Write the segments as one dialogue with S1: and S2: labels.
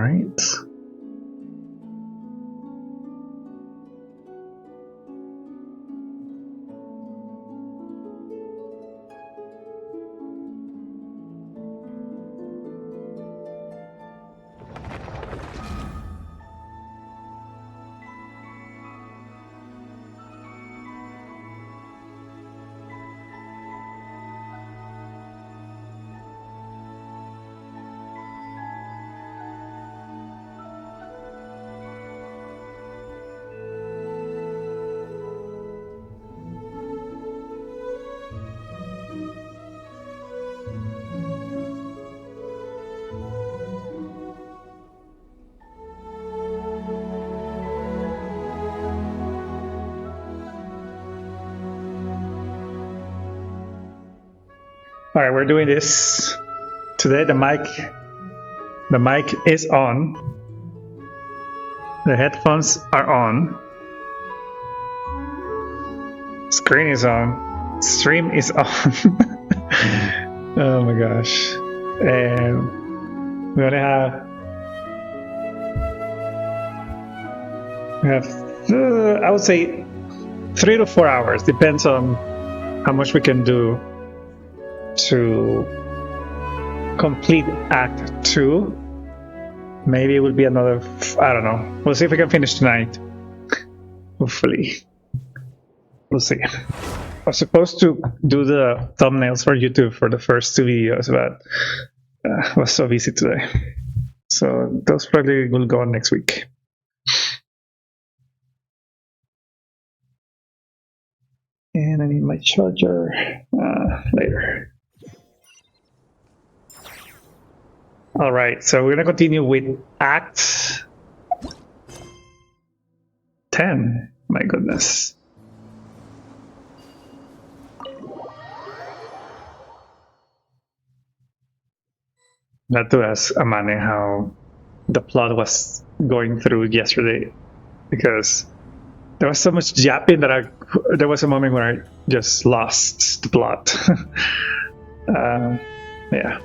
S1: right. All right, we're doing this today. The mic is on. The headphones are on. Screen is on. Stream is on. Oh my gosh. And we only have I would say 3 to 4 hours. Depends on how much we can do to complete Act 2. Maybe it will be another, I don't know. We'll see if we can finish tonight. Hopefully. We'll see. I was supposed to do the thumbnails for YouTube for the first 2 videos, but I was so busy today. So those probably will go on next week. And I need my charger later. All right, so we're gonna continue with Act 10. My goodness. Not to ask Amane how the plot was going through yesterday, because there was so much yapping that there was a moment where I just lost the plot. Yeah.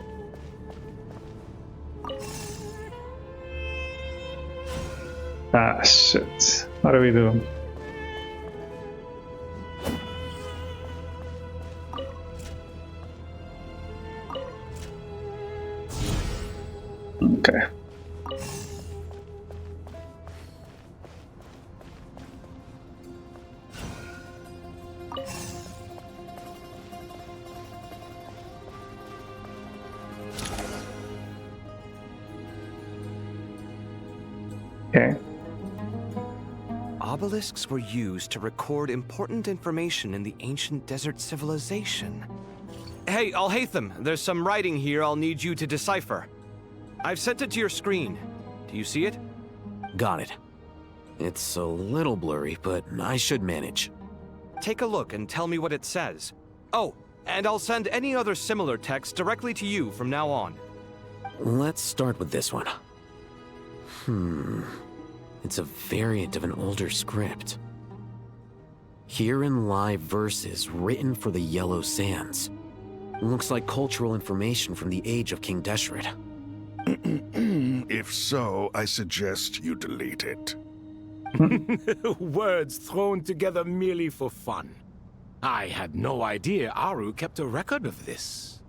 S1: Ah, shit. What do we do? Okay. Okay.
S2: Obelisks were used to record important information in the ancient desert civilization. Hey, Al-Haytham, there's some writing here I'll need you to decipher. I've sent it to your screen. Do you see it?
S3: Got it. It's a little blurry, but I should manage.
S2: Take a look and tell me what it says. Oh, and I'll send any other similar text directly to you from now on.
S3: Let's start with this one. It's a variant of an older script. Herein lie verses written for the Yellow Sands. Looks like cultural information from the age of King Deshret.
S4: If so, I suggest you delete it.
S5: Words thrown together merely for fun. I had no idea Aru kept a record of this.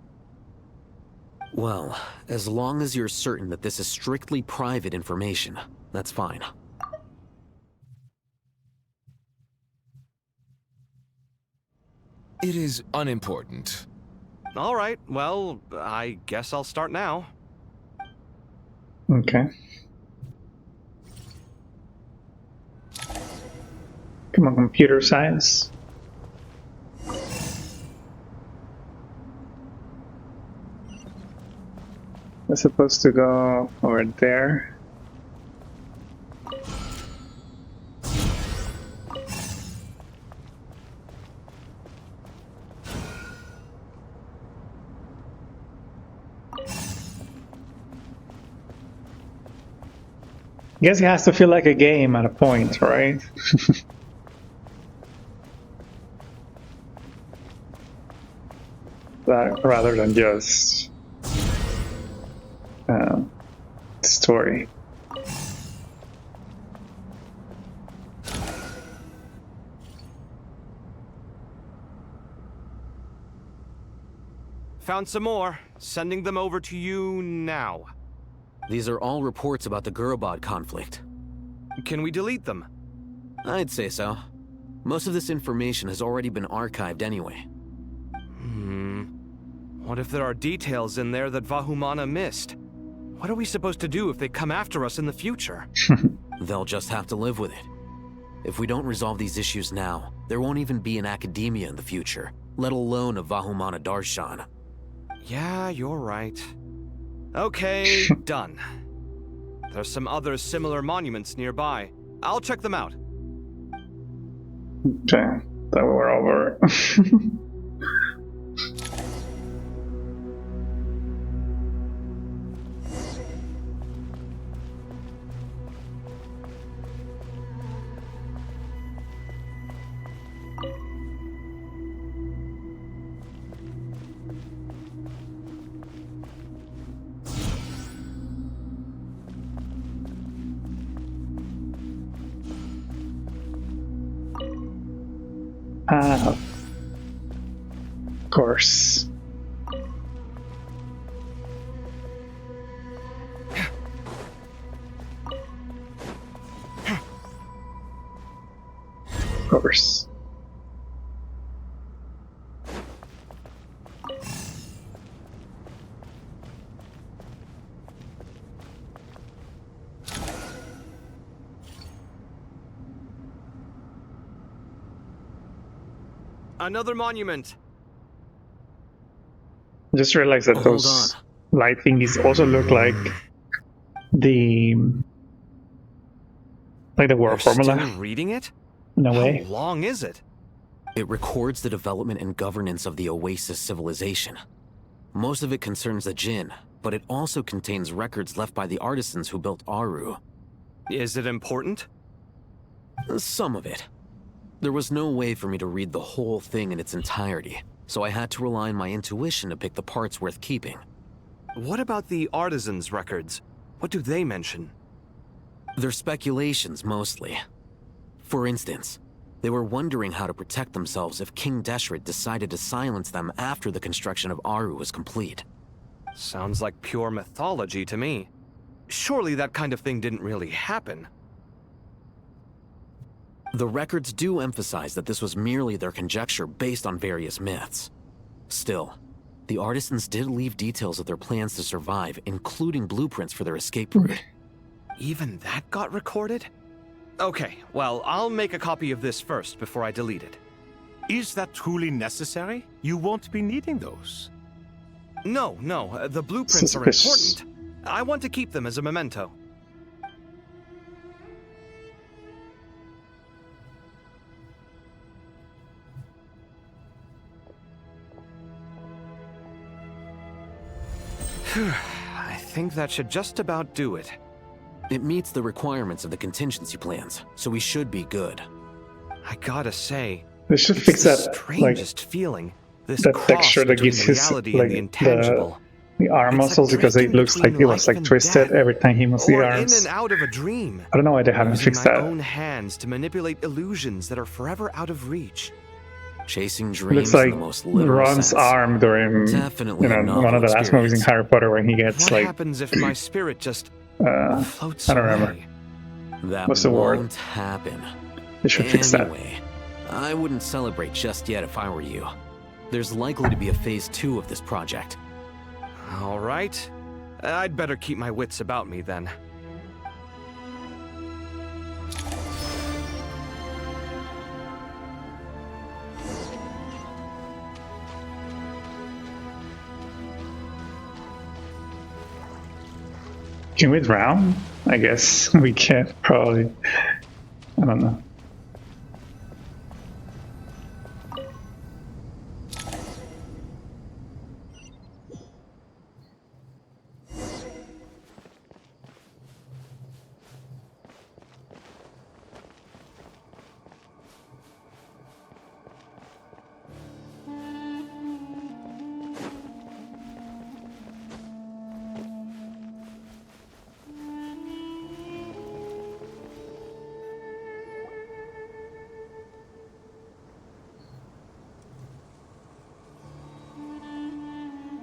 S3: Well, as long as you're certain that this is strictly private information, that's fine.
S5: It is unimportant.
S2: All right, well, I guess I'll start now.
S1: Okay. Come on, computer science. We're supposed to go over there. I guess it has to feel like a game at a point, right? Rather than just story.
S2: found some more. Sending them over to you now.
S3: These are all reports about the Gurubad conflict.
S2: Can we delete them?
S3: I'd say so. Most of this information has already been archived anyway.
S2: What if there are details in there that Vahumana missed? What are we supposed to do if they come after us in the future?
S3: They'll just have to live with it. If we don't resolve these issues now, there won't even be an academia in the future, let alone a Vahumana Darshan.
S2: Yeah, you're right. Okay, done. There's some other similar monuments nearby. I'll check them out.
S1: Okay, that we're over. Of course. Of course.
S2: Another monument.
S1: Just realized that
S3: Hold
S1: those light thingies also look like the war
S2: You're
S1: formula
S2: still reading it?
S1: in a
S2: How
S1: way.
S2: long is it?
S3: It records the development and governance of the Oasis civilization. Most of it concerns the Jinn, but it also contains records left by the artisans who built Aru.
S2: Is it important?
S3: Some of it. There was no way for me to read the whole thing in its entirety, so I had to rely on my intuition to pick the parts worth keeping.
S2: What about the artisans' records? What do they mention?
S3: They're speculations, mostly. For instance, they were wondering how to protect themselves if King Deshret decided to silence them after the construction of Aru was complete.
S2: Sounds like pure mythology to me. Surely that kind of thing didn't really happen.
S3: The records do emphasize that this was merely their conjecture based on various myths. Still, the artisans did leave details of their plans to survive, including blueprints for their escape route.
S2: Even that got recorded? Okay, well, I'll make a copy of this first before I delete it.
S5: Is that truly necessary? You won't be needing those.
S2: No, the blueprints are
S1: Suspicious.
S2: important. I want to keep them as a memento. I think that should just about do it.
S3: It meets the requirements of the contingency plans, so we should be good.
S2: I gotta say,
S1: They should
S2: it's
S1: fix
S2: the
S1: that, like,
S2: strangest feeling. This
S1: that
S2: cross
S1: texture that
S2: between
S1: gives his,
S2: reality
S1: like,
S2: and the intangible.
S1: the arm
S2: It's
S1: muscles,
S2: like
S1: because it
S2: drifting
S1: looks like he
S2: between
S1: was
S2: life
S1: like
S2: and
S1: twisted
S2: death,
S1: every time he moves the
S2: or in
S1: arms.
S2: and out of a dream.
S1: I don't know why they haven't
S2: Using
S1: fixed
S2: my
S1: that.
S2: own hands to manipulate illusions that are forever out of reach.
S3: Chasing
S1: It
S3: dreams
S1: looks like
S3: in the most literal
S1: Ron's
S3: sense.
S1: arm during
S3: Definitely a novel
S1: one of the last movies in
S3: experience.
S1: Harry Potter when he gets
S2: What
S1: like
S2: happens if my spirit just floats
S1: I don't
S2: away?
S1: remember.
S3: That
S1: What's the word?
S3: won't happen.
S1: They should fix that.
S3: Anyway, I wouldn't celebrate just yet if I were you. There's likely to be a phase 2 of this project.
S2: All right. I'd better keep my wits about me then.
S1: Can we drown? I guess we can, probably. I don't know.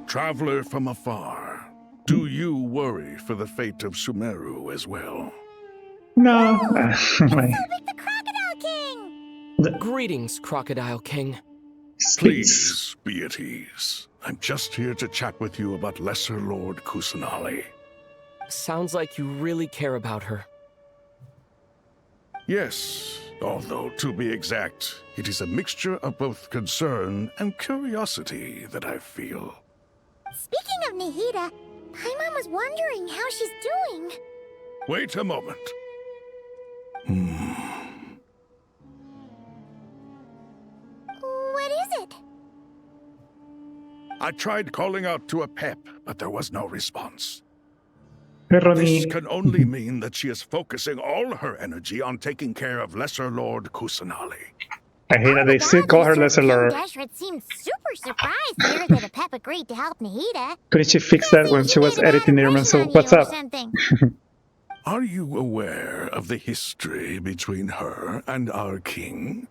S4: Traveler from afar, do you worry for the fate of Sumeru as well?
S1: No.
S6: The Crocodile King!
S7: Greetings, Crocodile King.
S4: Please be at ease. I'm just here to chat with you about Lesser Lord Kusanali.
S7: Sounds like you really care about her.
S4: Yes, although to be exact, it is a mixture of both concern and curiosity that I feel.
S6: Speaking of Nahida, Paimon was wondering how she's doing.
S4: Wait a moment.
S6: What is it?
S4: I tried calling out to a pep, but there was no response.
S1: Ronnie.
S4: This can only mean that she is focusing all her energy on taking care of Lesser Lord Kusanali.
S1: I hate that they still call her Lesser Lord.
S6: Deshret seemed super surprised to hear that a pep agreed to help Nahida.
S1: Couldn't she fix that when she was editing the Irman Soul? What's up?
S4: Are you aware of the history between her and our king?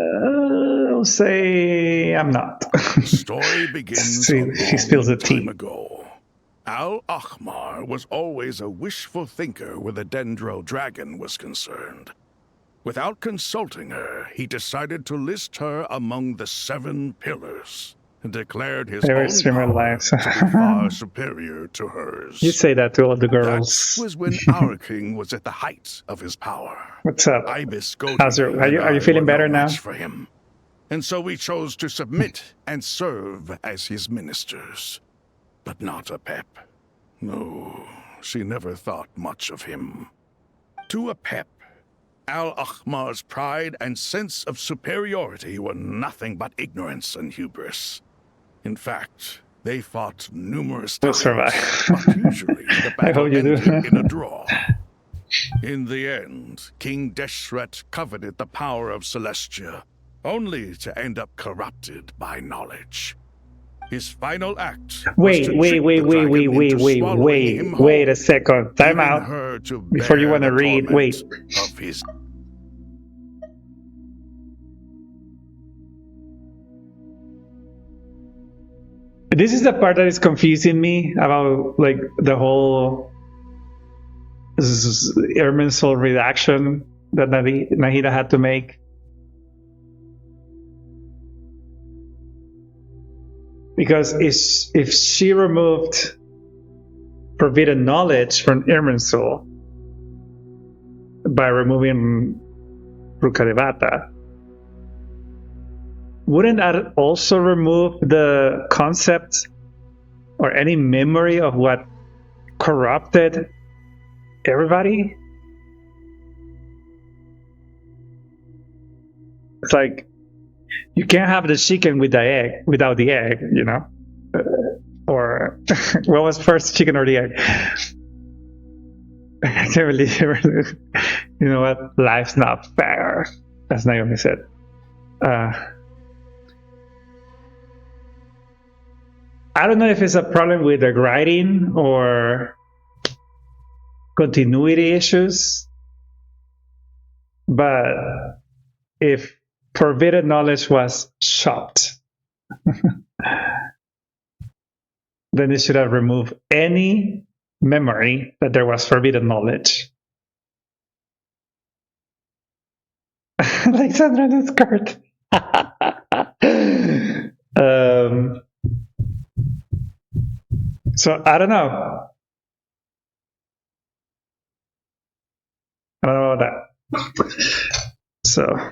S1: I'll say I'm not.
S4: The story begins
S1: See,
S4: a
S1: she spills the
S4: long
S1: tea.
S4: time ago. Al-Ahmar was always a wishful thinker where the Dendro dragon was concerned. Without consulting her, he decided to list her among the 7 pillars and declared his
S1: Favorite
S4: own
S1: streamer
S4: power
S1: lives.
S4: to be far superior to hers.
S1: You say that to all the
S4: That
S1: girls.
S4: was when our king was at the height of his power.
S1: What's up?
S4: Ibis
S1: How's your- are you feeling better now?
S4: For him. And so we chose to submit and serve as his ministers. But not a pep. No, she never thought much of him. To a pep, Al-Ahmar's pride and sense of superiority were nothing but ignorance and hubris. In fact, they fought numerous
S1: We'll
S4: times,
S1: survive.
S4: but usually the
S1: I
S4: battle
S1: hope you do.
S4: ended in a draw. In the end, King Deshret coveted the power of Celestia, only to end up corrupted by knowledge. His final act was to trick the dragon into swallowing him whole,
S1: wait a second. Time
S4: leaving
S1: out.
S4: her to
S1: Before you
S4: bear
S1: want to
S4: the
S1: read,
S4: torment
S1: wait.
S4: of his
S1: This is the part that is confusing me about like the whole Irman Soul redaction that Nahida had to make. Because if she removed forbidden knowledge from Irman Soul by removing Rukadevata, wouldn't that also remove the concept or any memory of what corrupted everybody? It's like you can't have the chicken with the egg without the egg, you know? Or what was first, chicken or the egg? I can't believe it. You know what? Life's not fair, as Naomi said. I don't know if it's a problem with the writing or continuity issues, but if forbidden knowledge was chopped, then it should have removed any memory that there was forbidden knowledge. Like Sandra in the skirt. So I don't know. I don't know about that. So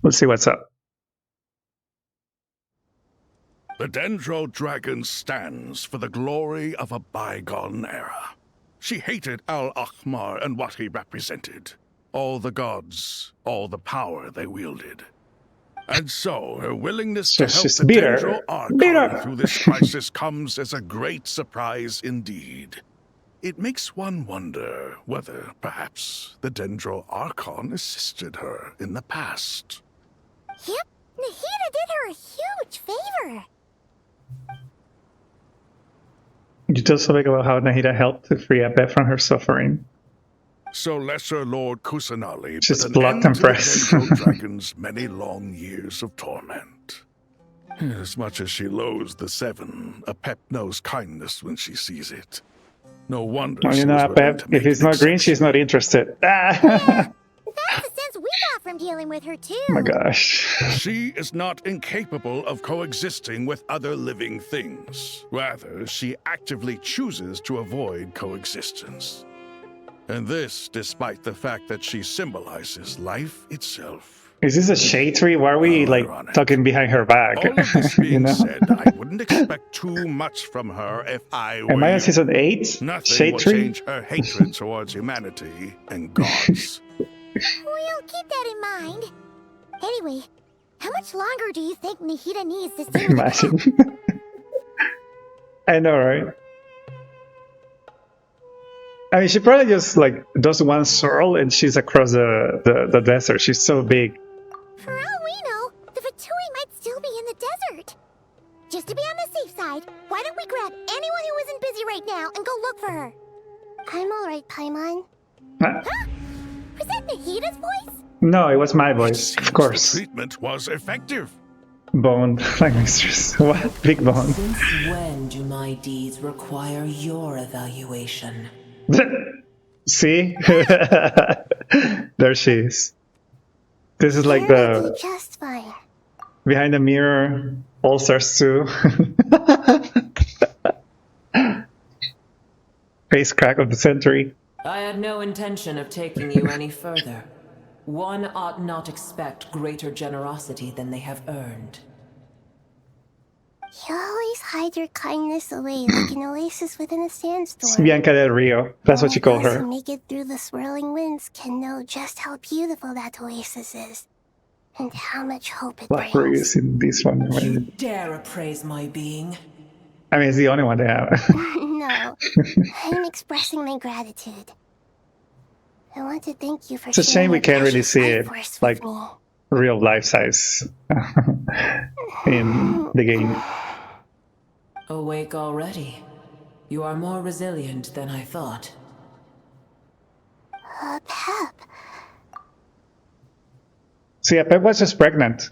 S1: we'll see what's up.
S4: The Dendro Dragon stands for the glory of a bygone era. She hated Al-Ahmar and what he represented. All the gods, all the power they wielded. And so, her willingness to help
S1: she's
S4: the
S1: bitter.
S4: Dendro Archon
S1: Bitter.
S4: through this crisis comes as a great surprise indeed. It makes one wonder whether, perhaps, the Dendro Archon assisted her in the past.
S6: Yep, Nahida did her a huge favor.
S1: You tell something about how Nahida helped to free Abe from her suffering.
S4: So Lesser Lord Kusanali
S1: She's
S4: put an
S1: blocked
S4: end
S1: and
S4: to the
S1: pressed.
S4: Dendro Dragon's many long years of torment. As much as she loathes the Seven, Apep knows kindness when she sees it. No wonder
S1: Well, you
S4: she
S1: know,
S4: was willing
S1: Pep,
S4: to
S1: if
S4: make
S1: it's
S4: an
S1: not green, she's
S4: exception.
S1: not interested. Ah!
S6: That's the sense we got from dealing with her, too.
S1: Oh my gosh.
S4: She is not incapable of coexisting with other living things. Rather, she actively chooses to avoid coexistence. And this despite the fact that she symbolizes life itself.
S1: Is this a shade tree? Why are we,
S4: How
S1: like,
S4: ironic.
S1: talking behind her back?
S4: All of this
S1: you
S4: being
S1: know?
S4: said, I wouldn't expect too much from her if I were
S1: Am I
S4: you.
S1: on season 8?
S4: Nothing
S1: Shade
S4: will
S1: tree?
S4: change her hatred towards humanity and gods.
S6: We'll keep that in mind. Anyway, how much longer do you think Nihida needs to stay with the
S1: Imagine.
S6: Pep?
S1: I know, right? I mean, she probably just, like, does one swirl and she's across the desert. She's so big.
S6: For all we know, the Fatui might still be in the desert. Just to be on the safe side, why don't we grab anyone who isn't busy right now and go look for her? I'm alright, Paimon.
S1: Huh?
S6: Huh? Was that Nahida's voice?
S1: No, it was my voice, of
S4: The
S1: course.
S4: treatment was effective.
S1: Bone, like mistress. What? Big bone.
S8: Since when do my deeds require your evaluation?
S1: See? There she is. This is like
S6: Karen will
S1: the
S6: do just fine.
S1: behind the mirror All Stars 2. Face crack of the century.
S8: I had no intention of taking you any further. One ought not expect greater generosity than they have earned.
S6: You always hide your kindness away like an oasis within a
S1: It's
S6: sandstorm.
S1: Bianca del Rio. That's what you call
S6: Only those
S1: her.
S6: who make it through the swirling winds can know just how beautiful that oasis is, and how much hope it
S1: Black
S6: brings.
S1: Rose in this one.
S8: You dare appraise my being?
S1: I mean, it's the only one they have.
S6: No, I'm expressing my gratitude. I want to thank you for
S1: It's a
S6: sharing
S1: shame we
S6: your
S1: can't really
S6: precious
S1: see
S6: life
S1: it,
S6: force with
S1: like,
S6: me.
S1: real life size in the game.
S8: Awake already. You are more resilient than I thought.
S6: Pep.
S1: So yeah, Pep was just pregnant.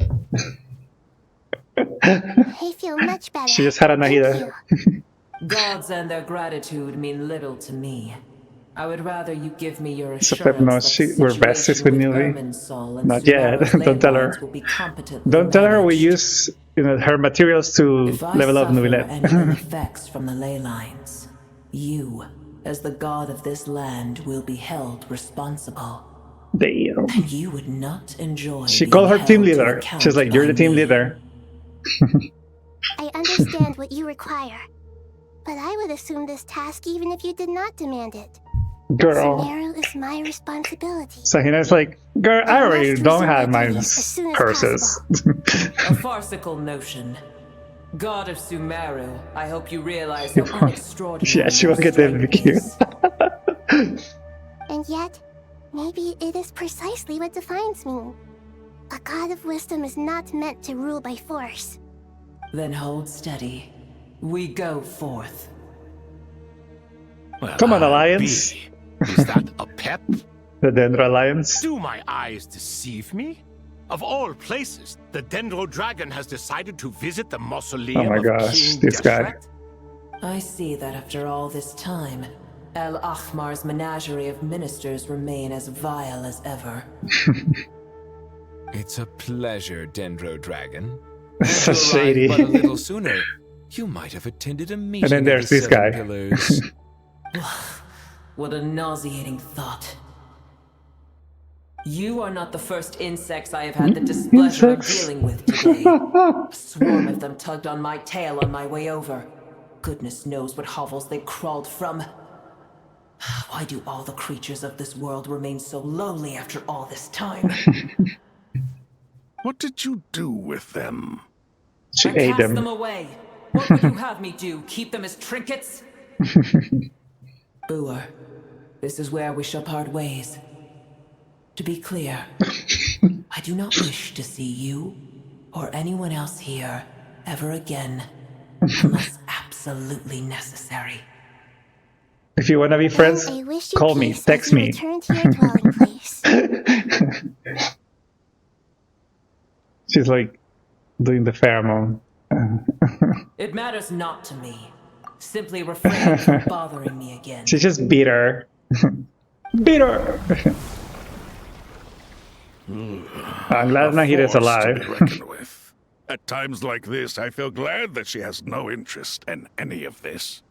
S6: I feel much better.
S1: She just had a
S6: Thank
S1: Nahida.
S6: you.
S8: Gods and their gratitude mean little to me. I would rather you give me your
S1: So
S8: assurance
S1: Pep knows
S8: that
S1: we're besties with Newly.
S8: Irminsul and
S1: Not yet.
S8: Sumeru's
S1: Don't tell
S8: ley
S1: her.
S8: lines will be competently
S1: Don't tell her we
S8: managed.
S1: use, her materials to
S8: If I
S1: level up
S8: suffer
S1: Nuilet.
S8: any ill effects from the ley lines, you, as the god of this land, will be held responsible.
S1: Damn.
S8: And you would not enjoy
S1: She
S8: being
S1: called her team
S8: held to
S1: leader.
S8: account
S1: She's like, you're the
S8: by
S1: team
S8: me.
S1: leader.
S6: I understand what you require, but I would assume this task even if you did not demand it.
S1: Girl.
S6: Sumeru is my responsibility.
S1: Sahina's like, girl, I already
S6: must
S1: don't
S6: resume
S1: have
S6: my
S1: my
S6: duties as soon as
S1: curses.
S8: A farcical notion. God of Sumeru, I hope you realize how extraordinary
S1: Yeah, she
S8: your
S1: will get the
S8: strength
S1: MVQ.
S8: is.
S6: And yet, maybe it is precisely what defines me. A god of wisdom is not meant to rule by force.
S8: Then hold steady. We go forth.
S5: Well,
S1: Come on,
S5: I'll
S1: Alliance.
S5: be. Is that a pep?
S1: The Dendro Alliance.
S5: Do my eyes deceive me? Of all places, the Dendro Dragon has decided to visit the mausoleum
S1: Oh my
S5: of
S1: gosh,
S5: King
S1: this guy.
S5: Deshret?
S8: I see that after all this time, El Ahmar's menagerie of ministers remain as vile as ever.
S2: It's a pleasure, Dendro Dragon.
S1: So
S2: Had you
S1: shady.
S2: arrived but a little sooner, you might have attended a meeting
S1: then there's
S2: of the
S1: this
S2: Seven
S1: guy.
S2: Pillars.
S8: What a nauseating thought. You are not the first insects I have had the displeasure of
S1: Insects?
S8: dealing with today. A swarm of them tugged on my tail on my way over. Goodness knows what hovels they crawled from. Why do all the creatures of this world remain so lowly after all this time?
S4: What did you do with them?
S1: She
S8: I
S1: ate
S8: cast them
S1: them.
S8: away. What would you have me do? Keep them as trinkets? Booer, this is where we shall part ways. To be clear, I do not wish to see you or anyone else here ever again, unless absolutely necessary.
S1: If you want to be friends,
S6: I wish you
S1: call me,
S6: peace
S1: text
S6: as you
S1: me.
S6: return to your dwelling place.
S1: She's like doing the pheromone.
S8: It matters not to me. Simply refrain from bothering me again.
S1: She just beat her. Beat her! I'm glad Nahida's
S4: force to be
S1: alive.
S4: reckoned with. At times like this, I feel glad that she has no interest in any of this.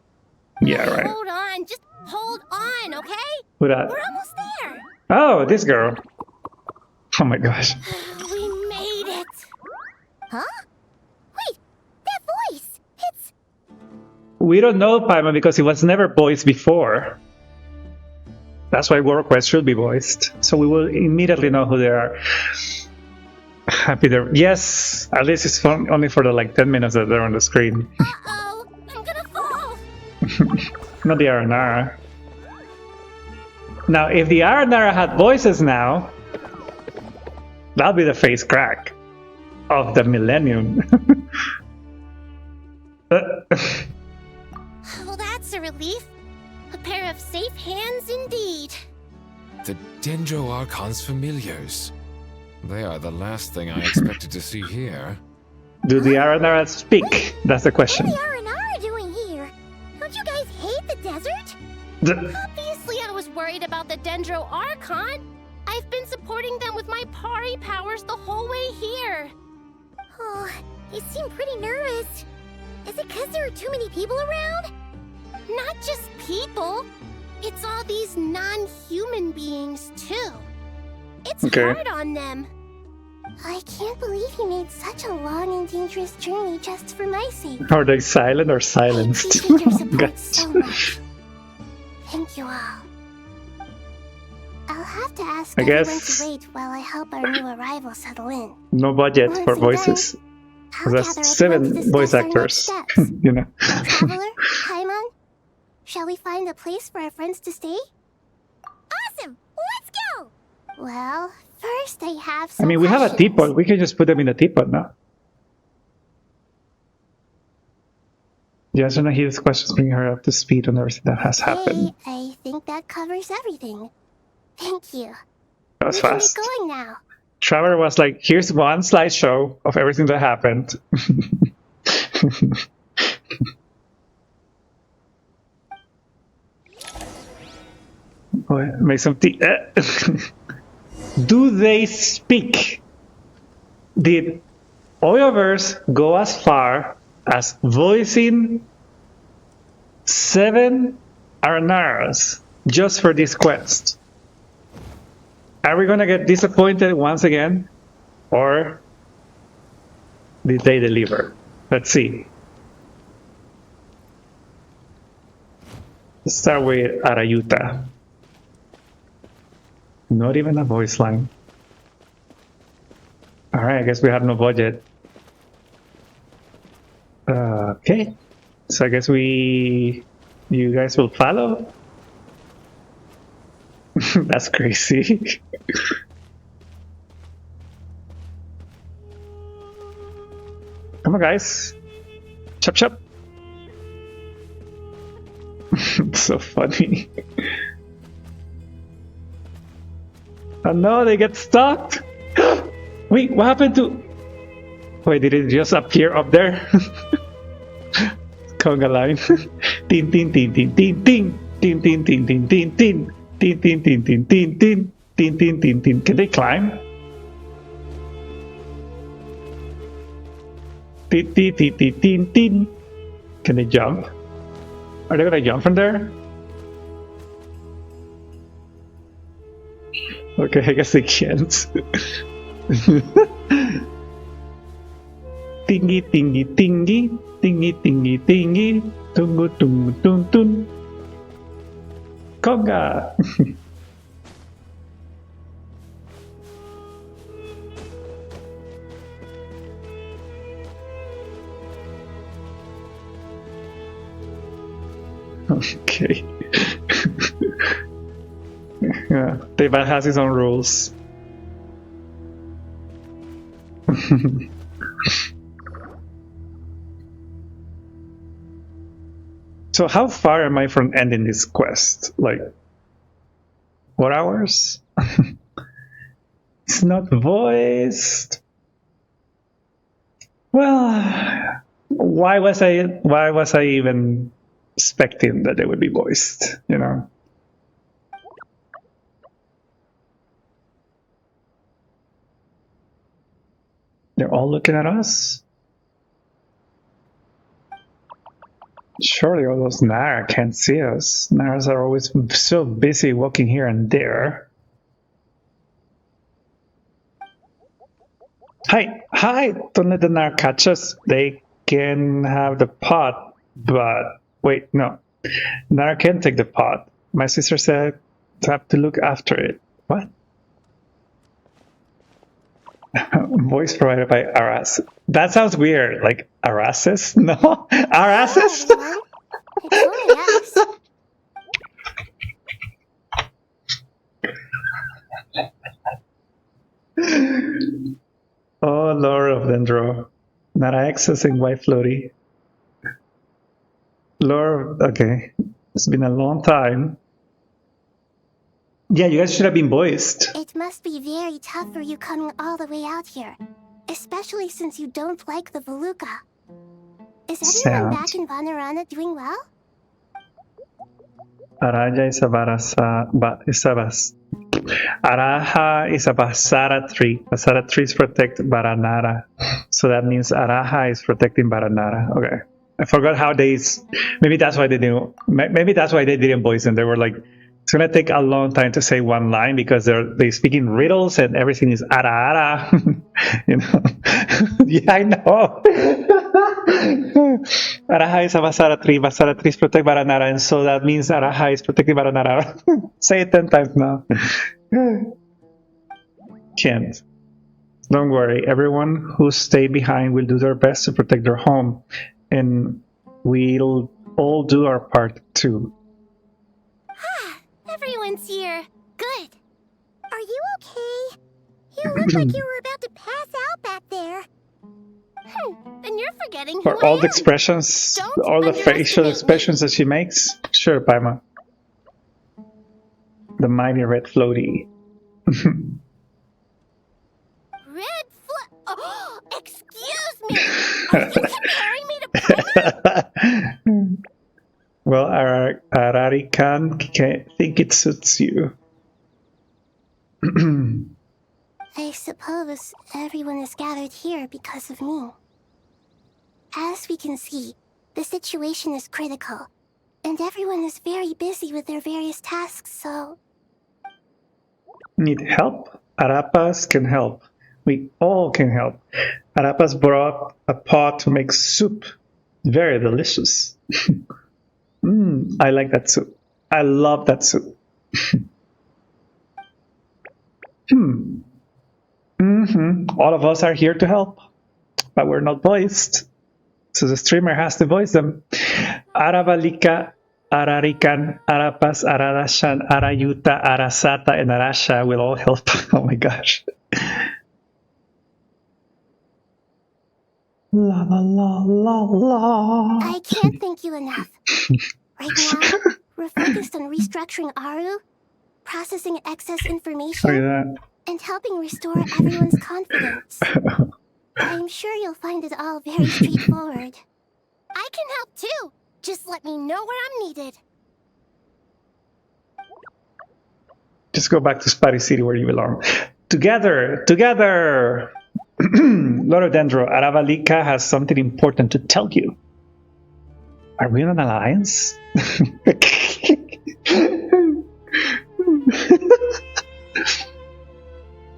S1: Yeah, right.
S6: Hold on, just hold on, okay?
S1: Who that?
S6: We're almost there.
S1: Oh, this girl. Oh my gosh.
S6: We made it. Huh? Wait, that voice. It's...
S1: We don't know Paimon because he was never voiced before. That's why War Quest should be voiced. So we will immediately know who they are. Happy they're... Yes! At least it's fun, only for the like 10 minutes that they're on the screen.
S6: Uh-oh, I'm gonna fall.
S1: Not the Aranara. Now, if the Aranara had voices now, that'll be the face crack of the millennium.
S6: Well, that's a relief. A pair of safe hands indeed.
S9: The Dendro Archon's familiars. They are the last thing I expected to see here.
S1: Do the Aranara speak? That's the question.
S6: What are the Aranara doing here? Don't you guys hate the desert? Obviously, I was worried about the Dendro Archon. I've been supporting them with my Pari powers the whole way here. Oh, you seem pretty nervous. Is it because there are too many people around? Not just people. It's all these non-human beings, too. It's hard on them. I can't believe you made such a long and dangerous journey just for my sake.
S1: Are they silent or silenced?
S6: I appreciate your support so much. Thank you all. I'll have to ask
S1: I
S6: everyone
S1: guess-
S6: to wait while I help our new arrival settle in.
S1: No budget
S6: Once
S1: for
S6: I'm
S1: voices.
S6: I'll
S1: There's
S6: gather everyone to
S1: 7
S6: discuss
S1: voice
S6: our next
S1: actors.
S6: steps.
S1: You know.
S6: Traveler, Paimon, shall we find a place for our friends to stay? Awesome! Let's go! Well, first I have
S1: I
S6: some
S1: mean, we have a
S6: questions.
S1: teapot. We can just put them in the teapot now. Yes or no, his questions bring her up to speed on everything that has happened.
S6: Okay, I think that covers everything. Thank you.
S1: That was
S6: We can
S1: fast.
S6: get going now.
S1: Trevor was like, here's one slideshow of everything that happened. Make some tea. Do they speak? Did Oyoverse go as far as voicing 7 Aranaras just for this quest? Are we gonna get disappointed once again? Or did they deliver? Let's see. Let's start with Arayuta. Not even a voice line. Alright, I guess we have no budget. Okay. So I guess you guys will follow? That's crazy. Come on, guys. Chop chop. It's so funny. Oh no, they get stuck. Wait, what happened to... Wait, did it just appear up there? Conga line. Tin tin tin tin tin tin. Tin tin tin tin tin tin. Tin tin tin tin tin tin. Tin tin tin tin. Can they climb? Tin tin tin tin tin tin. Can they jump? Are they gonna jump from there? Okay, I guess they can't. Tingy tingy tingy. Tingy tingy tingy. Tungu tungu tun tun. Conga! Okay. Yeah, Teban has his own rules. So how far am I from ending this quest? Like 4 hours? It's not voiced. Well, why was I even expecting that they would be voiced, you know? They're all looking at us. Surely all those Nara can't see us. Naras are always so busy walking here and there. Hi, don't let the Nara catch us. They can have the pot, but wait, no. Nara can't take the pot. My sister said to have to look after it. What? Voice provided by Aras. That sounds weird. Like Arasis? No? Arasis?
S6: It's only us.
S1: Oh, Lord of Dendro. Not accessing White Floaty. Lord, okay. It's been a long time. Yeah, you guys should have been voiced.
S6: It must be very tough for you coming all the way out here. Especially since you don't like the Voluka. Is everyone back in Purana doing well?
S1: Araja is a Araha is a Basara tree. Basara trees protect Baranara. So that means Araha is protecting Baranara. Okay. I forgot how maybe that's why they didn't voice them. They were like, it's gonna take a long time to say one line because they speak in riddles and everything is ara ara. You know? Yeah, I know. Araha is a Basara tree. Basara trees protect Baranara, and so that means Araha is protecting Baranara. Say it 10 times now. Can't. Don't worry. Everyone who stayed behind will do their best to protect their home, and we'll all do our part too.
S6: Everyone's here. Good. Are you okay? You look like you were about to pass out back there. Then you're forgetting who
S1: For
S6: I
S1: all
S6: am.
S1: the expressions,
S6: Don't
S1: all the facial
S6: underestimate
S1: expressions that she makes. Sure, Paima. The mighty red floaty.
S6: Oh, excuse me. Are you comparing me to Paima?
S1: Well, Arari-kan can't think it suits you.
S6: I suppose everyone is gathered here because of me. As we can see, the situation is critical, and everyone is very busy with their various tasks, so...
S1: Need help? Arapas can help. We all can help. Arapas brought a pot to make soup. Very delicious. I like that soup. I love that soup. All of us are here to help, but we're not voiced. So the streamer has to voice them. Arabalika, Ararikan, Arapas, Ararashan, Arayuta, Arasata, and Arasha will all help. Oh my gosh. La la la la la.
S6: I can't thank you enough. Right now, we're focused on restructuring Aru, processing excess information, and helping restore everyone's confidence. I'm sure you'll find it all very straightforward. I can help too. Just let me know where I'm needed.
S1: Just go back to Spotty City where you belong. Together! Lorodendro, Aravalika has something important to tell you. Are we in an alliance?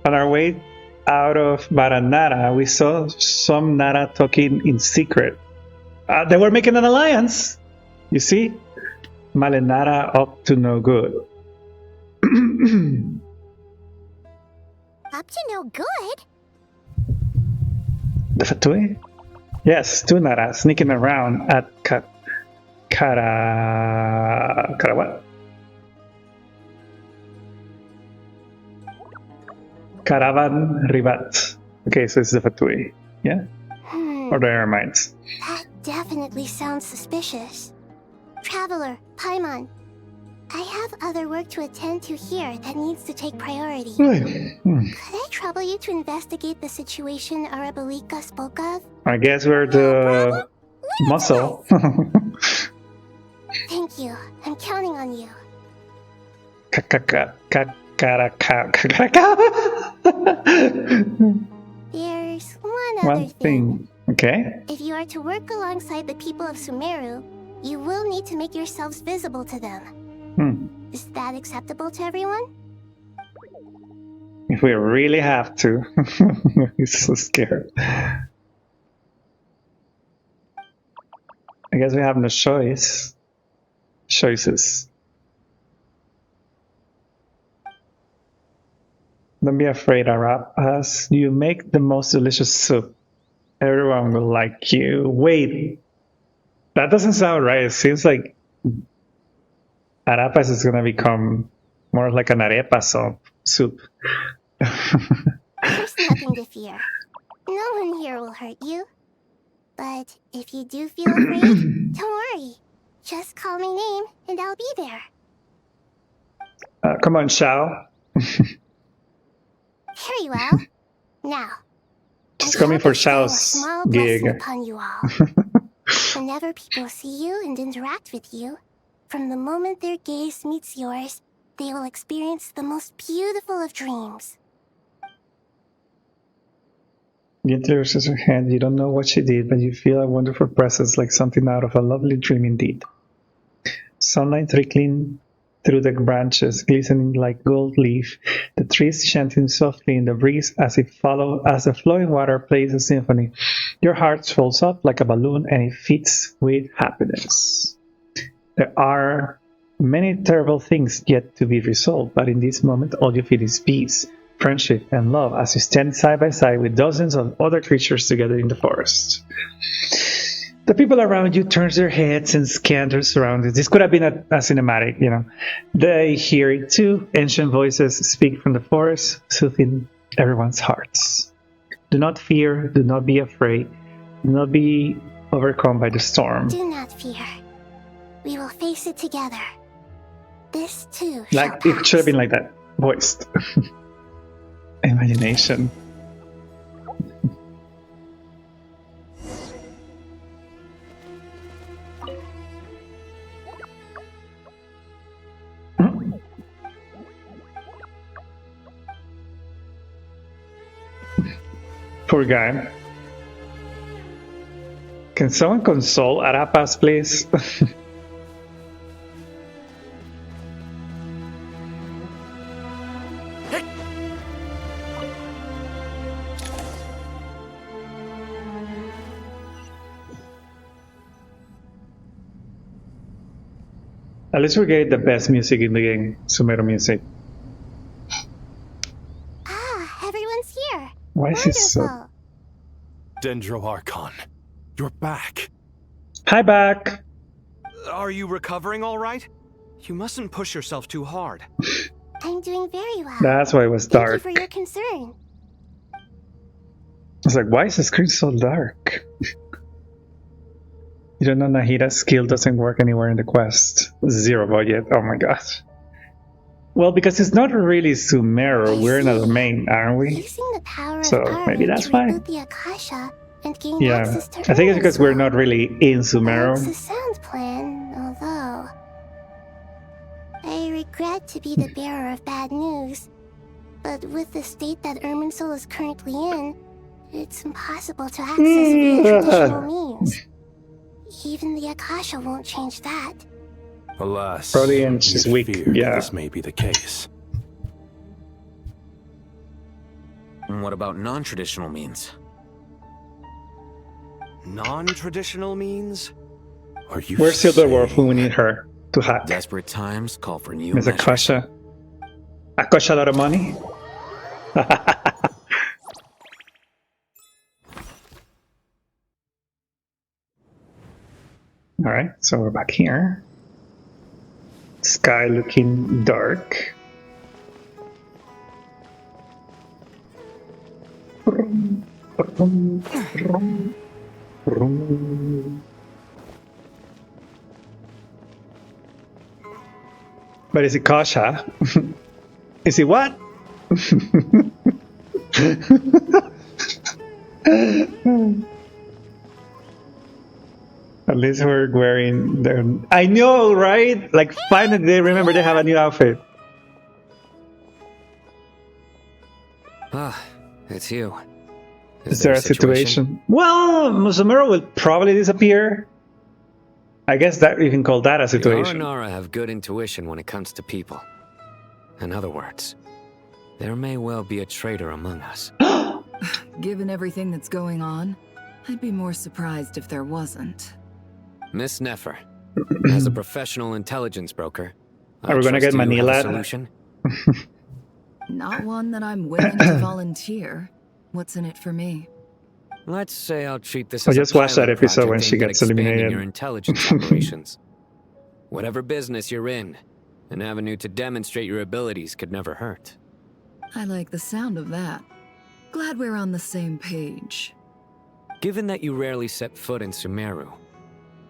S1: On our way out of Baranara, we saw some Nara talking in secret. They were making an alliance. You see? Malenara up to no good.
S6: Up to no good?
S1: The Fatui? Yes, two Nara sneaking around at Kara what? Caravan Ribat. Okay, so it's the Fatui. Yeah? Or the Eremites.
S6: That definitely sounds suspicious. Traveler, Paimon. I have other work to attend to here that needs to take priority. Could I trouble you to investigate the situation Arabalika spoke of?
S1: I guess we're the muscle.
S6: Thank you. I'm counting on you. There's one thing.
S1: Okay.
S6: If you are to work alongside the people of Sumeru, you will need to make yourselves visible to them. Is that acceptable to everyone?
S1: If we really have to. He's so scared. I guess we have no choices. Don't be afraid, Arab. As you make the most delicious soup, everyone will like you. Wait, that doesn't sound right. It seems like Arapas is gonna become more like an arepa soup.
S6: There's nothing to fear. No one here will hurt you. But if you do feel afraid, don't worry. Just call my name and I'll be there.
S1: Come on, Shao.
S6: Very well. Now,
S1: She's
S6: I
S1: coming
S6: hope
S1: for
S6: to bestow a
S1: Shao's
S6: small
S1: gig.
S6: blessing upon you all. Whenever people see you and interact with you, from the moment their gaze meets yours, they will experience the most beautiful of dreams.
S1: Gently raises her hand. You don't know what she did, but you feel a wonderful presence, like something out of a lovely dream indeed. Sunlight trickling through the branches, glistening like gold leaf, the trees chanting softly in the breeze as the flowing water plays a symphony. Your heart swells up like a balloon and it fits with happiness. There are many terrible things yet to be resolved, but in this moment all you feel is peace, friendship, and love as you stand side by side with dozens of other creatures together in the forest. The people around you turn their heads and scan their surroundings. This could have been a cinematic, you know. They hear it too. Ancient voices speak from the forest, soothing everyone's hearts. Do not fear, do not be afraid, do not be overcome by the storm.
S6: Do not fear. We will face it together. This too
S1: Like,
S6: shall
S1: it
S6: pass.
S1: should have been like that. Voiced. Imagination. Poor guy. Can someone console Arapas, please? At least we get the best music in the game, Sumeru music.
S6: Ah, everyone's here.
S1: Why is he so...
S6: Wonderful.
S5: Dendro Archon, you're back.
S1: Hi, back!
S2: Are you recovering all right? You mustn't push yourself too hard.
S6: I'm doing very well.
S1: That's why it was
S6: Thank you
S1: dark.
S6: for your concern.
S1: I was like, why is the screen so dark? You don't know Nahida's skill doesn't work anywhere in the quest. Zero budget. Oh my gosh. Well, because it's not really Sumeru, we're in a domain, aren't we?
S6: Using the power
S1: So,
S6: of Aru
S1: maybe that's
S6: to
S1: why.
S6: reboot the Akasha and gain
S1: Yeah,
S6: access to
S1: I think it's because we're
S6: Urun's
S1: not really in
S6: That's
S1: Sumeru.
S6: a sound plan, although I regret to be the bearer of bad news, but with the state that Irminsul is currently in, it's impossible to access via traditional means. Even the Akasha won't change that.
S5: Alas,
S1: Probably, and she's
S5: you'd
S1: weak,
S5: fear
S1: yeah.
S5: this may be the case.
S3: And what about non-traditional means?
S2: Non-traditional means?
S5: Are you
S1: Where's Silverwolf
S5: saying-
S1: when we need her to hack?
S3: Desperate times call for new
S1: Miss
S3: measures.
S1: Akasha. Akasha a lot of money? Alright, so we're back here. Sky looking dark. But is it Kasha? Is it what? At least we're wearing their... I know, right? Like, finally they remember they have a new outfit.
S2: Ah, it's you.
S1: Is there a situation? Well, Musumuro will probably disappear. I guess that you can call that a situation.
S2: The Aranara have good intuition when it comes to people. In other words, there may well be a traitor among us.
S10: Given everything that's going on, I'd be more surprised if there wasn't.
S2: Miss Nefer, as a professional intelligence broker,
S1: are we gonna get Manila?
S2: Solution?
S10: Not one that I'm willing to volunteer. What's in it for me?
S2: Let's say I'll treat this
S1: I'll
S2: as
S1: just
S2: a
S1: watch that
S2: pilot
S1: episode when
S2: project
S1: she
S2: aimed at
S1: gets
S2: expanding
S1: eliminated.
S2: Your intelligence operations. Whatever business you're in, an avenue to demonstrate your abilities could never hurt.
S10: I like the sound of that. Glad we're on the same page.
S2: Given that you rarely set foot in Sumeru,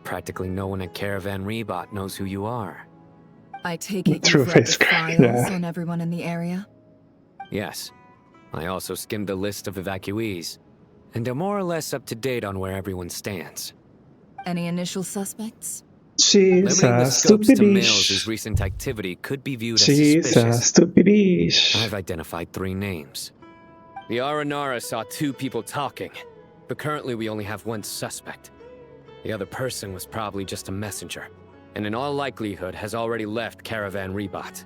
S2: practically no one at Caravan Rebot knows who you are.
S10: I take it
S1: True
S10: you've read the
S1: face
S10: files
S1: yeah.
S10: on everyone in the area?
S2: Yes. I also skimmed the list of evacuees, and am more or less up to date on where everyone stands.
S10: Any initial suspects?
S1: She's
S2: Limiting
S1: a
S2: the scopes
S1: stupid
S2: to males whose
S1: bitch.
S2: recent activity could be viewed as
S1: She's a
S2: suspicious.
S1: stupid bitch.
S2: I've identified 3 names. The Aranara saw 2 people talking, but currently we only have 1 suspect. The other person was probably just a messenger, and in all likelihood has already left Caravan Rebot.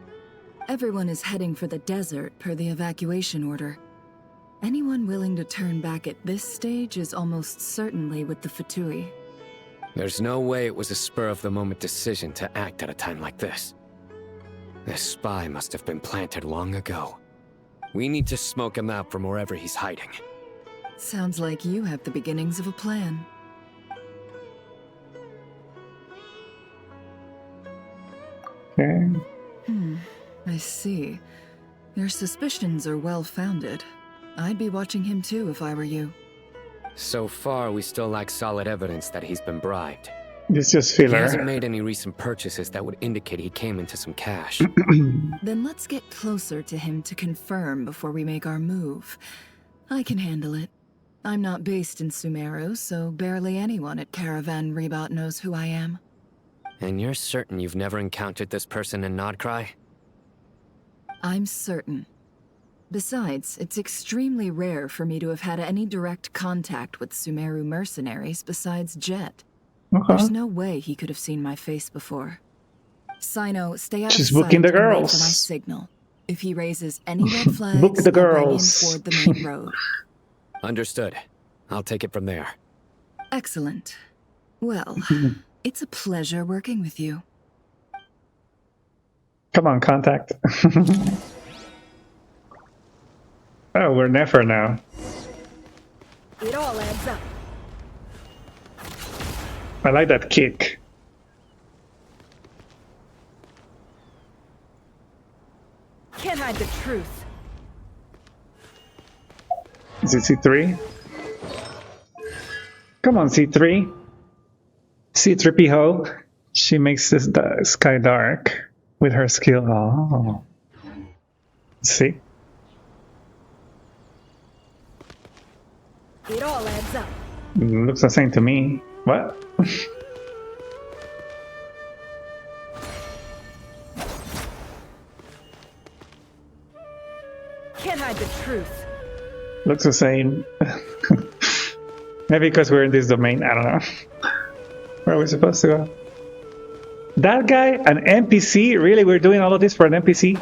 S10: Everyone is heading for the desert per the evacuation order. Anyone willing to turn back at this stage is almost certainly with the Fatui.
S2: There's no way it was a spur-of-the-moment decision to act at a time like this. This spy must have been planted long ago. We need to smoke him out from wherever he's hiding.
S10: Sounds like you have the beginnings of a plan.
S1: Okay.
S10: I see. Your suspicions are well-founded. I'd be watching him too if I were you.
S2: So far, we still lack solid evidence that he's been bribed.
S1: This just
S2: He
S1: filler.
S2: hasn't made any recent purchases that would indicate he came into some cash.
S10: Then let's get closer to him to confirm before we make our move. I can handle it. I'm not based in Sumeru, so barely anyone at Caravan Rebot knows who I am.
S2: And you're certain you've never encountered this person in Nodcry?
S10: I'm certain. Besides, it's extremely rare for me to have had any direct contact with Sumeru mercenaries besides Jet. There's no way he could have seen my face before. Sino, stay out
S1: She's
S10: of sight
S1: booking the
S10: and wait for my
S1: girls.
S10: signal. If he raises any red flags,
S1: Book the
S10: I'll bring him
S1: girls.
S10: toward the main road.
S2: Understood. I'll take it from there.
S10: Excellent. Well, it's a pleasure working with you.
S1: Come on, contact. Oh, we're Nefer now.
S10: It all adds up.
S1: I like that kick.
S10: Can't hide the truth.
S1: Is it C3? Come on, C3. C3PO. She makes this sky dark with her skill. Oh. See?
S10: It all adds up.
S1: Looks the same to me. What?
S10: Can't hide the truth.
S1: Looks the same. Maybe because we're in this domain. I don't know. Where are we supposed to go? That guy? An NPC? Really? We're doing all of this for an NPC?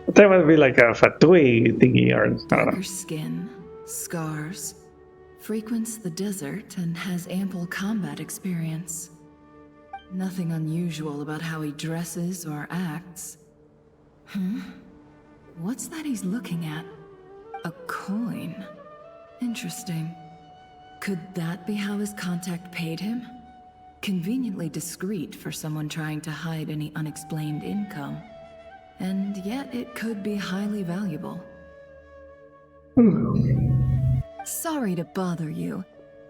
S1: That would be like a Fatui thingy or I don't know.
S10: Darker skin, scars, frequents the desert and has ample combat experience. Nothing unusual about how he dresses or acts. What's that he's looking at? A coin. Interesting. Could that be how his contact paid him? Conveniently discreet for someone trying to hide any unexplained income. And yet it could be highly valuable. Sorry to bother you.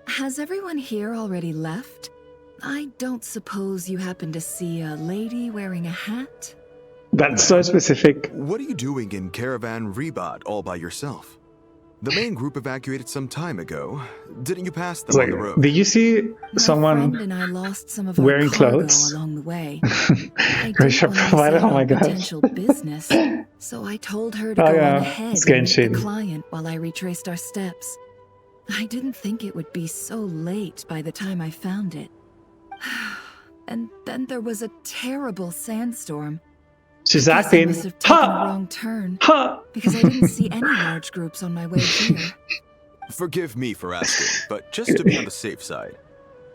S10: Has everyone here already left? I don't suppose you happen to see a lady wearing a hat?
S1: That's so specific.
S11: What are you doing in Caravan Rebat all by yourself? The main group evacuated some time ago. Didn't you pass them on the road?
S1: Did you see
S10: My
S1: someone
S10: friend and I lost some of
S1: wearing
S10: our cargo
S1: clothes?
S10: along the way. I didn't want to miss
S1: provided.
S10: out
S1: Oh my
S10: on
S1: gosh.
S10: potential business, so I told her to
S1: Oh,
S10: go
S1: yeah.
S10: on ahead
S1: It's
S10: and
S1: getting
S10: meet the
S1: shady.
S10: client while I retraced our steps. I didn't think it would be so late by the time I found it. And then there was a terrible sandstorm.
S1: She's
S10: I guess I
S1: acting.
S10: must have taken a
S1: Ha!
S10: wrong turn
S1: Ha!
S10: because I didn't see any large groups on my way here.
S11: Forgive me for asking, but just to be on the safe side,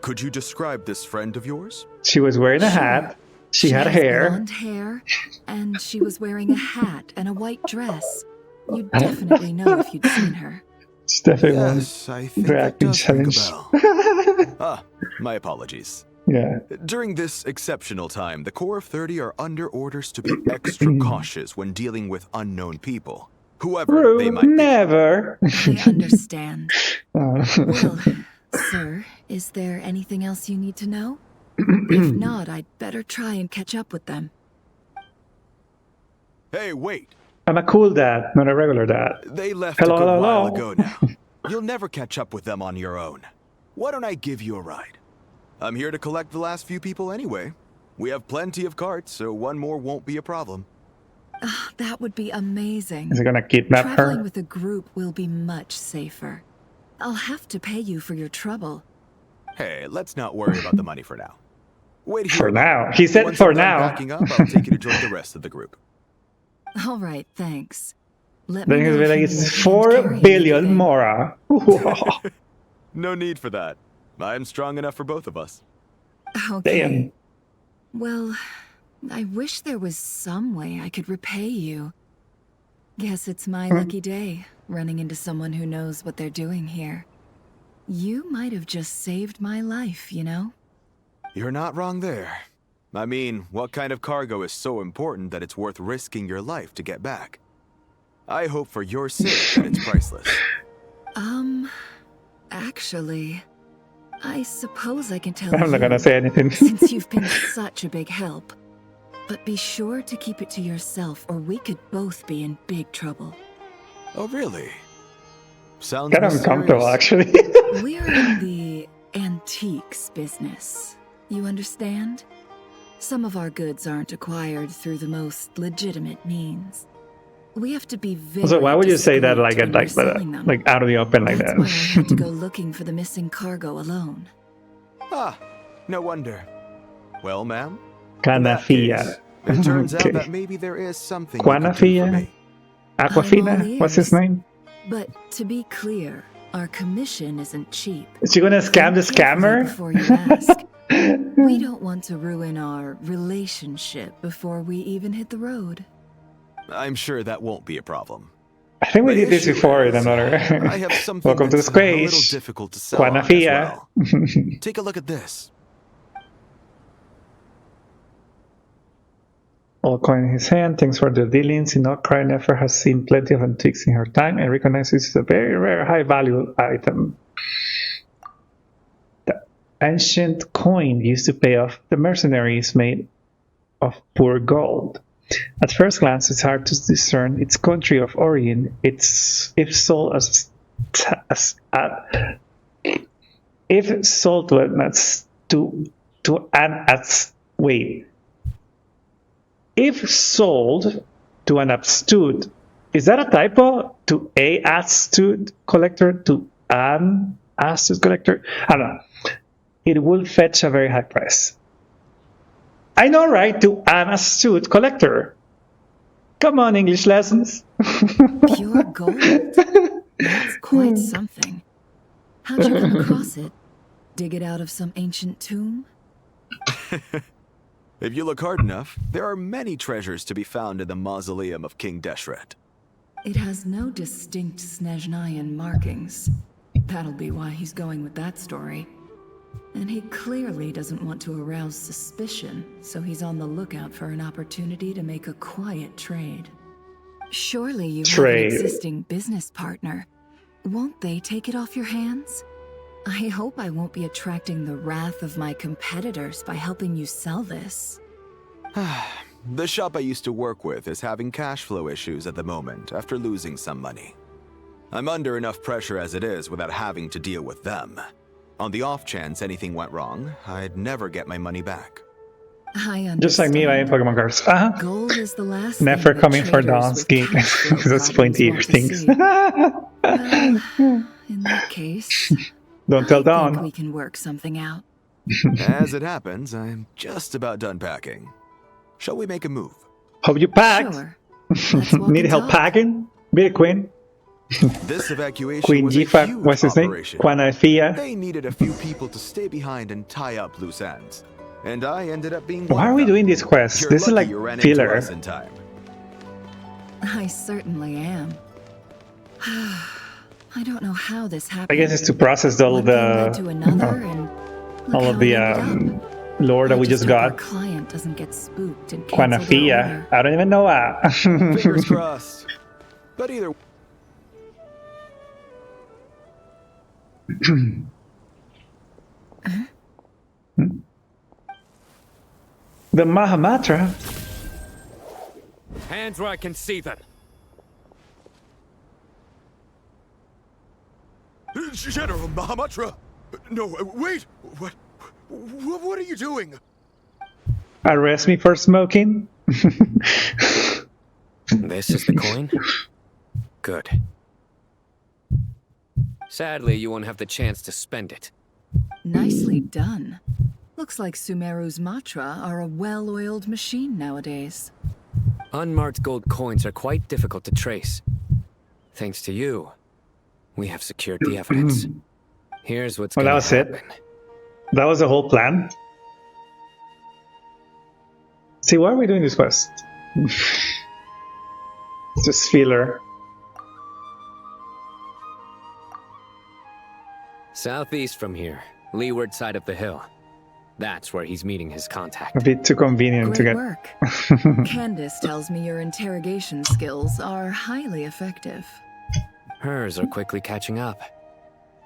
S11: could you describe this friend of yours?
S1: She was wearing a
S10: Sure.
S1: hat. She had
S10: has
S1: hair.
S10: blonde hair, and she was wearing a hat and a white dress. You'd definitely know if you'd seen her.
S1: It's definitely
S11: Yes, I think
S1: the
S11: that
S1: acting
S11: does ring a
S1: challenge.
S11: bell. Ah, my apologies.
S1: Yeah.
S11: During this exceptional time, the Core of 30 are under orders to be extra cautious when dealing with unknown people, whoever they might be.
S10: I understand.
S1: Oh.
S10: Well, sir, is there anything else you need to know? If not, I'd better try and catch up with them.
S11: Hey, wait!
S1: I'm a cool dad, not a regular dad.
S11: They left
S1: Hello,
S11: a good
S1: hello,
S11: while
S1: hello.
S11: ago now. You'll never catch up with them on your own. Why don't I give you a ride? I'm here to collect the last few people anyway. We have plenty of carts, so one more won't be a problem.
S10: That would be amazing.
S1: Is he gonna kidnap
S10: Traveling
S1: her?
S10: with a group will be much safer. I'll have to pay you for your trouble.
S11: Hey, let's not worry about the money for now. Wait here.
S1: For now. He said
S11: Once
S1: for
S11: I'm done
S1: now.
S11: Backing up, I'll take you to join the rest of the group.
S10: All right, thanks. Let
S1: Then
S10: me
S1: he's
S10: know if
S1: like,
S10: you
S1: it's
S10: need a hand
S1: 4
S10: carrying
S1: billion
S10: anything.
S1: more.
S11: No need for that. I'm strong enough for both of us.
S10: Okay.
S1: Damn.
S10: Well, I wish there was some way I could repay you. Guess it's my lucky day, running into someone who knows what they're doing here. You might have just saved my life, you know?
S11: You're not wrong there. I mean, what kind of cargo is so important that it's worth risking your life to get back? I hope for your sake that it's priceless.
S10: Actually, I suppose I can tell
S1: I'm not
S10: you,
S1: gonna say anything.
S10: since you've been such a big help. But be sure to keep it to yourself, or we could both be in big trouble.
S11: Oh, really? Sounds
S1: Kind of uncomfortable,
S11: mysterious.
S1: actually.
S10: We're in the antiques business. You understand? Some of our goods aren't acquired through the most legitimate means. We have to be very
S1: So why would you say that
S10: discreet when we're selling them.
S1: like out of the open like
S10: That's why I had to
S1: that?
S10: go looking for the missing cargo alone.
S11: Ah, no wonder. Well, ma'am, in that
S1: Canafilla.
S11: case, it turns
S1: Okay.
S11: out that maybe there is something you could do for
S1: Quanafilla?
S11: me.
S10: I'm
S1: Aquafina?
S10: all
S1: What's his
S10: ears.
S1: name?
S10: But to be clear, our commission isn't cheap.
S1: Is she gonna scam the
S10: Think carefully
S1: scammer?
S10: before you ask. We don't want to ruin our relationship before we even hit the road.
S11: I'm sure that won't be a problem.
S1: I think we
S11: The
S1: did this
S11: issue
S1: before in
S11: is,
S1: another.
S11: I have something
S1: Welcome to the
S11: that's a little
S1: space.
S11: difficult to sell on as
S1: Quanafilla.
S11: well. Take a look at this.
S1: All coin in his hand, thanks for the dealings. Cry never has seen plenty of antiques in her time and recognizes it's a very rare high value item. The ancient coin used to pay off the mercenaries made of poor gold. At first glance, it's hard to discern its country of origin. It's if sold if sold to an If sold to an astute, is that a typo? To a astute collector? To an astute collector? I don't know. It will fetch a very high price. I know, right? To an astute collector. Come on, English lessons.
S10: Pure gold? That's quite something. How'd you come across it? Dig it out of some ancient tomb?
S11: If you look hard enough, there are many treasures to be found in the mausoleum of King Deshret.
S10: It has no distinct Snezhnayan markings. That'll be why he's going with that story. And he clearly doesn't want to arouse suspicion, so he's on the lookout for an opportunity to make a quiet trade. Surely you have an existing business partner. Won't they take it off your hands? I hope I won't be attracting the wrath of my competitors by helping you sell this.
S11: The shop I used to work with is having cash flow issues at the moment after losing some money. I'm under enough pressure as it is without having to deal with them. On the off chance anything went wrong, I'd never get my money back.
S10: I understand.
S1: Just like me buying Pokemon cards.
S10: Gold is the last
S1: Never
S10: thing
S1: coming
S10: that
S1: for
S10: traders
S1: Dawn's
S10: with
S1: Gate.
S10: cash flow
S1: That's
S10: problems
S1: pointy
S10: want to
S1: things.
S10: see. Well, in that case,
S1: Don't tell
S10: I
S1: Dawn.
S10: think we can work something out.
S11: As it happens, I'm just about done packing. Shall we make a move?
S1: Hope you packed.
S10: Sure. Let's walk
S1: Need
S10: and
S1: help
S10: talk.
S1: packing? Be the queen.
S11: This evacuation
S1: Queen
S11: was a
S1: G5,
S11: huge
S1: what's his name?
S11: operation.
S1: Quanafia.
S11: They needed a few people to stay behind and tie up loose ends. And I ended up being one
S1: Why
S11: of
S1: are we
S11: them.
S1: doing these quests?
S11: You're
S1: This is
S11: lucky
S1: like
S11: you ran into
S1: filler.
S11: us in time.
S10: I certainly am. I don't know how this happened.
S1: I guess it's to process all
S10: One thing led to another, and look
S1: all of
S10: how
S1: the
S10: it ended up.
S1: lore that
S10: I
S1: we just
S10: hope our
S1: got.
S10: client doesn't get spooked and cancel their
S1: Quanafia.
S10: order.
S1: I don't even know that.
S11: Fingers crossed. But either
S1: The Mahamatra.
S7: Hands where I can see them.
S11: General Mahamatra! No, wait! What are you doing?
S1: Arrest me for smoking.
S7: This is the coin? Good. Sadly, you won't have the chance to spend it.
S10: Nicely done. Looks like Sumeru's Matra are a well-oiled machine nowadays.
S7: Unmarked gold coins are quite difficult to trace. Thanks to you, we have secured the evidence. Here's what's
S1: Well,
S7: gonna
S1: that was
S7: happen.
S1: it. That was the whole plan. See, why are we doing this quest? Just filler.
S7: Southeast from here, leeward side of the hill. That's where he's meeting his contact.
S1: A bit too convenient to
S10: Great
S1: get.
S10: work. Candace tells me your interrogation skills are highly effective.
S7: Hers are quickly catching up.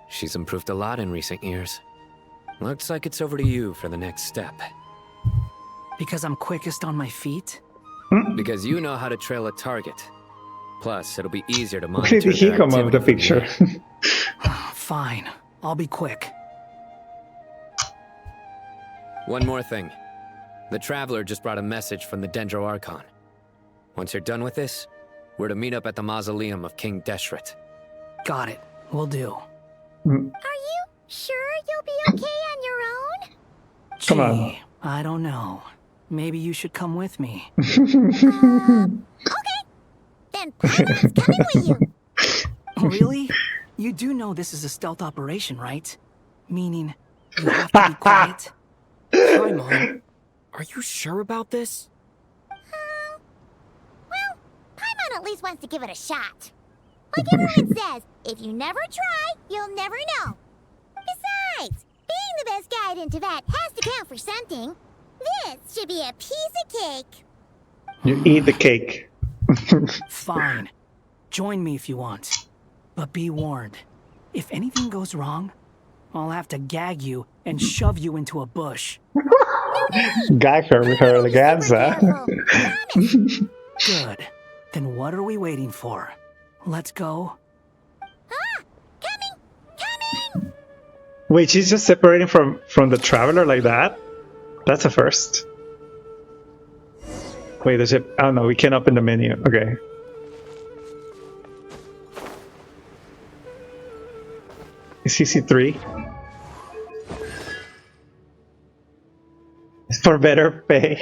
S7: She's improved a lot in recent years. Looks like it's over to you for the next step.
S12: Because I'm quickest on my feet?
S7: Because you know how to trail a target. Plus, it'll be easier to
S1: Where
S7: monitor
S1: did he
S7: their
S1: come up with the
S7: activity from
S1: picture?
S7: here.
S12: Fine. I'll be quick.
S7: One more thing. The Traveler just brought a message from the Dendro Archon. Once you're done with this, we're to meet up at the mausoleum of King Deshret.
S12: Got it. Will do.
S6: Are you sure you'll be okay on your own?
S1: Come on.
S12: Gee, I don't know. Maybe you should come with me.
S6: Okay. Then Paimon's coming with you.
S12: Really? You do know this is a stealth operation, right? Meaning, you have to be quiet?
S7: Paimon, are you sure about this?
S6: Well, Paimon at least wants to give it a shot. Like everyone says, if you never try, you'll never know. Besides, being the best guide in Tibet has to count for something. This should be a piece of cake.
S1: You eat the cake.
S12: Fine. Join me if you want. But be warned. If anything goes wrong, I'll have to gag you and shove you into a bush.
S1: Gag her with her eleganza.
S12: Good. Then what are we waiting for? Let's go.
S6: Coming!
S1: Wait, she's just separating from the Traveler like that? That's a first. Wait, the ship. Oh no, we can't open the menu. Okay. CC3. It's for better pay.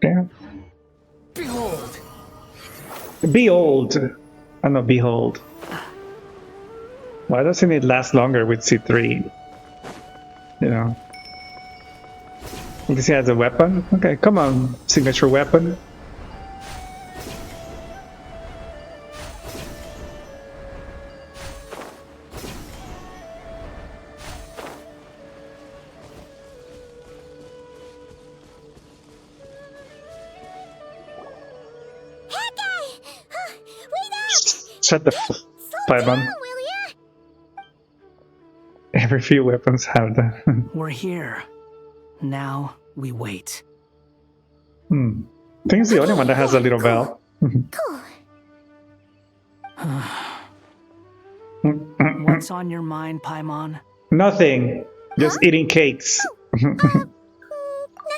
S1: Yeah.
S12: Behold!
S1: Behold! Oh no, behold. Why doesn't it last longer with C3? You know. Because he has a weapon? Okay, come on, signature weapon. Shut the Paimon.
S6: Will ya?
S1: Every few weapons have that.
S12: We're here. Now we wait.
S1: I think it's the only one that has a little bell.
S6: Cool.
S12: What's on your mind, Paimon?
S1: Nothing. Just eating cakes.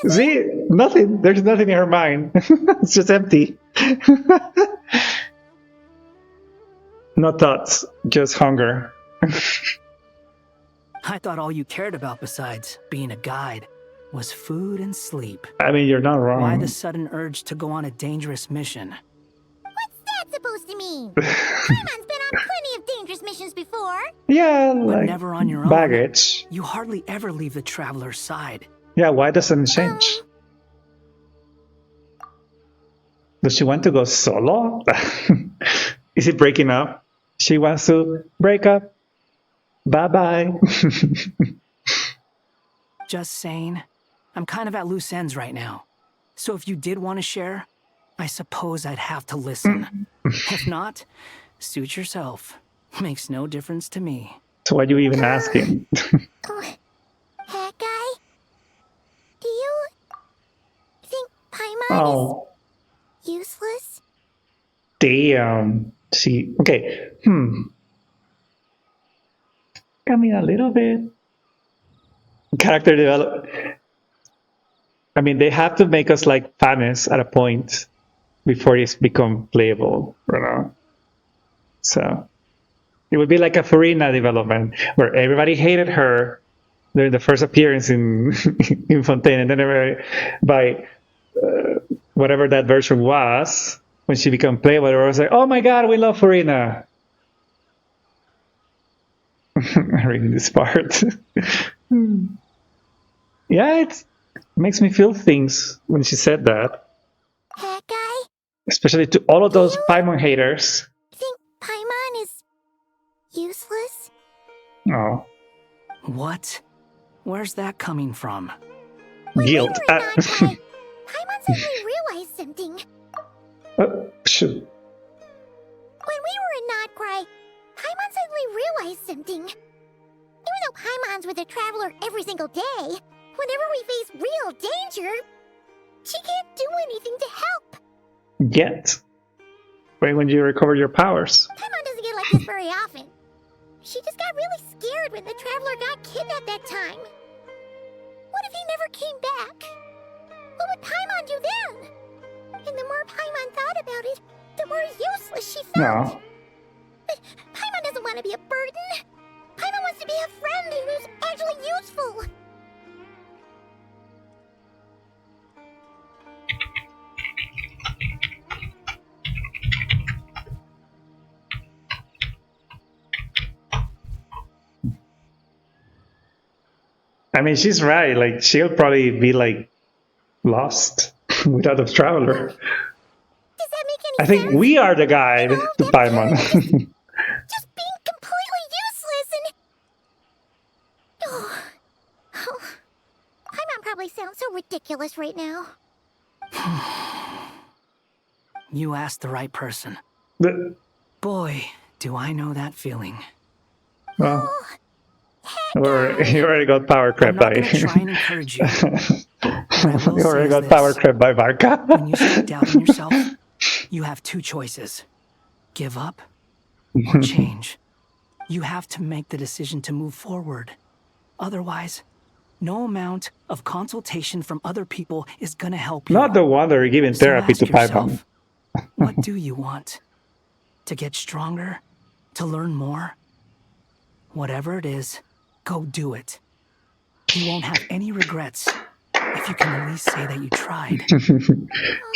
S1: See? Nothing. There's nothing in her mind. It's just empty. No thoughts. Just hunger.
S12: I thought all you cared about besides being a guide was food and sleep.
S1: I mean, you're not wrong.
S12: Why the sudden urge to go on a dangerous mission?
S6: What's that supposed to mean? Paimon's been on plenty of dangerous missions before.
S1: Yeah,
S12: But
S1: like
S12: never on your own.
S1: baggage.
S12: You hardly ever leave the traveler's side.
S1: Yeah, why doesn't it change? Does she want to go solo? Is it breaking up? She wants to break up. Bye-bye.
S12: Just saying, I'm kind of at loose ends right now. So if you did want to share, I suppose I'd have to listen. If not, suit yourself. Makes no difference to me.
S1: So why are you even asking?
S6: That guy? Do you think Paimon is useless?
S1: Damn. See, okay. I mean, a little bit. Character development. I mean, they have to make us like famous at a point before it's become playable, you know? So it would be like a Purana development where everybody hated her during the first appearance in in Fontaine, and then everybody, by whatever that version was, when she became playable, everyone was like, "Oh my God, we love Purana." I'm reading this part. Yeah, it makes me feel things when she said that.
S6: That guy?
S1: Especially to all of those Paimon haters.
S6: Think Paimon is useless?
S1: Oh.
S12: What? Where's that coming from?
S1: Guilt.
S6: Paimon suddenly realized something.
S1: Shoot.
S6: When we were in Notcry, Paimon suddenly realized something. Even though Paimon's with a traveler every single day, whenever we face real danger, she can't do anything to help.
S1: Yet. Wait, when you recover your powers.
S6: Paimon doesn't get like this very often. She just got really scared when the traveler got kidnapped that time. What if he never came back? What would Paimon do then? And the more Paimon thought about it, the more useless she felt.
S1: No.
S6: But Paimon doesn't want to be a burden. Paimon wants to be a friend who's actually useful.
S1: I mean, she's right. Like, she'll probably be, like, lost without a traveler.
S6: Does that make any
S1: I think
S6: sense?
S1: we are the guide to Paimon.
S6: Just being completely useless and... Oh. Paimon probably sounds so ridiculous right now.
S12: You asked the right person. Boy, do I know that feeling.
S1: Well, you already got power crept by.
S12: I'm not gonna try and encourage you.
S1: You already got power crept by Varka.
S12: When you start doubting yourself, you have two choices. Give up or change. You have to make the decision to move forward. Otherwise, no amount of consultation from other people is gonna help you.
S1: Not the one that you're giving therapy to Paimon.
S12: What do you want? To get stronger? To learn more? Whatever it is, go do it. You won't have any regrets if you can at least say that you tried.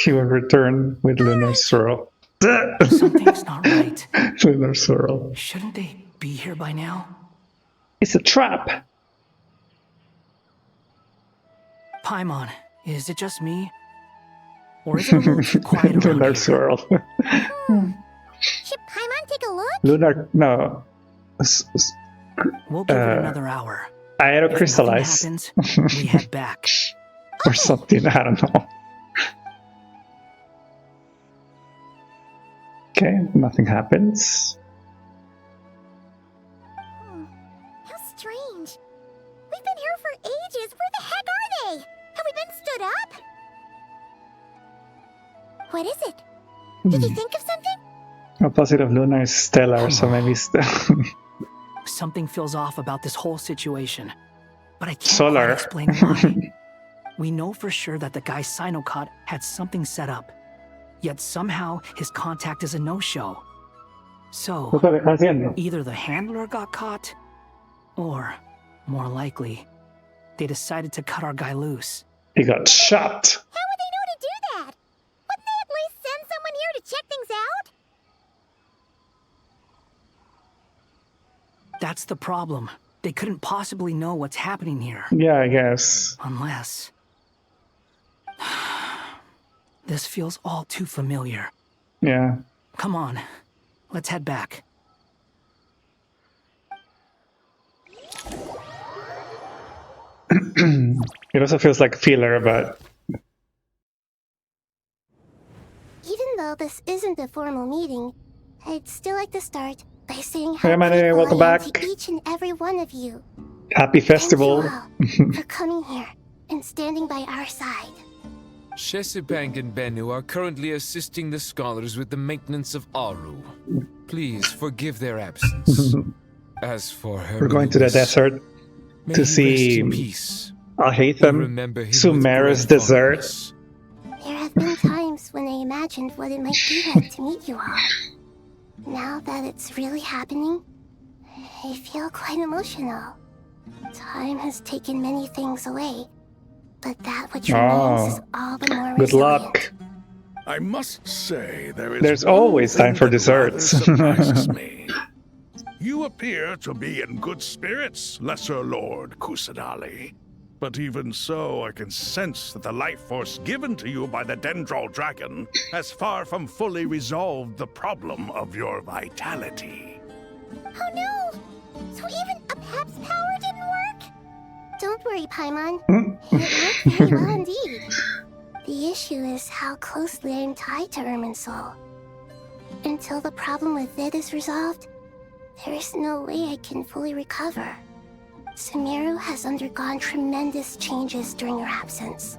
S1: He will return with Lunar Swirl.
S12: Something's not right.
S1: Lunar Swirl.
S12: Shouldn't they be here by now?
S1: It's a trap.
S12: Paimon, is it just me? Or is it a little too quiet around
S1: Lunar
S12: here?
S1: Swirl.
S6: Should Paimon take a look?
S1: Lunar, no.
S12: We'll give it another hour.
S1: Aerocrystallize.
S12: If nothing happens, we head back.
S1: Or something, I don't know. Okay, nothing happens.
S6: How strange. We've been here for ages. Where the heck are they? Have we been stood up? What is it? Did you think of something?
S1: Opposite of lunar is stellar, so maybe
S12: Something feels off about this whole situation, but I can't
S1: solar.
S12: quite explain why. We know for sure that the guy Sinocot had something set up, yet somehow his contact is a no-show. So, either the handler got caught, or, more likely, they decided to cut our guy loose.
S1: He got shot.
S6: How would they know to do that? Wouldn't they at least send someone here to check things out?
S12: That's the problem. They couldn't possibly know what's happening here.
S1: Yeah, I guess.
S12: Unless... This feels all too familiar.
S1: Yeah.
S12: Come on, let's head back.
S1: It also feels like filler, but...
S6: Even though this isn't a formal meeting, I'd still like to start by saying
S1: Hey,
S6: how
S1: Manny,
S6: grateful
S1: welcome
S6: I am
S1: back.
S6: to each and every one of you.
S1: Happy festival.
S6: Thank you all for coming here and standing by our side.
S9: Shesibank and Bennu are currently assisting the scholars with the maintenance of Aru. Please forgive their absence. As for her,
S1: We're going to the desert to see Alhaitham, Sumerus Desert.
S6: There have been times when I imagined what it might be like to meet you all. Now that it's really happening, I feel quite emotional. Time has taken many things away, but that which remains is all the more
S1: Good
S6: resilient.
S1: luck.
S4: I must say
S1: There's always time for desserts.
S4: surprises me. You appear to be in good spirits, Lesser Lord Kusadali. But even so, I can sense that the life force given to you by the Dendral Dragon has far from fully resolved the problem of your vitality.
S6: Oh no! So even a Pep's power didn't work? Don't worry, Paimon. It worked very well indeed. The issue is how closely I am tied to Irminsul. Until the problem with it is resolved, there is no way I can fully recover. Sumeru has undergone tremendous changes during your absence.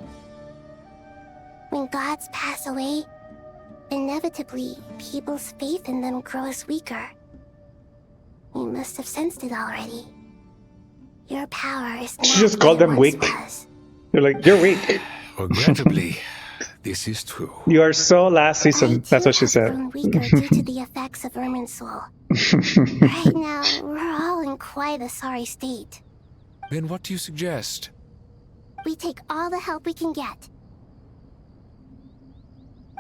S6: When gods pass away, inevitably, people's faith in them grows weaker. You must have sensed it already. Your power is not
S1: She just
S6: what
S1: called
S6: it
S1: them
S6: once
S1: weak.
S6: was.
S1: You're like, you're weak.
S5: Regrettably, this is true.
S1: You are so last season. That's what she said.
S6: Grown weaker due to the effects of Irminsul. Right now, we're all in quite a sorry state.
S9: Then what do you suggest?
S6: We take all the help we can get.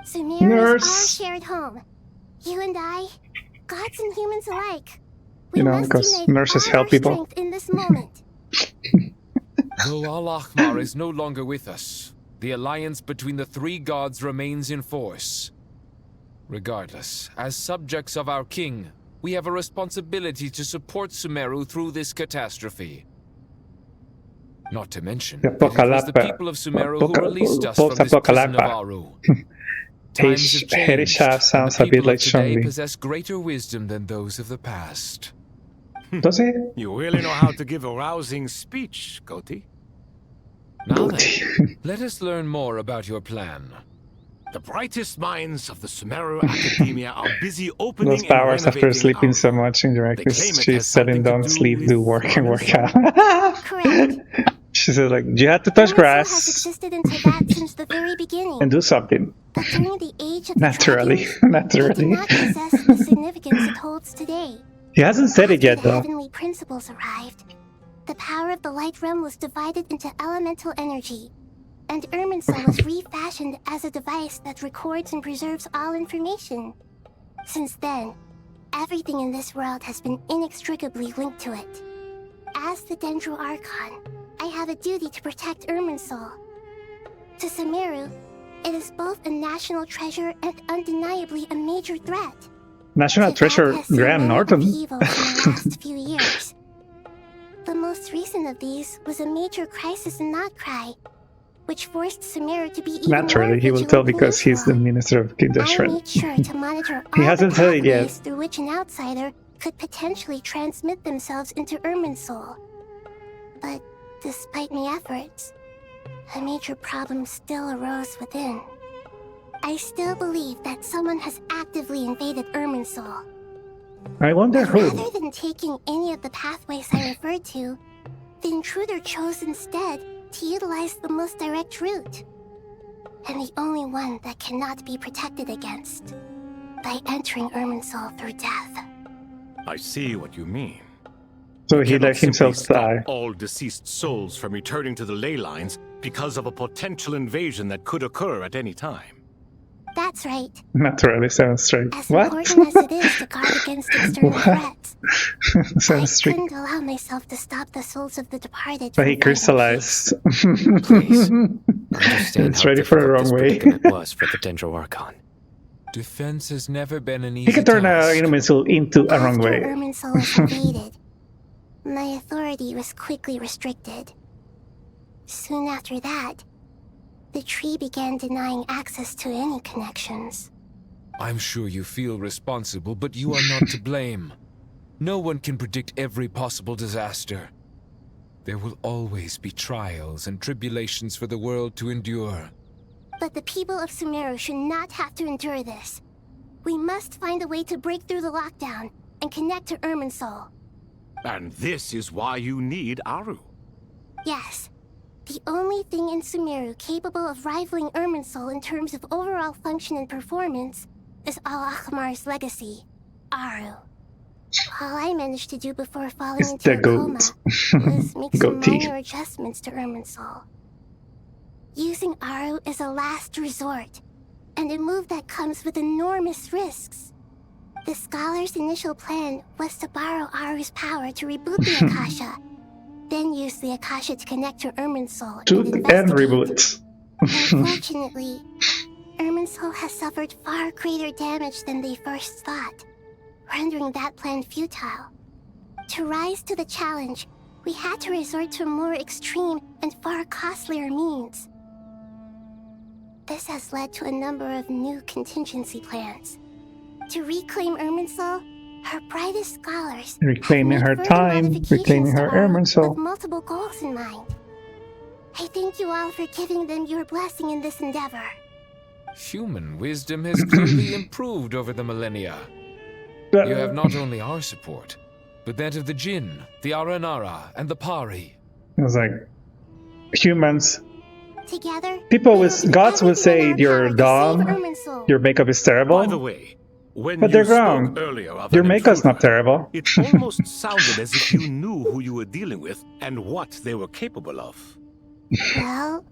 S6: Sumeru is our shared home. You and I, gods and humans alike. We
S1: You know,
S6: must
S1: because
S6: unite
S1: nurses
S6: all
S1: help
S6: our
S1: people.
S6: strength in this moment.
S9: Though Al-Ahmar is no longer with us, the alliance between the three gods remains in force. Regardless, as subjects of our king, we have a responsibility to support Sumeru through this catastrophe. Not to mention, that it was the people of Sumeru who released us from this prison of Aru. Times have changed,
S1: Herisha
S9: and
S1: sounds
S9: the
S1: a bit
S9: people
S1: like
S9: of today
S1: Shunli.
S9: possess greater wisdom than those of the past.
S1: Does he?
S5: You really know how to give a rousing speech, Koti.
S9: Now then, let us learn more about your plan.
S5: The brightest minds of the Sumeru Academia are busy opening
S1: Those powers
S5: and
S1: after
S5: renovating
S1: sleeping
S5: Aru.
S1: so much indirectly.
S5: They claim it
S1: She's
S5: has
S1: telling
S5: something to
S1: don't
S5: do
S1: sleep,
S5: with
S1: do work and work
S5: Irminsul.
S1: out.
S6: Correct.
S1: She said like, you have to touch
S6: Irminsul has
S1: grass
S6: existed in Tibet since the very beginning.
S1: and do something.
S6: But during the age of the
S1: Naturally.
S6: dragons, it did
S1: Naturally.
S6: not possess the significance it holds today.
S1: He hasn't said it yet
S6: After the
S1: though.
S6: heavenly principles arrived, the power of the light realm was divided into elemental energy, and Irminsul was refashioned as a device that records and preserves all information. Since then, everything in this world has been inextricably linked to it. As the Dendro Archon, I have a duty to protect Irminsul. To Sumeru, it is both a national treasure and undeniably a major threat.
S1: National Treasure
S6: Tibet has seen
S1: Graham
S6: many
S1: Norton.
S6: upheavals in the last few years. The most recent of these was a major crisis in Notcry, which forced Sumeru to be even
S1: Naturally,
S6: more
S1: he will
S6: vigilant
S1: tell
S6: than
S1: because he's the
S6: usual.
S1: minister of King
S6: I
S1: Deshret.
S6: made sure to monitor
S1: He
S6: all
S1: hasn't
S6: the
S1: said it yet.
S6: pathways through which an outsider could potentially transmit themselves into Irminsul. But despite my efforts, a major problem still arose within. I still believe that someone has actively invaded Irminsul.
S1: I wonder
S6: But
S1: who.
S6: rather than taking any of the pathways I referred to, the intruder chose instead to utilize the most direct route. And the only one that cannot be protected against. By entering Irminsul through death.
S5: I see what you mean.
S1: So
S5: You
S1: he
S5: cannot
S1: let himself
S5: simply
S1: die.
S5: stop all deceased souls from returning to the ley lines because of a potential invasion that could occur at any time.
S6: That's right.
S1: Naturally, sounds straight.
S6: As
S1: What?
S6: important as it is to guard against external
S1: What?
S6: threats, I
S1: Sounds strict.
S6: couldn't allow myself to stop the souls of the departed
S1: But
S6: from
S1: he
S6: finding
S1: crystallized.
S7: Please. Understand
S1: It's
S7: how
S1: ready for the
S7: difficult
S1: wrong
S7: this
S1: way.
S7: predicament was for the Dendro Archon.
S9: Defense has never been an easy
S1: He could turn
S9: task.
S1: Irminsul into a wrong
S6: After
S1: way.
S6: Irminsul was invaded, my authority was quickly restricted. Soon after that, the tree began denying access to any connections.
S9: I'm sure you feel responsible, but you are not to blame. No one can predict every possible disaster. There will always be trials and tribulations for the world to endure.
S6: But the people of Sumeru should not have to endure this. We must find a way to break through the lockdown and connect to Irminsul.
S5: And this is why you need Aru.
S6: Yes. The only thing in Sumeru capable of rivaling Irminsul in terms of overall function and performance is Al-Akhmar's legacy, Aru. All I managed to do before falling
S1: It's
S6: into
S1: the
S6: a coma
S1: goat.
S6: was make some
S1: Goat teeth.
S6: minor adjustments to Irminsul. Using Aru is a last resort, and a move that comes with enormous risks. The scholar's initial plan was to borrow Aru's power to reboot the Akasha, then use the Akasha to connect to Irminsul
S1: Shoot
S6: and
S1: and
S6: investigate.
S1: reboot.
S6: Unfortunately, Irminsul has suffered far greater damage than they first thought, rendering that plan futile. To rise to the challenge, we had to resort to more extreme and far costlier means. This has led to a number of new contingency plans. To reclaim Irminsul, her brightest scholars
S1: Reclaiming
S6: have
S1: her
S6: made further
S1: time,
S6: modifications
S1: reclaiming
S6: to
S1: her
S6: Aru
S1: Irminsul.
S6: with multiple goals in mind. I thank you all for giving them your blessing in this endeavor.
S9: Human wisdom has clearly improved over the millennia. You have not only our support, but that of the Jinn, the Aranara, and the Pari.
S1: It was like humans.
S6: Together,
S1: People
S6: we
S1: with
S6: will do
S1: gods will
S6: everything in
S1: say
S6: our
S1: you're
S6: power to save
S1: dumb,
S6: Irminsul.
S1: your makeup is terrible.
S5: By the way, when
S1: But
S5: you
S1: they're
S5: spoke
S1: wrong.
S5: earlier of
S1: Your
S5: an
S1: makeup's not
S5: intruder,
S1: terrible.
S5: it almost sounded as if you knew who you were dealing with and what they were capable of.
S6: Well,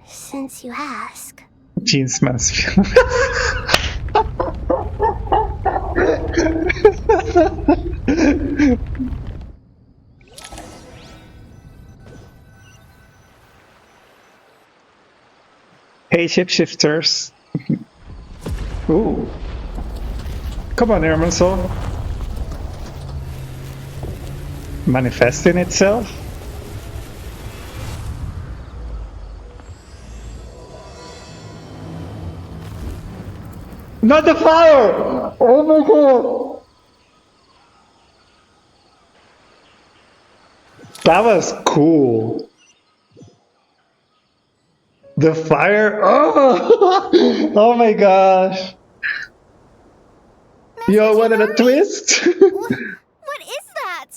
S6: since you ask.
S1: Gene smells. Hey, shapeshifters. Ooh. Come on, Irminsul. Manifesting itself? Not the fire! Oh my god! That was cool. The fire? Oh! Oh my gosh! Yo, what a twist!
S6: What is that?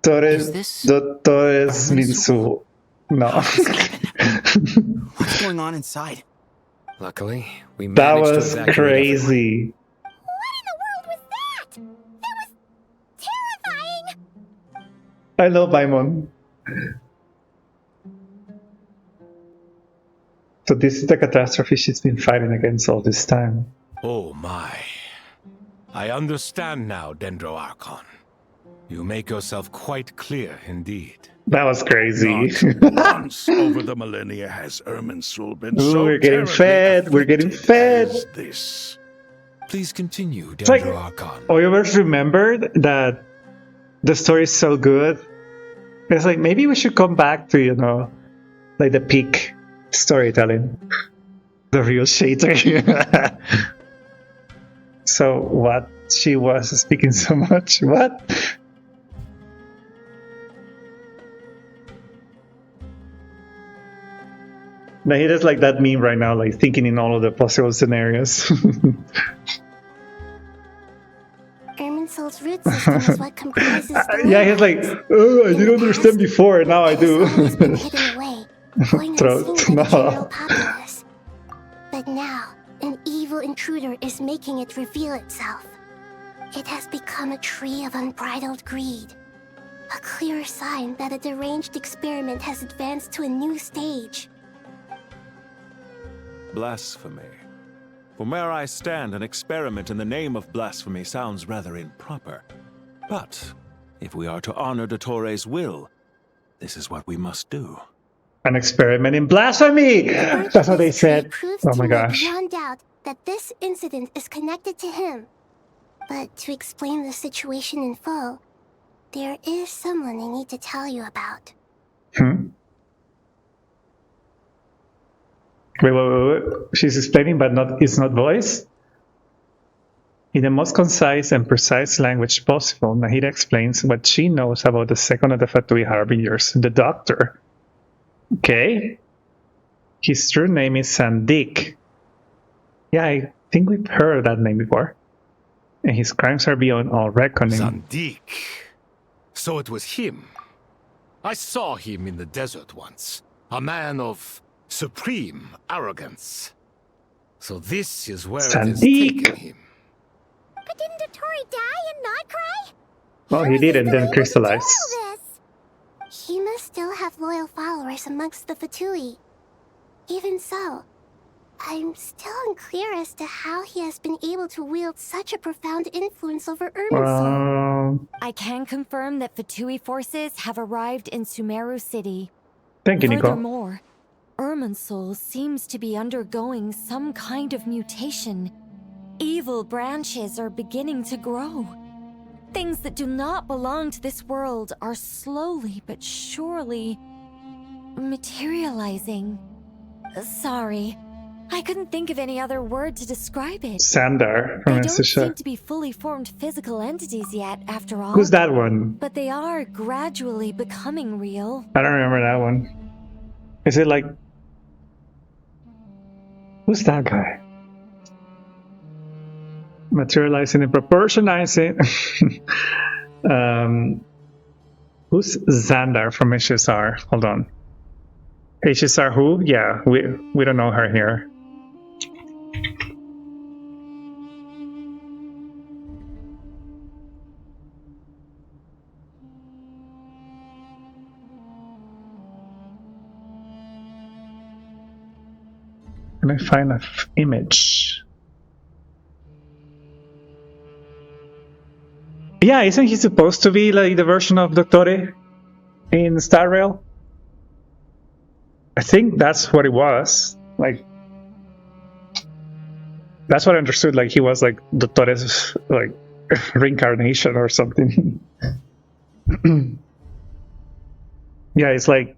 S1: Doctores Minsu. No.
S12: What's going on inside?
S7: Luckily, we
S1: That
S7: managed to
S1: was
S7: evacuate
S1: crazy.
S6: What in the world was that? That was terrifying!
S1: I love Baimon. So this is the catastrophe she's been fighting against all this time.
S5: Oh my. I understand now, Dendro Archon. You make yourself quite clear indeed.
S1: That was crazy.
S4: Not once over the millennia has Irminsul been
S1: Ooh,
S4: so
S1: we're getting
S4: terribly
S1: fed, we're getting
S4: afflicted
S1: fed.
S4: as this.
S9: Please continue,
S1: It's like,
S9: Dendro Archon.
S1: I always remembered that the story is so good. It's like, maybe we should come back to, like the peak Storytelling. The real shader. So what? She was speaking so much. What? Now he does like that meme right now, like thinking in all of the possible scenarios.
S6: Irminsul's root system is what comprises the
S1: Yeah, he's like, oh, I didn't understand before, and now I do.
S6: It's been hidden away, going unseen by the general populace. But now, an evil intruder is making it reveal itself. It has become a tree of unbridled greed. A clear sign that a deranged experiment has advanced to a new stage.
S13: Blasphemy. From where I stand, an experiment in the name of blasphemy sounds rather improper. But if we are to honor Dottore's will, this is what we must do.
S1: An experiment in blasphemy! That's what they said. Oh my gosh.
S6: Beyond doubt that this incident is connected to him. But to explain the situation in full, there is someone I need to tell you about.
S1: Wait. She's explaining, but it's not voice? In the most concise and precise language possible, Nahida explains what she knows about the second of the Fatui Harbingers, the Doctor. Okay. His true name is Sandik. Yeah, I think we've heard that name before. And his crimes are beyond all reckoning.
S5: Sandik. So it was him. I saw him in the desert once. A man of supreme arrogance. So this is where it has taken him.
S6: But didn't Dottore die and not cry?
S1: Well, he did and then crystallized.
S6: He must still have loyal followers amongst the Fatui. Even so, I'm still unclear as to how he has been able to wield such a profound influence over Irminsul.
S14: I can confirm that Fatui forces have arrived in Sumeru City.
S1: Thank you, Nico.
S14: Furthermore, Irminsul seems to be undergoing some kind of mutation. Evil branches are beginning to grow. Things that do not belong to this world are slowly but surely materializing. Sorry, I couldn't think of any other word to describe it.
S1: Sandar from
S14: They don't
S1: Insisha.
S14: seem to be fully formed physical entities yet, after all.
S1: Who's that one?
S14: But they are gradually becoming real.
S1: I don't remember that one. Is it like... Who's that guy? Materializing and proportionizing. Who's Xandar from HSR? Hold on. HSR who? Yeah, we don't know her here. Can I find an image? Yeah, isn't he supposed to be like the version of Dottore in Star Rail? I think that's what it was. Like, that's what I understood. Like, he was like Dottore's like reincarnation or something. Yeah, it's like,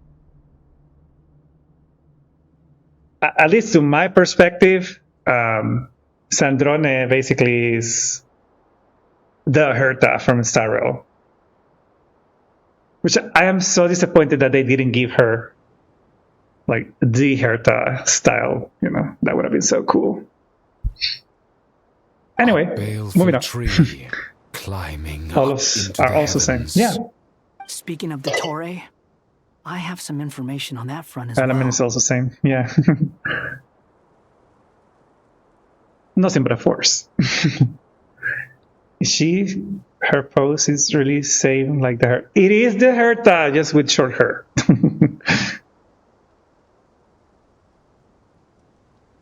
S1: at least to my perspective, Sandrone basically is the Herta from Star Rail. Which I am so disappointed that they didn't give her like the Herta style, you know, that would have been so cool. Anyway, moving on.
S9: Tree, climbing
S1: all
S9: up
S1: of
S9: into
S1: are
S9: the
S1: also same.
S9: heavens.
S1: Yeah.
S12: Speaking of Dottore, I have some information on that front as
S1: Element
S12: well.
S1: is also same. Yeah. Nothing but a force. Her pose is really same like the Herta. It is the Herta, just with short hair.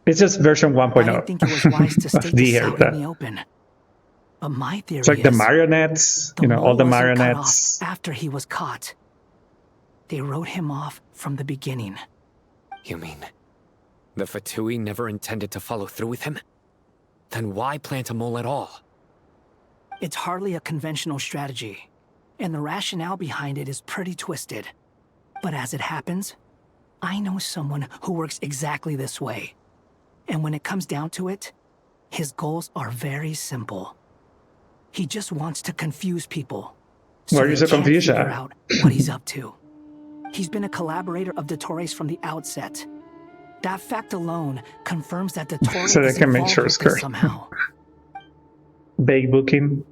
S1: It's just version 1.0.
S12: I think it was wise to
S1: of
S12: state
S1: the
S12: this out
S1: Herta.
S12: in the open. But my theory
S1: It's like the
S12: is
S1: marionettes, you know, all
S12: mole
S1: the
S12: wasn't cut
S1: marionettes.
S12: off after he was caught. They wrote him off from the beginning.
S7: You mean the Fatui never intended to follow through with him? Then why plant a mole at all?
S12: It's hardly a conventional strategy, and the rationale behind it is pretty twisted. But as it happens, I know someone who works exactly this way. And when it comes down to it, his goals are very simple. He just wants to confuse people.
S1: Why are you so
S12: they can't
S1: confused?
S12: figure out what he's up to. He's been a collaborator of Dottores from the outset. That fact alone confirms that Dottore
S1: So they
S12: is
S1: can make
S12: involved
S1: sure
S12: with
S1: it's
S12: this
S1: correct.
S12: somehow.
S1: Bake booking.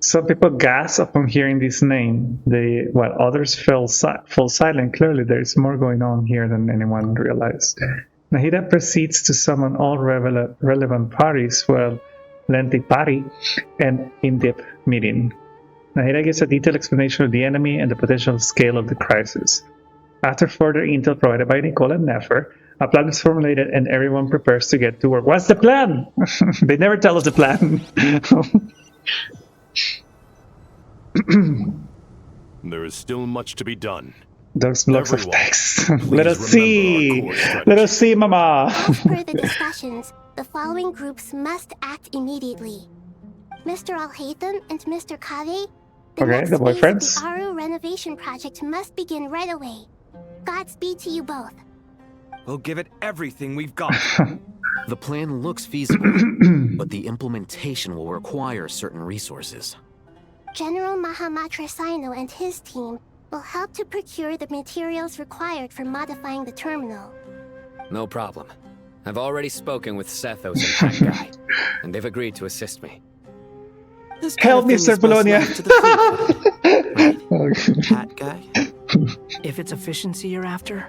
S1: Some people gasp upon hearing this name, while others fall silent. Clearly, there's more going on here than anyone realized. Nahida proceeds to summon all relevant parties for a lengthy party and in-depth meeting. Nahida gives a detailed explanation of the enemy and the potential scale of the crisis. After further intel provided by Nicole and Nefer, a plan is formulated and everyone prepares to get to work. What's the plan? They never tell us the plan.
S15: There is still much to be done.
S1: Those blocks of
S15: Everyone,
S1: text.
S15: please
S1: Let us see.
S15: remember our core
S1: Let us see, Mama.
S6: As per the discussions, the following groups must act immediately. Mr. Alhaitham and Mr. Kave, the
S1: Okay,
S6: next
S1: the
S6: phase of
S1: boyfriends.
S6: the Aru renovation project must begin right away. Godspeed to you both.
S2: We'll give it everything we've got.
S3: The plan looks feasible, but the implementation will require certain resources.
S6: General Mahamatra Sino and his team will help to procure the materials required for modifying the terminal.
S7: No problem. I've already spoken with Sethos and Hat Guy, and they've agreed to assist me.
S3: This kind
S1: Help
S3: of
S1: me,
S3: thing
S1: Sir
S3: is best
S1: Bologna.
S3: left to the fleet, Hat Guy?
S12: If it's efficiency you're after,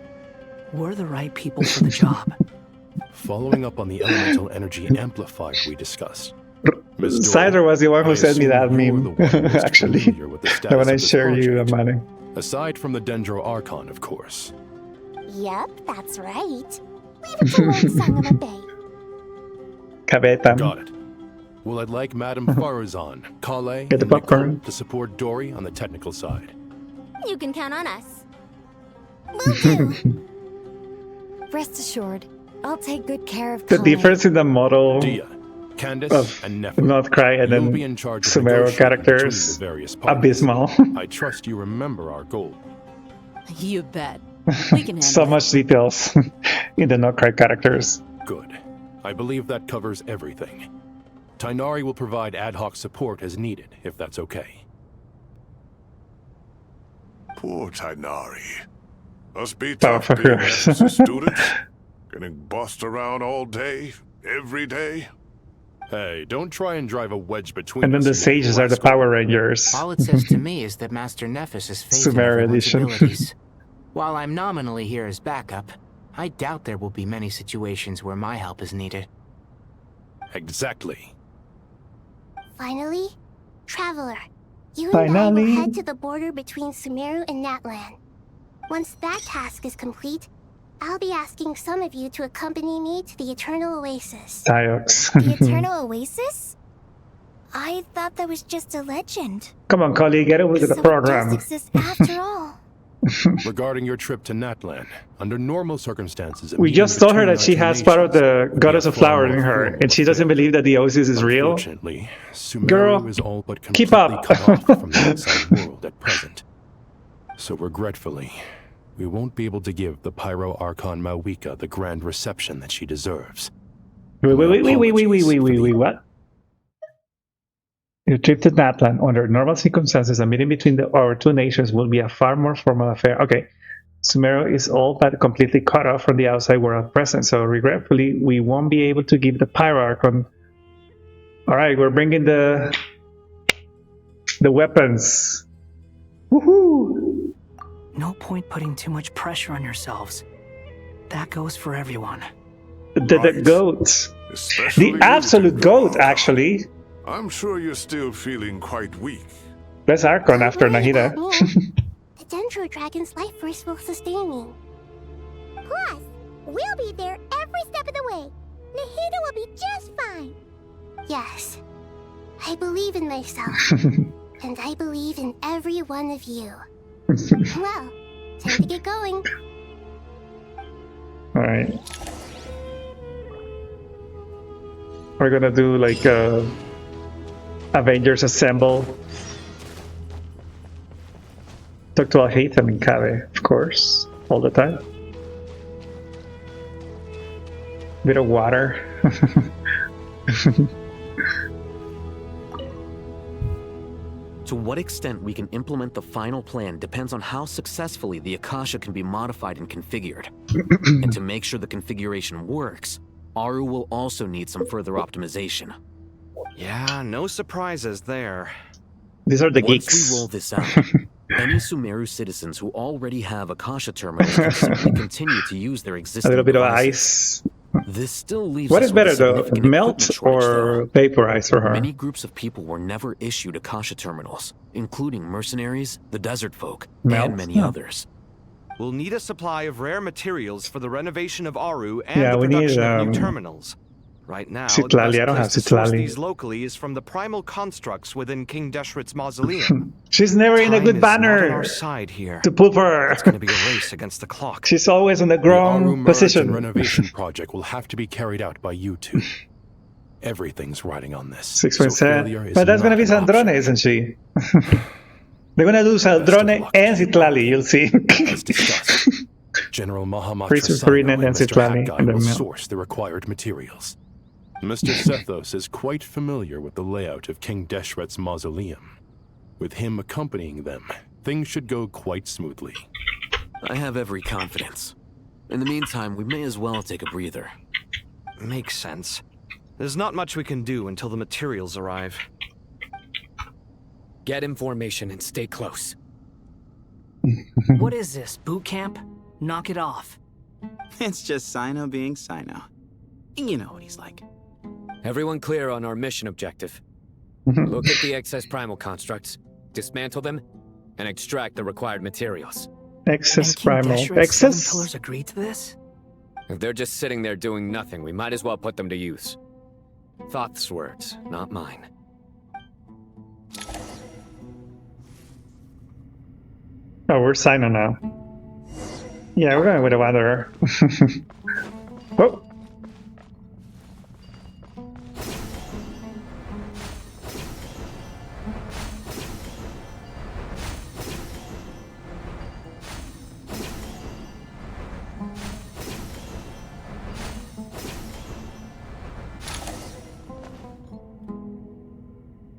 S12: we're the right people for the job.
S15: Following up on the elemental energy amplifier we discussed. Ms. Dora,
S1: Cider was the one who
S15: I
S1: sent me that
S15: assume you're
S1: meme,
S15: the one most
S1: actually.
S15: familiar with the
S1: The
S15: status
S1: one I
S15: of this
S1: share you the
S15: project.
S1: money.
S15: Aside from the Dendro Archon, of course.
S6: Yep, that's right. Leave it to Lord Son of a Bay.
S1: Kabetan.
S15: Got it. Well, I'd like Madame Farazan, Kale,
S1: Get the
S15: and
S1: popcorn.
S15: Nicole to support Dory on the technical side.
S6: You can count on us. Will do.
S14: Rest assured, I'll take good care of
S1: The
S14: Kale.
S1: difference in the model
S15: Dia, Candace,
S1: of
S15: and Nefer.
S1: Not Cry and
S15: You'll
S1: then
S15: be in charge of
S1: Sumero
S15: negotiating
S1: characters,
S15: between the various parties.
S1: abysmal.
S15: I trust you remember our goal.
S16: You bet. We can handle
S1: So
S16: it.
S1: much details in the Not Cry characters.
S15: Good. I believe that covers everything. Tainari will provide ad hoc support as needed, if that's okay.
S4: Poor Tainari. Must be
S1: Power
S4: tough
S1: for
S4: being
S1: girls.
S4: Nexus' student. Getting bossed around all day, every day.
S15: Hey, don't try and drive a wedge between
S1: And then
S15: us,
S1: the
S15: you
S1: sages are the
S15: rascal.
S1: Power Rangers.
S17: All it says to me is that Master Nephis is faith in
S1: Sumeru
S17: everyone's
S1: edition.
S17: abilities. While I'm nominally here as backup, I doubt there will be many situations where my help is needed.
S15: Exactly.
S6: Finally, Traveler, you and I
S1: Finally.
S6: will head to the border between Sumeru and Natlan. Once that task is complete, I'll be asking some of you to accompany me to the Eternal Oasis.
S1: Diox.
S6: The Eternal Oasis? I thought that was just a legend.
S1: Come on, Collie, get over to the
S6: So it
S1: program.
S6: does exist after all.
S15: Regarding your trip to Natlan, under normal circumstances,
S1: We just told her that she has part of the Goddess of Flowers in her, and she doesn't believe that the Oasis is real.
S15: Unfortunately, Sumeru
S1: Girl,
S15: is all but
S1: keep
S15: completely
S1: up.
S15: cut off from the outside world at present. So regretfully, we won't be able to give the Pyro Archon Mawika the grand reception that she deserves.
S1: Wait, what? Your trip to Natlan, under normal circumstances, a meeting between our two nations will be a far more formal affair. Okay, Sumeru is all but completely cut off from the outside world at present, so regretfully, we won't be able to give the Pyroarchon. Alright, we're bringing the weapons. Woohoo!
S12: No point putting too much pressure on yourselves. That goes for everyone.
S1: The goat.
S4: Especially
S1: The
S4: you,
S1: absolute
S4: Dendro
S1: goat,
S4: Archon.
S1: actually.
S4: I'm sure you're still feeling quite weak.
S1: That's Archon after
S6: Don't worry
S1: Nahida.
S6: about me. The Dendro Dragon's life force will sustain me. Plus, we'll be there every step of the way. Nahida will be just fine. Yes, I believe in myself. And I believe in every one of you. Well, time to get going.
S1: Alright. We're gonna do like Avengers Assemble. Talk to Al-Haytham and Kabe, of course, all the time. Bit of water.
S3: To what extent we can implement the final plan depends on how successfully the Akasha can be modified and configured. And to make sure the configuration works, Aru will also need some further optimization.
S2: Yeah, no surprises there.
S1: These are the
S3: Once
S1: geeks.
S3: we roll this out, any Sumeru citizens who already have Akasha terminals can simply continue to use their
S1: A
S3: existing
S1: little bit of
S3: devices.
S1: ice.
S3: This still leaves
S1: What
S3: us
S1: is
S3: with a
S1: better though,
S3: significant
S1: melt
S3: equipment shortage,
S1: or vaporize for her?
S3: Many groups of people were never issued Akasha terminals, including mercenaries, the desert folk,
S1: Melt?
S3: and many others.
S2: We'll need a supply of rare materials for the renovation of Aru and
S1: Yeah,
S2: the
S1: we need,
S2: production of new terminals. Right now, the
S1: Citlali. I
S2: best
S1: don't have
S2: place to source
S1: Citlali.
S2: these locally is from the primal constructs within King Deshret's mausoleum.
S1: She's never in a
S2: Time
S1: good
S2: is not on
S1: banner
S2: our side here.
S1: to pull for her.
S2: It's going to be a race against the clock.
S1: She's always in the
S15: The Aru
S1: wrong
S15: merge
S1: position.
S15: and renovation project will have to be carried out by you two. Everything's riding on this.
S1: 6.7.
S15: failure is
S1: But that's gonna
S15: not
S1: be
S15: an option.
S1: Sandrone, isn't she? They're gonna do Sandrone and Citlali, you'll see.
S15: As discussed, General Mahamatra
S1: Priest
S15: Sino
S1: Purana
S15: and
S1: and
S15: Mr.
S1: Citlali
S15: Hatguy
S1: in the
S15: will
S1: mill.
S15: source the required materials. Mr. Sethos is quite familiar with the layout of King Deshret's mausoleum. With him accompanying them, things should go quite smoothly.
S3: I have every confidence. In the meantime, we may as well take a breather.
S2: Makes sense. There's not much we can do until the materials arrive.
S7: Get information and stay close.
S12: What is this, boot camp? Knock it off.
S18: It's just Sino being Sino. You know what he's like.
S7: Everyone clear on our mission objective. Look at the excess primal constructs, dismantle them, and extract the required materials.
S1: Excess
S12: And King
S1: primal.
S12: Deshret's seven
S1: Excess?
S12: pillars agreed to this?
S7: If they're just sitting there doing nothing, we might as well put them to use. Thoth's words, not mine.
S1: Oh, we're Sino now. Yeah, we're going with a wanderer. Whoa.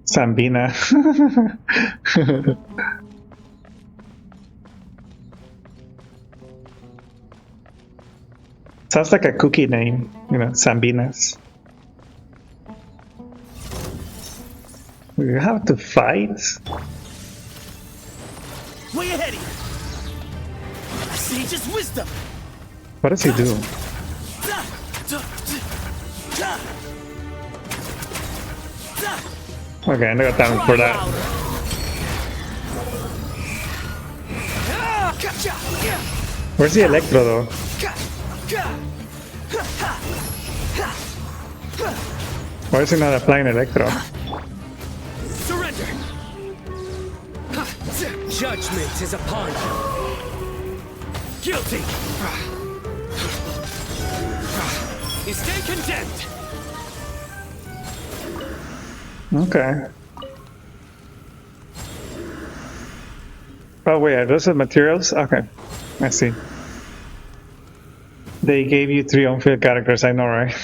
S1: Sambina. Sounds like a cookie name, you know, Sambinas. We have to fight?
S19: Way ahead of you. Sage's wisdom.
S1: What does he do? Okay, I got time for that. Where's the Electro though? Why is he not applying Electro?
S19: Surrender. Judgment is upon you. Guilty. You stay condemned.
S1: Okay. Oh wait, are those the materials? Okay, I see. They gave you 3 on-field characters, I know, right?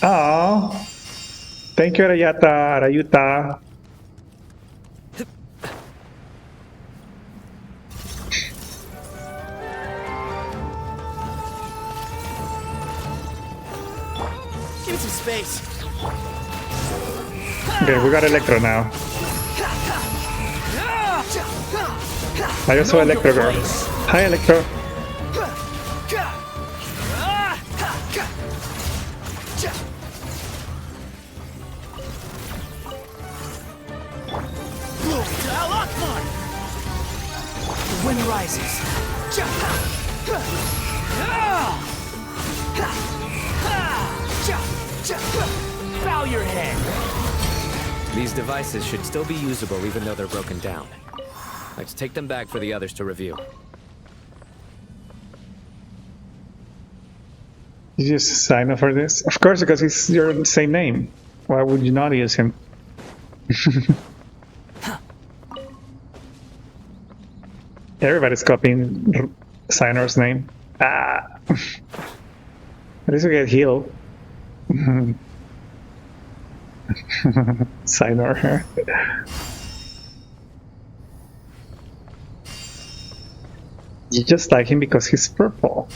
S1: Oh, thank you, Arayuta.
S19: Give me some space.
S1: Okay, we got Electro now. I just saw Electro girl. Hi, Electro.
S12: The wind rises. Bow your head.
S7: These devices should still be usable even though they're broken down. Let's take them back for the others to review.
S1: You just sign up for this? Of course, because he's your same name. Why would you not use him? Everybody's copying Signor's name. Ah. At least we get healed. Signor. You just like him because he's purple.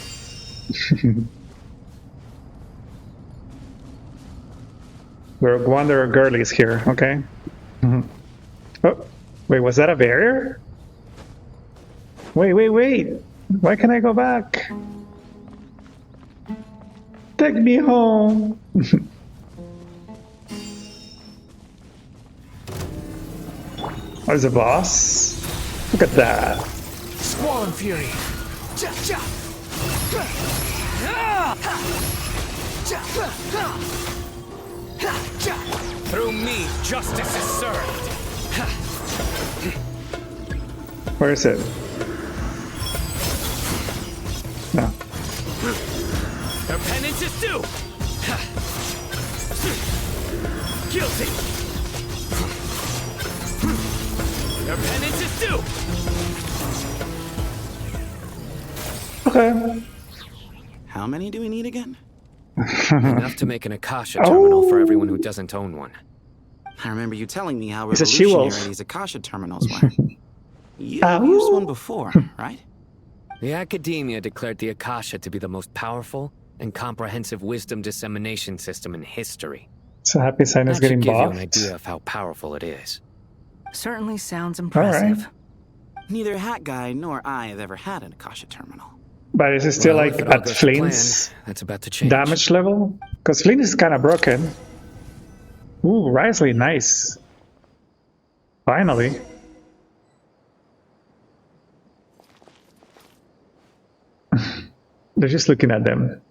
S1: Rogue Wanderer Girl is here, okay? Oh, wait, was that a barrier? Wait. Why can't I go back? Take me home. Where's the boss? Look at that.
S5: Squall and Fury. Through me, justice is served.
S1: Where is it? No.
S5: Their penance is due. Guilty. Their penance is due.
S1: Okay.
S18: How many do we need again?
S7: Enough to make an Akasha terminal for everyone who doesn't own one.
S18: I remember you telling me how
S1: It's a she-wolf.
S18: revolutionary these Akasha terminals were. You used one before, right?
S7: The Academia declared the Akasha to be the most powerful and comprehensive wisdom dissemination system in history.
S1: So happy Signor's
S7: That
S1: getting
S7: should give you an
S1: buffed.
S7: idea of how powerful it is.
S12: Certainly sounds impressive.
S18: Neither Hat Guy nor I have ever had an Akasha terminal.
S1: But is it still
S7: Well,
S1: like
S7: if it all
S1: at
S7: goes to plan,
S1: Flynn's
S7: that's about to change.
S1: damage level? Because Flynn is kind of broken. Ooh, Risley, nice. Finally. They're just looking at them.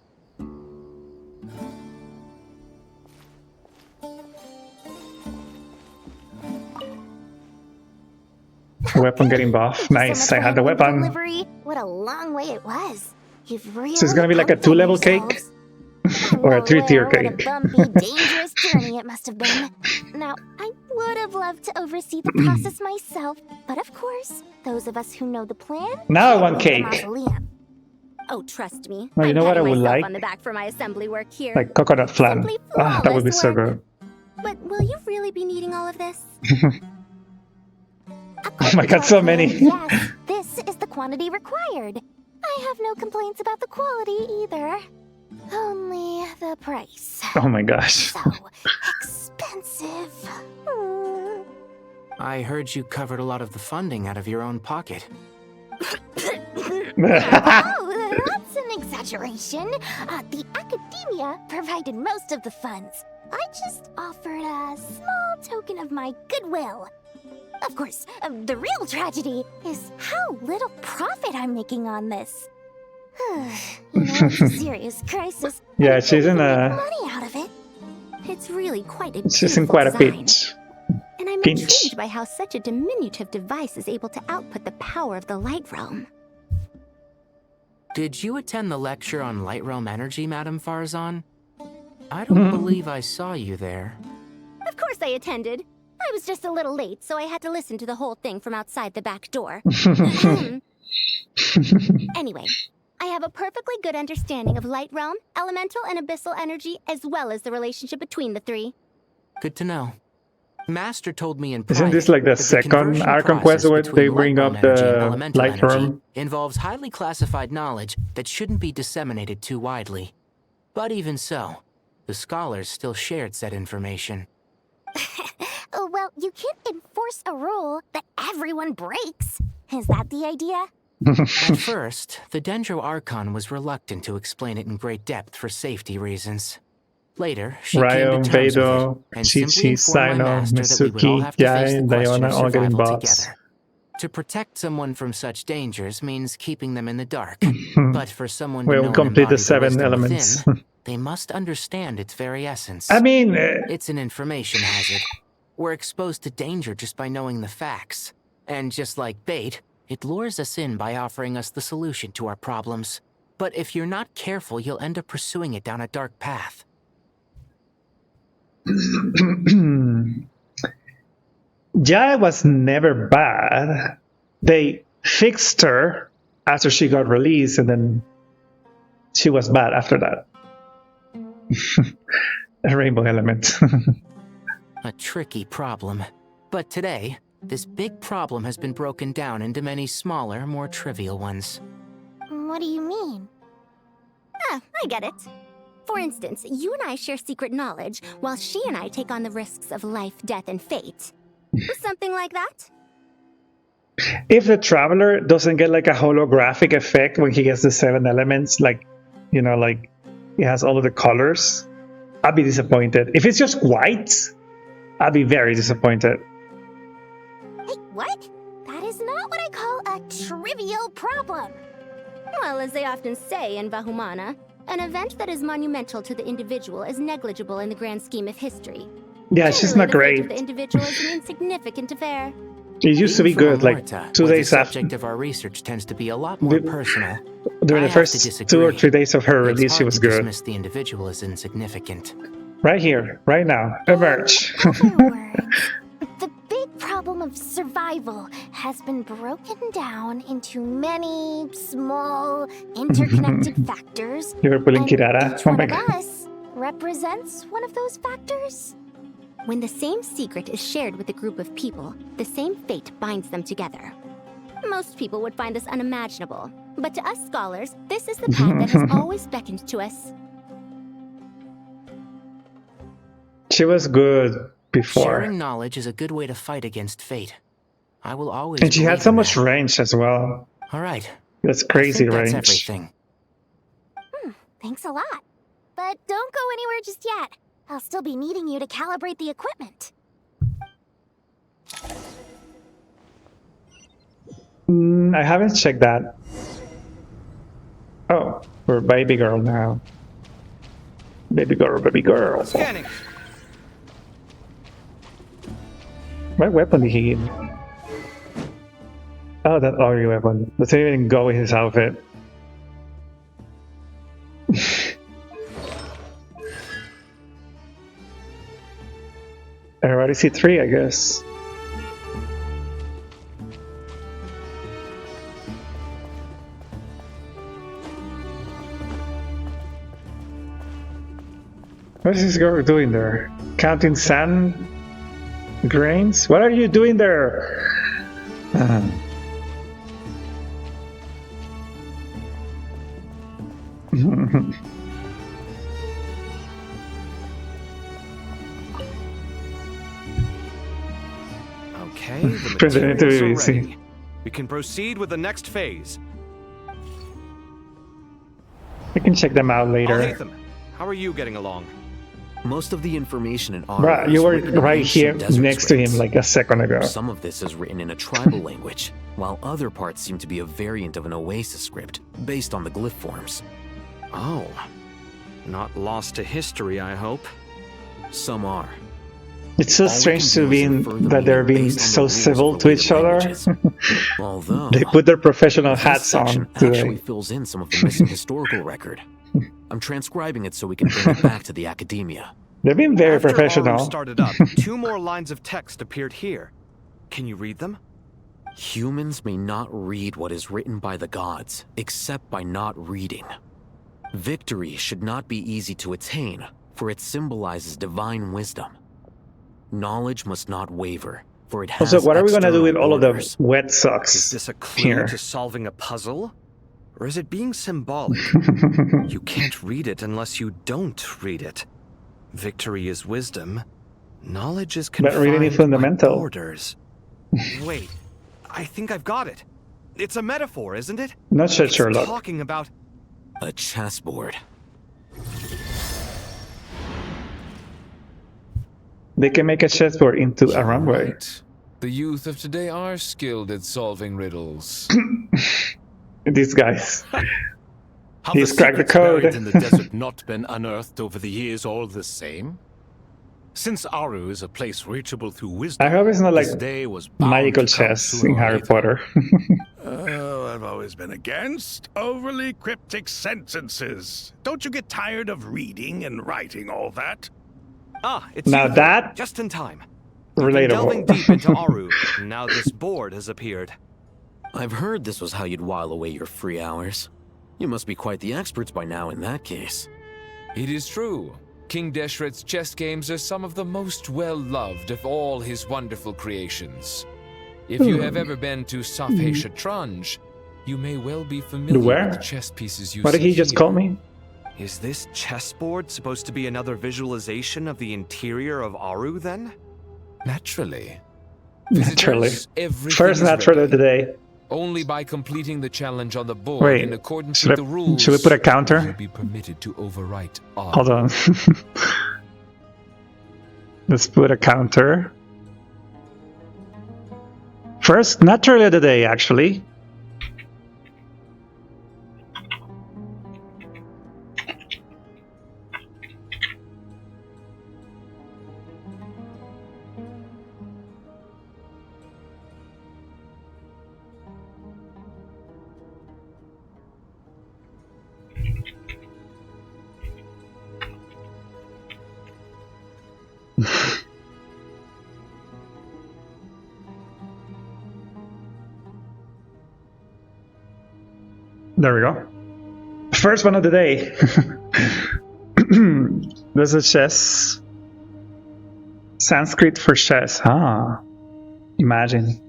S1: Weapon getting buff. Nice, I had the weapon.
S6: Delivery. What a long way it was. You've really
S1: So it's gonna be like a 2-level cake? Or a 3-tier
S6: What a
S1: cake?
S6: bumpy, dangerous journey it must have been. Now, I would have loved to oversee the process myself, but of course, those of us who know the plan.
S1: Now I want
S6: the
S1: cake.
S6: mausoleum. Oh, trust me.
S1: No, you
S6: I'm
S1: know what I
S6: patting
S1: would
S6: myself
S1: like?
S6: on the back for my assembly work here.
S1: Like coconut flan.
S6: Simply
S1: Ah, that would be
S6: flawless
S1: so
S6: work.
S1: good.
S6: But will you really be needing all of this?
S1: Oh my god, so many.
S6: Yes, this is the quantity required. I have no complaints about the quality either. Only the price.
S1: Oh my gosh.
S6: So expensive.
S17: I heard you covered a lot of the funding out of your own pocket.
S6: Oh, that's an exaggeration. The Academia provided most of the funds. I just offered a small token of my goodwill. Of course, the real tragedy is how little profit I'm making on this. You know, it's a serious crisis.
S1: Yeah, she's in
S6: Make
S1: a...
S6: money out of it. It's really quite a
S1: She's in
S6: beautiful
S1: quite a
S6: design.
S1: pinch.
S6: And I'm
S1: Pinch.
S6: intrigued by how such a diminutive device is able to output the power of the light realm.
S17: Did you attend the lecture on Light Realm Energy, Madame Farzan? I don't believe I saw you there.
S6: Of course I attended. I was just a little late, so I had to listen to the whole thing from outside the back door. Anyway, I have a perfectly good understanding of light realm, elemental, and abyssal energy, as well as the relationship between the three.
S17: Good to know. Master told me in
S1: Isn't
S17: private
S1: this like the
S17: that
S1: second
S17: conversion
S1: Archon
S17: process
S1: quest where
S17: between
S1: they
S17: light
S1: bring
S17: realm
S1: up
S17: energy and
S1: the
S17: elemental
S1: light
S17: energy
S1: realm?
S17: involves highly classified knowledge that shouldn't be disseminated too widely. But even so, the scholars still shared said information.
S6: Oh, well, you can't enforce a rule that everyone breaks. Is that the idea?
S17: At first, the Dendro Archon was reluctant to explain it in great depth for safety reasons. Later, she
S1: Ryo,
S17: came to terms with
S1: Beidou,
S17: it and simply
S1: Chi-Chi,
S17: informed my
S1: Sino,
S17: master that we would all
S1: Mitsuki,
S17: have to face
S1: Yai,
S17: the
S1: and
S17: question
S1: Diona
S17: of
S1: all getting
S17: survival
S1: buffs.
S17: together. To protect someone from such dangers means keeping them in the dark. But for someone to
S1: We'll
S17: know and
S1: complete the
S17: embody
S1: 7
S17: wisdom
S1: elements.
S17: within, they must understand its very essence.
S1: I mean...
S17: It's an information hazard. We're exposed to danger just by knowing the facts. And just like bait, it lures us in by offering us the solution to our problems. But if you're not careful, you'll end up pursuing it down a dark path.
S1: Jai was never bad. They fixed her after she got released, and then she was bad after that. A rainbow element.
S17: A tricky problem. But today, this big problem has been broken down into many smaller, more trivial ones.
S6: What do you mean?
S20: Ah, I get it. For instance, you and I share secret knowledge, while she and I take on the risks of life, death, and fate. Something like that?
S1: If the Traveler doesn't get like a holographic effect when he gets the 7 elements, like, you know, like he has all of the colors, I'd be disappointed. If it's just white, I'd be very disappointed.
S20: Hey, what? That is not what I call a trivial problem. Well, as they often say in Vahumana, an event that is monumental to the individual is negligible in the grand scheme of history.
S1: Yeah, it's just not
S20: The fate of
S1: great.
S20: the individual is an insignificant affair.
S1: It used to be good, like 2
S17: where
S1: days
S17: the
S1: after.
S17: subject of our research tends to be a lot more personal.
S1: During
S17: I
S1: the
S17: have to
S1: first 2 or
S17: disagree.
S1: 3 days of her
S17: It's
S1: release, she
S17: hard
S1: was
S17: to
S1: good.
S17: dismiss the individual as insignificant.
S1: Right here, right now, emerge.
S6: The big problem of survival has been broken down into many small, interconnected factors.
S1: You were pulling
S6: and
S1: Kirara.
S6: each
S1: Oh
S6: one
S1: my
S6: of
S1: god.
S6: us represents one of those factors.
S20: When the same secret is shared with a group of people, the same fate binds them together. Most people would find this unimaginable, but to us scholars, this is the path that has always beckoned to us.
S1: She was good before.
S17: Sharing knowledge is a good way to fight against fate. I will always.
S1: And she had
S17: believe
S1: so
S17: in
S1: much
S17: that.
S1: range as well.
S17: All right.
S1: That's
S17: I
S1: crazy
S17: think that's
S1: range.
S17: everything.
S6: Thanks a lot. But don't go anywhere just yet. I'll still be needing you to calibrate the equipment.
S1: I haven't checked that. Oh, we're baby girl now. Baby girl, baby girl.
S2: Scanning.
S1: What weapon did he get? Oh, that audio weapon. Doesn't even go with his outfit. I already see 3, I guess. What is this girl doing there? Counting sand grains? What are you doing there?
S2: Okay, the
S1: President
S2: materials are
S1: BBC.
S2: ready. We can proceed with the next phase.
S1: I can check them out later.
S2: Al-Haytham, how are you getting along?
S3: Most of the information in Aru
S1: Right,
S3: is
S1: you were
S3: written in
S1: right
S3: ancient
S1: here
S3: desert
S1: next to him
S3: scripts.
S1: like a second ago.
S3: Some of this is written in a tribal language, while other parts seem to be a variant of an Oasis script, based on the glyph forms.
S2: Oh. Not lost to history, I hope.
S3: Some are.
S1: It's so
S3: All we
S1: strange
S3: can
S1: to
S3: do
S1: be
S3: is
S1: in
S3: infer the
S1: that they're
S3: meaning
S1: being
S3: based on the
S1: so
S3: rules
S1: civil
S3: of
S1: to each
S3: related
S1: other.
S3: languages. Although
S1: They put their professional
S3: this
S1: hats
S3: section
S1: on
S3: actually
S1: today.
S3: fills in some of the missing historical record. I'm transcribing it so we can bring it back to the academia.
S1: They've been very
S2: After
S1: professional.
S2: Aru started up, 2 more lines of text appeared here. Can you read them?
S3: Humans may not read what is written by the gods, except by not reading. Victory should not be easy to attain, for it symbolizes divine wisdom. Knowledge must not waver, for it has
S1: Also, what are we gonna do with all of the
S3: borders.
S1: wet socks
S2: Is this a clue
S1: here?
S2: to solving a puzzle? Or is it being symbolic? You can't read it unless you don't read it. Victory is wisdom. Knowledge is
S1: But
S2: confined
S1: really
S2: by
S1: fundamental.
S2: borders. Wait, I think I've got it. It's a metaphor, isn't it?
S1: Not sure,
S2: It's
S1: Sherlock.
S2: talking about
S3: A chessboard.
S1: They can make a chessboard into a runway.
S9: Right. The youth of today are skilled at solving riddles.
S1: These guys.
S5: Have
S1: He's
S5: the
S1: cracked the
S5: secrets
S1: code.
S5: buried in the desert not been unearthed over the years all the same? Since Aru is a place reachable through wisdom,
S1: I hope it's not like
S5: this day was bound
S1: magical
S5: to come
S1: chess
S5: sooner
S1: in
S5: or
S1: Harry
S5: later.
S1: Potter.
S4: Oh, I've always been against overly cryptic sentences. Don't you get tired of reading and writing all that?
S2: Ah, it's
S1: Now
S2: you.
S1: that-
S2: Just in time. You've been delving
S1: Relatable.
S2: deep into Aru, and now this board has appeared.
S3: I've heard this was how you'd while away your free hours. You must be quite the experts by now in that case.
S9: It is true. King Deshret's chess games are some of the most well-loved of all his wonderful creations. If you have ever been to Safhe Shatranj, you may well be familiar with the chess pieces you
S1: What did
S9: see
S1: he just
S9: here.
S1: call me?
S2: Is this chessboard supposed to be another visualization of the interior of Aru, then?
S9: Naturally.
S1: Naturally.
S9: Visitors, everything
S1: First
S9: is
S1: naturally
S9: ready.
S1: today.
S9: Only by completing the challenge on the board
S1: Wait,
S9: in accordance
S1: should
S9: with
S1: I-
S9: the rules
S1: should we put a
S9: will
S1: counter?
S9: you be permitted to overwrite all.
S1: Hold on. Let's put a counter. First naturally today, actually. There we go. First one of the day. There's a chess. Sanskrit for chess, huh? Imagine.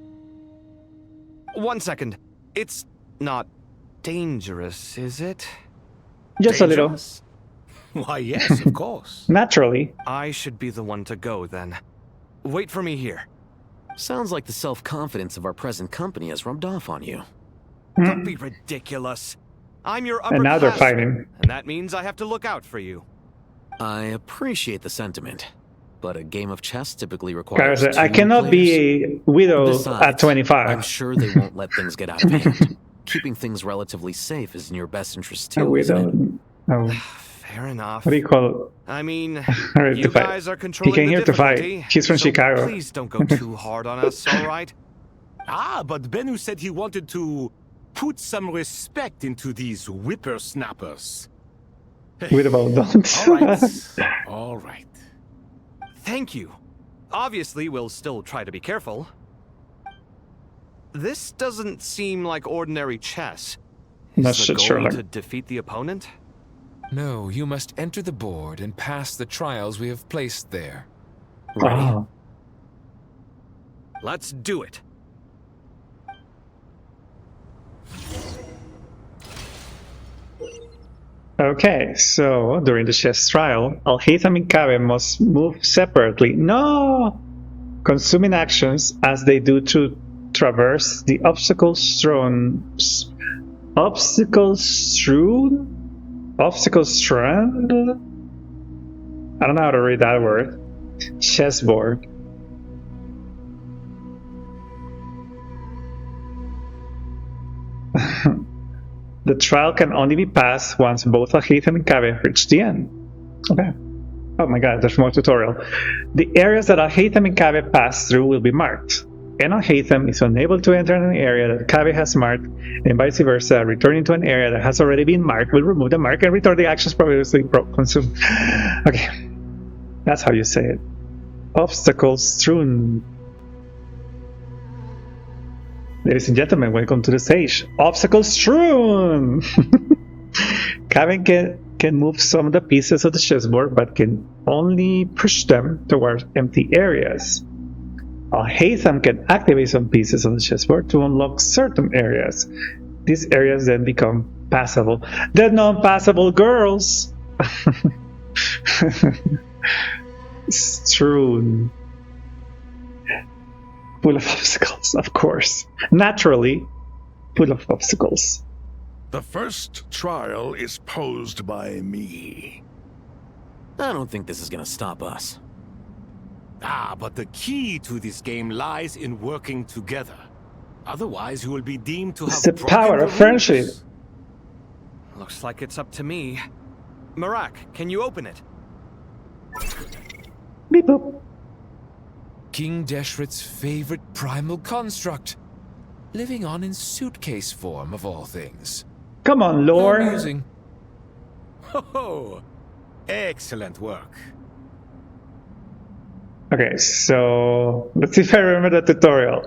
S2: 1 second. It's not dangerous, is it?
S1: Just a little.
S5: Why, yes, of course.
S1: Naturally.
S2: I should be the one to go, then. Wait for me here.
S3: Sounds like the self-confidence of our present company has rubbed off on you.
S2: Don't be ridiculous. I'm your upper
S1: And now they're
S2: classman,
S1: fighting.
S2: and that means I have to look out for you.
S3: I appreciate the sentiment, but a game of chess typically requires
S1: Guys, I
S3: two
S1: cannot
S3: players.
S1: be a widow
S3: Besides,
S1: at 25.
S3: I'm sure they won't let things get out of hand. Keeping things relatively safe is in your best interest
S1: A
S3: too, isn't
S1: widow.
S3: it?
S1: No.
S2: Fair enough.
S1: What do you call it?
S2: I mean,
S1: Ready
S2: you
S1: to fight.
S2: guys are
S1: He
S2: controlling
S1: came
S2: the
S1: here to
S2: difficulty.
S1: fight. He's from
S2: so
S1: Chicago.
S2: Please don't go too hard on us, all right?
S5: Ah, but Bennu said he wanted to put some respect into these whippersnappers.
S1: Widow, don't.
S5: All right. All right.
S2: Thank you. Obviously, we'll still try to be careful. This doesn't seem like ordinary chess. Is
S1: No
S2: the
S1: shit,
S2: goal
S1: Sherlock.
S2: to defeat the opponent?
S9: No, you must enter the board and pass the trials we have placed there.
S1: Oh.
S2: Let's do it.
S1: Okay, so during the chess trial, Al-Haytham and Kabe must move separately. No! Consuming actions as they do to traverse the obstacles strewn. Obstacles strewn? Obstacles strewn? I don't know how to read that word. Chessboard. The trial can only be passed once both Al-Haytham and Kabe reach the end. Okay. Oh my god, there's more tutorial. The areas that Al-Haytham and Kabe pass through will be marked. And Al-Haytham is unable to enter an area that Kabe has marked, and vice versa. Returning to an area that has already been marked will remove the mark and return the actions previously consumed. Okay. That's how you say it. Obstacles strewn. Ladies and gentlemen, welcome to the stage. Obstacles strewn! Kabe can move some of the pieces of the chessboard, but can only push them towards empty areas. Al-Haytham can activate some pieces of the chessboard to unlock certain areas. These areas then become passable. The non-passable girls! Strewn. Full of obstacles, of course. Naturally, full of obstacles.
S4: The first trial is posed by me.
S3: I don't think this is gonna stop us.
S5: Ah, but the key to this game lies in working together. Otherwise, you will be deemed to have
S1: It's the
S5: broken
S1: power
S5: the
S1: of friendship.
S5: rules.
S2: Looks like it's up to me. Marak, can you open it?
S1: Beep boop.
S9: King Deshret's favorite primal construct. Living on in suitcase form, of all things.
S1: Come on, lore.
S9: Amusing.
S5: Oh, excellent work.
S1: Okay, so let's see if I remember the tutorial.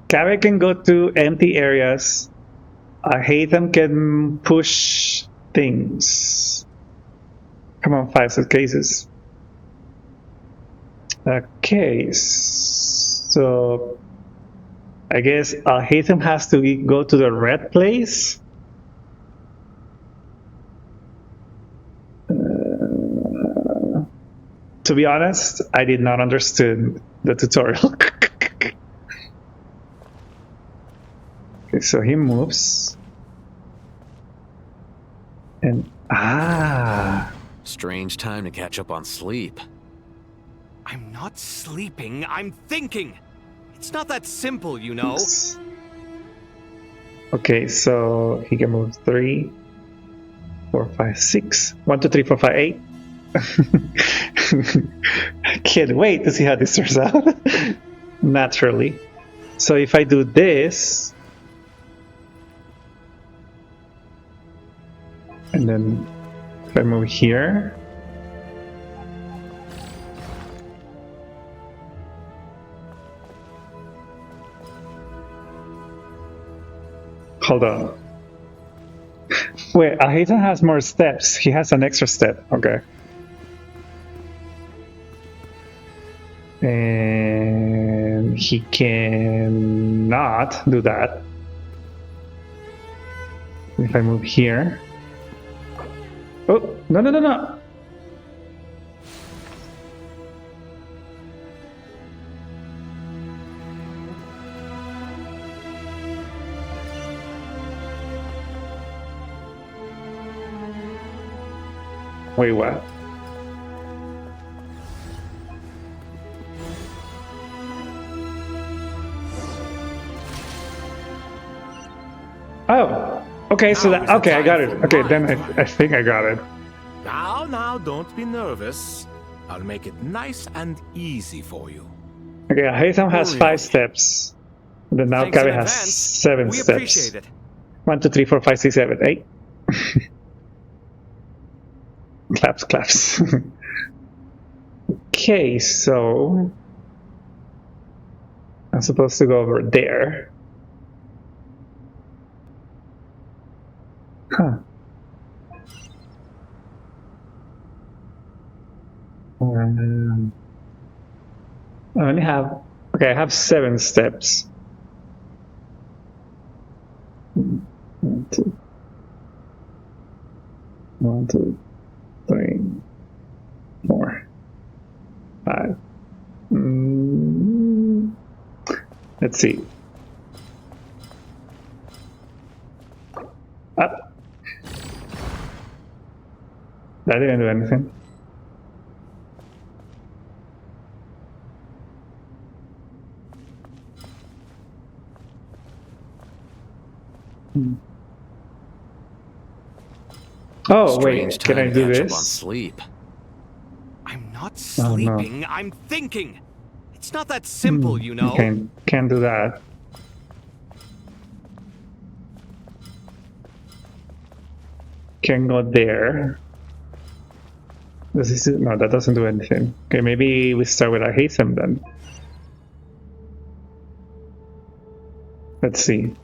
S1: Kaveh can go to empty areas. Haytham can push things. Come on, 5 suitcases. Okay, so I guess Haytham has to go to the red place. To be honest, I did not understand the tutorial. Okay, so he moves. And
S3: strange time to catch up on sleep.
S2: I'm not sleeping, I'm thinking. It's not that simple, you know.
S1: Okay, so he can move 3, 4, 5, 6. 1, 2, 3, 4, 5, 8. Can't wait to see how this turns out. Naturally. So if I do this, and then if I move here, hold on. Wait, Haytham has more steps. He has an extra step. Okay. And he cannot do that. If I move here. Oh, no, no, no, no. Wait, what? Oh, okay, so that, okay, I got it. Okay, then I think I got it.
S5: Now, don't be nervous. I'll make it nice and easy for you.
S1: Okay, Haytham has 5 steps. Then now
S2: Thanks in
S1: Kaveh has
S2: advance.
S1: 7
S2: We
S1: steps.
S2: appreciate it.
S1: 1, 2, 3, 4, 5, 6, 7, 8. Claps, claps. Okay, so I'm supposed to go over there. Huh. I only have, okay, I have 7 steps. 1, 2, 1, 2, 3, 4, 5. Let's see. That didn't do anything. Oh, wait, can I do this?
S3: Sleep.
S2: I'm not sleeping, I'm thinking. It's not that simple, you know.
S1: Can't do that. Can go there. Does this, no, that doesn't do anything. Okay, maybe we start with a Haytham then. Let's see.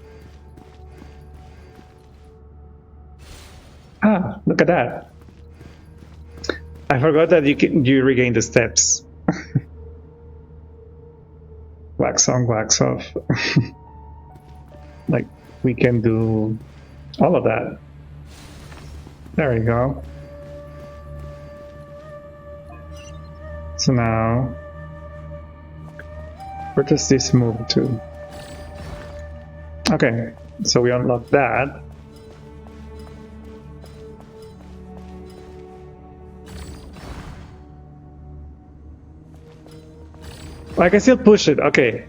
S1: Ah, look at that. I forgot that you regain the steps. Wax on, wax off. Like, we can do all of that. There we go. So now, where does this move to? Okay, so we unlock that. I can still push it, okay.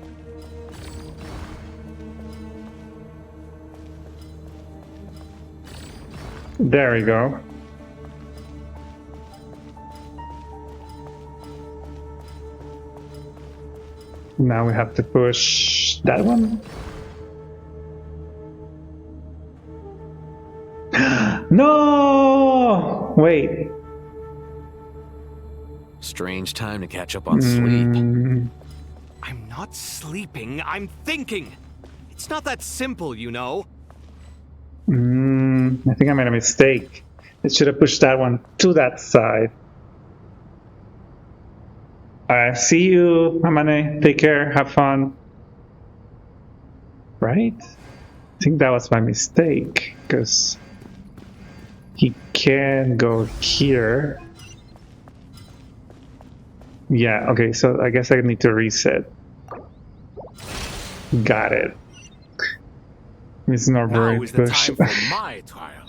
S1: There we go. Now we have to push that one. No! Wait.
S3: Strange time to catch up on sleep.
S2: I'm not sleeping, I'm thinking. It's not that simple, you know.
S1: I think I made a mistake. It should have pushed that one to that side. Alright, see you, Amane. Take care, have fun. Right? I think that was my mistake, because he can go here. Yeah, okay, so I guess I need to reset. Got it. It's not very
S5: Now is the
S1: push.
S5: time for my trial.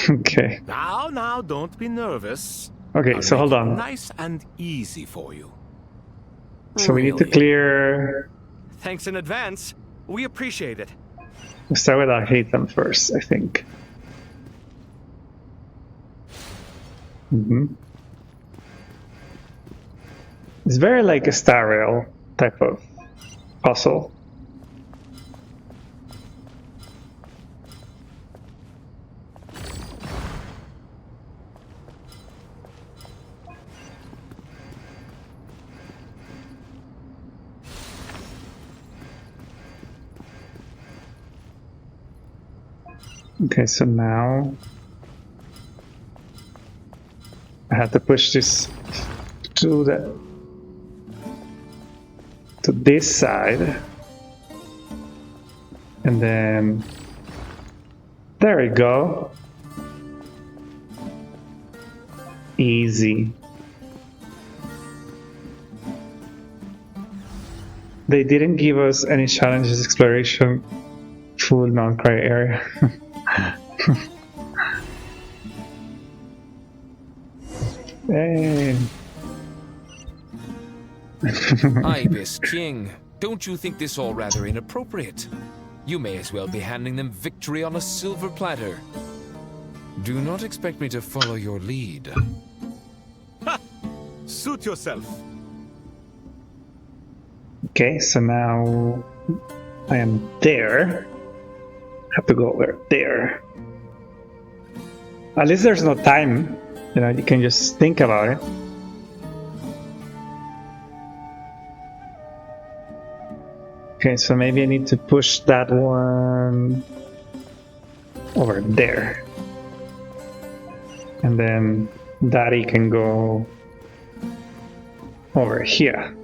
S1: Okay.
S5: Now, don't be nervous.
S1: Okay,
S5: I'll
S1: so
S5: make
S1: hold
S5: it
S1: on.
S5: nice and easy for you.
S1: So we need to clear.
S2: Thanks in advance. We appreciate it.
S1: We'll start with I hate them first, I think. It's very like a Star Rail type of puzzle. Okay, so now I have to push this to this side, and then there we go. Easy. They didn't give us any challenges exploration, full non-cry area. Hey.
S9: Ibis King, don't you think this all rather inappropriate? You may as well be handing them victory on a silver platter. Do not expect me to follow your lead.
S5: Suit yourself.
S1: Okay, so now I am there. Have to go over there. At least there's no time. You know, you can just think about it. Okay, so maybe I need to push that one over there. And then Daddy can go over here.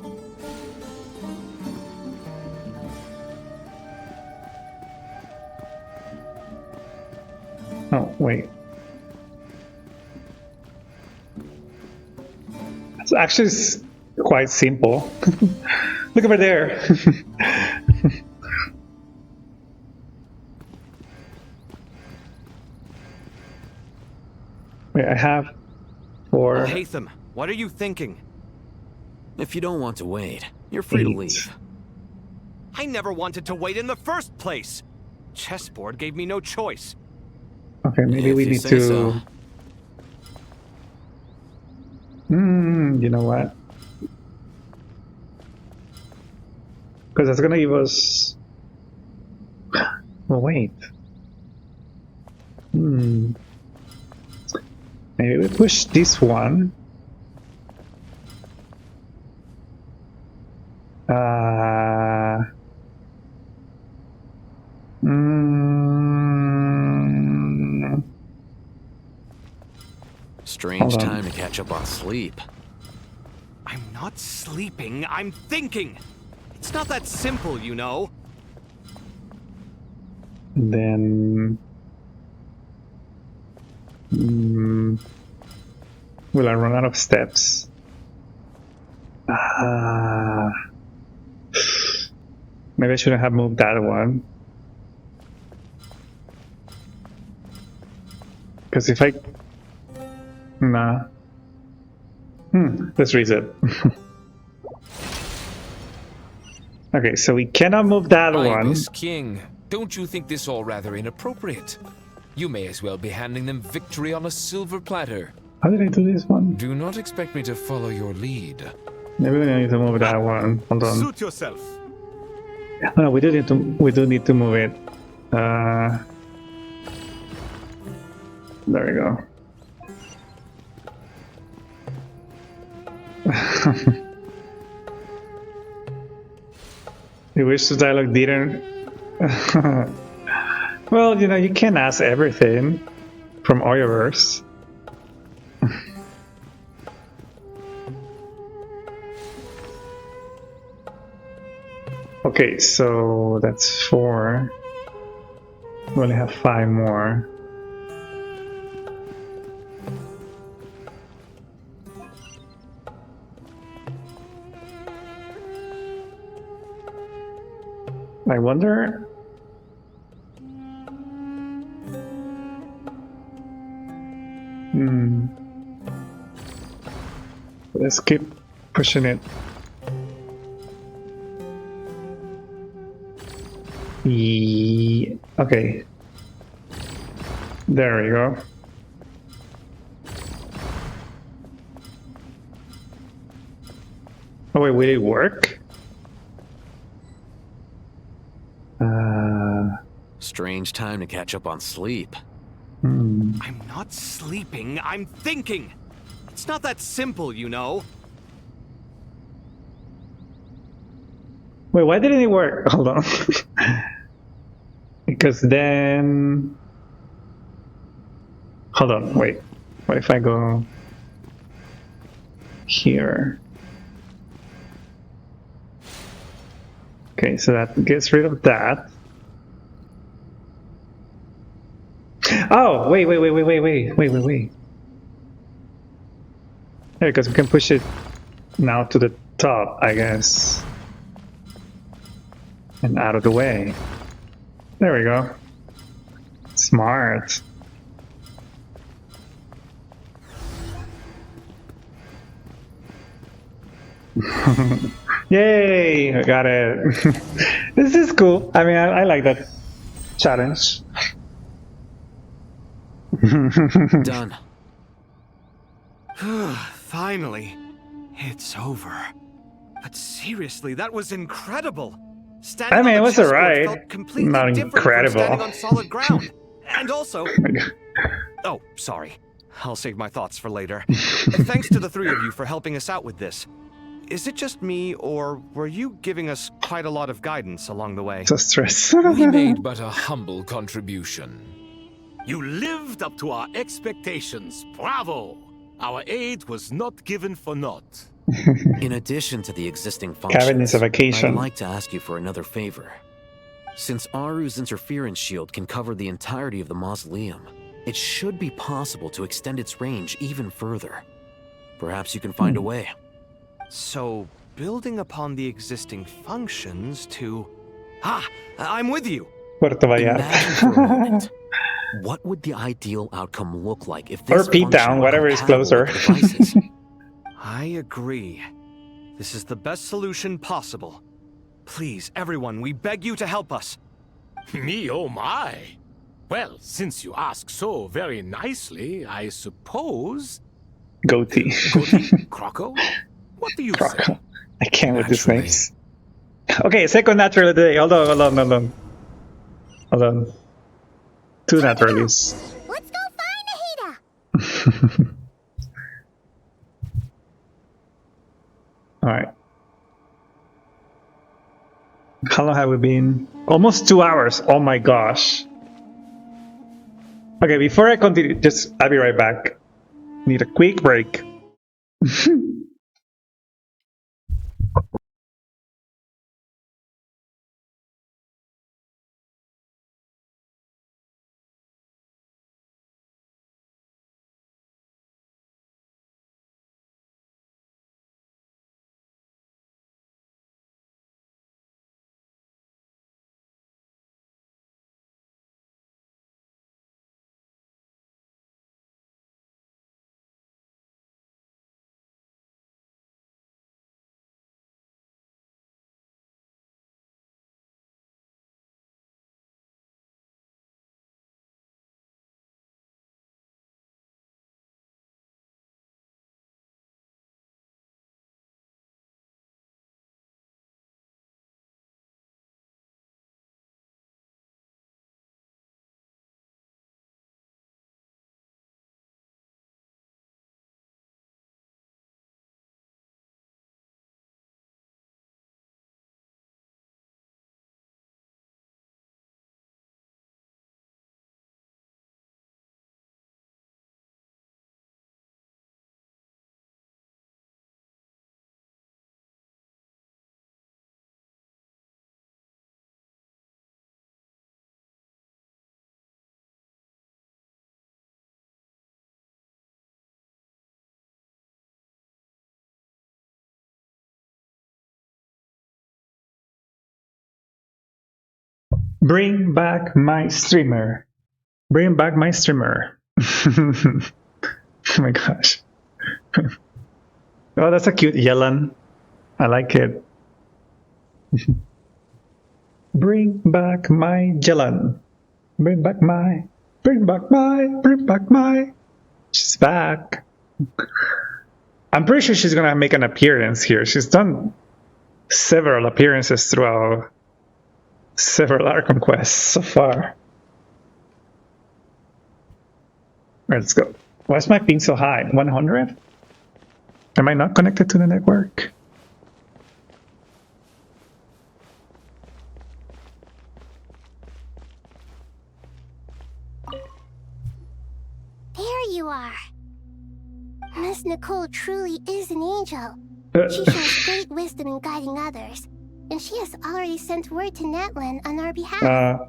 S1: Oh, wait. It's actually quite simple. Look over there. Wait, I have 4.
S2: Oh, Hatham, what are you thinking?
S3: If you don't want to wait, you're free to leave.
S2: I never wanted to wait in the first place. Chessboard gave me no choice.
S1: Okay, maybe we need to.
S3: So.
S1: You know what? Because that's gonna give us. Well, wait. Maybe we push this one.
S3: Strange time to catch up on sleep.
S2: I'm not sleeping, I'm thinking. It's not that simple, you know.
S1: And then will I run out of steps? Maybe I shouldn't have moved that one. Because if I... Nah. Let's reset. Okay, so we cannot move that one.
S9: Ibis King, don't you think this all rather inappropriate? You may as well be handing them victory on a silver platter.
S1: How did I do this one?
S9: Do not expect me to follow your lead.
S1: Maybe we need to move that one. Hold on.
S5: Suit yourself.
S1: No, we do need to move it. There we go. You wish the dialogue didn't Well, you know, you can't ask everything from Oyoverse. Okay, so that's 4. We only have 5 more. I wonder. Let's keep pushing it. Okay. There we go. Oh wait, will it work?
S3: Strange time to catch up on sleep.
S2: I'm not sleeping, I'm thinking! It's not that simple, you know.
S1: Wait, why didn't it work? Hold on. Because then... Hold on, wait. What if I go here? Okay, so that gets rid of that. Oh, wait. Yeah, because we can push it now to the top, I guess. And out of the way. There we go. Smart. Yay! I got it. This is cool. I mean, I like that challenge.
S3: Done.
S2: Finally. It's over. But seriously, that was incredible. Standing
S1: I mean,
S2: on
S1: it
S2: the
S1: was
S2: chessboard
S1: alright.
S2: felt completely
S1: Not
S2: different from
S1: incredible.
S2: standing on solid ground. And also... Oh, sorry. I'll save my thoughts for later. Thanks to the three of you for helping us out with this. Is it just me, or were you giving us quite a lot of guidance along the way?
S1: So stress.
S9: We made but a humble contribution.
S5: You lived up to our expectations. Bravo! Our aid was not given for naught.
S3: In addition to the existing
S1: Kevin
S3: functions,
S1: needs a vacation.
S3: I'd like to ask you for another favor. Since Aru's interference shield can cover the entirety of the mausoleum, it should be possible to extend its range even further. Perhaps you can find a way.
S2: So, building upon the existing functions to... Ah! I'm with you!
S1: Puerto Vallarta.
S3: Imagine for a moment. What would the ideal outcome look like if this
S1: Or P-Town, whatever is closer.
S2: I agree. This is the best solution possible. Please, everyone, we beg you to help us.
S5: Me, oh my. Well, since you ask so very nicely, I suppose...
S1: Goatee.
S5: Goatee? Croco? What do you say?
S1: I can't with these names. Okay, second natural today. Hold on. 2 naturalists.
S20: Let's go find Ahita!
S1: Alright. How long have we been? Almost 2 hours. Oh my gosh. Okay, before I continue, I'll be right back. Need a quick break. Bring back my streamer. Bring back my streamer. Oh my gosh. Oh, that's a cute Yellen. I like it. Bring back my Yellen. Bring back my. She's back. I'm pretty sure she's gonna make an appearance here. She's done several appearances throughout several Arkham quests so far. Alright, let's go. Why is my ping so high? 100? Am I not connected to the network?
S20: There you are. Miss Nicole truly is an angel. She shows great wisdom in guiding others, and she has already sent word to Natlan on our behalf.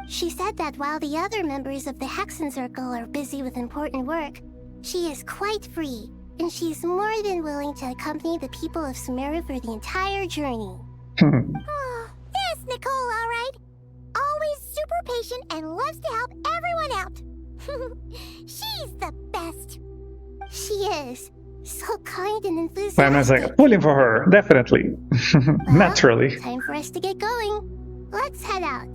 S20: She said that while the other members of the Hexen Circle are busy with important work, she is quite free, and she's more than willing to accompany the people of Sumeru for the entire journey.
S6: Oh, there's Nicole, all right. Always super patient and loves to help everyone out. She's the best.
S20: She is. So kind and enthusiastic.
S1: I'm just like pulling for her, definitely. Naturally.
S20: Time for us to get going. Let's head out.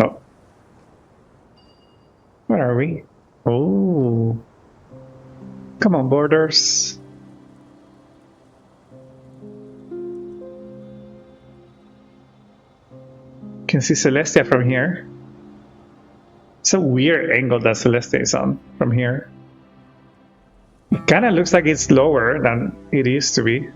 S1: Oh. Where are we? Oh. Come on, Borders. Can see Celestia from here. It's a weird angle that Celestia is on from here. It kind of looks like it's lower than it used to be.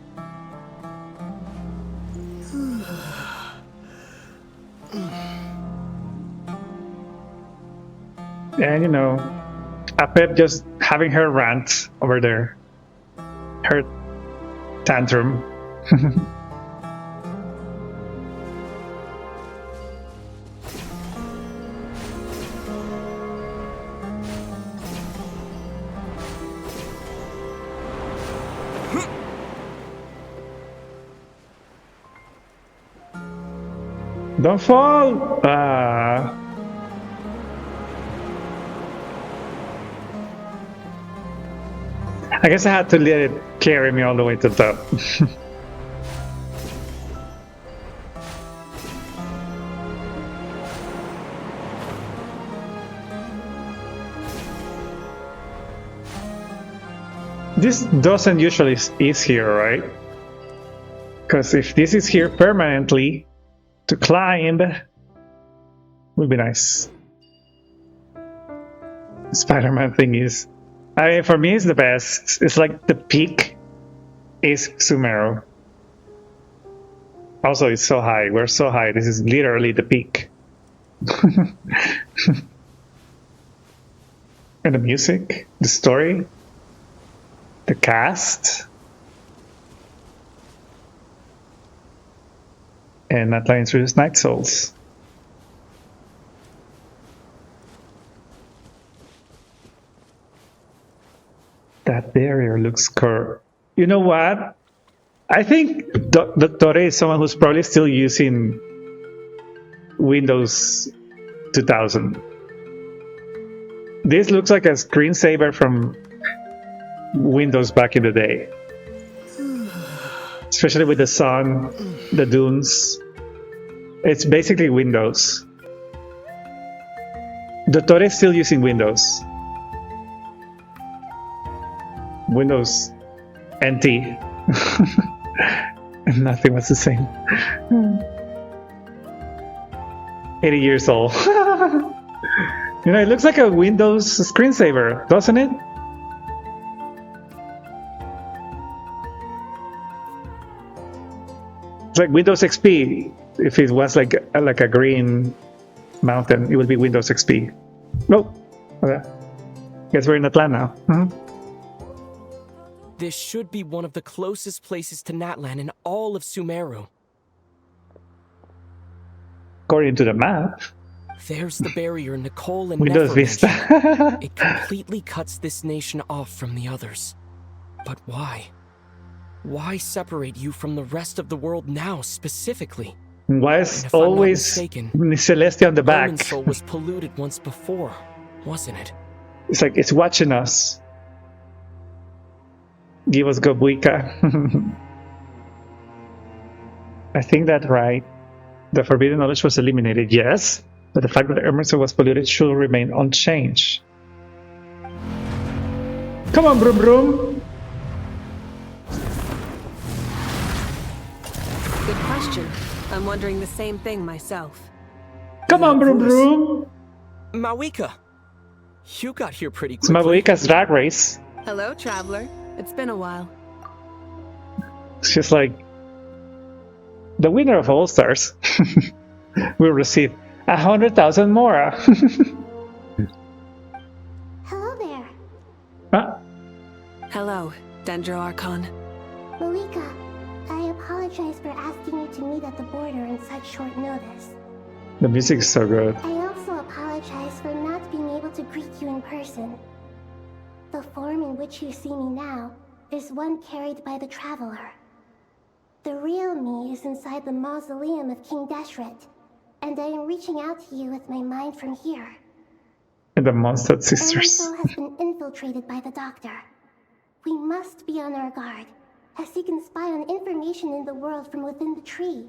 S1: And you know, Apep just having her rant over there. Her tantrum. Don't fall! I guess I had to let it carry me all the way to the top. This doesn't usually is here, right? Because if this is here permanently, to climb would be nice. Spider-Man thing is, I mean, for me it's the best. It's like the peak is Sumeru. Also, it's so high. We're so high. This is literally the peak. And the music, the story, the cast. And Natlan introduced Night Souls. That barrier looks curved. You know what? I think Dr. is someone who's probably still using Windows 2000. This looks like a screensaver from Windows back in the day. Especially with the sun, the dunes. It's basically Windows. Dr. is still using Windows. Windows NT. And nothing was the same. 80 years old. You know, it looks like a Windows screensaver, doesn't it? It's like Windows XP. If it was like a green mountain, it would be Windows XP. Nope. Okay. Guess we're in Atlanta now.
S21: This should be one of the closest places to Natlan in all of Sumeru.
S1: According to the map.
S21: There's the barrier Nicole and
S1: Windows
S21: Nefer
S1: Vista.
S21: mentioned. It completely cuts this nation off from the others. But why? Why separate you from the rest of the world now, specifically?
S1: Why
S21: And
S1: is
S21: if I'm not
S1: always
S21: mistaken,
S1: Celestia on the back?
S21: Irminsul was polluted once before, wasn't it?
S1: It's like it's watching us. Give us Gobuika. I think that's right. The forbidden knowledge was eliminated, yes, but the fact that Irminsul was polluted should remain unchanged. Come on, Broom Broom!
S8: Good question. I'm wondering the same thing myself.
S1: Come on, Broom Broom!
S21: Mawika! You got here pretty
S1: It's
S21: quickly.
S1: Mawika's drag race.
S8: Hello, traveler. It's been a while.
S1: She's like, the winner of All Stars will receive 100,000 more.
S6: Hello there.
S1: Huh?
S8: Hello, Dendro Archon.
S6: Malika, I apologize for asking you to meet at the border in such short notice.
S1: The music is so good.
S6: I also apologize for not being able to greet you in person. The form in which you see me now is one carried by the Traveler. The real me is inside the mausoleum of King Deshret, and I am reaching out to you with my mind from here.
S1: And the Monster Sisters.
S6: Irminsul has been infiltrated by the Doctor. We must be on our guard, as he can spy on information in the world from within the tree.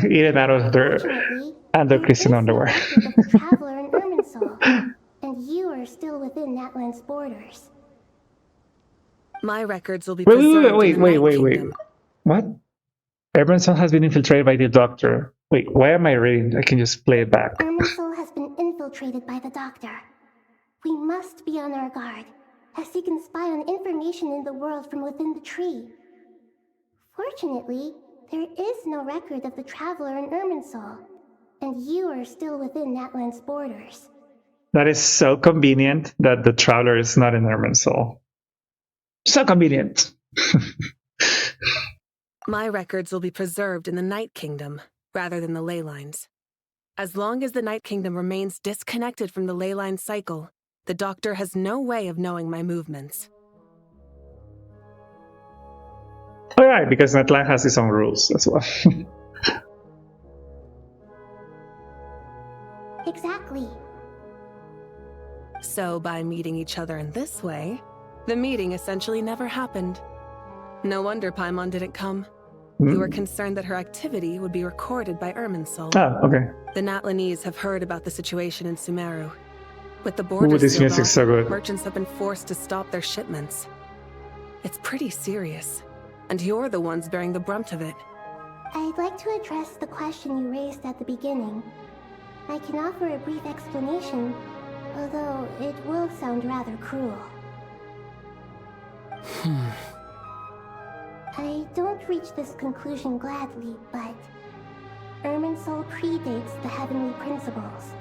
S1: Eaten out of their Christian underwear.
S6: The Traveler in Irminsul, and you are still within Natlan's borders.
S8: My records will be
S1: Wait,
S8: preserved in the Night
S1: wait.
S8: Kingdom.
S1: What? Irminsul has been infiltrated by the Doctor. Wait, why am I reading? I can just play it back.
S6: Irminsul has been infiltrated by the Doctor. We must be on our guard, as he can spy on information in the world from within the tree. Fortunately, there is no record of the Traveler in Irminsul, and you are still within Natlan's borders.
S1: That is so convenient that the Traveler is not in Irminsul. So convenient.
S8: My records will be preserved in the Night Kingdom, rather than the ley lines. As long as the Night Kingdom remains disconnected from the ley line cycle, the Doctor has no way of knowing my movements.
S1: Alright, because Natlan has its own rules as well.
S6: Exactly.
S8: So by meeting each other in this way, the meeting essentially never happened. No wonder Paimon didn't come. You were concerned that her activity would be recorded by Irminsul.
S1: Ah, okay.
S8: The Natlanese have heard about the situation in Sumeru. With the borders
S1: this
S8: sealed
S1: music's
S8: off,
S1: so good.
S8: merchants have been forced to stop their shipments. It's pretty serious, and you're the ones bearing the brunt of it.
S6: I'd like to address the question you raised at the beginning. I can offer a brief explanation, although it will sound rather cruel. I don't reach this conclusion gladly, but Irminsul predates the heavenly principles.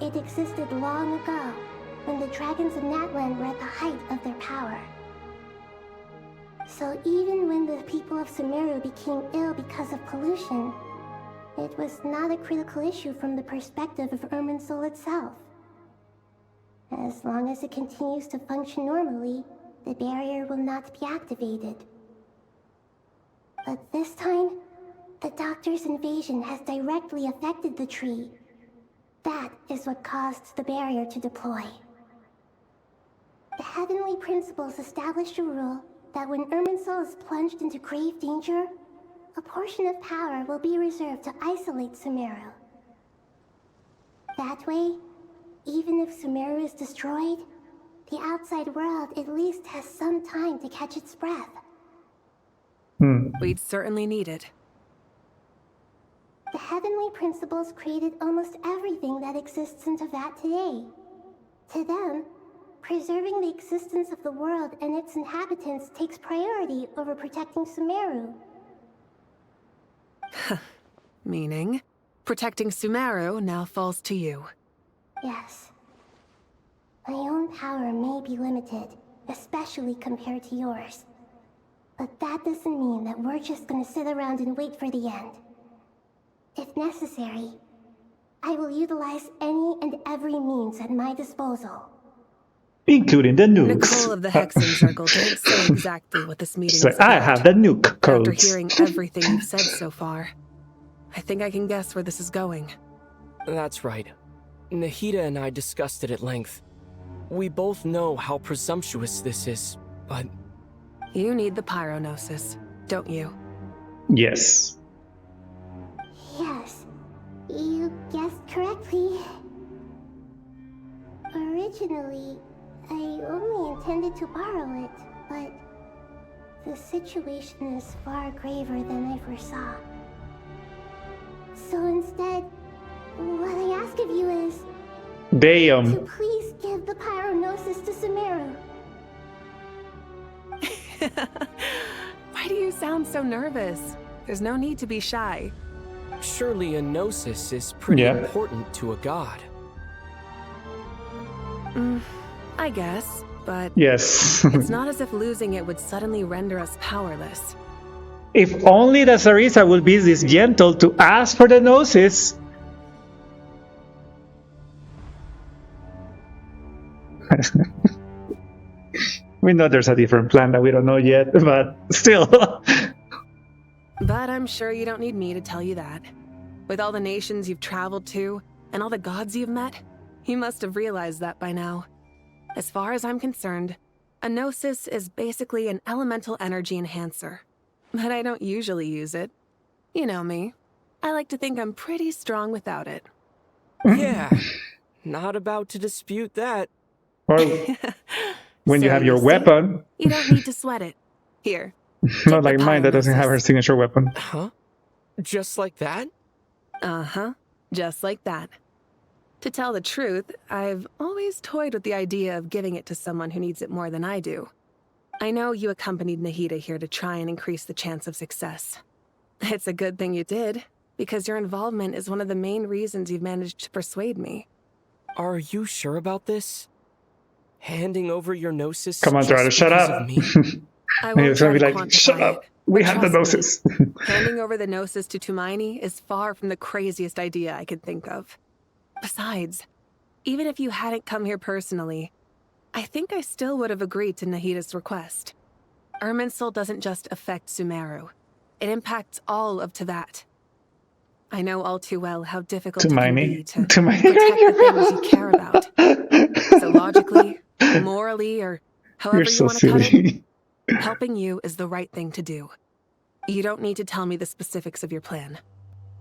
S6: It existed long ago, when the dragons of Natlan were at the height of their power. So even when the people of Sumeru became ill because of pollution, it was not a critical issue from the perspective of Irminsul itself. As long as it continues to function normally, the barrier will not be activated. But this time, the Doctor's invasion has directly affected the tree. That is what caused the barrier to deploy. The heavenly principles established a rule that when Irminsul is plunged into grave danger, a portion of power will be reserved to isolate Sumeru. That way, even if Sumeru is destroyed, the outside world at least has some time to catch its breath.
S8: We'd certainly need it.
S6: The heavenly principles created almost everything that exists in Teyvat today. To them, preserving the existence of the world and its inhabitants takes priority over protecting Sumeru.
S8: Meaning, protecting Sumeru now falls to you.
S6: Yes. My own power may be limited, especially compared to yours. But that doesn't mean that we're just gonna sit around and wait for the end. If necessary, I will utilize any and every means at my disposal.
S1: Including the
S8: Nicole
S1: nukes.
S8: of the Hexen Circle didn't say exactly what this meeting
S1: She's
S8: was
S1: like, I
S8: about.
S1: have the nuke
S8: After
S1: codes.
S8: hearing everything you've said so far, I think I can guess where this is going.
S21: That's right. Nahida and I discussed it at length. We both know how presumptuous this is, but...
S8: You need the pyronosis, don't you?
S1: Yes.
S20: Yes, you guessed correctly. Originally, I only intended to borrow it, but the situation is far graver than I foresaw. So instead, what I ask of you is
S1: Damn.
S20: to please give the pyronosis to Sumeru.
S8: Why do you sound so nervous? There's no need to be shy.
S21: Surely a gnosis is pretty important to a god.
S8: I guess, but
S1: Yes.
S8: it's not as if losing it would suddenly render us powerless.
S1: If only the Sarisa would be this gentle to ask for the gnosis. We know there's a different plan that we don't know yet, but still.
S8: But I'm sure you don't need me to tell you that. With all the nations you've traveled to, and all the gods you've met, you must have realized that by now. As far as I'm concerned, a gnosis is basically an elemental energy enhancer. But I don't usually use it. You know me. I like to think I'm pretty strong without it.
S21: Yeah, not about to dispute that.
S1: Or when you have your weapon.
S8: You don't need to sweat it. Here.
S1: Not like mine that doesn't have her signature weapon.
S21: Huh? Just like that?
S8: Uh-huh. Just like that. To tell the truth, I've always toyed with the idea of giving it to someone who needs it more than I do. I know you accompanied Nahida here to try and increase the chance of success. It's a good thing you did, because your involvement is one of the main reasons you've managed to persuade me.
S21: Are you sure about this? Handing over your gnosis
S1: Come on,
S21: just
S1: Tyler, shut
S21: because
S1: up.
S21: of me?
S8: I
S1: And
S8: won't
S1: he's gonna
S8: try
S1: be
S8: to
S1: like, shut
S8: quantify
S1: up.
S8: it,
S1: We
S8: but
S1: have the
S8: trust me,
S1: gnosis.
S8: handing over the gnosis to Tumaini is far from the craziest idea I could think of. Besides, even if you hadn't come here personally, I think I still would have agreed to Nahida's request. Irminsul doesn't just affect Sumeru. It impacts all of Teyvat. I know all too well how difficult it can be to protect the things you care about. So logically, morally, or however
S1: You're so
S8: you want to cut
S1: silly.
S8: it, helping you is the right thing to do. You don't need to tell me the specifics of your plan.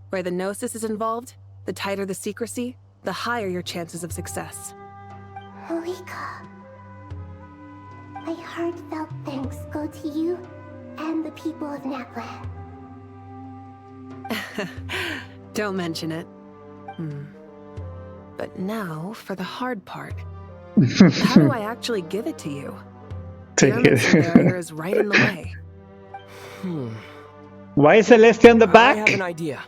S8: Where the gnosis is involved, the tighter the secrecy, the higher your chances of success.
S20: Alika, my heartfelt thanks go to you and the people of Naplan.
S8: Don't mention it. But now for the hard part. How do I actually give it to you?
S1: Take
S8: the Irminsul barrier
S1: it.
S8: is right in the way.
S1: Why is Celestia on the back?
S21: I have an idea.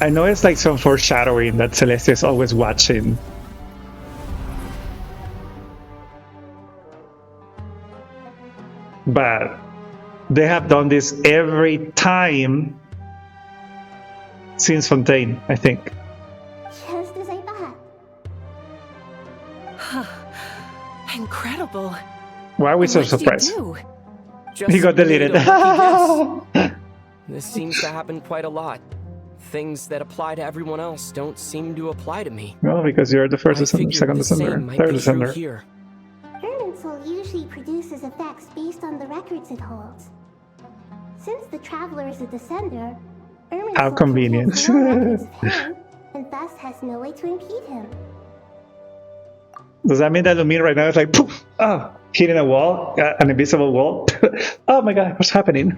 S1: I know it's like some foreshadowing that Celestia is always watching. But they have done this every time since Fontaine, I think.
S20: Just as I thought.
S8: Incredible.
S1: Why are we so
S8: What did you
S1: surprised?
S8: do?
S1: He got deleted.
S21: made a lucky guess. This seems to happen quite a lot. Things that apply to everyone else don't seem to apply to me.
S1: Well, because you're the first
S21: I
S1: December,
S21: figured
S1: second
S21: the same
S1: December,
S21: might
S1: third
S21: be true
S1: December.
S21: here.
S20: Irminsul usually produces effects based on the records it holds. Since the Traveler is a Descender, Irminsul
S1: How convenient.
S20: contains no records of him, and thus has no way to impede him.
S1: Does that mean that Lumine right now is like, poof, hitting a wall, an invisible wall? Oh my god, what's happening?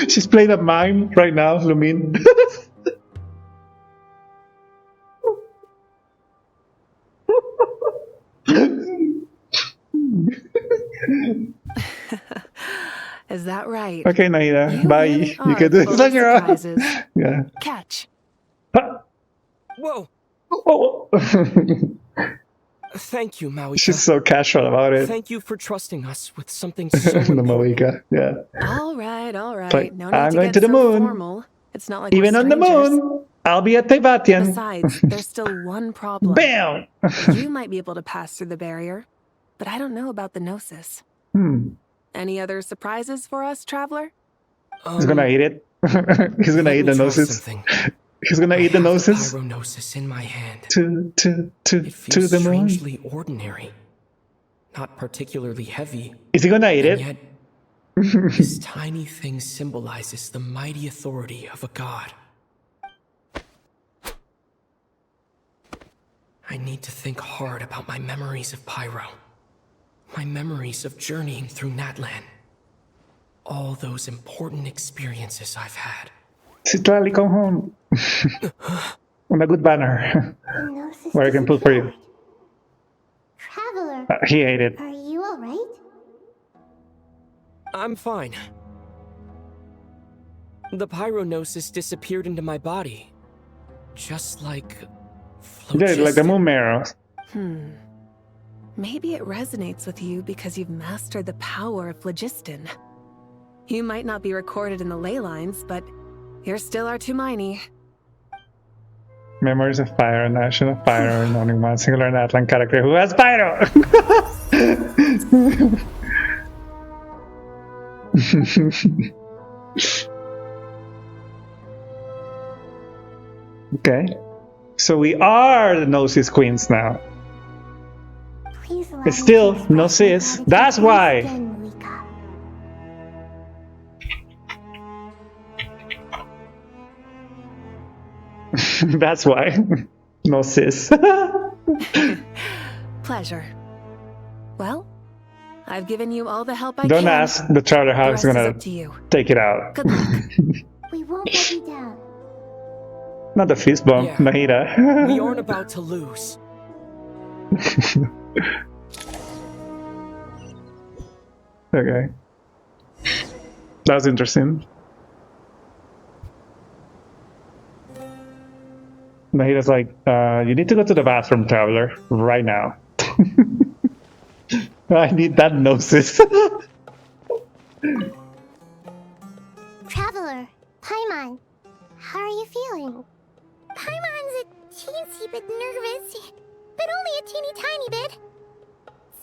S1: She's playing a mime right now, Lumine.
S8: Is that right?
S1: Okay, Naida,
S8: You
S1: bye.
S8: really
S1: You
S8: are
S1: can do
S8: full
S1: this
S8: of
S1: on your own.
S8: surprises.
S1: Yeah.
S8: Catch.
S21: Whoa!
S1: Oh.
S21: Thank you, Maui.
S1: She's so casual about it.
S21: Thank you for trusting us with something so
S1: The
S21: important.
S1: Moika, yeah.
S8: All right, all right.
S1: Like,
S8: No need
S1: I'm
S8: to
S1: going
S8: get
S1: to the
S8: so
S1: moon.
S8: formal. It's not like
S1: Even
S8: we're
S1: on the
S8: strangers.
S1: moon, I'll be at Tevatian.
S8: Besides, there's still one problem.
S1: Bam!
S8: You might be able to pass through the barrier, but I don't know about the Gnosis. Any other surprises for us, Traveler?
S1: He's gonna eat it. He's gonna eat the Gnosis. He's gonna eat the Gnosis.
S21: Pyrognosis in my hand.
S1: To
S21: It feels
S1: the moon.
S21: strangely ordinary. Not particularly heavy.
S1: Is he gonna eat
S21: and
S1: it?
S21: Yet, this tiny thing symbolizes the mighty authority of a god. I need to think hard about my memories of Pyro. My memories of journeying through Natlan. All those important experiences I've had.
S1: Si Charlie, come home. On a good banner. Where I can pull for you.
S20: Traveler,
S1: He ate it.
S20: are you alright?
S21: I'm fine. The Pyrognosis disappeared into my body. Just like...
S1: Yeah, like the moon arrows.
S8: Maybe it resonates with you because you've mastered the power of phlogiston. You might not be recorded in the ley lines, but you're still our Tumaini.
S1: Memories of Pyro, Nation of Pyro, and only one singular Natlan character who has Pyro! Okay. So we are the Gnosis Queens now.
S20: Please allow
S1: It's still
S20: me to express my
S1: Gnosis.
S20: gratitude
S1: That's
S20: once
S1: why.
S20: again, Malika.
S1: That's why. Gnosis.
S8: Pleasure. Well, I've given you all the help I
S1: Don't
S8: can.
S1: ask the Traveler how
S8: The
S1: he's
S8: rest is
S1: gonna
S8: up to you.
S1: take it out.
S8: Good luck.
S20: We won't let you down.
S1: Not the fist bump,
S21: Yeah.
S1: Nahida.
S21: We aren't about to lose.
S1: Okay. That was interesting. Nahida's like, you need to go to the bathroom, Traveler, right now. I need that Gnosis.
S20: Traveler, Paimon, how are you feeling? Paimon's a teensy bit nervous, but only a teeny tiny bit.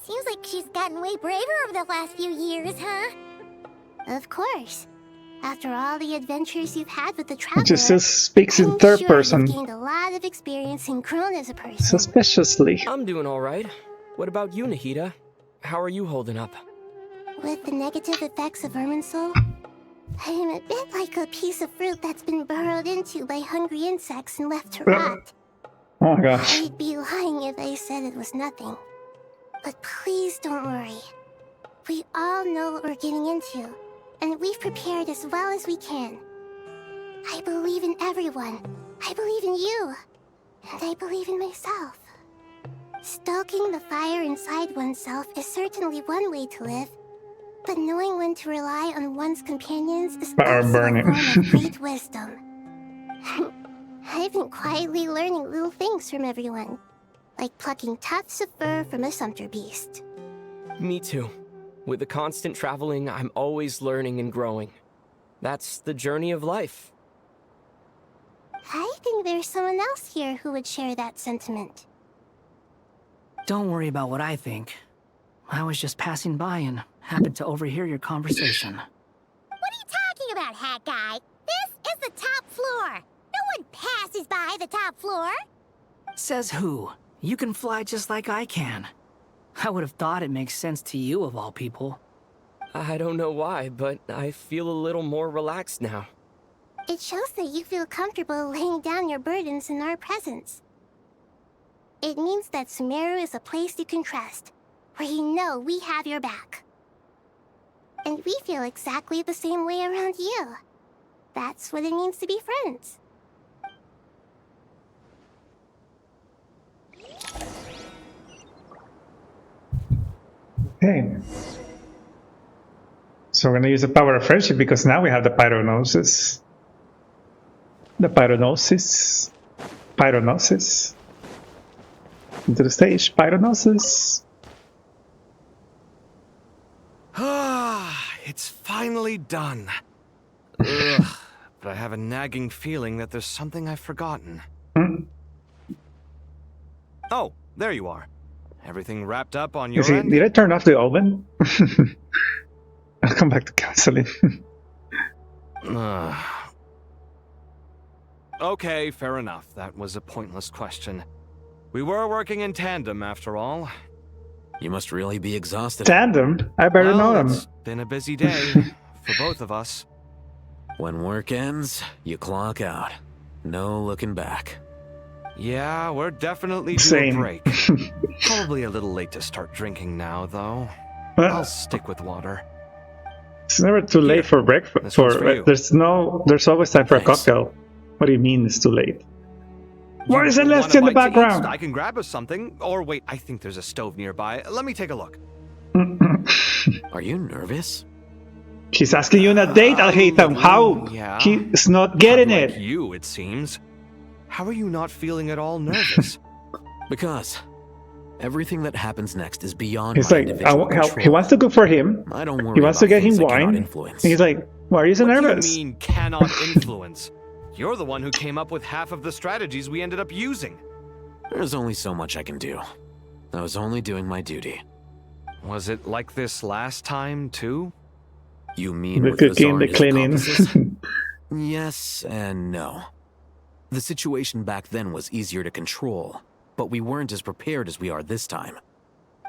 S20: Seems like she's gotten way braver over the last few years, huh? Of course. After all the adventures you've had with the Traveler,
S1: She still speaks in
S20: I'm
S1: third
S20: sure
S1: person.
S20: You've gained a lot of experience and grown as a person.
S1: Suspiciously.
S21: I'm doing alright. What about you, Nahida? How are you holding up?
S20: With the negative effects of Irminsul, I am a bit like a piece of fruit that's been burrowed into by hungry insects and left to rot.
S1: Oh my gosh.
S20: I'd be lying if I said it was nothing. But please don't worry. We all know what we're getting into, and we've prepared as well as we can. I believe in everyone. I believe in you. And I believe in myself. Stoking the fire inside oneself is certainly one way to live, but knowing when to rely on one's companions is
S1: Fire
S20: also
S1: burning.
S20: a form of great wisdom. I've been quietly learning little things from everyone, like plucking tufts of fur from a sumpter beast.
S21: Me too. With the constant traveling, I'm always learning and growing. That's the journey of life.
S20: I think there's someone else here who would share that sentiment.
S12: Don't worry about what I think. I was just passing by and happened to overhear your conversation.
S20: What are you talking about, hat guy? This is the top floor. No one passes by the top floor.
S12: Says who? You can fly just like I can. I would have thought it makes sense to you of all people.
S21: I don't know why, but I feel a little more relaxed now.
S20: It shows that you feel comfortable laying down your burdens in our presence. It means that Sumeru is a place you can trust, where you know we have your back. And we feel exactly the same way around you. That's what it means to be friends.
S1: Okay. So we're gonna use the power of friendship because now we have the Pyrognosis. The Pyrognosis. Pyrognosis. Into the stage, Pyronosis.
S2: Ah, it's finally done. Ugh, but I have a nagging feeling that there's something I've forgotten. Oh, there you are. Everything wrapped up on your end?
S1: Did I turn off the oven? I'll come back to counseling.
S2: Okay, fair enough. That was a pointless question. We were working in tandem, after all.
S3: You must really be exhausted.
S1: Tandem? I better know them.
S2: It's been a busy day for both of us.
S3: When work ends, you clock out. No looking back.
S2: Yeah, we're definitely due
S1: Same.
S2: a break. Probably a little late to start drinking now, though. I'll stick with water.
S1: It's never too late for breakfast.
S2: This one's for you.
S1: There's always time for a cocktail. What do you mean it's too late? Why is Celeste in the background?
S2: I can grab us something. Or wait, I think there's a stove nearby. Let me take a look.
S3: Are you nervous?
S1: She's asking you on a date, Al-Haytham. How?
S2: Yeah.
S1: He's not getting
S2: Like
S1: it.
S2: you, it seems. How are you not feeling at all nervous?
S3: Because everything that happens next is beyond
S1: He's
S3: my
S1: like,
S3: individual control.
S1: he wants to cook for him.
S3: I don't worry
S1: He wants to
S3: about
S1: get him
S3: things I cannot
S1: wine.
S3: influence.
S1: And he's like, why are you so
S2: What
S1: nervous?
S2: do you mean cannot influence? You're the one who came up with half of the strategies we ended up using.
S3: There's only so much I can do. I was only doing my duty.
S2: Was it like this last time, too?
S3: You mean
S1: The
S3: with
S1: cooking, the
S3: Zarni's
S1: cleaning.
S3: accomplices? Yes and no. The situation back then was easier to control, but we weren't as prepared as we are this time.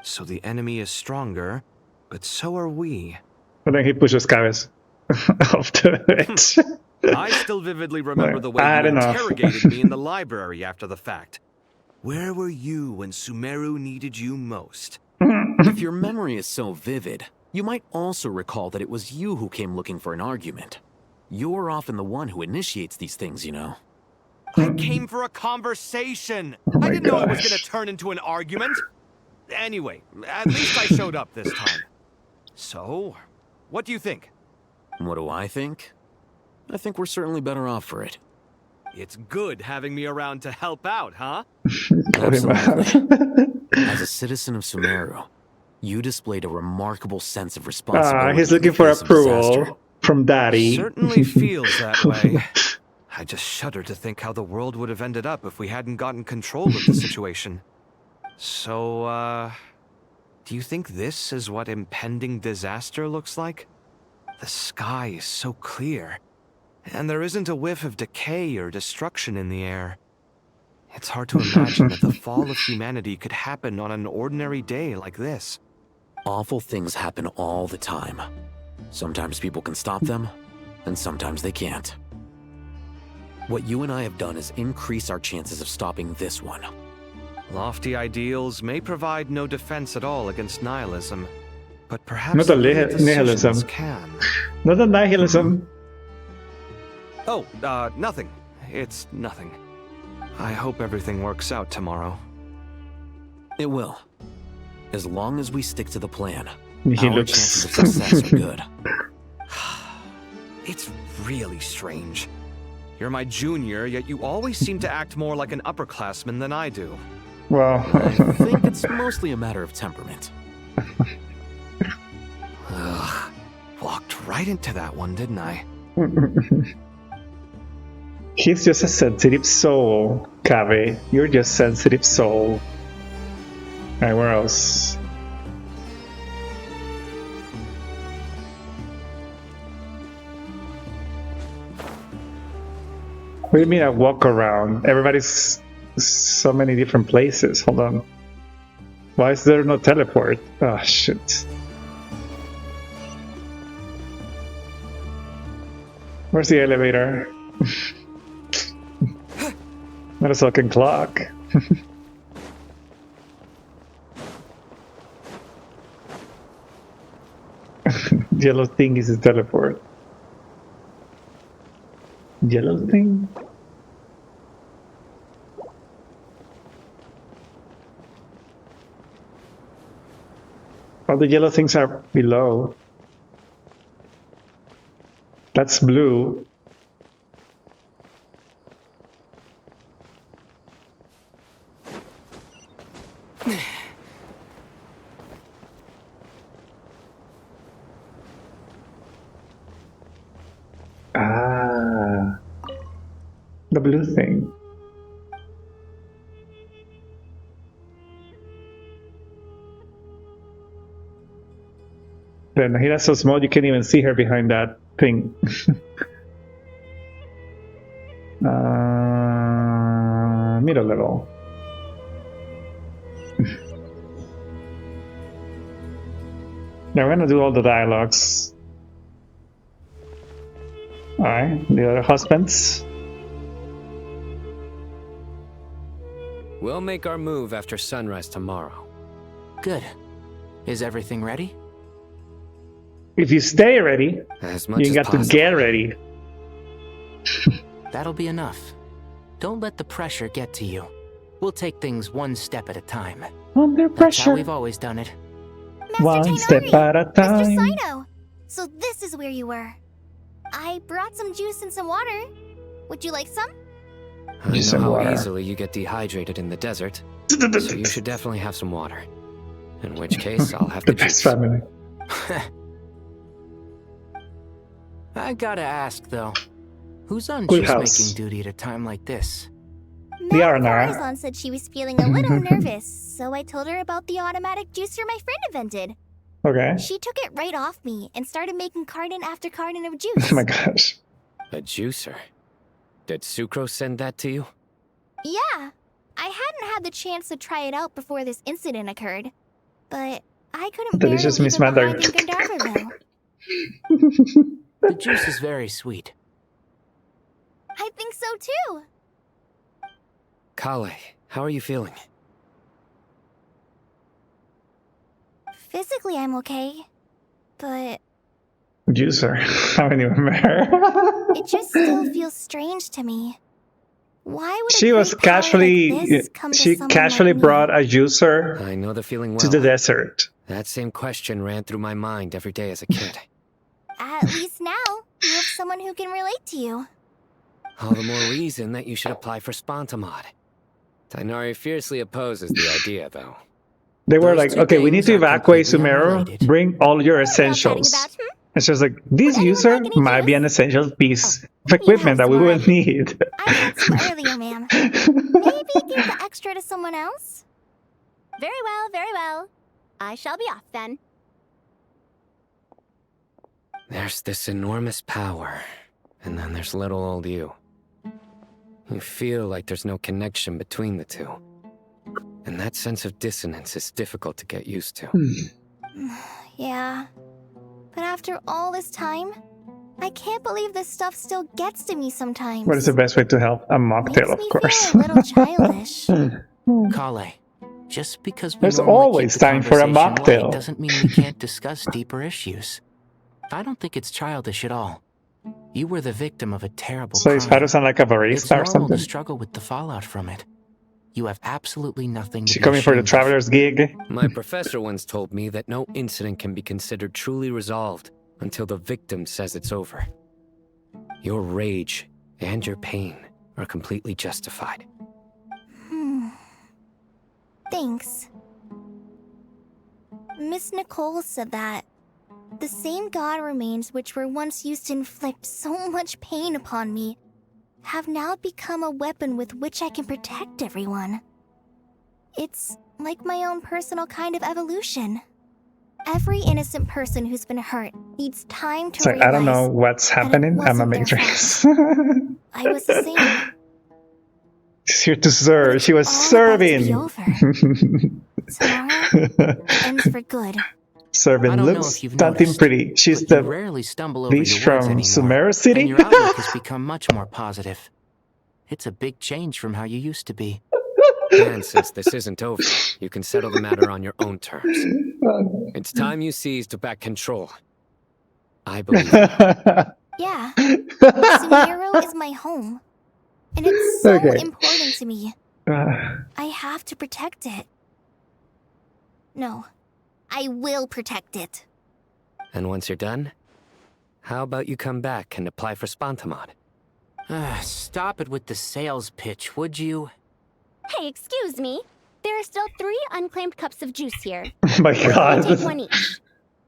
S2: So the enemy is stronger, but so are we.
S1: And then he pushes Kaves off the edge.
S2: I still vividly remember the way
S1: Bad
S2: you
S1: enough.
S2: interrogated me in the library after the fact. Where were you when Sumeru needed you most?
S3: If your memory is so vivid, you might also recall that it was you who came looking for an argument. You're often the one who initiates these things, you know.
S2: I came for a conversation. I didn't know it was going to turn into an argument. Anyway, at least I showed up this time. So, what do you think?
S3: What do I think? I think we're certainly better off for it.
S2: It's good having me around to help out, huh?
S3: Absolutely. As a citizen of Sumeru, you displayed a remarkable sense of responsibility.
S1: He's looking for approval from Daddy.
S2: Certainly feels that way. I just shudder to think how the world would have ended up if we hadn't gotten control of the situation. So, do you think this is what impending disaster looks like? The sky is so clear, and there isn't a whiff of decay or destruction in the air. It's hard to imagine that the fall of humanity could happen on an ordinary day like this.
S3: Awful things happen all the time. Sometimes people can stop them, and sometimes they can't. What you and I have done is increase our chances of stopping this one.
S2: Lofty ideals may provide no defense at all against nihilism, but perhaps
S1: Not a
S2: limited
S1: nihilism.
S2: decisions can.
S1: Not a nihilism.
S2: Oh, nothing. It's nothing. I hope everything works out tomorrow.
S3: It will. As long as we stick to the plan,
S1: He
S3: our
S1: looks-
S3: chances of success are good.
S2: It's really strange. You're my junior, yet you always seem to act more like an upperclassman than I do.
S1: Well,
S3: I think it's mostly a matter of temperament.
S2: Ugh, walked right into that one, didn't I?
S1: he's just a sensitive soul, Kave. You're just sensitive soul. Alright, where else? What do you mean I walk around? Everybody's so many different places. Hold on. Why is there no teleport? Oh, shit. Where's the elevator? Not a fucking clock. Yellow thing is a teleport. Yellow thing? All the yellow things are below. That's blue. Ah, the blue thing. Then Nahira's so small you can't even see her behind that thing. Middle level. Now we're gonna do all the dialogues. Alright, the other husbands.
S7: We'll make our move after sunrise tomorrow.
S17: Good. Is everything ready?
S1: If you stay ready,
S7: as much
S1: you
S7: as
S1: got
S7: possible.
S1: to get ready.
S17: That'll be enough. Don't let the pressure get to you. We'll take things one step at a time.
S1: Under
S17: That's how
S1: pressure.
S17: we've always done it.
S1: One step at a time.
S6: Mr. Sino! So this is where you were. I brought some juice and some water. Would you like some?
S7: I
S1: Some
S7: know how
S1: water.
S7: easily you get dehydrated in the desert, so you should definitely have some water. In which case, I'll have
S1: The
S7: the
S1: best
S7: juice.
S1: family.
S17: I gotta ask, though. Who's on
S1: Good
S17: juice
S1: house.
S17: making duty at a time like this?
S1: The
S6: Madam
S1: Arnar.
S6: Corazon said she was feeling a little nervous, so I told her about the automatic juicer my friend invented.
S1: Okay.
S6: She took it right off me and started making carton after carton of juice.
S1: Oh my gosh.
S7: A juicer? Did Sucrose send that to you?
S6: Yeah, I hadn't had the chance to try it out before this incident occurred, but I couldn't bear to
S1: Delicious
S6: leave
S1: Miss
S6: it behind
S1: Mother.
S6: in Gandarverville.
S17: The juice is very sweet.
S6: I think so too.
S7: Kale, how are you feeling?
S6: Physically, I'm okay, but
S1: Juicer. I don't even remember.
S6: it just still feels strange to me. Why would
S1: She
S6: a
S1: was
S6: great power
S1: casually.
S6: like this come to
S1: She
S6: someone
S1: casually
S6: like me?
S1: brought a juicer
S7: I know the feeling well.
S1: to the desert.
S7: That same question ran through my mind every day as a kid.
S6: At least now, you have someone who can relate to you.
S7: All the more reason that you should apply for Spontamod. Tainari fiercely opposes the idea, though.
S1: They were
S17: Those
S1: like,
S17: two
S1: okay, we need to
S17: things are
S1: evacuate
S17: completely
S1: Sumeru.
S17: unrelated.
S1: Bring all your
S6: Chatting
S1: essentials.
S6: about,
S1: And she was like, this
S6: Would anyone
S1: user
S6: like any
S1: might be
S6: juice?
S1: an essential piece of
S6: you
S1: equipment
S6: have
S1: that we
S6: some
S1: will
S6: already.
S1: need.
S6: I had some earlier, ma'am. Maybe give the extra to someone else? Very well, very well. I shall be off then.
S7: There's this enormous power, and then there's little old you. You feel like there's no connection between the two. And that sense of dissonance is difficult to get used to.
S6: Yeah. But after all this time, I can't believe this stuff still gets to me sometimes.
S1: What is the best way to help? A mocktail,
S6: Makes
S1: of
S6: me
S1: course.
S6: feel a little childish.
S17: Kale, just because we
S1: There's
S17: normally
S1: always
S17: keep the
S1: time for a
S17: conversation
S1: mocktail.
S17: light doesn't mean we can't discuss deeper issues. I don't think it's childish at all. You were the victim of a terrible
S1: So his
S17: crime.
S1: father sound like a
S17: It's
S1: barista or
S17: normal
S1: something.
S17: to struggle with the fallout from it. You have absolutely nothing to
S1: She
S17: be
S1: coming for the
S17: ashamed of.
S1: traveler's gig.
S7: My professor once told me that no incident can be considered truly resolved until the victim says it's over. Your rage and your pain are completely justified.
S6: Thanks. Miss Nicole said that the same god remains which were once used to inflict so much pain upon me have now become a weapon with which I can protect everyone. It's like my own personal kind of evolution. Every innocent person who's been hurt needs time to
S1: It's like,
S6: realize
S1: I don't know what's
S6: that it
S1: happening. I'm a
S6: wasn't their
S1: matrix.
S6: I was the same.
S1: She's here to serve. She was
S6: all about to be
S1: serving.
S6: Tomorrow ends for good.
S1: Serving
S17: I don't know
S1: looks
S17: if you've
S1: something
S17: noticed,
S1: pretty. She's
S17: but you
S1: the
S17: rarely stumble over
S1: least
S17: your words
S1: from
S17: anymore,
S1: Sumeru City.
S17: and your outlook has become much more positive. It's a big change from how you used to be.
S7: And since this isn't over, you can settle the matter on your own terms. It's time you seized back control. I believe you.
S6: Yeah. Sumeru is my home. And it's so
S1: Okay.
S6: important to me. I have to protect it. No. I will protect it.
S7: And once you're done, how about you come back and apply for Spontamod?
S17: Stop it with the sales pitch, would you?
S6: Hey, excuse me.
S20: There are still 3 unclaimed cups of juice here.
S1: Oh my god.
S20: Take one each.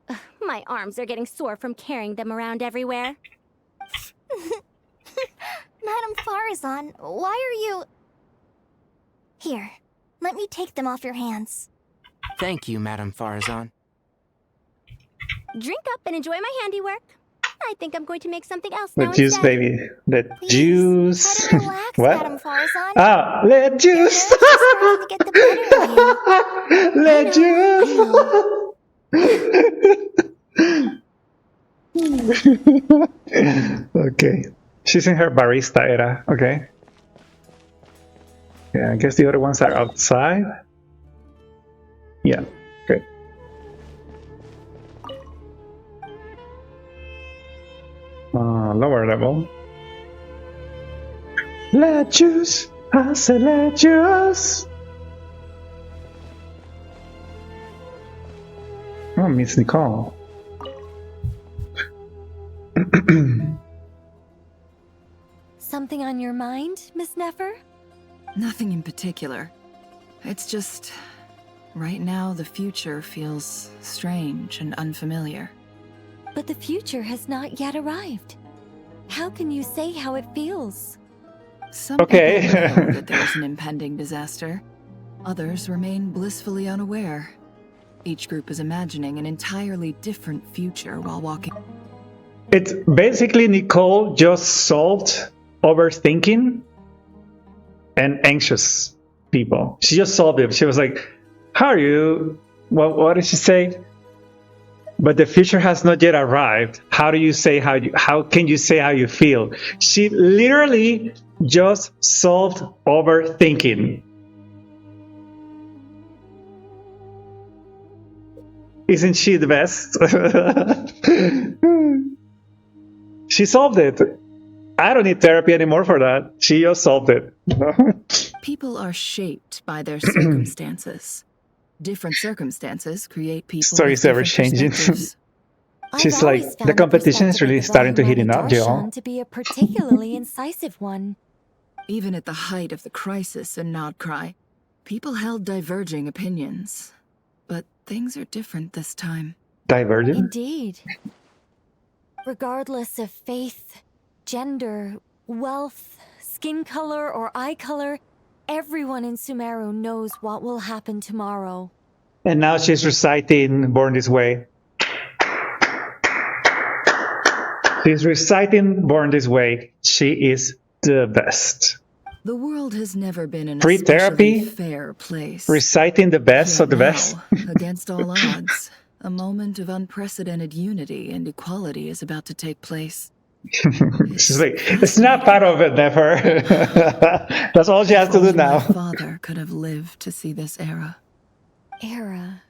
S20: Ugh, my arms are getting sore from carrying them around everywhere.
S11: Madame Farazan, why are you... Here, let me take them off your hands.
S17: Thank you, Madame Farazan.
S20: Drink up and enjoy my handiwork. I think I'm going to make something else
S1: The
S20: now
S1: juice,
S20: instead.
S1: baby. The juice.
S11: Relax,
S1: What?
S11: Madame Farazan.
S1: Ah, le juice.
S11: To get the better
S1: Le juice. Okay. She's in her barista era. Okay. Yeah, I guess the other ones are outside. Yeah. Good. Lower level. Le juice. I said le juice. Oh, Miss Nicole.
S14: Something on your mind, Miss Nefer?
S10: Nothing in particular. It's just... right now, the future feels strange and unfamiliar.
S14: But the future has not yet arrived. How can you say how it feels?
S10: Some
S1: Okay.
S10: people know that there's an impending disaster. Others remain blissfully unaware. Each group is imagining an entirely different future while walking.
S1: It's basically Nicole just solved overthinking and anxious people. She just solved it. She was like, how are you? What did she say? But the future has not yet arrived. How can you say how you feel? She literally just solved overthinking. Isn't she the best? She solved it. I don't need therapy anymore for that. She just solved it.
S10: People are shaped by their circumstances. Different circumstances create people.
S1: Story's
S10: with
S1: ever
S10: different
S1: changing.
S10: perspectives.
S1: She's like, the competition is really starting to heat up, Jill.
S14: To be a particularly incisive one.
S10: Even at the height of the crisis in Nodcry, people held diverging opinions. But things are different this time.
S1: Divergent?
S14: Indeed. Regardless of faith, gender, wealth, skin color, or eye color, everyone in Sumeru knows what will happen tomorrow.
S1: And now she's reciting Born This Way. She's reciting Born This Way. She is the best.
S10: The world has never been an
S1: Free
S10: especially
S1: therapy,
S10: fair place.
S1: reciting the best of the best.
S10: Against all odds, a moment of unprecedented unity and equality is about to take place.
S1: She's like, it's not part of it, never. That's all she has to do now.
S10: My father could have lived to see this era.
S14: Era.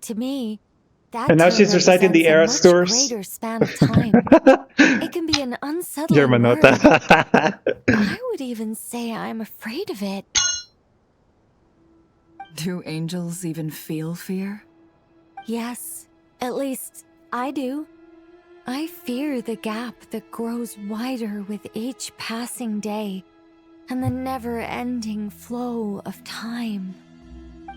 S14: To me, that
S1: And now
S14: term
S1: she's reciting the era
S14: represents a much
S1: stores.
S14: greater span of time. It can be an unsettling
S1: Germanota.
S14: word. I would even say I'm afraid of it.
S10: Do angels even feel fear?
S14: Yes, at least I do. I fear the gap that grows wider with each passing day and the never-ending flow of time.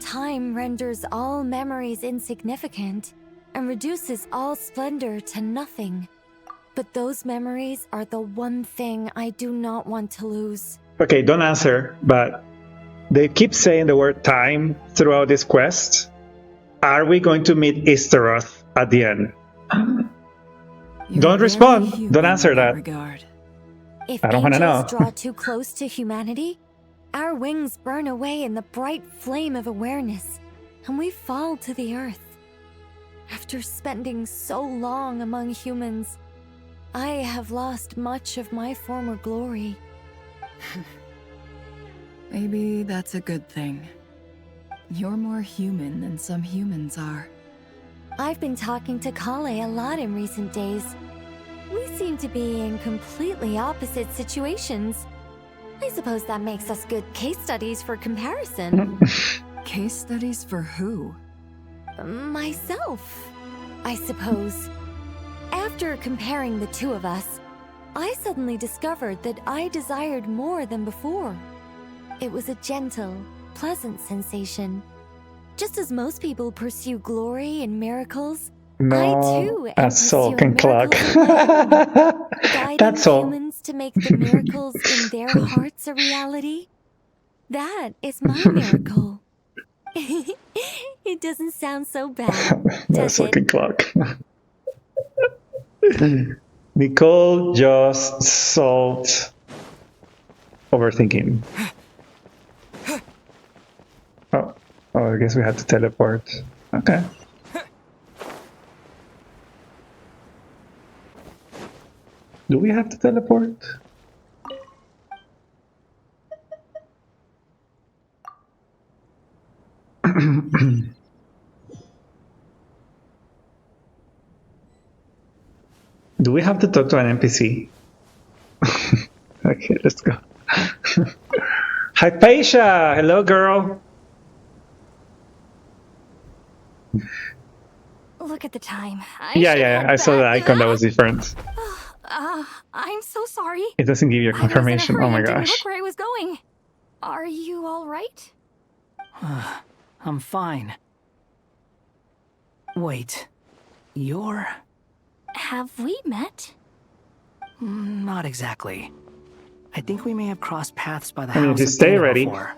S14: Time renders all memories insignificant and reduces all splendor to nothing. But those memories are the one thing I do not want to lose.
S1: Okay, don't answer, but they keep saying the word time throughout this quest. Are we going to meet Istaroth at the end? Don't respond. Don't answer that.
S14: If
S1: I don't want to know.
S14: angels draw too close to humanity, our wings burn away in the bright flame of awareness, and we fall to the earth. After spending so long among humans, I have lost much of my former glory.
S10: Maybe that's a good thing. You're more human than some humans are.
S14: I've been talking to Kale a lot in recent days. We seem to be in completely opposite situations. I suppose that makes us good case studies for comparison.
S10: Case studies for who?
S14: Myself, I suppose. After comparing the two of us, I suddenly discovered that I desired more than before. It was a gentle, pleasant sensation. Just as most people pursue glory and miracles,
S1: No,
S14: I too am
S1: a soul
S14: pursuing
S1: can clock.
S14: miracles of my own, guiding
S1: That's all.
S14: humans to make the miracles in their hearts a reality. That is my miracle. It doesn't sound so bad,
S1: A
S14: does
S1: soul
S14: it?
S1: can clock. Nicole just solved overthinking. Oh, I guess we had to teleport. Okay. Do we have to teleport? Do we have to talk to an NPC? Okay, let's go. Hypatia! Hello, girl!
S6: Look at the time.
S1: Yeah, I saw the icon that was different.
S6: I'm so sorry.
S1: It doesn't give you a
S6: I was in a
S1: confirmation.
S6: hurry
S1: Oh my
S6: and didn't
S1: gosh.
S6: look where I was going. Are you all right?
S12: I'm fine. Wait, you're...
S6: Have we met?
S12: Not exactly. I think we may have crossed paths by the
S1: I mean,
S12: house
S1: if you
S12: of
S1: stay
S12: Dana
S1: ready,
S12: before.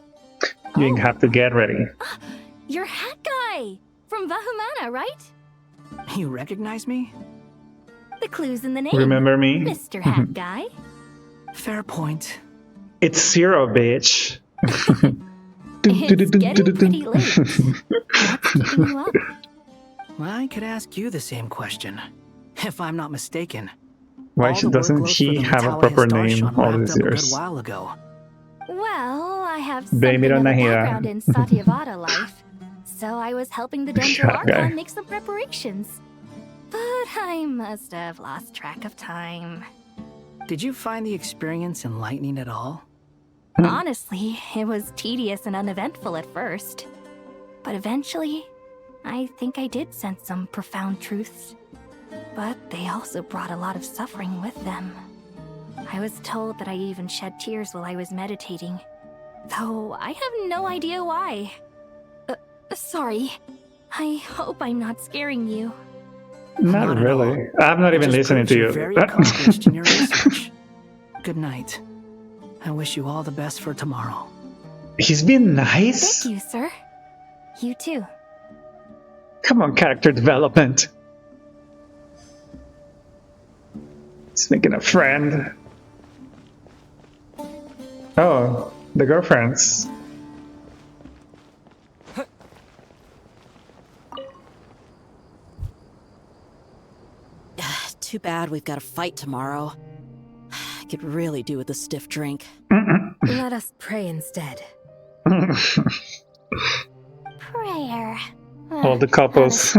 S1: you have to get ready.
S6: You're Hat Guy from Vahumana, right?
S12: You recognize me?
S6: The clue's in the name.
S1: Remember me?
S6: Mr. Hat Guy.
S12: Fair point.
S1: It's Zero, bitch.
S6: It's getting pretty late. What's keeping you up?
S12: I could ask you the same question, if I'm not mistaken.
S1: Why
S12: All the
S1: doesn't
S12: workloads
S1: he
S12: for the
S1: have a
S12: Matawa
S1: proper
S12: Histar
S1: name
S12: Shon
S1: all
S12: wrapped
S1: these
S12: up a good
S1: years?
S12: while ago.
S6: Well, I have
S1: Blame
S6: something
S1: it
S6: of
S1: on
S6: a
S1: Nahida.
S6: background in Satyavada life, so I was helping the Dendro
S1: That guy.
S6: Archon make some preparations. But I must have lost track of time.
S12: Did you find the experience enlightening at all?
S6: Honestly, it was tedious and uneventful at first. But eventually, I think I did sense some profound truths. But they also brought a lot of suffering with them. I was told that I even shed tears while I was meditating, though I have no idea why. Sorry. I hope I'm not scaring you.
S1: Not really. I'm not even
S12: Just
S1: listening
S12: proves
S1: to
S12: you're
S1: you.
S12: very accomplished in your research. Good night. I wish you all the best for tomorrow.
S1: He's been nice.
S6: Thank you, sir. You too.
S1: Come on, character development. He's making a friend. Oh, the girlfriends.
S16: Too bad we've got a fight tomorrow. I could really do with a stiff drink.
S14: Let us pray instead.
S6: Prayer.
S1: All the couples.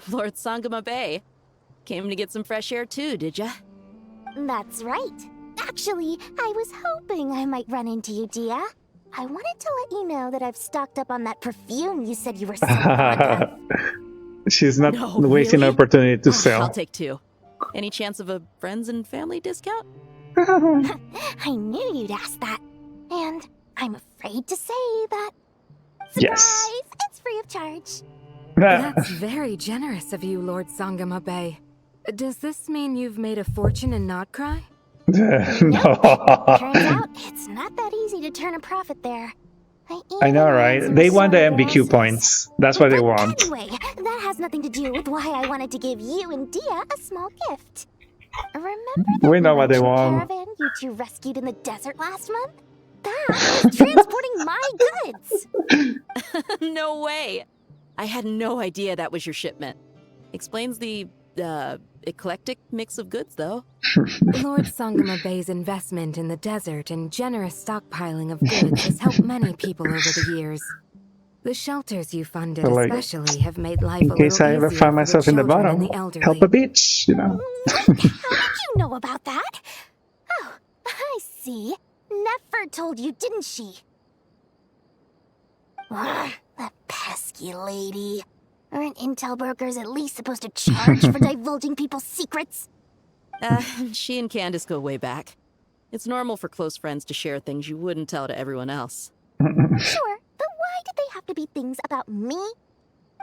S16: Lord Sangama Bay. Came to get some fresh air too, did ya?
S6: That's right. Actually, I was hoping I might run into you, Dia. I wanted to let you know that I've stocked up on that perfume you said you were so fond of.
S1: She's not
S16: No,
S1: wasting
S16: really?
S1: an opportunity to
S16: I'll
S1: sell.
S16: take two. Any chance of a friends and family discount?
S6: I knew you'd ask that. And I'm afraid to say that. Surprise!
S1: Yes.
S6: It's free of charge.
S14: That's very generous of you, Lord Sangama Bay. Does this mean you've made a fortune in Notcry?
S6: Turns out it's not that easy to turn a profit there.
S1: I know, right? They want the MBQ points. That's what they want.
S6: Anyway, that has nothing to do with why I wanted to give you and Dia a small gift. Remember
S1: We know what they
S6: merchant
S1: want.
S6: caravan you two rescued in the desert last month? That was transporting my goods.
S16: No way! I had no idea that was your shipment. Explains the, eclectic mix of goods, though.
S14: Lord Sangama Bay's investment in the desert and generous stockpiling of goods has helped many people over the years. The shelters you funded
S1: So, like,
S14: especially have made life a
S1: in
S14: little
S1: case I ever
S14: easier
S1: find
S14: for
S1: myself in the
S14: children and
S1: bottom,
S14: the elderly.
S1: help a bitch, you know.
S6: How did you know about that? Oh, I see. Nefer told you, didn't she? Ugh, that pesky lady. Aren't intel brokers at least supposed to charge for divulging people's secrets?
S16: She and Candace go way back. It's normal for close friends to share things you wouldn't tell to everyone else.
S20: Sure, but why did they have to be things about me?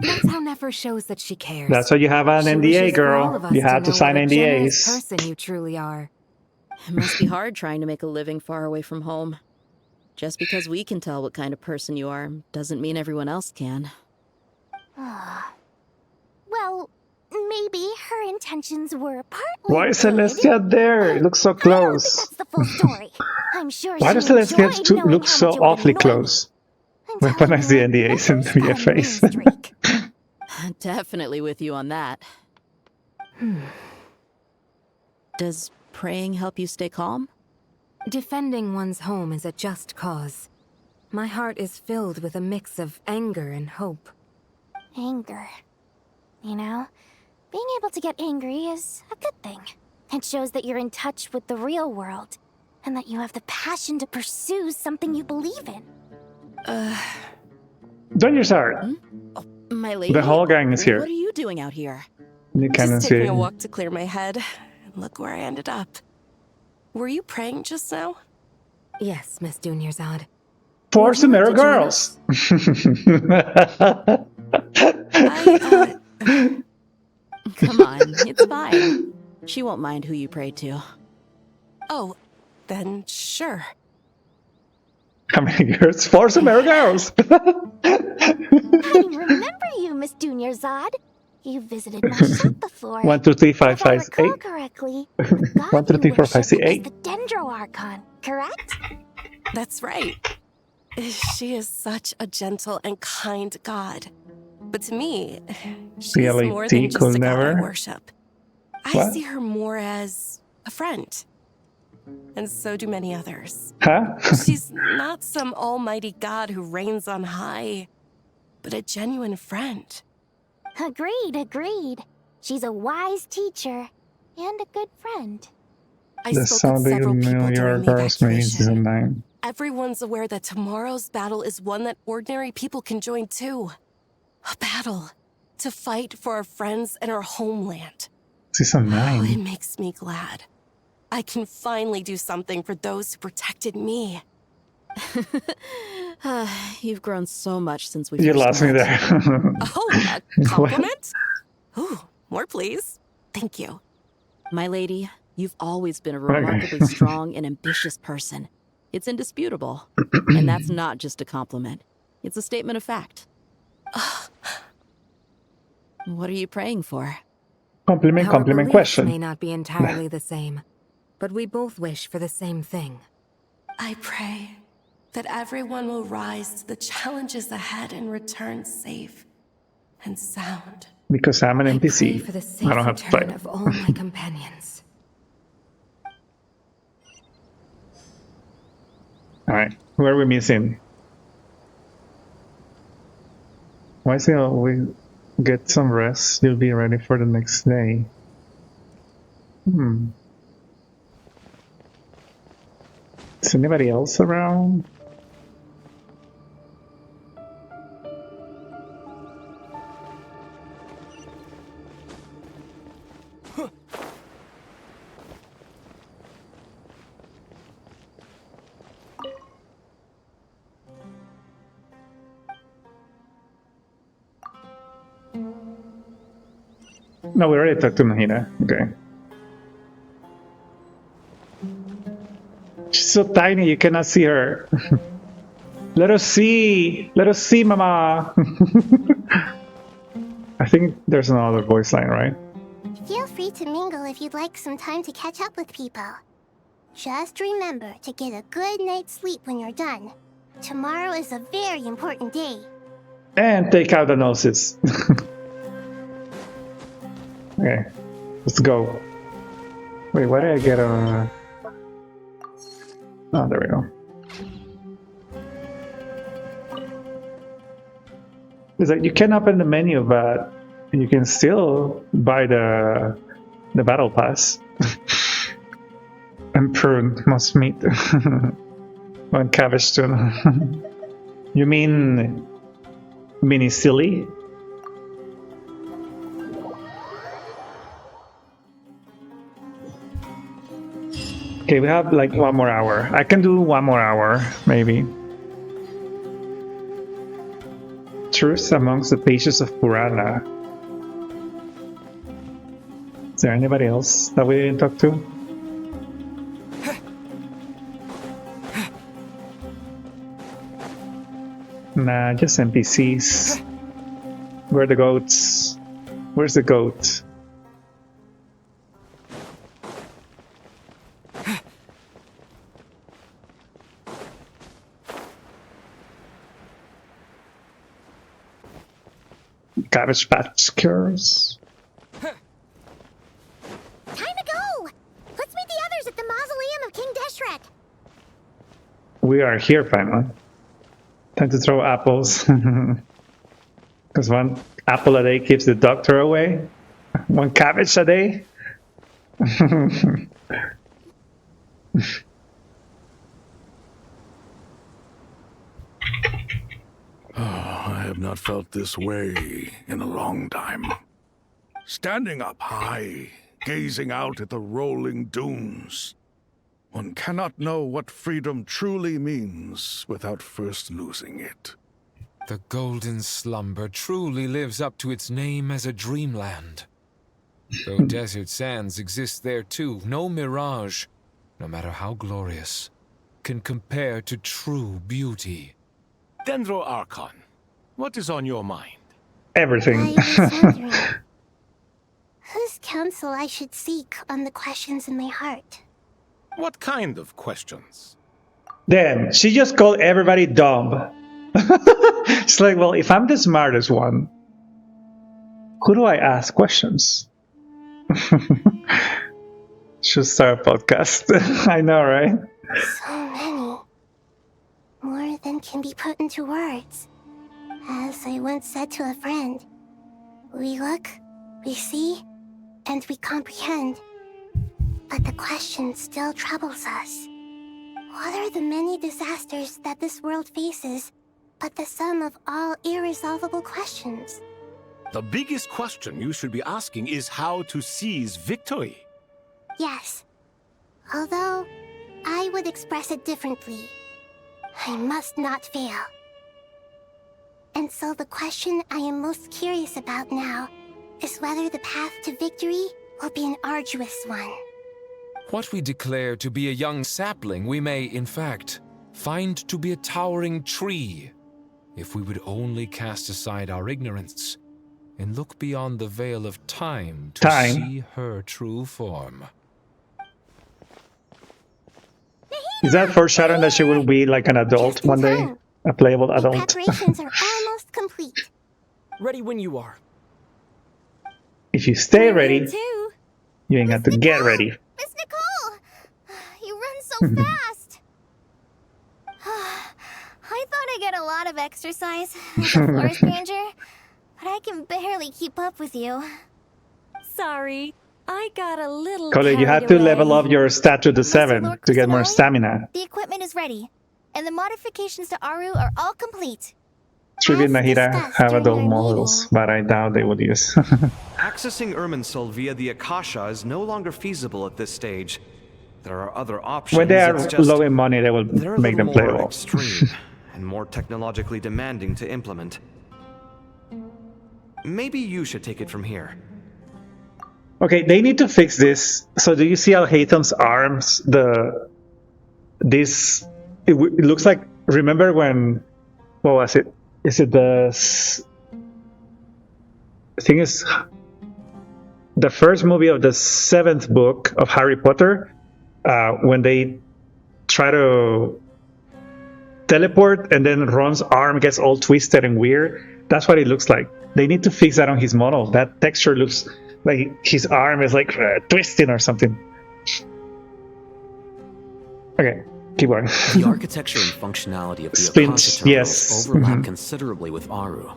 S14: That's how Nefer shows that she cares.
S1: That's why you have an
S14: She
S1: NDA,
S14: wishes for all
S1: girl.
S14: of us
S1: You have
S14: know
S1: to sign
S14: what a generous
S1: NDAs.
S14: person you truly are.
S16: It must be hard trying to make a living far away from home. Just because we can tell what kind of person you are doesn't mean everyone else can.
S20: Well, maybe her intentions were partly
S1: Why is
S20: good.
S1: Celestia there? It looks so close.
S20: That's the full story. I'm sure
S1: Why
S20: she
S1: does Celestia
S20: enjoyed knowing
S1: look
S20: how
S1: so
S20: much it would
S1: awfully
S20: annoy
S1: close? When I see NDAs in VFAs.
S16: Definitely with you on that. Does praying help you stay calm?
S14: Defending one's home is a just cause. My heart is filled with a mix of anger and hope.
S20: Anger. You know, being able to get angry is a good thing. It shows that you're in touch with the real world, and that you have the passion to pursue something you believe in.
S1: Don't you start.
S16: My lady?
S1: The whole gang is here.
S16: What are you doing out here?
S1: You can
S13: Just
S1: see
S13: taking a
S1: it.
S13: walk to clear my head. And look where I ended up. Were you praying just now?
S14: Yes, Miss Dunyarzad.
S1: For Samara girls.
S16: Come on, it's fine. She won't mind who you pray to.
S13: Oh, then sure.
S1: How many girls? For Samara girls.
S20: I remember you, Miss Dunyarzad. You visited my shop before.
S1: 1, 2, 3, 5, 6, 8.
S20: Correctly,
S1: 1, 2, 3, 4, 5, 6, 8.
S20: the Dendro Archon, correct?
S13: That's right. She is such a gentle and kind god. But to me, she's more than just a god I worship. I see her more as a friend. And so do many others.
S1: Huh?
S13: She's not some almighty god who reigns on high, but a genuine friend.
S20: Agreed. She's a wise teacher and a good friend.
S13: I
S1: The
S13: spoke with several people during the
S1: girls made season 9.
S13: Everyone's aware that tomorrow's battle is one that ordinary people can join too. A battle to fight for our friends and our homeland.
S1: Season 9.
S13: Oh, it makes me glad. I can finally do something for those who protected me.
S16: You've grown so much since we
S1: You
S16: first
S1: lost me
S16: met.
S1: there.
S13: Oh, a compliment? Ooh, more please. Thank you.
S16: My lady, you've always been a remarkably strong and ambitious person. It's indisputable. And that's not just a compliment. It's a statement of fact. What are you praying for?
S1: Compliment
S14: Our beliefs
S1: question.
S14: may not be entirely the same, but we both wish for the same thing.
S13: I pray that everyone will rise to the challenges ahead and return safe and sound.
S1: Because I'm an NPC.
S14: For the safe
S1: I don't have to play.
S14: return of all my companions.
S1: Alright, who are we missing? Why say we get some rest? You'll be ready for the next day. Is anybody else around? No, we already talked to Mahina. Okay. She's so tiny, you cannot see her. Let us see! Let us see, Mama! I think there's another voice line, right?
S20: Feel free to mingle if you'd like some time to catch up with people. Just remember to get a good night's sleep when you're done. Tomorrow is a very important day.
S1: And take out the noses. Okay, let's go. Wait, why did I get a... Oh, there we go. It's like you can open the menu, but you can still buy the battle pass. And prune must meet. One cabbage too. You mean mini silly? Okay, we have like 1 more hour. I can do 1 more hour, maybe. truths amongst the pages of Purana. Is there anybody else that we didn't talk to? Nah, just NPCs. Where are the goats? Where's the goat? Cabbage Patch Kids.
S20: Time to go! Let's meet the others at the mausoleum of King Deshret.
S1: We are here, finally. Time to throw apples. Because one apple a day keeps the doctor away. One cabbage a day.
S4: I have not felt this way in a long time. Standing up high, gazing out at the rolling dunes. One cannot know what freedom truly means without first losing it.
S9: The golden slumber truly lives up to its name as a dreamland. Though desert sands exist there too, no mirage, no matter how glorious, can compare to true beauty.
S5: Dendro Archon, what is on your mind?
S1: Everything.
S20: I was wondering whose counsel I should seek on the questions in my heart.
S5: What kind of questions?
S1: Damn, she just called everybody dumb. It's like, well, if I'm the smartest one, who do I ask questions? Should start a podcast. I know, right?
S20: So many. More than can be put into words. As I once said to a friend, we look, we see, and we comprehend. But the question still troubles us. What are the many disasters that this world faces but the sum of all irresolvable questions?
S5: The biggest question you should be asking is how to seize victory.
S20: Yes. Although, I would express it differently. I must not fail. And so the question I am most curious about now is whether the path to victory will be an arduous one.
S9: What we declare to be a young sapling, we may, in fact, find to be a towering tree, if we would only cast aside our ignorance and look beyond the veil of time to see her true form.
S1: Is that foreshadowing that she will be like an adult one day? A playable adult?
S20: Preparations are almost complete.
S17: Ready when you are.
S1: If you stay ready, you ain't got to get ready.
S20: Miss Nicole! You run so fast! I thought I'd get a lot of exercise as a forest ranger, but I can barely keep up with you.
S14: Sorry, I got a little
S1: Colin, you have to level up your stat to the 7 to get more stamina.
S20: The equipment is ready, and the modifications to Aru are all complete.
S1: Trivi and Nahida have adult models, but I doubt they would use.
S2: Accessing Irminsul via the Akasha is no longer feasible at this stage. There are other options.
S1: When they are low in money, they will
S2: they're
S1: make them
S2: a little more
S1: playable.
S2: extreme and more technologically demanding to implement. Maybe you should take it from here.
S1: Okay, they need to fix this. So do you see Al-Haytham's arms? It looks like, remember when, what was it? Is it the thing is the first movie of the 7th book of Harry Potter, when they try to teleport and then Ron's arm gets all twisted and weird? That's what it looks like. They need to fix that on his model. That texture looks like his arm is like twisting or something. Okay, keep going.
S3: The architecture and functionality of the
S1: Splints,
S3: Akasha
S1: yes.
S3: overlap considerably with Aru.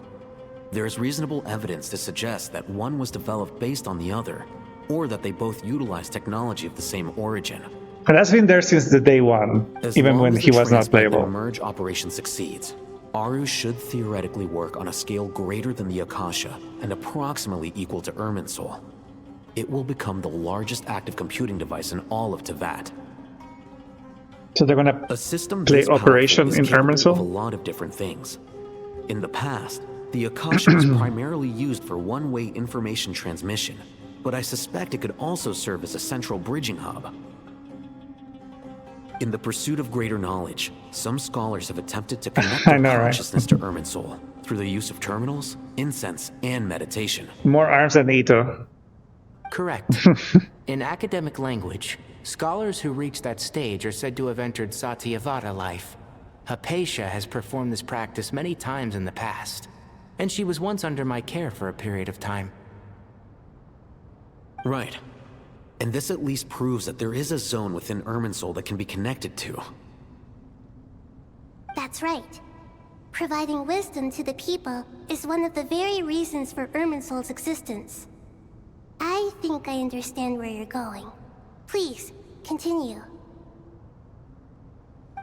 S3: There is reasonable evidence to suggest that one was developed based on the other, or that they both utilize technology of the same origin.
S1: And that's been there since the day one,
S3: As
S1: even
S3: long
S1: when
S3: as
S1: he
S3: the
S1: was not
S3: transplant and
S1: playable.
S3: merge operation succeeds, Aru should theoretically work on a scale greater than the Akasha and approximately equal to Irminsul. It will become the largest active computing device in all of Tevat.
S1: So they're gonna
S3: A system
S1: play
S3: this powerful
S1: Operation
S3: is
S1: in
S3: capable
S1: Irminsul?
S3: of a lot of different things. In the past, The Akasha was primarily used for one-way information transmission, but I suspect it could also serve as a central bridging hub. In the pursuit of greater knowledge, some scholars have attempted to connect their consciousness to Irminsul through the use of terminals, incense, and meditation.
S1: More arms than Ito.
S17: Correct. In academic language, scholars who reach that stage are said to have entered Satyavada life. Hypatia has performed this practice many times in the past, and she was once under my care for a period of time.
S3: Right. And this at least proves that there is a zone within Irminsul that can be connected to.
S6: That's right. Providing wisdom to the people is one of the very reasons for Irminsul's existence. I think I understand where you're going. Please, continue.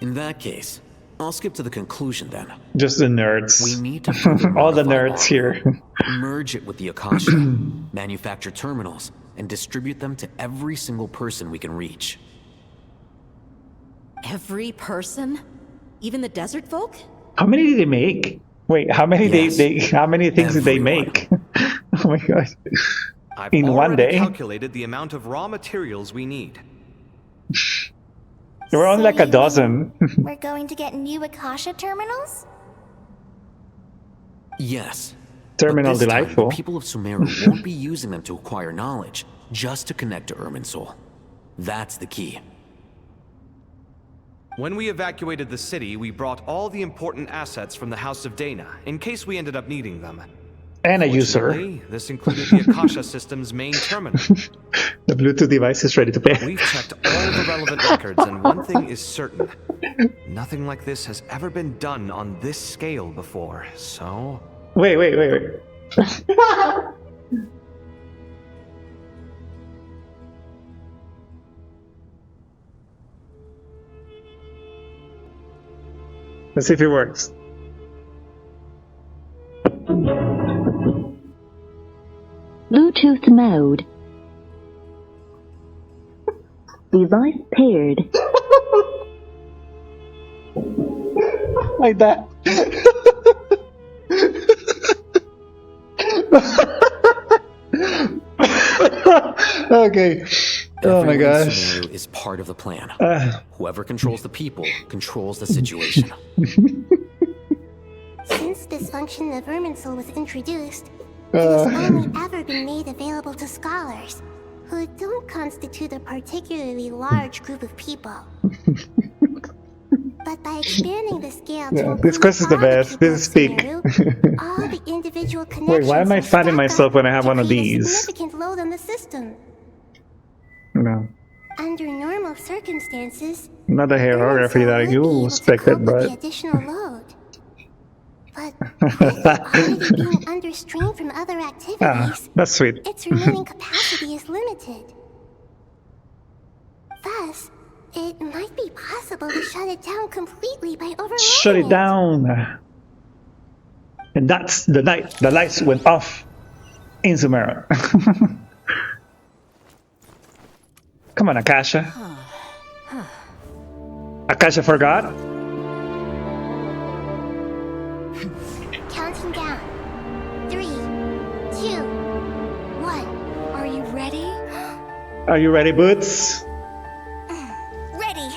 S3: In that case, I'll skip to the conclusion then.
S1: Just the nerds.
S3: We need to
S1: all the nerds here.
S3: Merge it with the Akasha, manufacture terminals, and distribute them to every single person we can reach.
S16: Every person? Even the desert folk?
S1: How many did they make? Wait, how many how many things did they make? Oh my god.
S2: I've
S1: in one day?
S2: calculated the amount of raw materials we need.
S1: There were only like a dozen.
S11: We're going to get new Akasha terminals?
S3: Yes.
S1: Terminal
S3: but this time,
S1: delightful.
S3: the people of Sumeru won't be using them to acquire knowledge, just to connect to Irminsul. That's the key.
S2: When we evacuated the city, we brought all the important assets from the House of Dana, in case we ended up needing them.
S1: And a user.
S2: This included the Akasha system's main terminal.
S1: The Bluetooth device is ready to pay.
S2: We've checked all the relevant records, and one thing is certain. Nothing like this has ever been done on this scale before, so...
S1: Wait. Let's see if it works.
S15: Bluetooth mode. Device paired.
S1: Like that. Okay. Oh my gosh.
S3: Is part of the plan. Whoever controls the people controls the situation.
S6: Since this function of Irminsul was introduced, it has only ever been made available to scholars, who don't constitute a particularly large group of people. But by expanding the scale to include
S1: this quest is the best. This is peak.
S6: all the individual connections.
S1: Wait, why am I fighting myself when I have one of these?
S6: Significant load on the system.
S1: No.
S6: Under normal circumstances,
S1: Not the hierarchy that you expected,
S6: the
S1: but
S6: additional load. But with already being under strain from other activities,
S1: that's sweet.
S6: its remaining capacity is limited. Thus, it might be possible to shut it down completely by overloading
S1: Shut it down. And that's the night the lights went off in Sumeru. Come on, Akasha. Akasha forgot?
S6: Counting down. 3, 2, 1.
S11: Are you ready?
S1: Are you ready, Boots?
S11: Ready.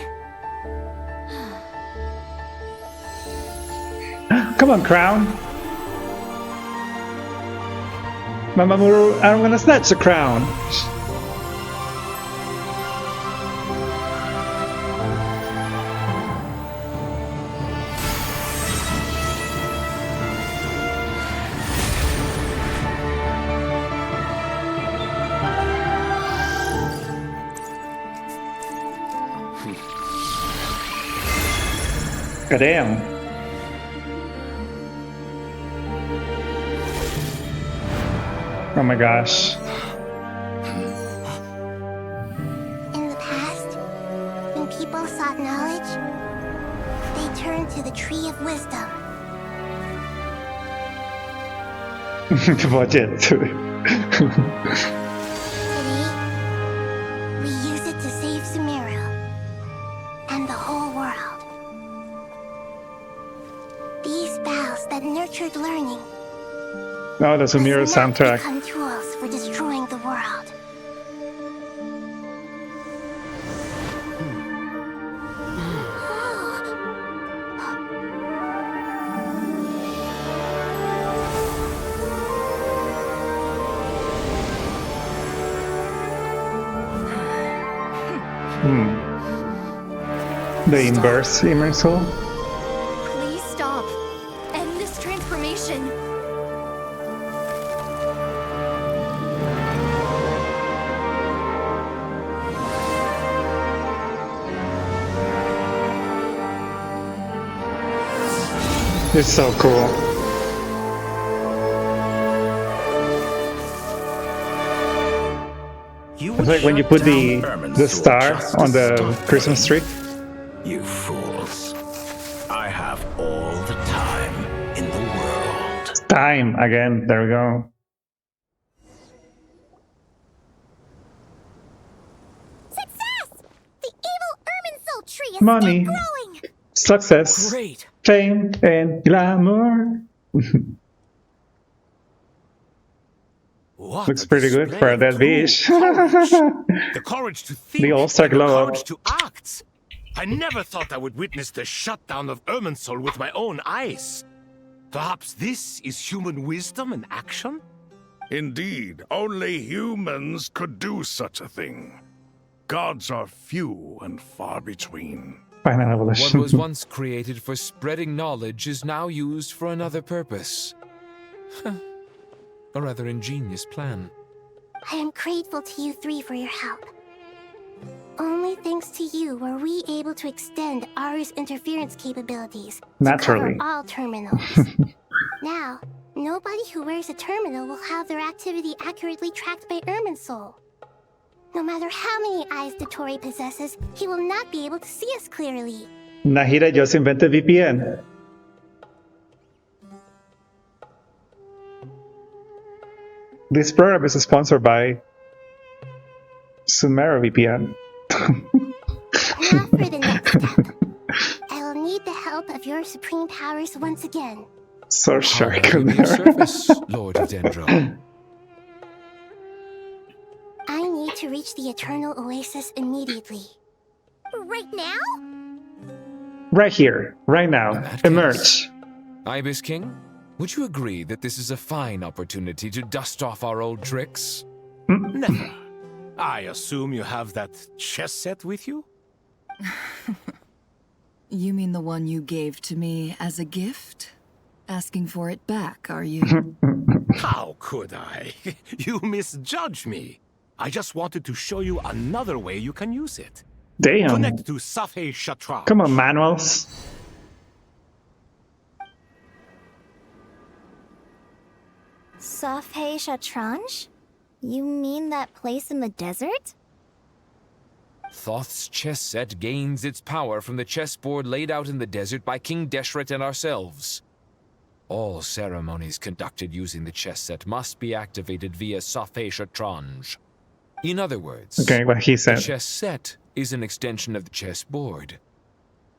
S1: Come on, Crown. Mamamuru, I'm gonna snatch the crown. God damn. Oh my gosh.
S6: In the past, when people sought knowledge, they turned to the Tree of Wisdom.
S1: Watch it.
S6: Today, we use it to save Sumeru and the whole world. These boughs that nurtured learning
S1: Oh, the Sumire soundtrack.
S6: Become tools for destroying the world.
S1: The inverse immersal.
S14: Please stop. End this transformation.
S1: It's so cool. It's like when you put the star on the Christmas tree.
S19: You fools. I have all the time in the world.
S1: Time again. There we go.
S6: Success! The evil Irminsul tree is
S1: Money,
S6: still growing.
S1: success,
S17: Great.
S1: fame, and glamour.
S5: What
S1: Looks
S5: a
S1: pretty good
S5: display
S1: for
S5: of
S1: that
S5: true
S1: beach.
S5: courage. The courage to think,
S1: The all-star
S5: and the
S1: glow up.
S5: courage to act. I never thought I would witness the shutdown of Irminsul with my own eyes. Perhaps this is human wisdom in action?
S4: Indeed, only humans could do such a thing. Gods are few and far between.
S1: Final
S9: What
S1: evolution.
S9: was once created for spreading knowledge is now used for another purpose. A rather ingenious plan.
S6: I am grateful to you three for your help. Only thanks to you were we able to extend Aru's interference capabilities
S1: Naturally.
S6: to cover all terminals. Now, nobody who wears a terminal will have their activity accurately tracked by Irminsul. No matter how many eyes Dottore possesses, he will not be able to see us clearly.
S1: Nahida just invented VPN. This program is sponsored by Sumera VPN.
S6: Now for the next step. I will need the help of your supreme powers once again.
S1: So sure I
S9: Give
S1: could
S9: me a
S1: never.
S9: service, Lord of Dendro.
S6: I need to reach the Eternal Oasis immediately. Right now?
S1: Right here, right now. Emerge.
S9: Ibis King, would you agree that this is a fine opportunity to dust off our old tricks?
S5: Never. I assume you have that chess set with you?
S10: You mean the one you gave to me as a gift? Asking for it back, are you?
S5: How could I? You misjudge me. I just wanted to show you another way you can use it.
S1: Damn.
S5: Connect to Safhe Shatra.
S1: Come on, manuals.
S11: Safhe Shatranj? You mean that place in the desert?
S9: Thoth's chess set gains its power from the chessboard laid out in the desert by King Deshret and ourselves. All ceremonies conducted using the chess set must be activated via Safhe Shatranj. In other words,
S1: Okay, what he
S9: the
S1: said.
S9: chess set is an extension of the chessboard.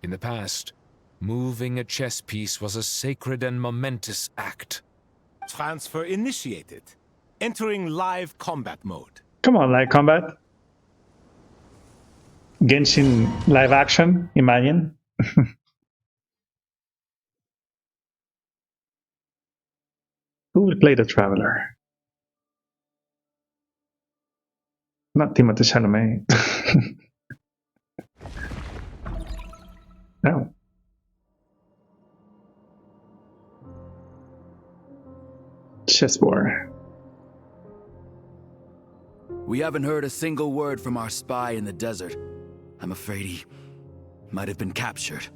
S9: In the past, moving a chess piece was a sacred and momentous act.
S5: Transfer initiated. Entering live combat mode.
S1: Come on, live combat. Genshin live action, imagine. Who will play the Traveler? Not Timothée Chalamet. No. Chessboard.
S22: We haven't heard a single word from our spy in the desert. I'm afraid he might have been captured.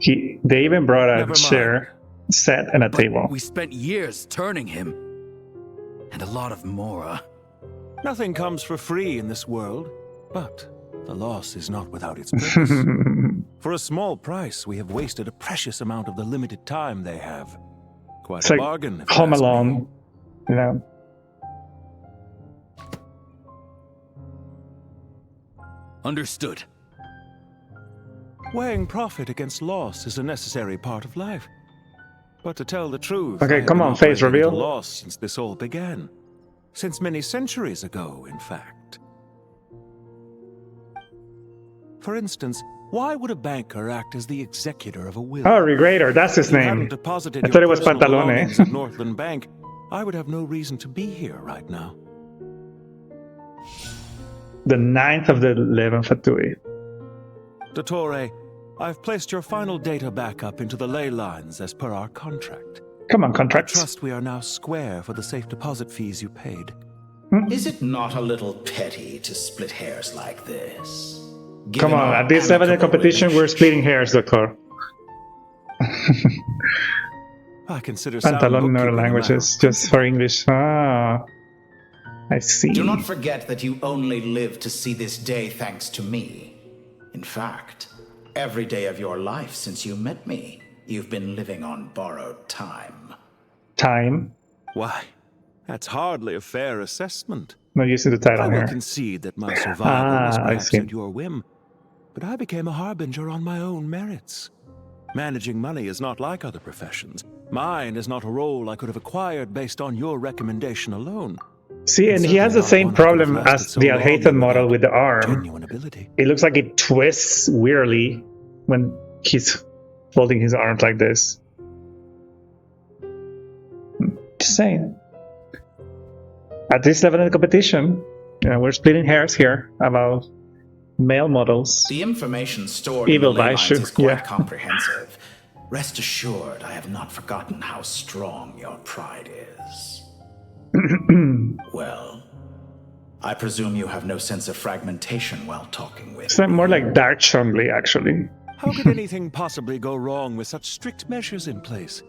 S1: They even brought a
S22: Never mind.
S1: chair, set, and a table.
S22: We spent years turning him. And a lot of Mora.
S23: Nothing comes for free in this world, but the loss is not without its purpose. For a small price, we have wasted a precious amount of the limited time they have. Quite
S1: It's
S23: a
S1: like
S23: bargain. if you
S1: Home
S23: ask me.
S1: Alone, you know.
S22: Understood.
S23: Weighing profit against loss is a necessary part of life. But to tell the truth,
S1: Okay,
S23: I have
S1: come
S23: been
S1: on, face
S23: operating at a
S1: reveal.
S23: loss since this all began. Since many centuries ago, in fact. For instance, why would a banker act as the executor of a will?
S1: Oh, Regrader, that's his
S23: If you
S1: name.
S23: hadn't deposited
S1: I thought
S23: your
S1: it was
S23: personal
S1: Pantalone.
S23: belongings at Northland Bank, I would have no reason to be here right now.
S1: The 9th of the 11th Fatui.
S23: Dottore, I've placed your final data backup into the ley lines as per our contract.
S1: Come on,
S23: I
S1: contracts.
S23: trust we are now square for the safe deposit fees you paid.
S19: Is it not a little petty to split hairs like this?
S1: Come
S19: Given
S1: on,
S19: our
S1: at this level in
S19: amicable
S1: competition, we're splitting hairs, Doctor.
S23: I consider sound
S1: Pantalone in other
S23: bookkeeping a matter
S1: languages, just for English. Ah, I see.
S19: Do not forget that you only live to see this day thanks to me. In fact, every day of your life since you met me, you've been living on borrowed time.
S1: Time?
S23: Why, that's hardly a fair assessment.
S1: Not using the title
S23: I will
S1: here.
S23: concede that my survival was
S1: I
S23: perhaps
S1: see.
S23: at your whim, but I became a harbinger on my own merits. Managing money is not like other professions. Mine is not a role I could have acquired based on your recommendation alone.
S1: See, and he has the same problem as the Alhaitham model with the arm.
S23: Genuine ability.
S1: It looks like it twists weirdly when he's folding his arms like this. Just saying. At this level in the competition, we're splitting hairs here about male models.
S19: The information stored
S1: Evil
S19: in the ley lines
S1: Baishu,
S19: is quite
S1: yeah.
S19: comprehensive. Rest assured, I have not forgotten how strong your pride is. Well, I presume you have no sense of fragmentation while talking with
S1: It's more like Dark Chun-Li, actually.
S23: How could anything possibly go wrong with such strict measures in place?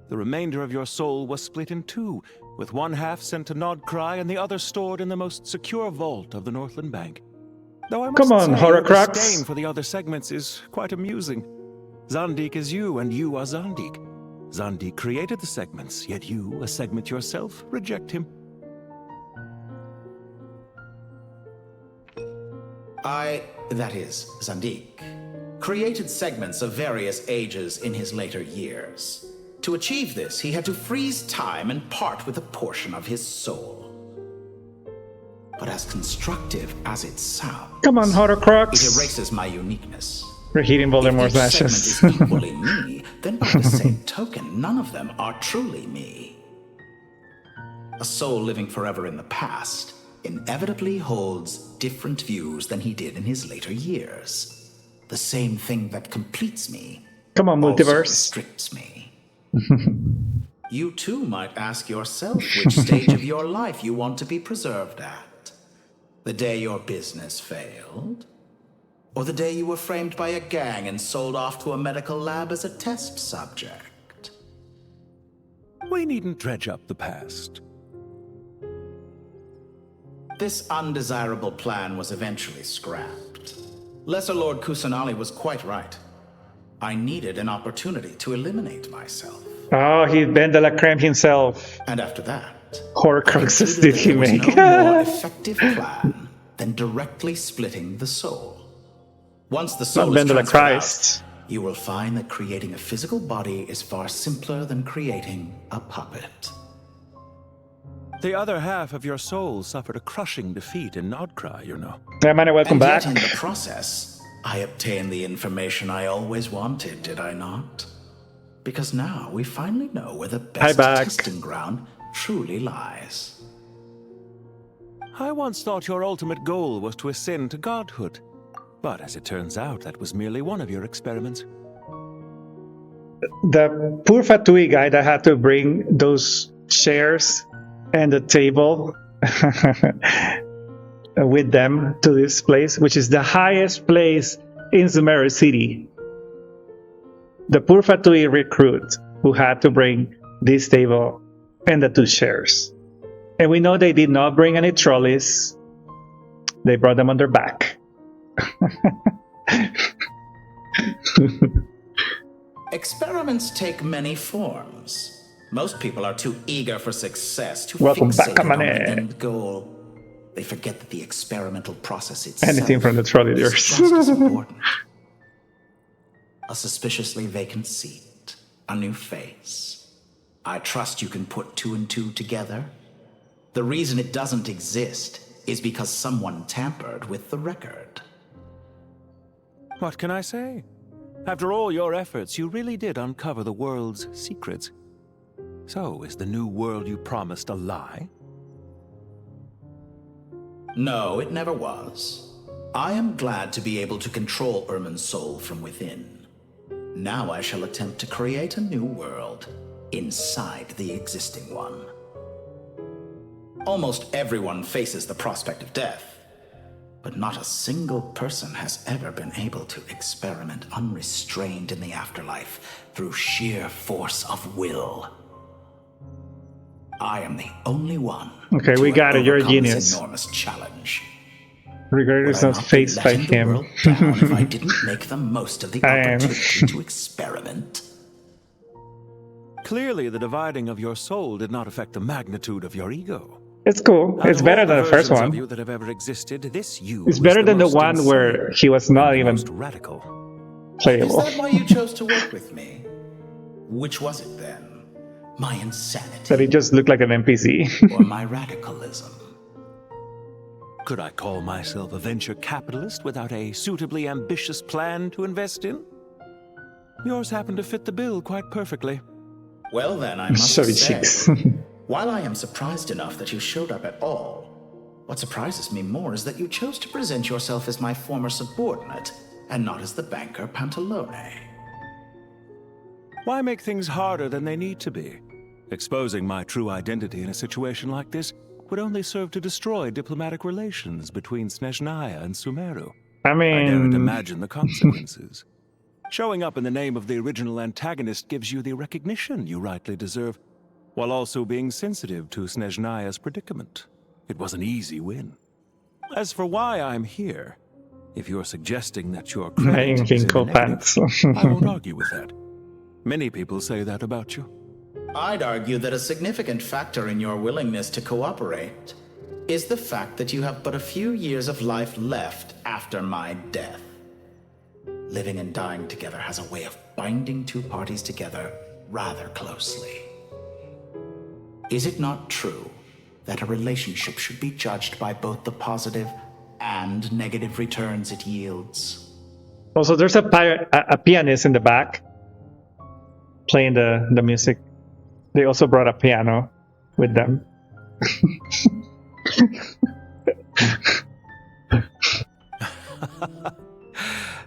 S23: The remainder of your soul was split in two, with one half sent to Nodcry and the other stored in the most secure vault of the Northland Bank. Though I must
S1: Come on,
S23: say, your
S1: Horcrux.
S23: disdain for the other segments is quite amusing. Zandik is you, and you are Zandik. Zandik created the segments, yet you, a segment yourself, reject him.
S19: That is, Zandik, created segments of various ages in his later years. To achieve this, he had to freeze time and part with a portion of his soul. But as constructive as it sounds,
S1: Come on,
S19: it
S1: Horcrux.
S19: erases my uniqueness.
S1: We're hitting Voldemort's
S19: If each
S1: ashes.
S19: segment is equally me, then by the same token, none of them are truly me. A soul living forever in the past inevitably holds different views than he did in his later years. The same thing that completes me
S1: Come on,
S19: also
S1: multiverse.
S19: restricts me. You too might ask yourself which stage of your life you want to be preserved at. The day your business failed? Or the day you were framed by a gang and sold off to a medical lab as a test subject?
S23: We needn't dredge up the past.
S19: This undesirable plan was eventually scrapped. Lesser Lord Kusanali was quite right. I needed an opportunity to eliminate myself.
S1: Oh, he bent the la creme himself.
S19: And after that,
S1: Horcruxes did he
S19: there was
S1: make?
S19: no more effective plan than directly splitting the soul. Once the soul is
S1: Bend the la
S19: transferred
S1: Christ.
S19: out, you will find that creating a physical body is far simpler than creating a puppet.
S23: The other half of your soul suffered a crushing defeat in Nodcry, you know.
S1: Yeah, man, welcome
S19: And
S1: back.
S19: yet in the process, I obtained the information I always wanted, did I not? Because now we finally know where the best testing ground truly lies.
S23: I once thought your ultimate goal was to ascend to godhood. But as it turns out, that was merely one of your experiments.
S1: The poor Fatui guy that had to bring those chairs and the table with them to this place, which is the highest place in Sumeru City. The poor Fatui recruit who had to bring this table and the two chairs. And we know they did not bring any trolleys. They brought them on their back.
S19: Experiments take many forms. Most people are too eager for success to
S1: Welcome
S19: fixate
S1: back,
S19: on the
S1: Kamane.
S19: end goal. They forget that the experimental process itself
S1: Anything from the trolley
S19: is
S1: dears.
S19: just as important. A suspiciously vacant seat, a new face. I trust you can put 2 and 2 together. The reason it doesn't exist is because someone tampered with the record.
S23: What can I say? After all your efforts, you really did uncover the world's secrets. So, is the new world you promised a lie?
S19: No, it never was. I am glad to be able to control Irmin's soul from within. Now I shall attempt to create a new world inside the existing one. Almost everyone faces the prospect of death, but not a single person has ever been able to experiment unrestrained in the afterlife through sheer force of will. I am the only one.
S1: Okay, we got it. You're a genius.
S19: Enormous challenge.
S1: Regardless of faced by him.
S19: If I didn't make the most of the opportunity to experiment.
S23: Clearly, the dividing of your soul did not affect the magnitude of your ego.
S1: It's cool. It's better than the first one.
S23: You that have ever existed, this you
S1: it's better than the one where he was not even
S23: radical.
S1: Playable.
S19: Is that why you chose to work with me? Which was it then? My insanity?
S1: That he just looked like an NPC.
S19: Or my radicalism?
S23: Could I call myself a venture capitalist without a suitably ambitious plan to invest in? Yours happened to fit the bill quite perfectly.
S19: Well then, I must say, while I am surprised enough that you showed up at all, what surprises me more is that you chose to present yourself as my former subordinate, and not as the banker Pantalone.
S23: Why make things harder than they need to be? Exposing my true identity in a situation like this would only serve to destroy diplomatic relations between Snezhnaya and Sumeru.
S1: I
S23: daren't imagine the consequences. Showing up in the name of the original antagonist gives you the recognition you rightly deserve, while also being sensitive to Snezhnaya's predicament. It was an easy win. As for why I'm here, if you're suggesting that your credit is in the negative, I won't argue with that. Many people say that about you.
S19: I'd argue that a significant factor in your willingness to cooperate is the fact that you have but a few years of life left after my death. Living and dying together has a way of binding two parties together rather closely. Is it not true that a relationship should be judged by both the positive and negative returns it yields?
S1: Also, there's a pianist in the back playing the music. They also brought a piano with them.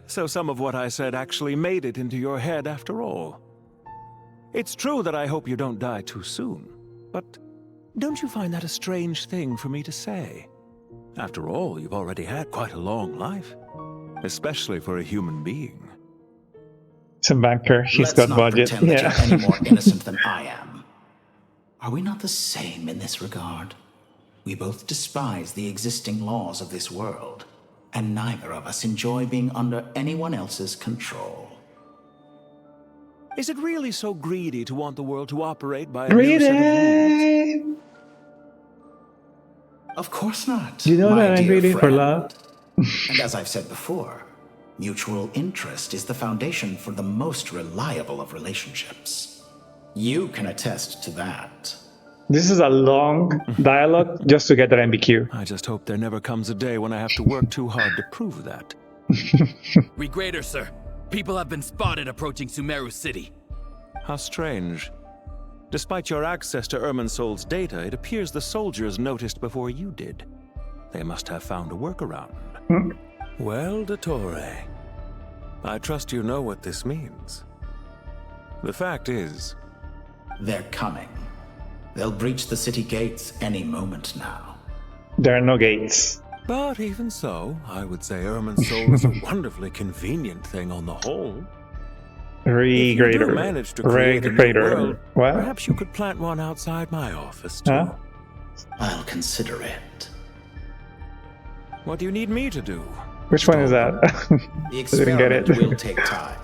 S23: So some of what I said actually made it into your head after all. It's true that I hope you don't die too soon, but don't you find that a strange thing for me to say? After all, you've already had quite a long life, especially for a human being.
S1: It's a banker. He's got budget.
S19: Let's not pretend that you're any more innocent than I am. Are we not the same in this regard? We both despise the existing laws of this world, and neither of us enjoy being under anyone else's control.
S23: Is it really so greedy to want the world to operate by a new set of rules?
S19: Of course not.
S1: You know that I'm greedy for love?
S19: And as I've said before, mutual interest is the foundation for the most reliable of relationships. You can attest to that.
S1: This is a long dialogue just to get that MBQ.
S23: I just hope there never comes a day when I have to work too hard to prove that.
S22: Regrader, sir. People have been spotted approaching Sumeru City.
S23: How strange. Despite your access to Irminsol's data, it appears the soldiers noticed before you did. They must have found a workaround. Well, Dottore, I trust you know what this means. The fact is...
S19: They're coming. They'll breach the city gates any moment now.
S1: There are no gates.
S23: But even so, I would say Irminsol is a wonderfully convenient thing on the whole. If you do manage to create a new world, perhaps you could plant one outside my office, too.
S1: Huh?
S19: I'll consider it.
S23: What do you need me to do?
S1: Which one is that?
S19: The experiment will take time.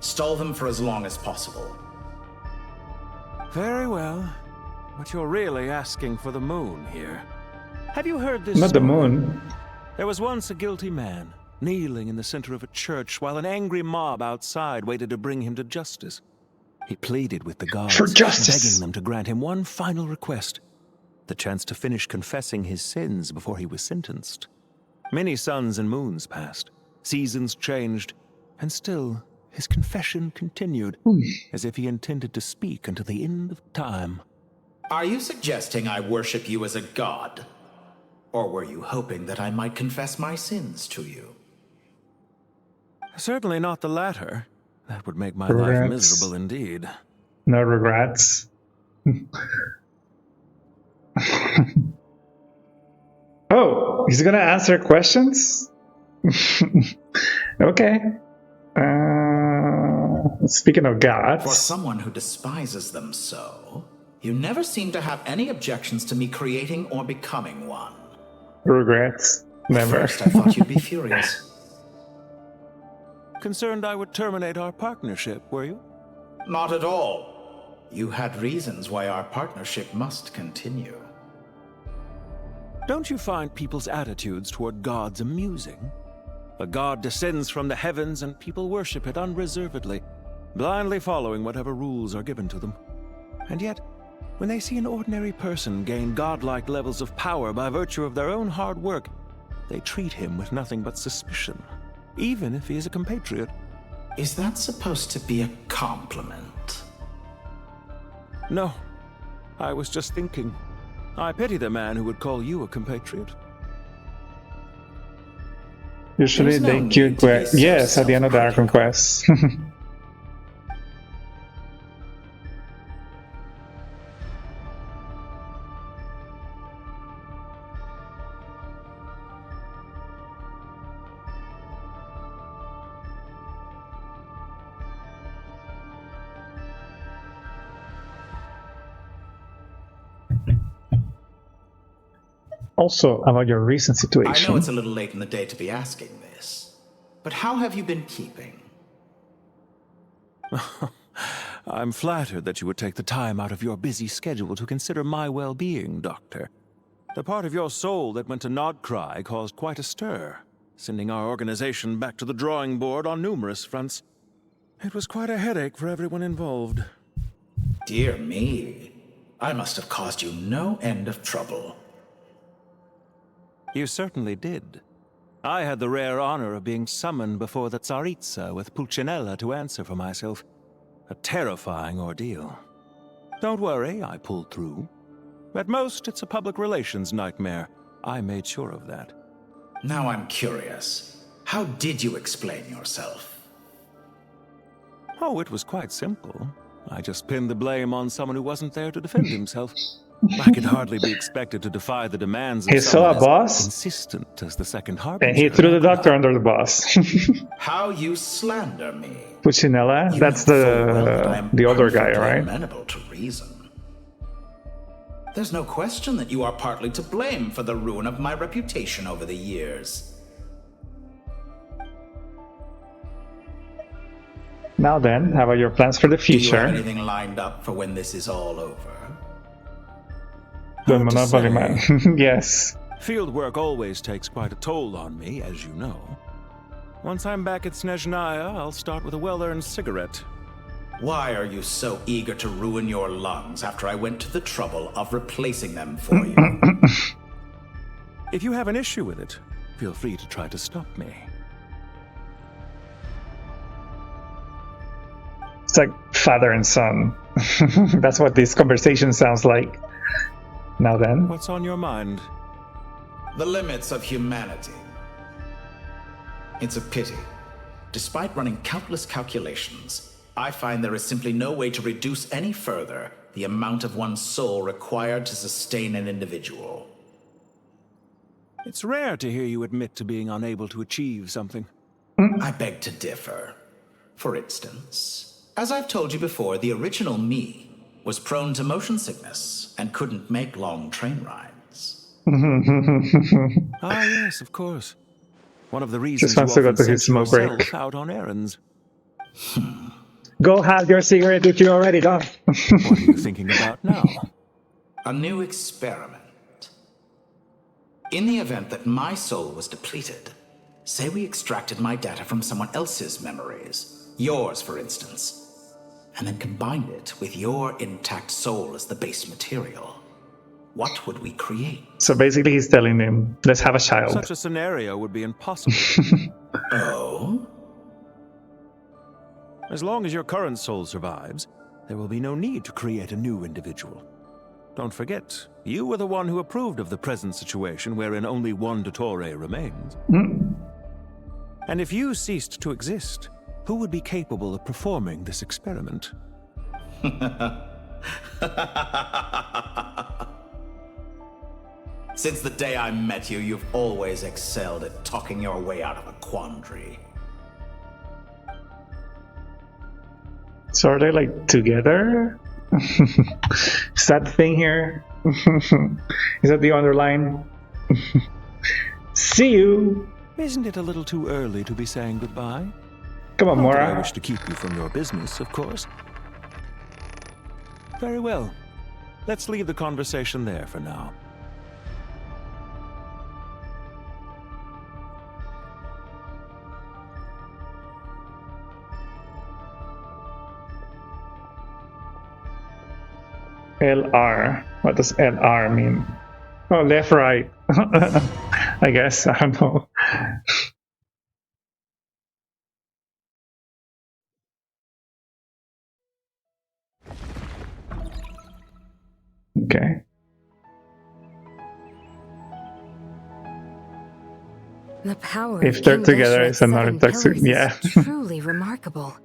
S19: Stall them for as long as possible.
S23: Very well. But you're really asking for the moon here. Have you heard this
S1: Not
S23: story?
S1: the moon.
S23: There was once a guilty man, kneeling in the center of a church while an angry mob outside waited to bring him to justice. He pleaded with the gods,
S1: for justice,
S23: begging them to grant him one final request, the chance to finish confessing his sins before he was sentenced. Many suns and moons passed, seasons changed, and still his confession continued, as if he intended to speak until the end of time.
S19: Are you suggesting I worship you as a god? Or were you hoping that I might confess my sins to you?
S23: Certainly not the latter. That would make my life miserable indeed.
S1: No regrets. Oh, he's gonna answer questions? Okay. Speaking of gods.
S19: For someone who despises them so, you never seem to have any objections to me creating or becoming one.
S1: Regrets? Never.
S19: At first, I thought you'd be furious.
S23: Concerned I would terminate our partnership, were you?
S19: Not at all. You had reasons why our partnership must continue.
S23: Don't you find people's attitudes toward gods amusing? A god descends from the heavens and people worship it unreservedly, blindly following whatever rules are given to them. And yet, when they see an ordinary person gain godlike levels of power by virtue of their own hard work, they treat him with nothing but suspicion, even if he is a compatriot.
S19: Is that supposed to be a compliment?
S23: No. I was just thinking. I pity the man who would call you a compatriot.
S1: Usually they queue yes, at the end of the Archon quest. Also, about your recent situation.
S19: I know it's a little late in the day to be asking this, but how have you been keeping?
S23: I'm flattered that you would take the time out of your busy schedule to consider my well-being, Doctor. The part of your soul that went to Nodcry caused quite a stir, sending our organization back to the drawing board on numerous fronts. It was quite a headache for everyone involved.
S19: Dear me, I must have caused you no end of trouble.
S23: You certainly did. I had the rare honor of being summoned before the Tsaritsa with Pulcinella to answer for myself. A terrifying ordeal. Don't worry, I pulled through. At most, it's a public relations nightmare. I made sure of that.
S19: Now I'm curious. How did you explain yourself?
S23: Oh, it was quite simple. I just pinned the blame on someone who wasn't there to defend himself. I could hardly be expected to defy the demands of
S1: someone
S23: as
S1: boss?
S23: insistent as the second harbinger.
S1: And he threw the doctor under the bus.
S19: How you slander me.
S1: Puccinella? That's the other guy, right?
S19: Amenable to reason. There's no question that you are partly to blame for the ruin of my reputation over the years.
S1: Now then, how about your plans for the future?
S19: Do you have anything lined up for when this is all over?
S1: The Monopoly Man. Yes.
S23: Field work always takes quite a toll on me, as you know. Once I'm back at Snezhnaya, I'll start with a well-earned cigarette.
S19: Why are you so eager to ruin your lungs after I went to the trouble of replacing them for you?
S23: If you have an issue with it, feel free to try to stop me.
S1: It's like father and son. That's what this conversation sounds like. Now then.
S23: What's on your mind?
S19: The limits of humanity. It's a pity. Despite running countless calculations, I find there is simply no way to reduce any further the amount of one's soul required to sustain an individual.
S23: It's rare to hear you admit to being unable to achieve something.
S19: I beg to differ. For instance, as I've told you before, the original me was prone to motion sickness and couldn't make long train rides.
S23: Ah, yes, of course. One of the reasons
S1: Just wants to go to his smoke break.
S23: Out on errands.
S1: Go have your cigarette if you're already done.
S23: What are you thinking about now?
S19: A new experiment. In the event that my soul was depleted, say we extracted my data from someone else's memories, yours for instance, and then combined it with your intact soul as the base material, what would we create?
S1: So basically he's telling him, let's have a child.
S23: Such a scenario would be impossible.
S19: Oh?
S23: As long as your current soul survives, there will be no need to create a new individual. Don't forget, you were the one who approved of the present situation wherein only one Dottore remains. And if you ceased to exist, who would be capable of performing this experiment?
S19: Since the day I met you, you've always excelled at talking your way out of a quandary.
S1: So are they like together? Is that the thing here? Is that the underline? See you!
S23: Isn't it a little too early to be saying goodbye?
S1: Come on,
S23: Not that I
S1: Mora.
S23: wish to keep you from your business, of course. Very well. Let's leave the conversation there for now.
S1: LR. What does LR mean? Oh, left, right. I guess. I don't know. Okay.
S14: The power
S1: If
S14: of
S1: they're
S14: King
S1: together,
S14: Deshret's
S1: it's another
S14: 7
S1: toxic.
S14: pillars
S1: Yeah.
S14: is truly remarkable.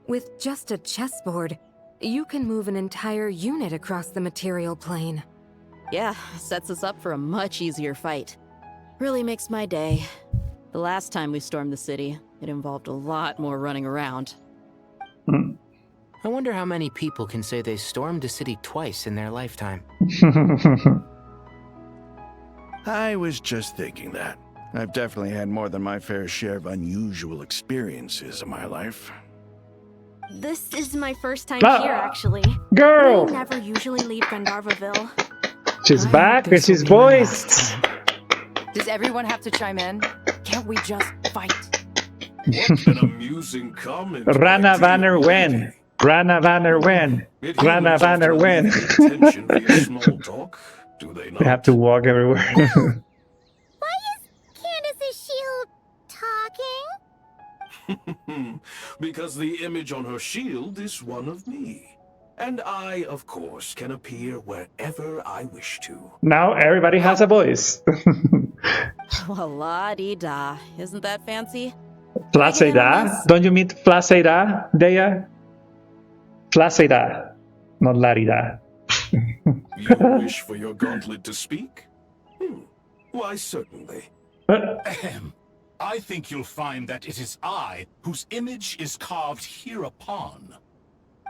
S14: With just a chessboard, you can move an entire unit across the material plane.
S16: Yeah, sets us up for a much easier fight. Really makes my day. The last time we stormed the city, it involved a lot more running around.
S17: I wonder how many people can say they stormed a city twice in their lifetime.
S4: I was just thinking that. I've definitely had more than my fair share of unusual experiences in my life.
S6: This is my first time
S1: Ah,
S6: here, actually.
S1: girl!
S6: We never usually leave Gandharvaville.
S1: She's back and she's voiced.
S8: Does everyone have to chime in? Can't we just fight?
S18: What an amusing comment.
S1: Rana Vanner Wen. Rana Vanner Wen. Rana Vanner Wen.
S18: Attention via small talk, do they
S1: They have to walk everywhere.
S6: Why is Candace's shield talking?
S18: Because the image on her shield is one of me. And I, of course, can appear wherever I wish to.
S1: Now everybody has a voice.
S16: Well, la-di-da. Isn't that fancy?
S1: Placida? Don't you mean Placida, Dea? Placida, not Larida.
S18: You wish for your gauntlet to speak? Why, certainly.
S21: Ahem. I think you'll find that it is I whose image is carved hereupon.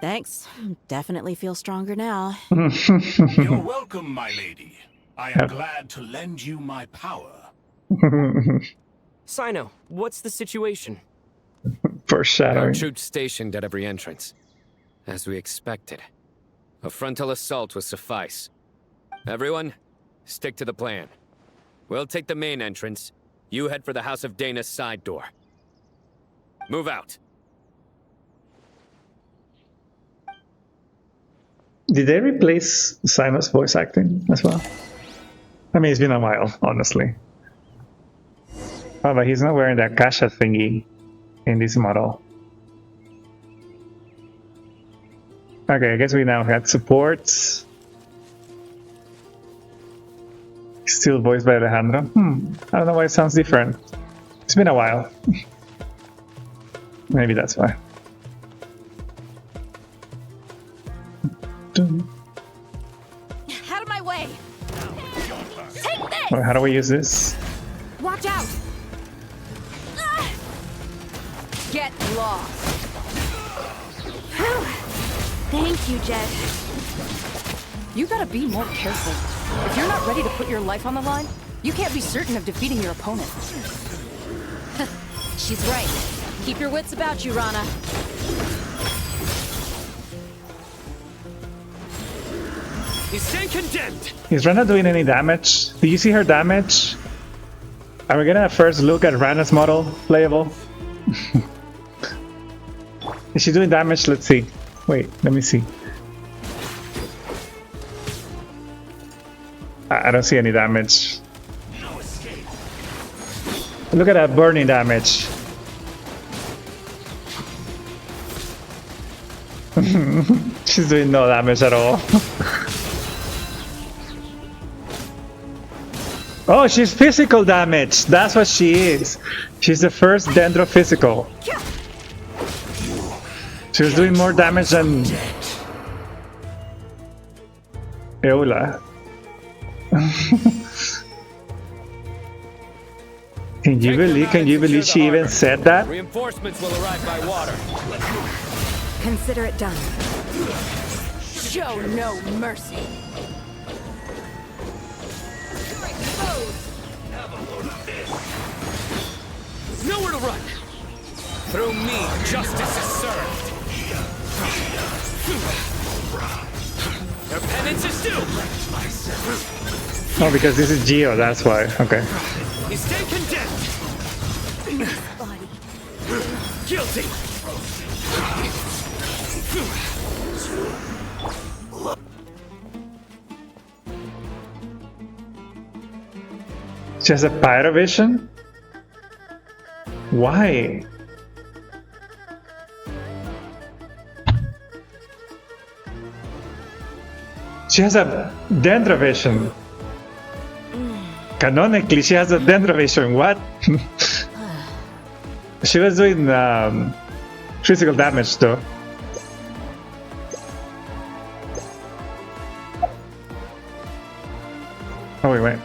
S16: Thanks. Definitely feel stronger now.
S21: You're welcome, my lady. I am glad to lend you my power.
S2: Sino, what's the situation?
S9: Our
S1: Foreshadowing.
S9: troops stationed at every entrance. As we expected. A frontal assault will suffice. Everyone, stick to the plan. We'll take the main entrance. You head for the House of Dana's side door. Move out.
S1: Did they replace Simon's voice acting as well? I mean, it's been a while, honestly. Oh, but he's not wearing that kasha thingy in this model. Okay, I guess we now had supports. Still voiced by Alejandro. I don't know why it sounds different. It's been a while. Maybe that's why.
S8: Out of my way! Take this!
S1: Well, how do we use this?
S8: Watch out! Get lost!
S6: Thank you, Jed.
S8: You gotta be more careful. If you're not ready to put your life on the line, you can't be certain of defeating your opponent.
S16: She's right. Keep your wits about you, Rana.
S2: You stand condemned!
S1: Is Rana doing any damage? Do you see her damage? Are we gonna first look at Rana's model playable? Is she doing damage? Let's see. Wait, let me see. I don't see any damage. Look at that burning damage. She's doing no damage at all. Oh, she's physical damage. That's what she is. She's the first Dendro physical. She's doing more damage than Eula. Can you believe she even said that?
S9: Reinforcements will arrive by water.
S8: Consider it done. Show no mercy.
S9: Nowhere to run. Through me, justice is served. Their penance is due.
S1: Oh, because this is Geo, that's why. Okay.
S9: You stand condemned. Guilty.
S1: She has a pyrovision? Why? She has a Dendrovision. Canonically, she has a Dendrovision. What? She was doing physical damage though. Oh wait.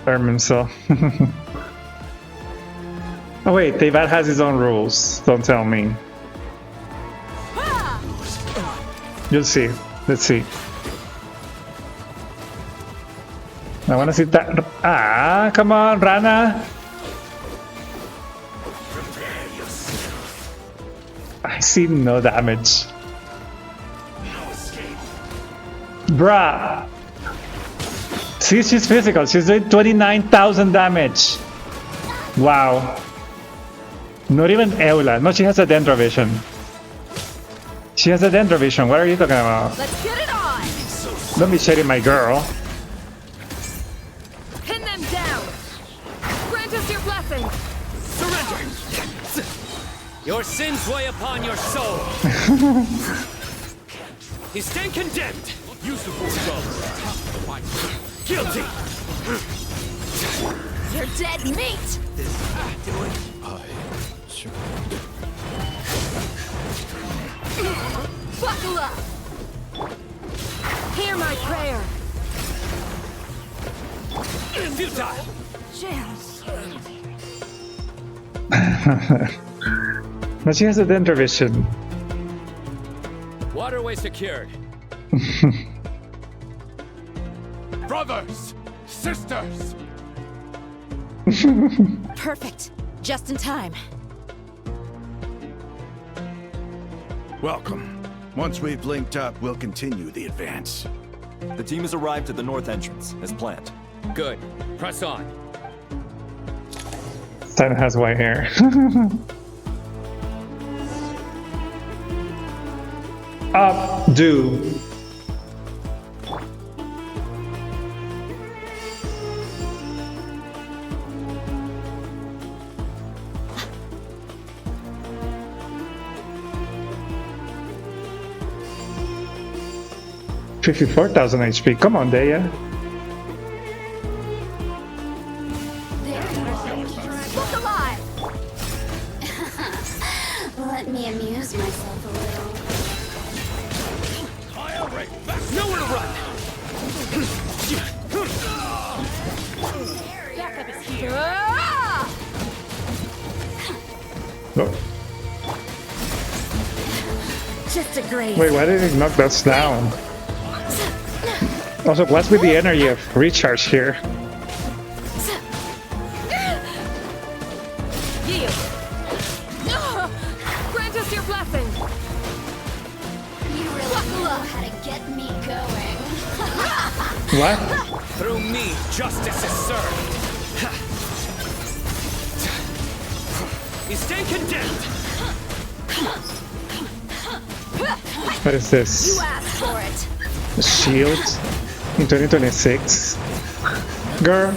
S1: Erminsul. Oh wait, Teyvat has his own rules. Don't tell me. You'll see. Let's see. I wanna see that. Ah, come on, Rana. I see no damage. Bruh. See, she's physical. She's doing 29,000 damage. Wow. Not even Eula. No, she has a Dendrovision. She has a Dendrovision. What are you talking about?
S8: Let's get it on.
S1: Don't be shitting my girl.
S8: Pin them down. Grant us your blessing.
S9: Surrender. Your sins weigh upon your soul. You stand condemned. Use the force. Guilty.
S8: You're dead meat. Buckle up. Hear my prayer.
S9: Futile.
S8: Chance.
S1: But she has a Dendrovision.
S9: Waterway secured.
S21: Brothers! Sisters!
S8: Perfect. Just in time.
S4: Welcome. Once we've linked up, we'll continue the advance.
S7: The team has arrived at the north entrance, as planned.
S9: Good. Press on.
S1: Titan has white hair. Up, do. $54,000 HP. Come on, Deya.
S8: Look alive.
S6: Let me amuse myself a little.
S9: Nowhere to run.
S8: Backup is here.
S1: Oh.
S8: Just a graze.
S1: Wait, why did it knock us down? Also, what's with the energy of recharge here?
S8: Yield. Grant us your blessing.
S6: You really know how to get me going.
S1: What?
S9: Through me, justice is served. You stand condemned.
S1: What is this?
S8: You asked for it.
S1: A shield in 2026? Girl,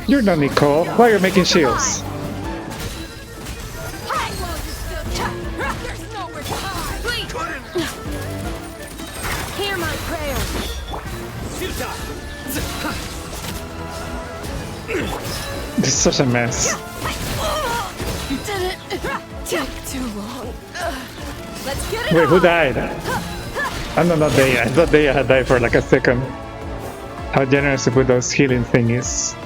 S1: you're not Nicole. Why are you making shields?
S8: There's nowhere to hide. Please. Hear my prayers.
S1: This is such a mess.
S8: Did it take too long? Let's get it
S1: Wait, who
S8: on.
S1: died? Oh no, not Deya. I thought Deya had died for like a second. How generous to put those healing thingies.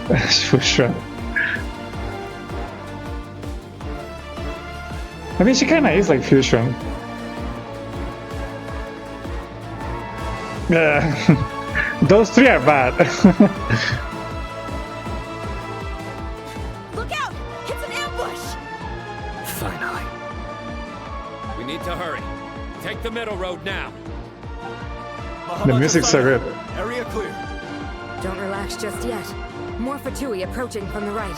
S1: Fushra. I mean, she kinda is like Fusion. Those three are bad.
S8: Look out! It's an ambush!
S9: Finally. We need to hurry. Take the middle road now.
S1: The music's so good.
S7: Area clear.
S14: Don't relax just yet. More Fatui approaching from the right.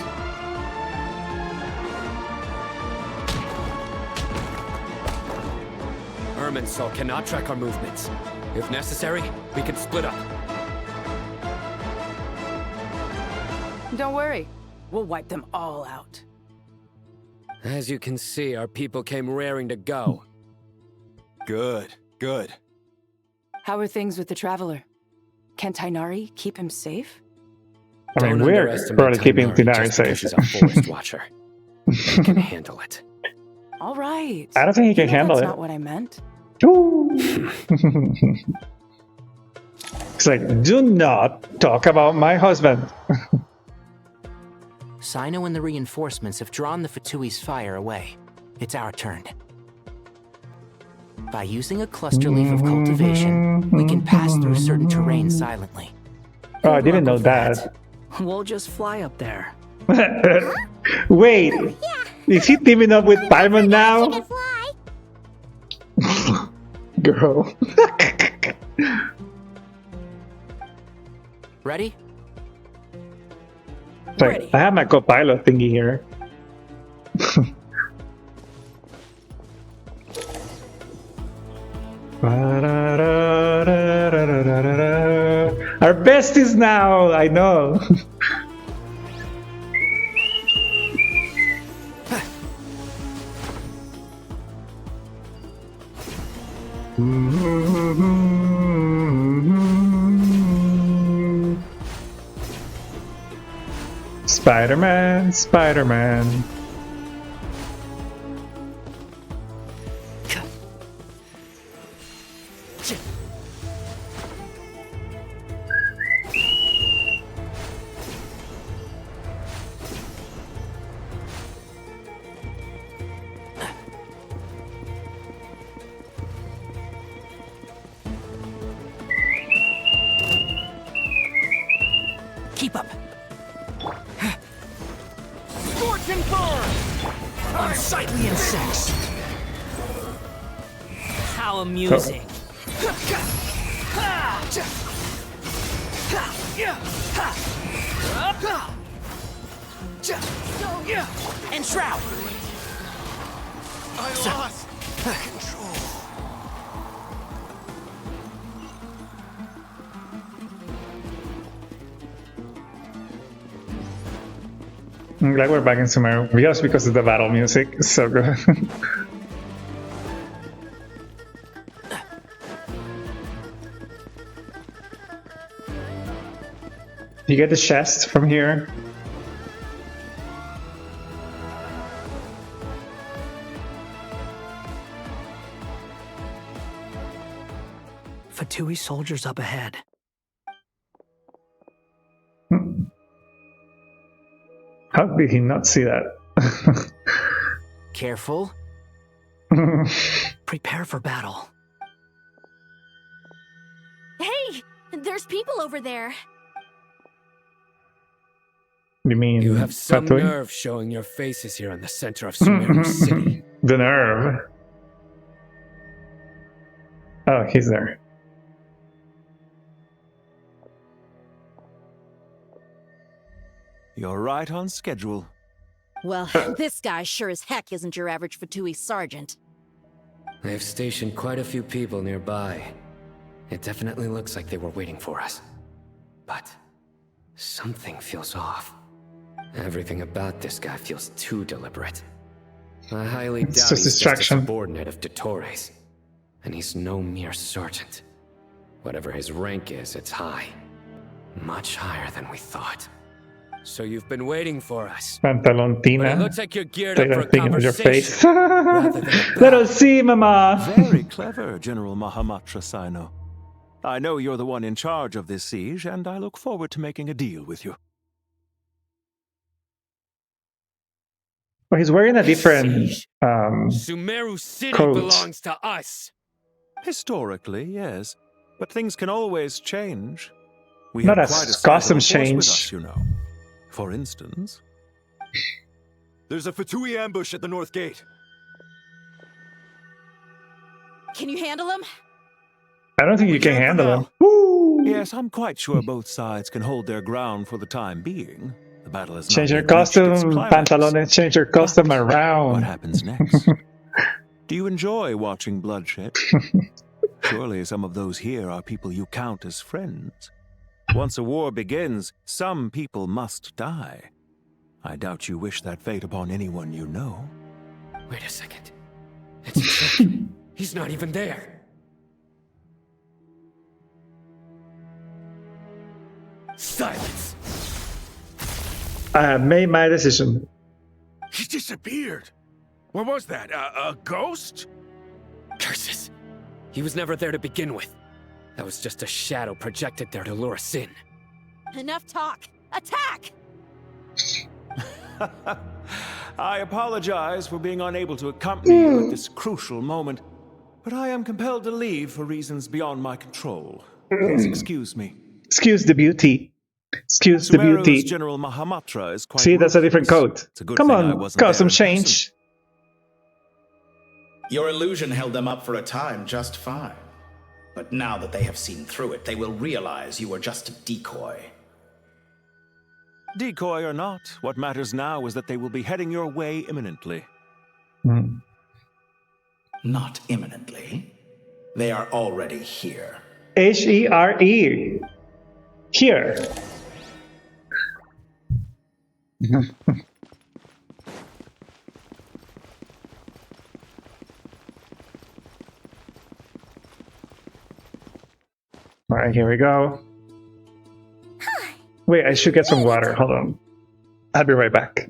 S9: Irminsul cannot track our movements. If necessary, we can split up.
S8: Don't worry. We'll wipe them all out.
S9: As you can see, our people came raring to go.
S7: Good, good.
S8: How are things with the Traveler? Can Tainari keep him safe?
S1: I mean,
S9: Don't
S1: we're
S9: underestimate
S1: probably keeping
S9: Tainari
S1: Tinari
S9: just because
S1: safe.
S9: she's a forest watcher. They can handle it.
S8: All right.
S1: I don't think he can
S8: You know
S1: handle
S8: that's
S1: it.
S8: not what I meant.
S1: Ooh. It's like, do not talk about my husband.
S17: Sino and the reinforcements have drawn the Fatui's fire away. It's our turn. By using a cluster leaf of cultivation, we can pass through certain terrain silently.
S1: Oh, I didn't know that.
S8: We'll just fly up there.
S1: Wait, is he teaming up with Paimon now? Girl.
S17: Ready?
S1: Like, I have my co-pilot thingy here. Our besties now, I know. Spider-Man, Spider-Man.
S17: Keep up.
S8: Scorch and burn!
S17: Unsightly insects.
S8: How amusing.
S17: And shroud.
S8: I lost control.
S1: I'm glad we're back in Sumeru, just because of the battle music. It's so good. You get the chest from here.
S17: Fatui soldiers up ahead.
S1: How did he not see that?
S17: Careful. Prepare for battle.
S6: Hey! There's people over there.
S1: You mean
S9: You have some
S1: Fatui?
S9: nerve showing your faces here in the center of Sumeru City.
S1: The nerve. Oh, he's there.
S23: You're right on schedule.
S16: Well, this guy sure as heck isn't your average Fatui sergeant.
S12: They've stationed quite a few people nearby. It definitely looks like they were waiting for us. But something feels off. Everything about this guy feels too deliberate. I highly doubt
S1: just
S12: he's
S1: distraction.
S12: just a subordinate of Dottores. And he's no mere sergeant. Whatever his rank is, it's high. Much higher than we thought. So you've been waiting for us.
S1: Pantalontina.
S12: But it looks like you're geared
S1: Take
S12: up for
S1: that
S12: a
S1: thing out of your face.
S12: conversation.
S1: Let us see, Mama.
S23: Very clever, General Mahamatra Sino. I know you're the one in charge of this siege, and I look forward to making a deal with you.
S1: Well, he's wearing a different
S12: Sumeru City
S1: coat.
S12: belongs to us.
S23: Historically, yes. But things can always change. We
S1: Not
S23: have
S1: as
S23: quite a sizable
S1: customs
S23: force with
S1: change.
S23: us, you know. For instance...
S7: There's a Fatui ambush at the north gate.
S16: Can you handle him?
S1: I don't think you can handle him.
S23: Yes, I'm quite sure both sides can hold their ground for the time being. The battle has
S1: Change
S23: not
S1: your
S23: yet reached its
S1: costume,
S23: climax.
S1: Pantalones. Change your costume around.
S23: What happens next? Do you enjoy watching bloodshed? Surely some of those here are people you count as friends. Once a war begins, some people must die. I doubt you wish that fate upon anyone you know.
S12: Wait a second. It's a trick. He's not even there. Silence.
S1: I have made my decision.
S4: He disappeared. What was that? A ghost?
S12: Curses. He was never there to begin with. That was just a shadow projected there to lure us in.
S16: Enough talk. Attack!
S23: I apologize for being unable to accompany you at this crucial moment, but I am compelled to leave for reasons beyond my control. Please excuse me.
S1: Excuse the beauty. Excuse the
S23: Sumeru's
S1: beauty.
S23: General Mahamatra is quite
S1: See, that's a different
S23: ruthless.
S1: coat.
S23: It's a good
S1: Come
S23: thing I
S1: on,
S23: wasn't there
S1: costume
S23: in person.
S1: change.
S19: Your illusion held them up for a time just fine. But now that they have seen through it, they will realize you were just a decoy.
S23: Decoy or not, what matters now is that they will be heading your way imminently.
S19: Not imminently. They are already here.
S1: Here. Here. All right, here we go. Wait, I should get some water. Hold on. I'll be right back.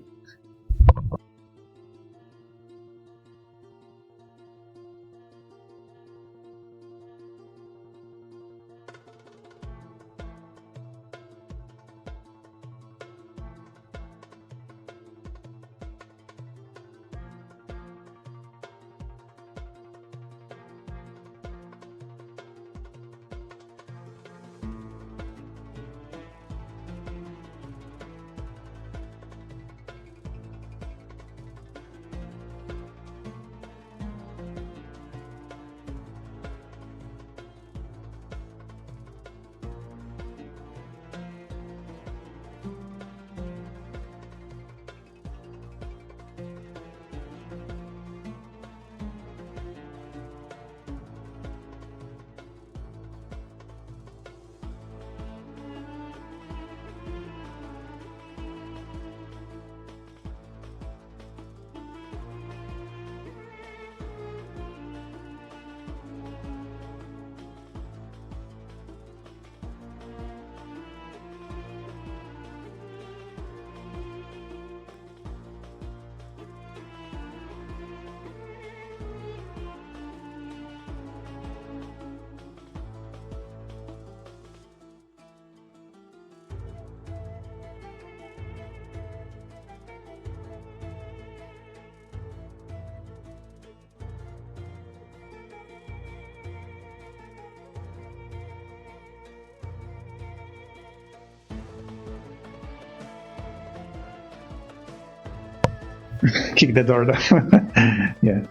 S1: Kick the door down. Yeah.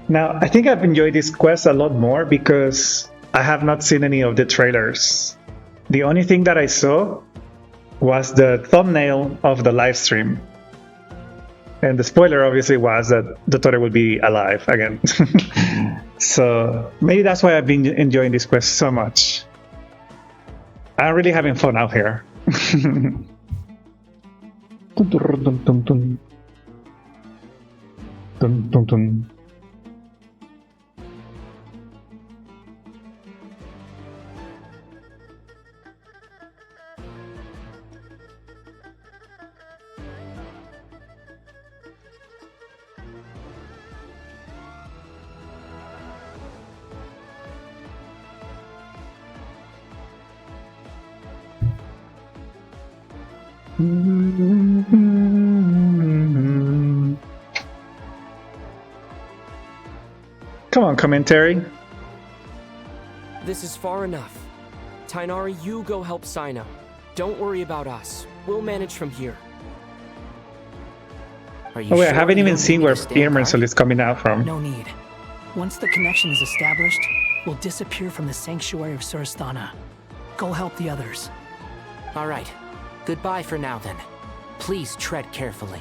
S1: Now, I think I've enjoyed this quest a lot more because I have not seen any of the trailers. The only thing that I saw was the thumbnail of the live stream. And the spoiler obviously was that the turtle would be alive again. So maybe that's why I've been enjoying this quest so much. I'm really having fun out here. Come on, commentary.
S13: This is far enough. Tainari, you go help Sino. Don't worry about us. We'll manage from here.
S1: Oh wait, I haven't even seen where Irminsul is coming out from.
S15: No need. Once the connection is established, we'll disappear from the sanctuary of Surasthana. Go help the others.
S17: All right. Goodbye for now, then. Please tread carefully.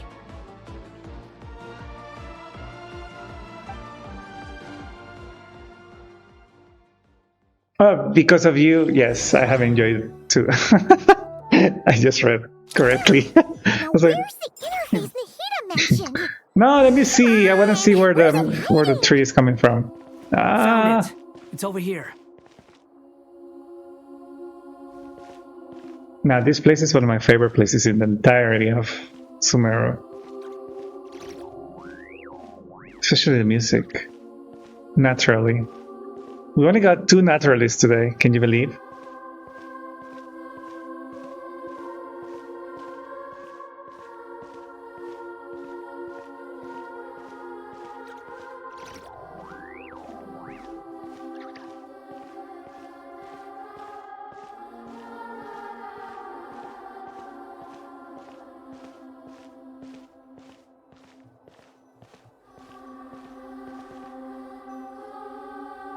S1: Because of you, yes, I have enjoyed it too. I just read correctly. I was like, no, let me see. I want to see where the tree is coming from.
S15: Found it. It's over here.
S1: Now, this place is one of my favorite places in the entirety of Sumeru. Especially the music. Naturally. We only got 2 naturalists today, can you believe?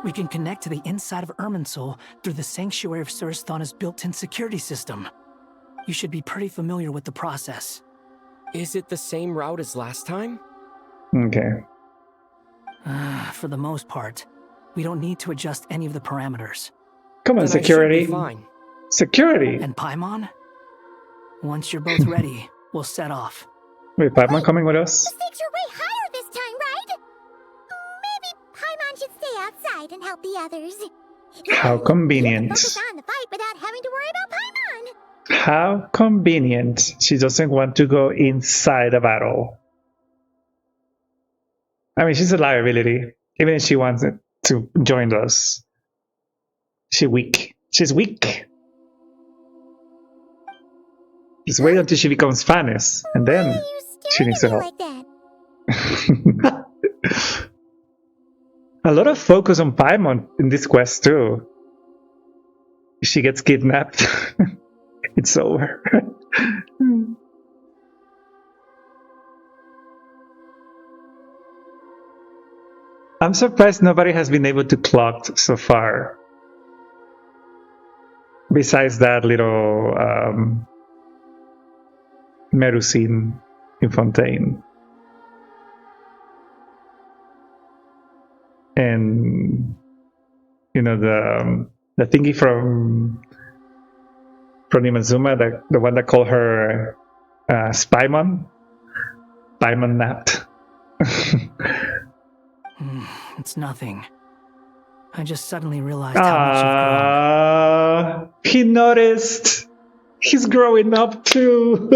S15: We can connect to the inside of Irminsul through the Sanctuary of Surasthana's built-in security system. You should be pretty familiar with the process.
S13: Is it the same route as last time?
S1: Okay.
S15: For the most part, we don't need to adjust any of the parameters.
S1: Come on,
S15: Then
S1: security.
S15: I should be fine.
S1: Security.
S15: And Paimon? Once you're both ready, we'll set off.
S1: Wait, Paimon coming with us?
S11: Stakes are way higher this time, right? Maybe Paimon should stay outside and help the others.
S1: How convenient.
S11: Focus on the fight without having to worry about Paimon.
S1: How convenient. She doesn't want to go inside a battle. I mean, she's a liability. Even if she wants it to join us. She's weak. She's weak. Just wait until she becomes Fanis, and then she needs to help. A lot of focus on Paimon in this quest too. If she gets kidnapped, it's over. I'm surprised nobody has been able to clock so far. Besides that little Melusine in Fontaine. And you know the thingy from Inazuma, the one that called her Spymon? Spymon napped.
S15: It's nothing. I just suddenly realized how much you've grown.
S1: He noticed. He's growing up too.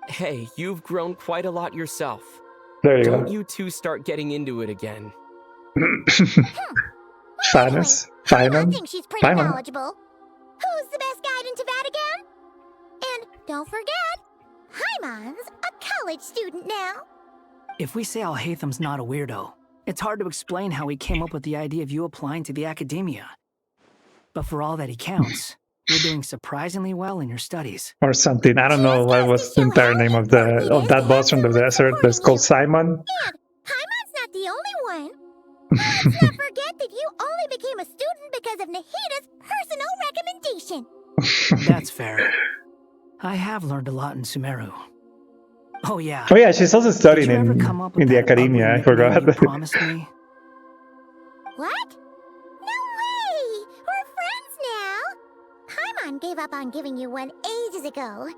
S13: Hey, you've grown quite a lot yourself.
S1: There you
S13: Don't
S1: go.
S13: you two start getting into it again.
S1: Fairness.
S11: I think she's pretty knowledgeable. Who's the best guide in Tavad again? And don't forget, Paimon's a college student now.
S15: If we say Alhaitham's not a weirdo, it's hard to explain how he came up with the idea of you applying to the academia. But for all that he counts, you're doing surprisingly well in your studies.
S1: Or something. I don't know what was the entire name of that boss from the desert. That's called Simon.
S11: Paimon's not the only one. Let's not forget that you only became a student because of Nahida's personal recommendation.
S15: That's fair. I have learned a lot in Sumeru. Oh yeah.
S1: Oh yeah, she's also studying
S15: Did you ever come up with
S1: in the
S15: that
S1: academia.
S15: ugly
S1: I
S15: nickname
S1: forgot.
S15: you promised me?
S11: What? No way! We're friends now! Paimon gave up on giving you one ages ago.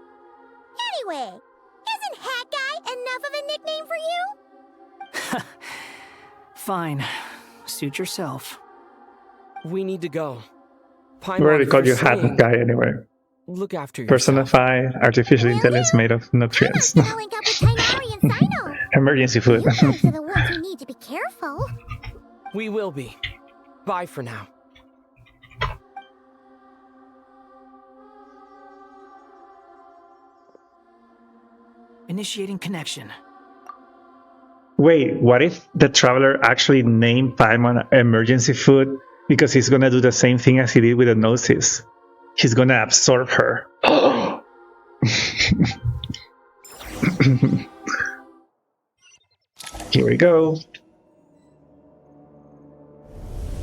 S11: Anyway, isn't Hat Guy enough of a nickname for you?
S15: Fine. Suit yourself.
S13: We need to go.
S1: We already called you Hat Guy anyway.
S13: Look after yourself.
S1: Personify artificial intelligence made of nutrients. Emergency food.
S11: You guys are the ones who need to be careful.
S13: We will be. Bye for now.
S15: Initiating connection.
S1: Wait, what if the traveler actually named Paimon emergency food because he's gonna do the same thing as he did with the Gnosis? He's gonna absorb her. Here we go.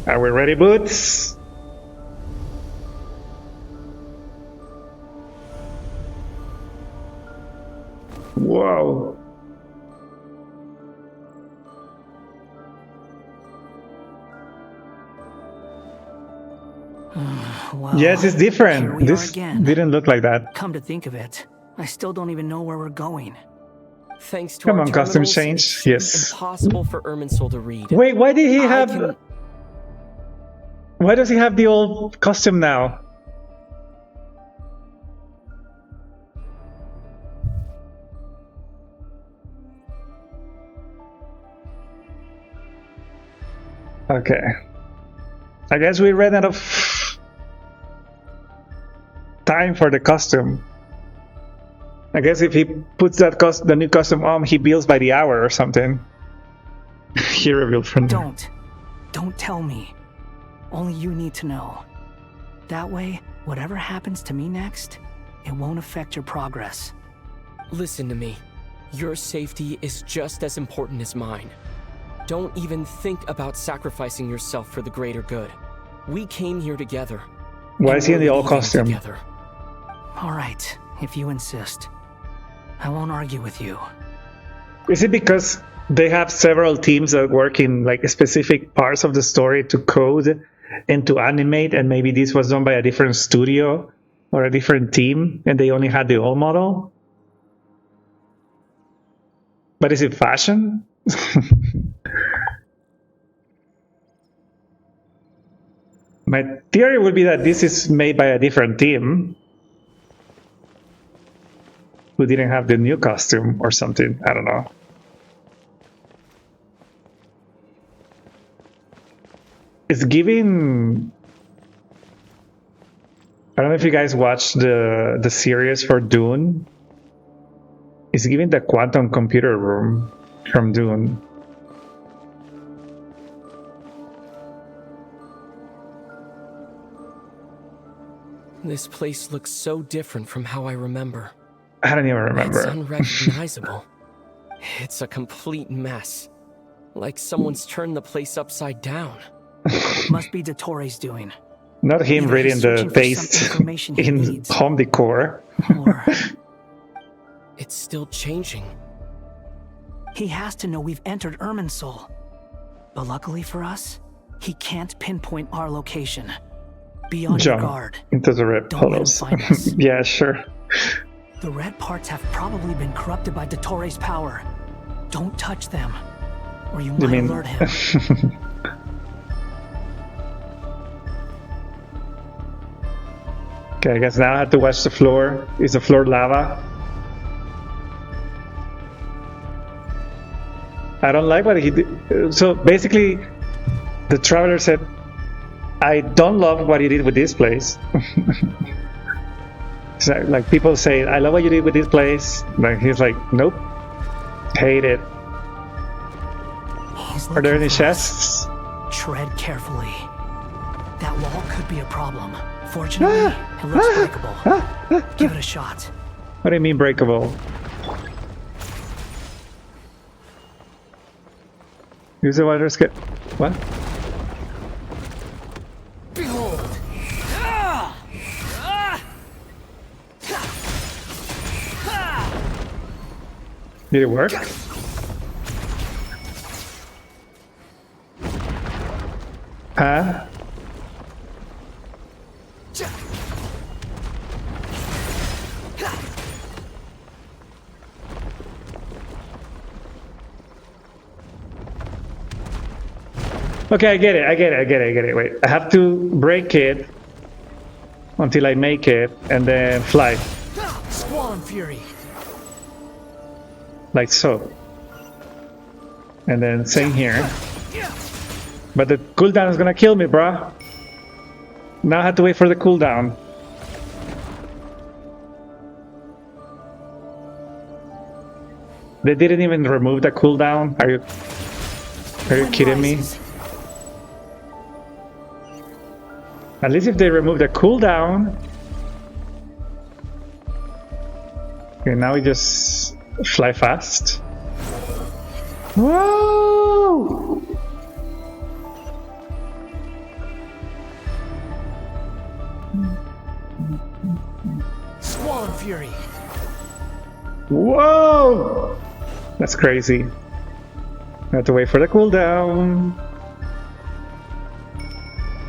S1: Are we ready, Boots? Whoa.
S15: Well,
S1: yes, it's
S15: here
S1: different.
S15: we
S1: This
S15: are again.
S1: didn't look like that.
S15: Come to think of it, I still don't even know where we're going.
S13: Thanks to
S1: Come
S13: our
S1: on, costume
S13: terminals,
S1: change.
S13: it's
S1: Yes.
S13: impossible for Irminsul to read.
S1: Wait, why did he have...
S13: can-
S1: Why does he have the old costume now? Okay. I guess we ran out of time for the costume. I guess if he puts that the new costume on, he bills by the hour or something. He revealed from
S15: Don't tell me. Only you need to know. That way, whatever happens to me next, it won't affect your progress.
S13: Listen to me. Your safety is just as important as mine. Don't even think about sacrificing yourself for the greater good. We came here together.
S1: Why is he in the old
S13: leaving
S1: costume?
S13: together.
S15: All right, if you insist. I won't argue with you.
S1: Is it because they have several teams that work in like specific parts of the story to code and to animate, and maybe this was done by a different studio or a different team and they only had the old model? But is it fashion? My theory would be that this is made by a different team who didn't have the new costume or something. I don't know. It's giving... I don't know if you guys watched the series for Dune. It's giving the quantum computer room from Dune.
S13: This place looks so different from how I remember.
S1: I don't even remember.
S13: It's unrecognizable. It's a complete mess. Like someone's turned the place upside down.
S15: Must be Dottores doing.
S1: Not him
S15: Either
S1: reading
S15: he's
S1: the
S15: searching for
S1: paste
S15: some information he
S1: in
S15: needs,
S1: home decor.
S15: or
S13: It's still changing.
S15: he has to know we've entered Irminsul. But luckily for us, he can't pinpoint our location. Be on your
S1: Jump
S15: guard.
S1: into the red
S15: Don't let him
S1: puddles.
S15: find us.
S1: Yeah, sure.
S15: The red parts have probably been corrupted by Dottores' power. Don't touch them, or you
S1: You
S15: might
S1: mean...
S15: alert him.
S1: Okay, I guess now I have to watch the floor. Is the floor lava? I don't like what he did. So basically, the traveler said, I don't love what you did with this place. So, like people say, I love what you did with this place. Like he's like, nope, hate it. Are there any chests?
S15: Tread carefully. That wall could be a problem. Fortunately, it looks breakable. Give it a shot.
S1: What do you mean breakable? Use the water skip. What?
S15: Behold!
S1: Did it work? Huh? Okay, I get it. Wait, I have to break it until I make it and then fly.
S15: Squall and Fury.
S1: Like so. And then same here. But the cooldown is gonna kill me, bruh. Now I have to wait for the cooldown. They didn't even remove the cooldown? Are you kidding me? At least if they remove the cooldown. Okay, now we just fly fast. Whoa!
S15: Squall and Fury.
S1: Whoa! That's crazy. I have to wait for the cooldown.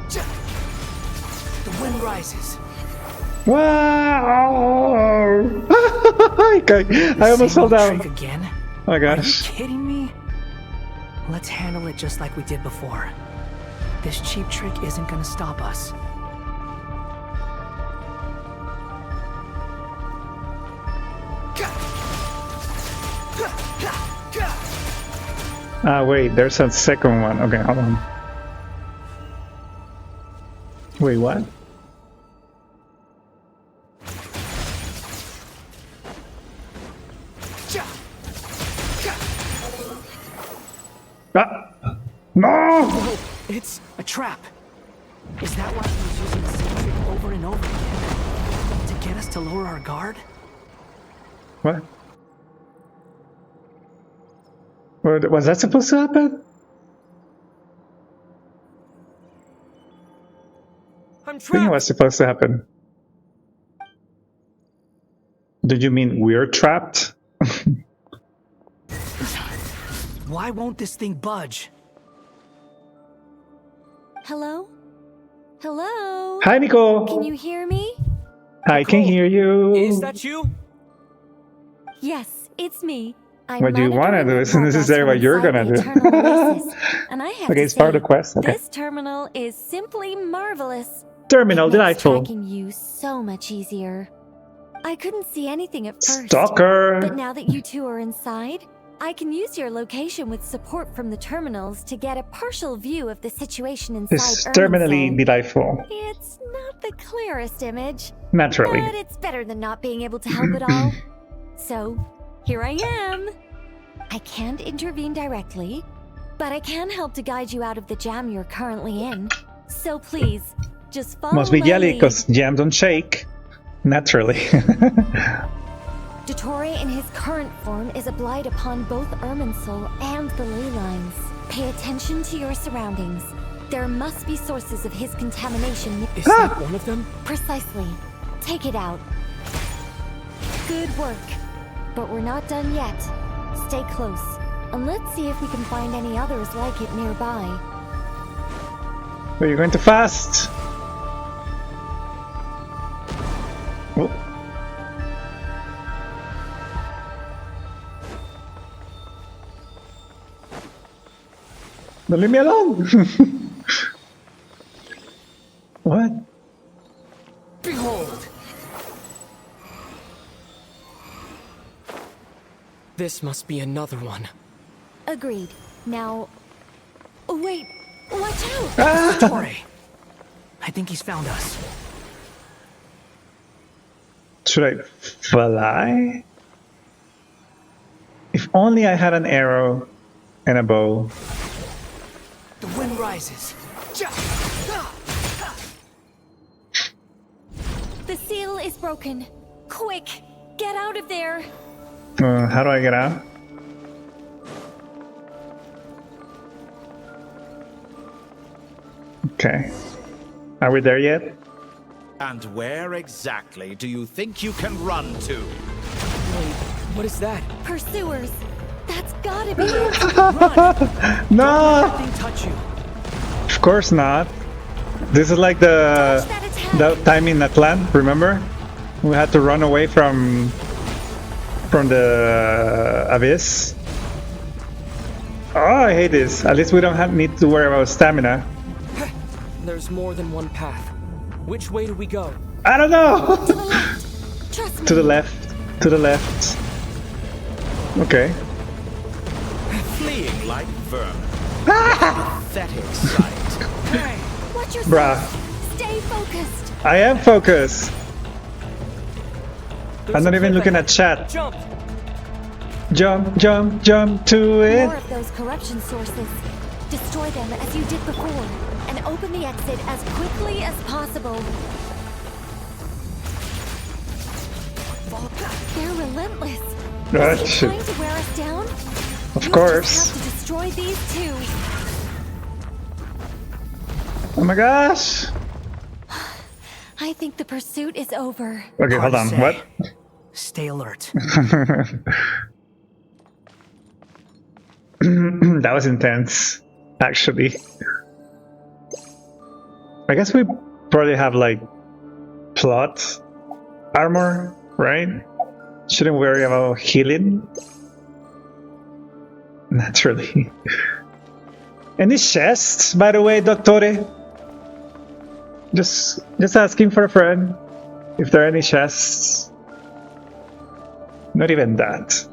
S15: The wind rises.
S1: Wow! I almost fell down.
S15: Trick again?
S1: Oh my gosh.
S15: Are you kidding me? Let's handle it just like we did before. This cheap trick isn't gonna stop us.
S1: Ah, wait, there's a second one. Okay, hold on. Wait, what? Ah! No!
S15: It's a trap. Is that why he was using the same trick over and over again? To get us to lower our guard?
S1: What? Was that supposed to happen?
S13: I'm
S1: I think it was
S13: trapped.
S1: supposed to happen. Did you mean we're trapped?
S15: Why won't this thing budge?
S14: Hello? Hello?
S1: Hi, Nicole.
S14: Can you hear me?
S1: I can hear you.
S13: Is that you?
S14: Yes, it's me. I'm
S1: What do you want to do? It's not necessarily what you're gonna do.
S14: And I have
S1: Okay,
S14: to
S1: it's part of
S14: say,
S1: the quest. Okay.
S14: this terminal is simply marvelous.
S1: Terminal,
S14: It makes
S1: delightful.
S14: tracking you so much easier. I couldn't see anything at first.
S1: Stalker.
S14: But now that you two are inside, I can use your location with support from the terminals to get a partial view of the situation inside
S1: It's terminally
S14: Irminsul.
S1: delightful.
S14: It's not the clearest image.
S1: Naturally.
S14: But it's better than not being able to help at all. So, here I am. I can't intervene directly, but I can help to guide you out of the jam you're currently in. So please, just follow
S1: Must be
S14: my
S1: jelly
S14: lead.
S1: because jam don't shake. Naturally.
S14: Dottore in his current form is a blight upon both Irminsul and the ley lines. Pay attention to your surroundings. There must be sources of his contamination.
S13: Is that one of them?
S14: Precisely. Take it out. Good work. But we're not done yet. Stay close, and let's see if we can find any others like it nearby.
S1: Are you going too fast? Oh. Don't leave me alone! What?
S13: Behold! This must be another one.
S14: Agreed. Now... Oh, wait! Watch out!
S15: Dottore! I think he's found us.
S1: Should I fly? If only I had an arrow and a bow.
S15: The wind rises.
S14: The seal is broken. Quick! Get out of there!
S1: How do I get out? Okay. Are we there yet?
S3: And where exactly do you think you can run to?
S13: What is that?
S14: Pursuers. That's gotta be it.
S1: No!
S13: Nothing touch you.
S1: Of course not. This is like the time in Atlant, remember? We had to run away from the abyss. Oh, I hate this. At least we don't need to worry about stamina.
S13: There's more than one path. Which way do we go?
S1: I don't know!
S14: To the left. Trust me.
S1: To the left. To the left. Okay.
S19: Fleeing like vermin. Pathetic sight.
S14: Hey, watch yourself.
S1: Bruh.
S14: Stay focused.
S1: I am focused. I'm not even looking at chat.
S13: Jump!
S1: Jump, jump, jump to it.
S14: More of those corruption sources. Destroy them as you did before, and open the exit as quickly as possible. They're relentless.
S1: Ah,
S14: Is he
S1: shit.
S14: trying to wear us down?
S1: Of
S14: You'll
S1: course.
S14: just have to destroy these two.
S1: Oh my gosh.
S14: I think the pursuit is over.
S1: Okay, hold on. What?
S15: Stay alert.
S1: That was intense, actually. I guess we probably have like plot armor, right? Shouldn't worry about healing. Naturally. Any chests, by the way, Dottore? Just asking for a friend. If there are any chests. Not even that.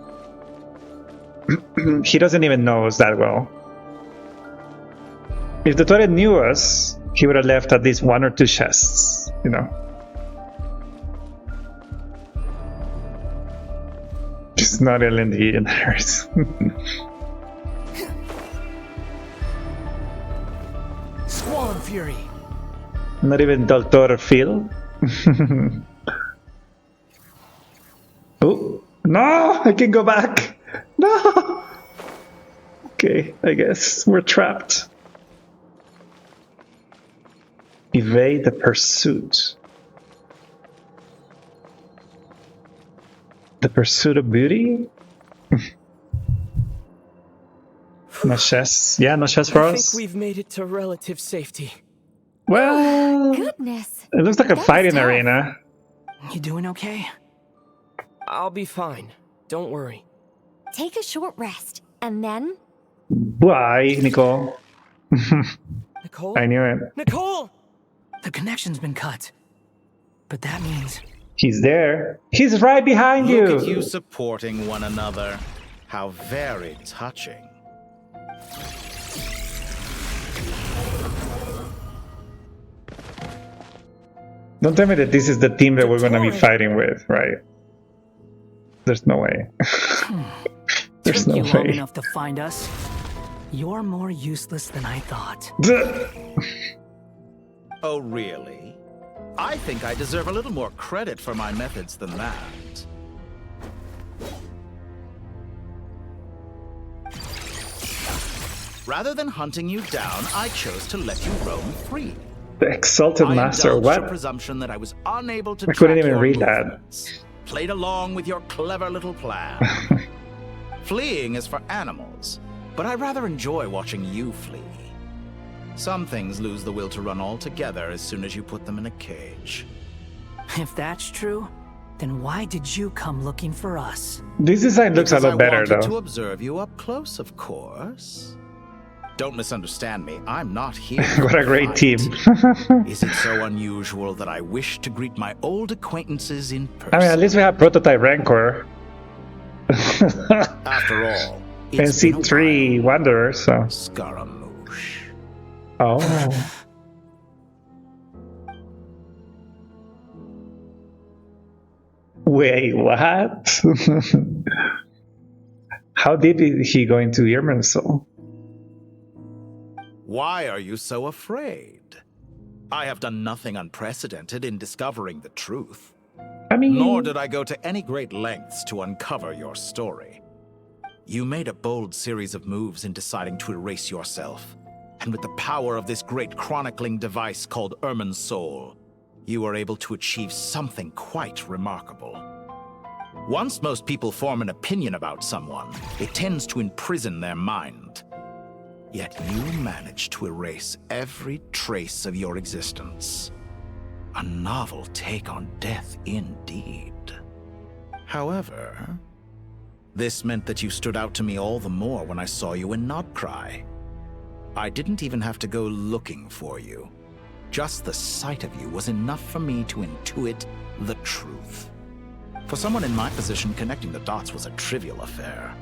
S1: He doesn't even know us that well. If the Dottore knew us, he would have left at least 1 or 2 chests, you know. Just not in the universe.
S13: Squall Fury.
S1: Not even Dottore Phil. Oh no! I can go back. No. Okay, I guess we're trapped. Evade the pursuit. The pursuit of beauty? No chests? Yeah, no chests for
S13: I
S1: us?
S13: think we've made it to relative safety.
S1: Well,
S14: Goodness.
S1: it looks like a fighting arena.
S15: You doing okay?
S13: I'll be fine. Don't worry.
S14: Take a short rest, and then...
S1: Why, Nicole?
S13: Nicole?
S1: I knew it.
S13: Nicole!
S15: The connection's been cut. But that means...
S1: He's there. He's right behind you.
S19: Look at you supporting one another. How very touching.
S1: Don't tell me that this is the team that we're going to be fighting with, right? There's no way. There's
S15: Took
S1: no
S15: you long
S1: way.
S15: enough to find us. You're more useless than I thought.
S19: Oh, really? I think I deserve a little more credit for my methods than that. Rather than hunting you down, I chose to let you roam free.
S1: The Exalted Master,
S19: I indulged a
S1: what?
S19: presumption that I was unable to
S1: I couldn't
S19: track
S1: even
S19: your
S1: read that.
S19: movements. Played along with your clever little plan. Fleeing is for animals, but I rather enjoy watching you flee. Some things lose the will to run altogether as soon as you put them in a cage.
S15: If that's true, then why did you come looking for us?
S1: This design looks a
S19: Because
S1: lot better,
S19: I wanted
S1: though.
S19: to observe you up close, of course. Don't misunderstand me. I'm not here.
S1: What a great team.
S19: Is it so unusual that I wish to greet my old acquaintances in person?
S1: I mean, at least we have Prototype Rancor.
S19: After all,
S1: And
S19: it's been a
S1: C3 Wanderer, so.
S19: Scaramouche.
S1: Oh. Wait, what? How deep is he going to Irminsul?
S19: Why are you so afraid? I have done nothing unprecedented in discovering the truth.
S1: I mean...
S19: Nor did I go to any great lengths to uncover your story. You made a bold series of moves in deciding to erase yourself. And with the power of this great chronicling device called Irminsul, you were able to achieve something quite remarkable. Once most people form an opinion about someone, it tends to imprison their mind. Yet you manage to erase every trace of your existence. A novel take on death indeed. However, this meant that you stood out to me all the more when I saw you in Nodcry. I didn't even have to go looking for you. Just the sight of you was enough for me to intuit the truth. For someone in my position, connecting the dots was a trivial affair.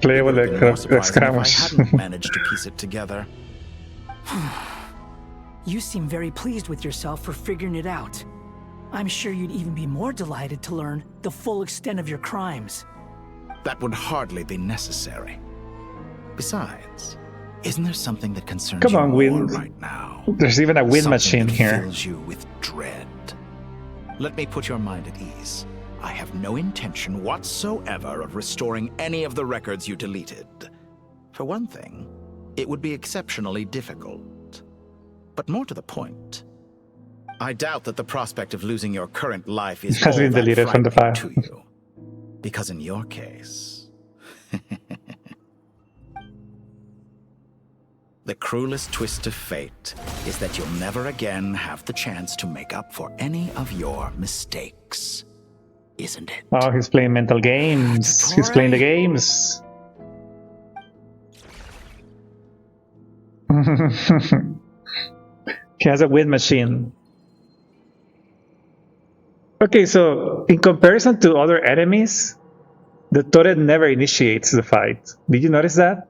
S1: Play with
S19: It would have been more surprising if I
S1: escamas.
S19: hadn't managed to piece it together.
S15: You seem very pleased with yourself for figuring it out. I'm sure you'd even be more delighted to learn the full extent of your crimes.
S19: That would hardly be necessary. Besides, isn't there something that concerns
S1: Come
S19: you
S1: on,
S19: more
S1: wind.
S19: right now?
S1: There's even a wind
S19: Something
S1: machine
S19: that
S1: here.
S19: fills you with dread. Let me put your mind at ease. I have no intention whatsoever of restoring any of the records you deleted. For one thing, it would be exceptionally difficult. But more to the point, I doubt that the prospect of losing your current life is
S1: Has
S19: all
S1: been
S19: that
S1: deleted from the
S19: frightening
S1: file.
S19: to you. Because in your case, the cruelest twist of fate is that you'll never again have the chance to make up for any of your mistakes. Isn't it?
S1: Oh, he's playing mental games. He's playing the games. He has a wind machine. Okay, so in comparison to other enemies, the turret never initiates the fight. Did you notice that?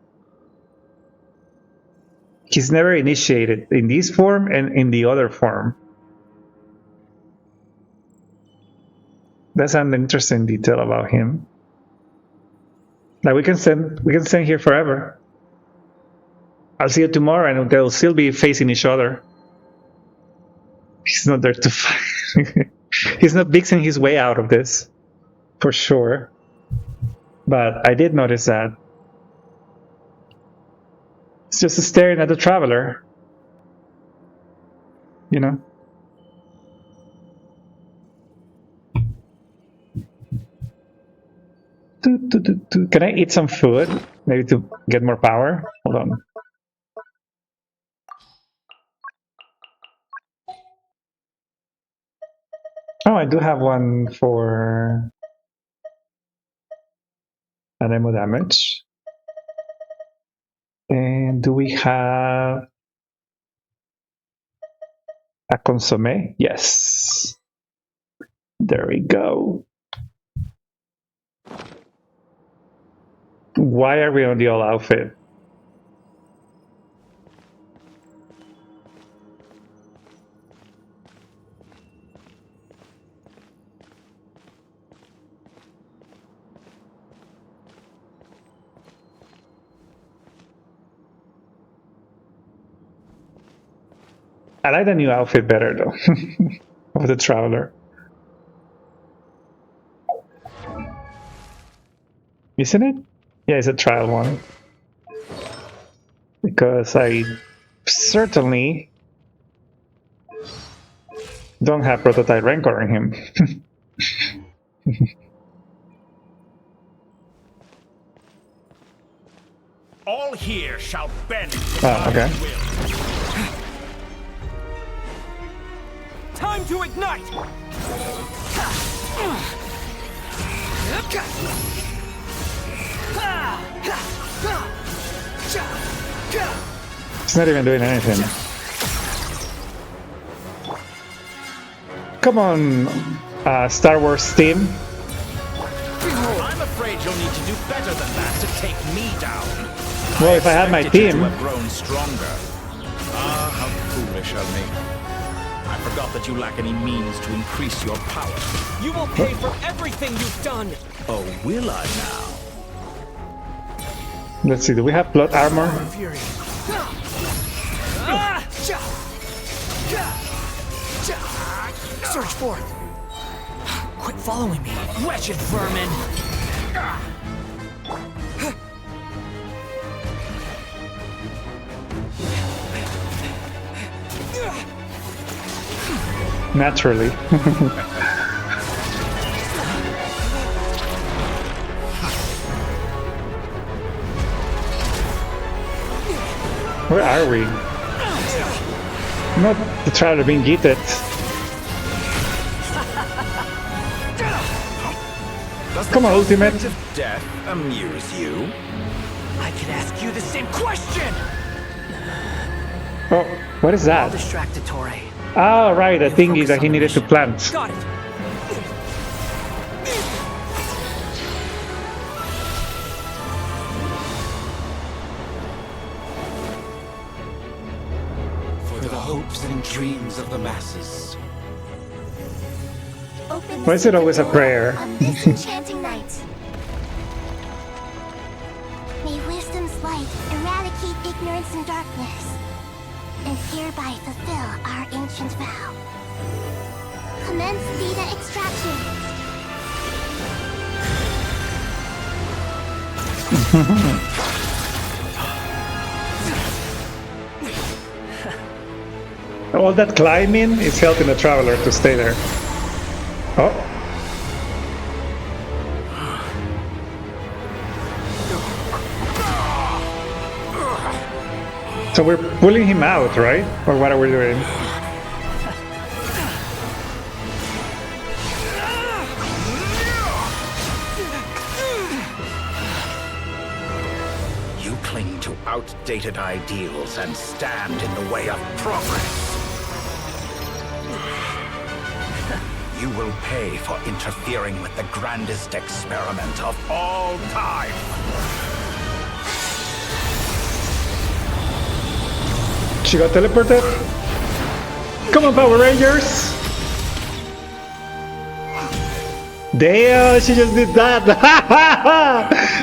S1: He's never initiated in this form and in the other form. That's an interesting detail about him. Like we can stand here forever. I'll see you tomorrow and they'll still be facing each other. He's not there to fight. He's not fixing his way out of this, for sure. But I did notice that. It's just staring at the traveler. You know? Can I eat some food? Maybe to get more power? Hold on. Oh, I do have one for an ammo damage. And do we have a consomme? Yes. There we go. Why are we on the all outfit? I like the new outfit better though, of the traveler. Isn't it? Yeah, it's a trial one. Because I certainly don't have prototype rancor in him.
S21: All here shall bend to
S1: Oh, okay.
S21: my will.
S13: Time to ignite!
S1: It's not even doing anything. Come on, Star Wars team.
S19: I'm afraid you'll need to do better than that to take me down.
S1: Well, if I had my
S19: expected you
S1: team.
S19: to have grown stronger. Ah, how foolish of me. I forgot that you lack any means to increase your power.
S13: You will pay for everything you've done!
S19: Oh, will I now?
S1: Let's see, do we have plot armor?
S15: Search forth. Quit following me, wretched vermin.
S1: Naturally. Where are we? Not the traveler being gifted. Come on, ultimate.
S3: Does death amuse you?
S15: I could ask you the same question!
S1: Oh, what is that?
S15: I'll distract Torre.
S1: Ah, right, the thingy that he needed to plant.
S15: Got it!
S3: For the hopes and dreams of the masses.
S1: Why is it always a prayer?
S11: On this enchanting night. May wisdom's light eradicate ignorance and darkness, and hereby fulfill our ancient vow. Commence data extraction.
S1: All that climbing is helping the traveler to stay there. Oh. So we're pulling him out, right? Or what are we doing?
S3: You cling to outdated ideals and stand in the way of progress. You will pay for interfering with the grandest experiment of all time.
S1: She got teleported? Come on, Power Rangers! Damn, she just did that!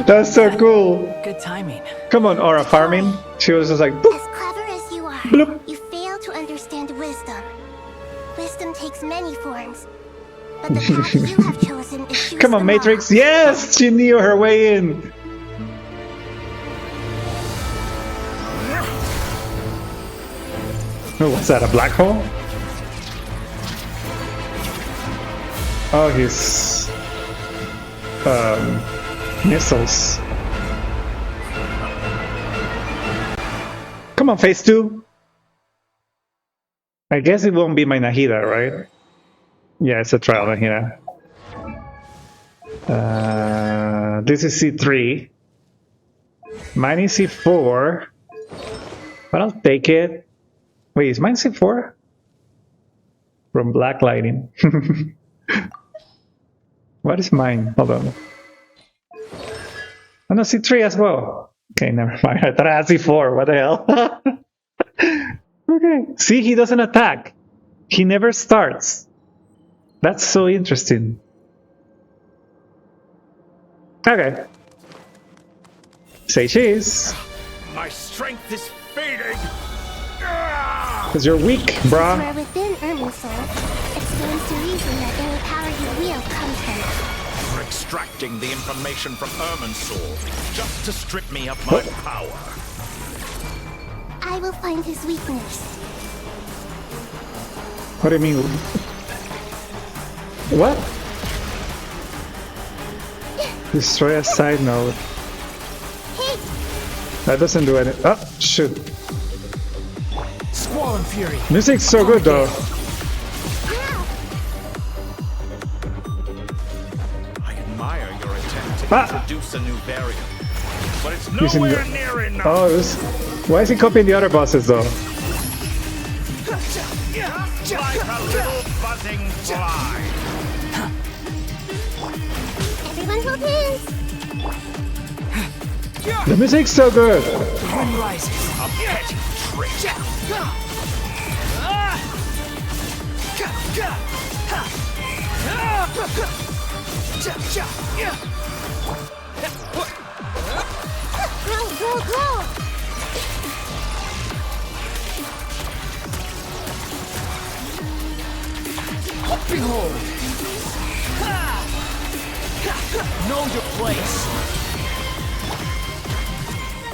S1: That's so cool!
S15: Good timing.
S1: Come on, Aura farming. She was just like, boop.
S11: As clever as you are,
S1: Bloop.
S11: you fail to understand wisdom. Wisdom takes many forms, but the path you have chosen is choose
S1: Come on,
S11: them
S1: Matrix! Yes! She knew her way in! Oh, what's that, a black hole? Oh, his... missiles. Come on, phase 2! I guess it won't be my Nahida, right? Yeah, it's a trial Nahida. This is C3. Mine is C4. But I'll take it. Wait, is mine C4? From Black Lightning. What is mine? Hold on. Oh no, C3 as well. Okay, never mind. I thought I had C4. What the hell? Okay. See, he doesn't attack. He never starts. That's so interesting. Okay. Say cheese.
S3: My strength is fading.
S1: Because you're weak, bruh.
S11: Where within Irminsul, it stands to reason that any power you wield comes from it.
S3: For extracting the information from Irminsul, just to strip me of my power.
S11: I will find his weakness.
S1: What do you mean? What? Destroy a side node.
S11: Hey!
S1: That doesn't do anything. Oh, shoot.
S15: Squall and Fury.
S1: Music's so good though.
S3: I admire your attempt to introduce a new variant, but it's
S1: Using
S3: nowhere
S1: the-
S3: near enough.
S1: Oh, why is he copying the other bosses though?
S3: Like a little buzzing fly.
S11: Everyone hold hands!
S1: The music's so good.
S15: The wind rises.
S3: A petty trick.
S11: Grow!
S13: Behold! Know your place.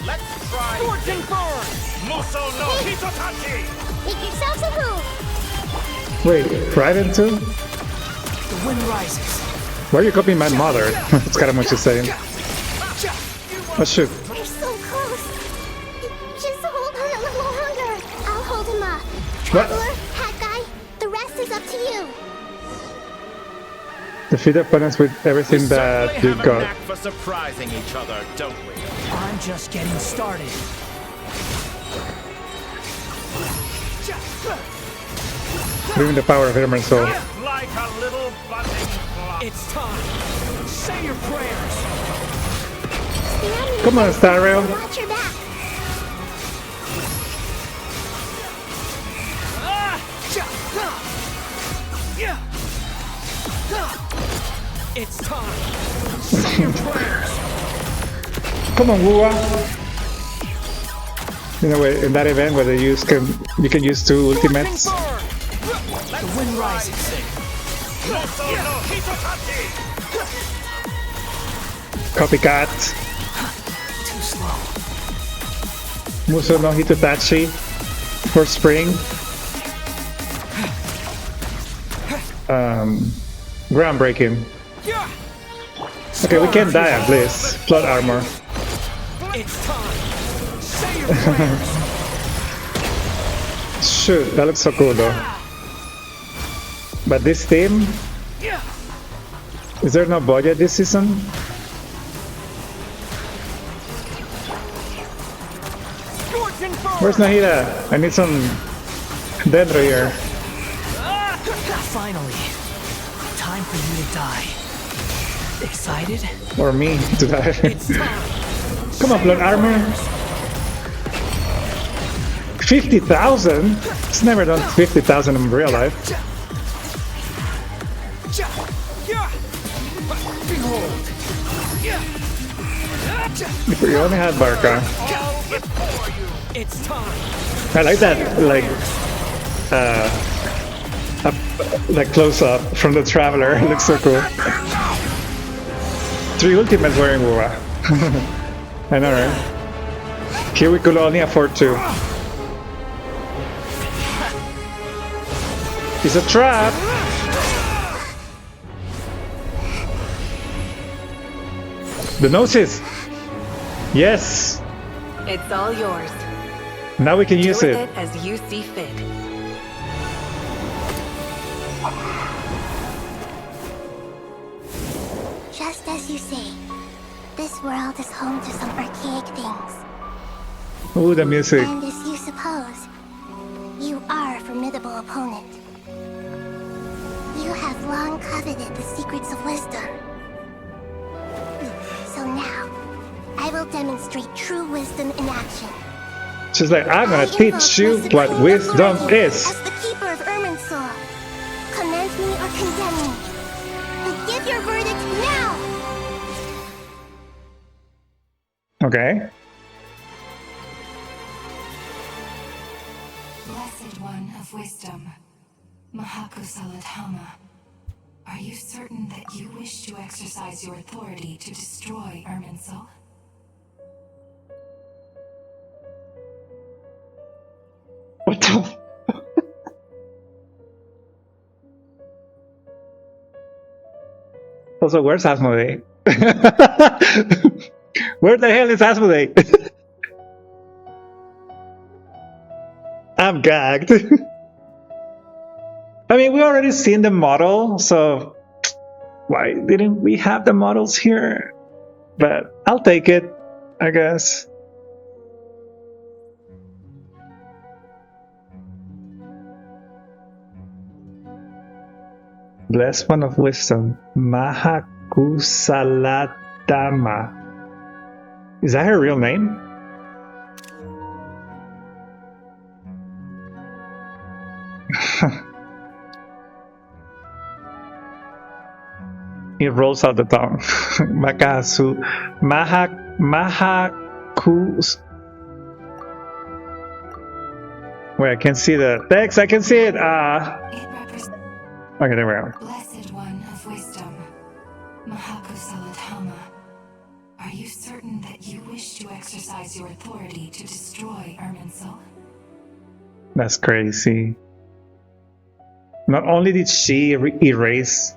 S3: Let's try
S13: Scorching burn!
S3: Muso no Hitotachi!
S11: Make yourselves a move!
S1: Wait, right into?
S15: The wind rises.
S1: Why are you copying my mother? That's kind of what you're saying. Oh shoot.
S11: We're so close. Just hold on a Traveler, Hat Guy, the rest is up to you.
S1: Defeat opponents with everything that you've got.
S3: Knack for surprising each other, don't we?
S15: I'm just getting started.
S1: Bring the power of Herman's soul.
S3: Like a little buzzing clock.
S13: It's time. Say your prayers.
S1: Come on, Star Rail.
S11: Watch your back.
S13: It's time. Say your prayers.
S1: Come on, Wua. You know, in that event where you can use 2 ultimates.
S13: The wind rises.
S1: Copycat.
S15: Too slow.
S1: Muso no Hitotouchi for spring. Groundbreaking. Okay, we can die at least. Plot armor.
S13: It's time. Say your prayers.
S1: Shoot, that looks so cool though. But this team, is there no budget this season? Where's Nahida? I need some Dendro here.
S15: Finally. Time for you to die. Excited?
S1: Or me to die. Come on, plot armor. 50,000? It's never done 50,000 in real life. If we only had Barca.
S13: It's time.
S1: I like that, like close up from the Traveler. It looks so cool. 3 ultimates wearing Wua. I know, right? Here we could only afford 2. It's a trap! The noses! Yes!
S5: It's all yours.
S1: Now we can
S5: Do
S1: use
S5: with
S1: it.
S5: as you see fit.
S11: Just as you say, this world is home to some archaic things.
S1: Ooh, the music.
S11: And as you suppose, you are a formidable opponent. You have long coveted the secrets of wisdom. So now, I will demonstrate true wisdom in action.
S1: She's like, I'm gonna teach you what wisdom is.
S11: As the keeper of Irminsul, commend me or condemn me. But give your verdict now!
S1: Okay.
S10: Blessed one of wisdom, Mahakusaladhama, are you certain that you wish to exercise your authority to destroy Irminsul?
S1: What the? Also, where's Asmodee? Where the hell is Asmodee? I'm gagged. I mean, we already seen the model, so why didn't we have the models here? But I'll take it, I guess. Blessed one of wisdom, Mahakusaladama. Is that her real name? It rolls out the tongue. Mahakus. Wait, I can see the text. I can see it. Okay, there we are.
S10: Blessed one of wisdom, Mahakusaladhama, are you certain that you wish to exercise your authority to destroy Irminsul?
S1: That's crazy. Not only did she erase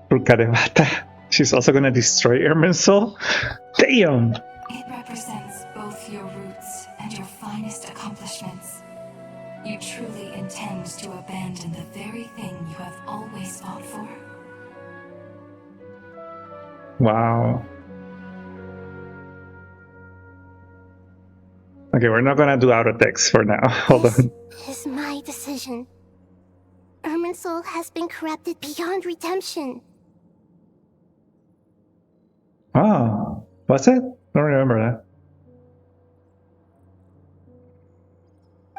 S1: Purkadevata, she's also gonna destroy Irminsul. Damn!
S10: It represents both your roots and your finest accomplishments. You truly intend to abandon the very thing you have always fought for?
S1: Wow. Okay, we're not gonna do auto text for now. Hold on.
S6: This is my decision. Irminsul has been corrupted beyond redemption.
S1: Oh, what's it? I don't remember that.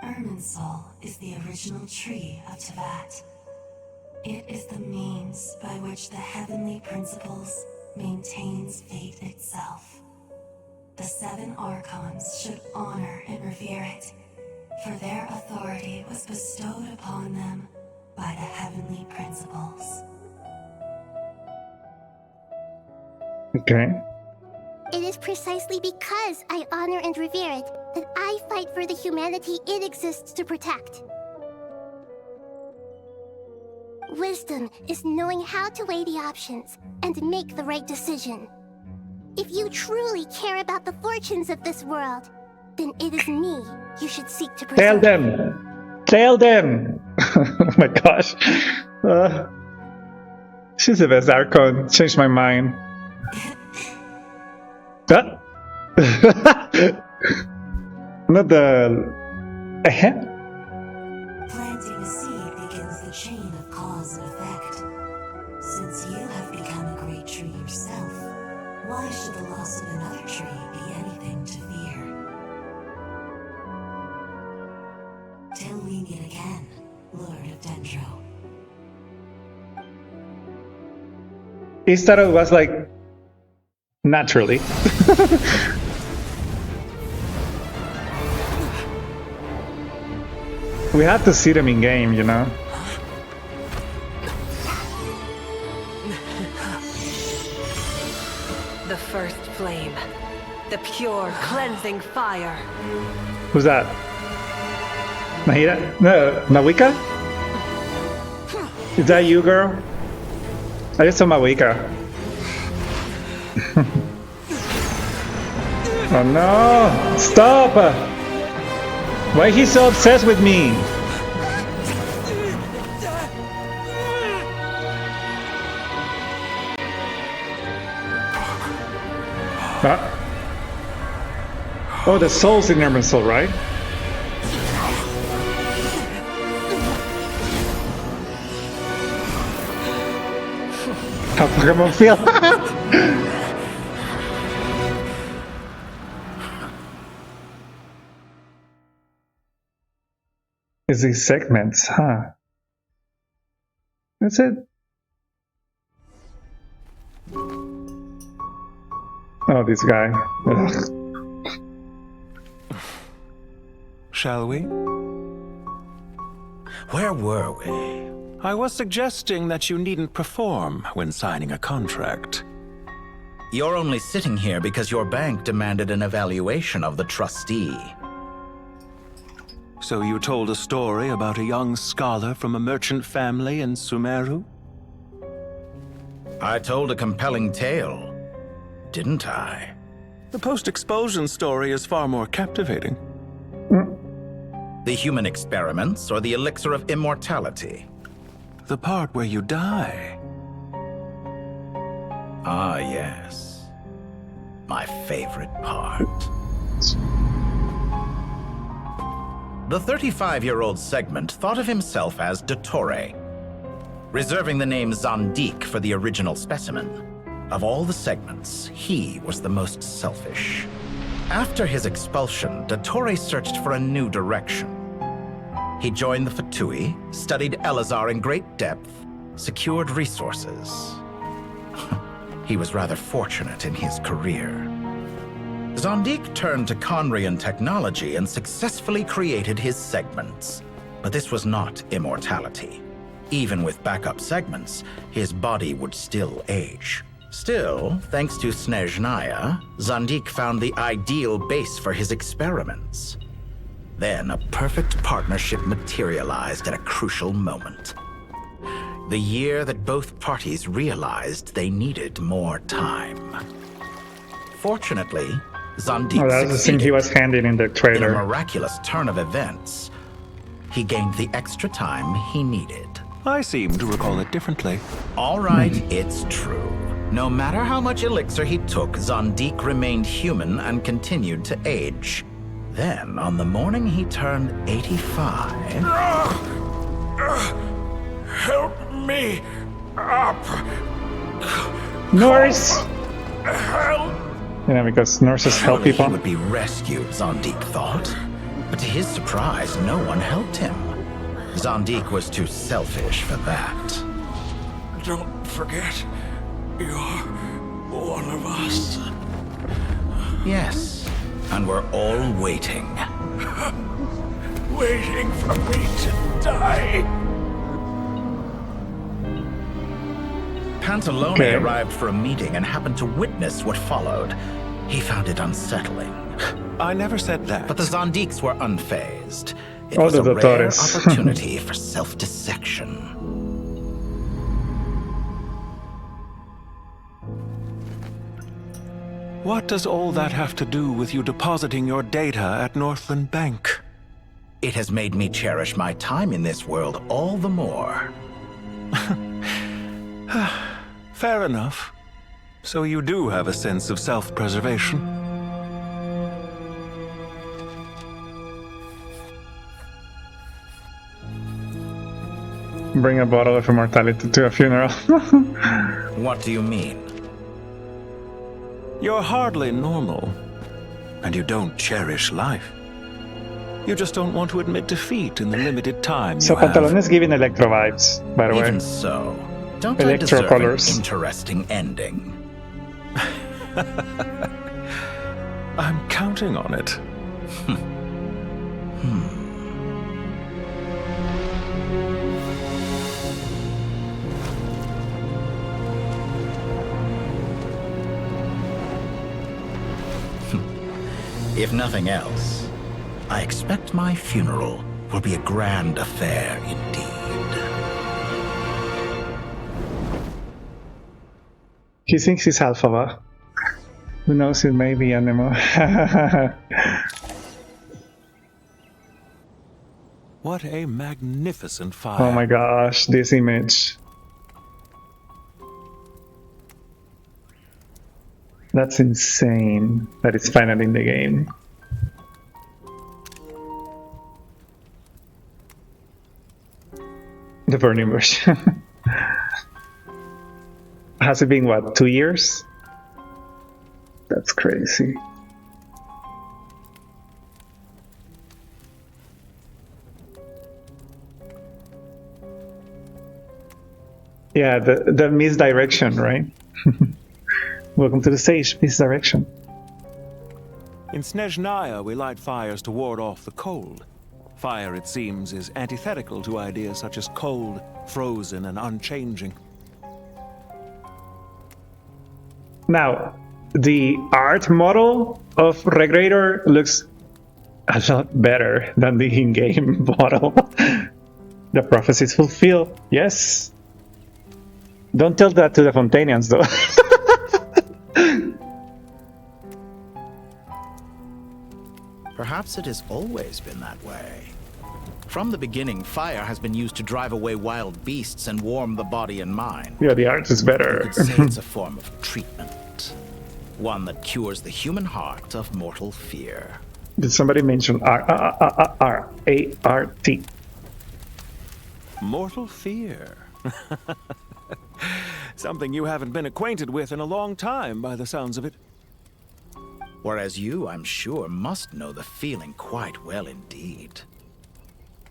S10: Irminsul is the original tree of Teyvat. It is the means by which the heavenly principles maintains fate itself. The 7 Archons should honor and revere it, for their authority was bestowed upon them by the heavenly principles.
S1: Okay.
S6: It is precisely because I honor and revere it that I fight for the humanity it exists to protect. Wisdom is knowing how to weigh the options and make the right decision. If you truly care about the fortunes of this world, then it is me you should seek to preserve.
S1: Tell them! Tell them! Oh my gosh. She's the best Archon. Changed my mind. Not the...
S10: Planting a seed begins the chain of cause and effect. Since you have become a great tree yourself, why should the loss of another tree be anything to fear? Till we meet again, Lord of Dendro.
S1: He started was like... naturally. We have to see them in game, you know?
S5: The first flame. The pure, cleansing fire.
S1: Who's that? Nahida? No, Mawika? Is that you, girl? I just saw Mawika. Oh no! Stop! Why is he so obsessed with me? Oh, the soul's in Irminsul, right? How Pokemon feel? Is these segments, huh? That's it. Oh, this guy. Ugh.
S23: Shall we?
S19: Where were we?
S23: I was suggesting that you needn't perform when signing a contract.
S19: You're only sitting here because your bank demanded an evaluation of the trustee.
S23: So you told a story about a young scholar from a merchant family in Sumeru?
S19: I told a compelling tale, didn't I?
S23: The post-expulsion story is far more captivating.
S19: The human experiments or the elixir of immortality?
S23: The part where you die.
S19: Ah, yes. My favorite part. The 35-year-old Segment thought of himself as Dottore, reserving the name Zandik for the original specimen. Of all the Segments, he was the most selfish. After his expulsion, Dottore searched for a new direction. He joined the Fatui, studied Elazar in great depth, secured resources. He was rather fortunate in his career. Zandik turned to Conrian technology and successfully created his segments. But this was not immortality. Even with backup segments, his body would still age. Still, thanks to Snezhnaya, Zandik found the ideal base for his experiments. Then a perfect partnership materialized at a crucial moment. The year that both parties realized they needed more time. Fortunately, Zandik
S1: that's the thing he was handing in the trailer.
S19: In a miraculous turn of events, he gained the extra time he needed.
S23: I seem to recall it differently.
S19: All right, it's true. No matter how much elixir he took, Zondik remained human and continued to age. Then, on the morning he turned 85...
S4: Help me up!
S1: Nurse!
S4: Help!
S1: You know, because nurses help
S19: Surely
S1: people.
S19: he would be rescued, Zondik thought. But to his surprise, no one helped him. Zondik was too selfish for that.
S4: Don't forget, you're one of us.
S19: Yes, and we're all waiting.
S4: Waiting for me to die.
S19: Pantalone arrived for a meeting and happened to witness what followed. He found it unsettling.
S23: I never said that.
S19: But the Zondiks were unfazed. It
S1: All
S19: was
S1: the
S19: a rare
S1: doctores.
S19: opportunity for self-dissection.
S23: What does all that have to do with you depositing your data at Northland Bank?
S19: It has made me cherish my time in this world all the more.
S23: Fair enough. So you do have a sense of self-preservation.
S1: Bring a bottle of immortality to a funeral.
S19: What do you mean?
S23: You're hardly normal. And you don't cherish life. You just don't want to admit defeat in the limited time
S1: So
S23: you have.
S1: Pantalone is giving Electro vibes, by the way.
S19: Even so, don't I
S1: Electro
S19: deserve
S1: colors.
S19: an interesting ending?
S23: I'm counting on it.
S19: If nothing else, I expect my funeral will be a grand affair indeed.
S1: He thinks he's Alphaba. Who knows, it may be Anemo.
S23: What a magnificent fire.
S1: Oh my gosh, this image. That's insane that it's finally in the game. The burning bush. Has it been, what, 2 years? That's crazy. Yeah, the misdirection, right? Welcome to the stage, misdirection.
S23: In Snezhnaya, we light fires to ward off the cold. Fire, it seems, is antithetical to ideas such as cold, frozen, and unchanging.
S1: Now, the art model of Regulator looks a lot better than the in-game model. The prophecies fulfilled, yes. Don't tell that to the Fontanians, though.
S19: Perhaps it has always been that way. From the beginning, fire has been used to drive away wild beasts and warm the body and mind.
S1: Yeah, the art is better.
S19: You could say it's a form of treatment. One that cures the human heart of mortal fear.
S1: Did somebody mention R-A-R-T?
S23: Mortal fear. Something you haven't been acquainted with in a long time, by the sounds of it.
S19: Whereas you, I'm sure, must know the feeling quite well indeed.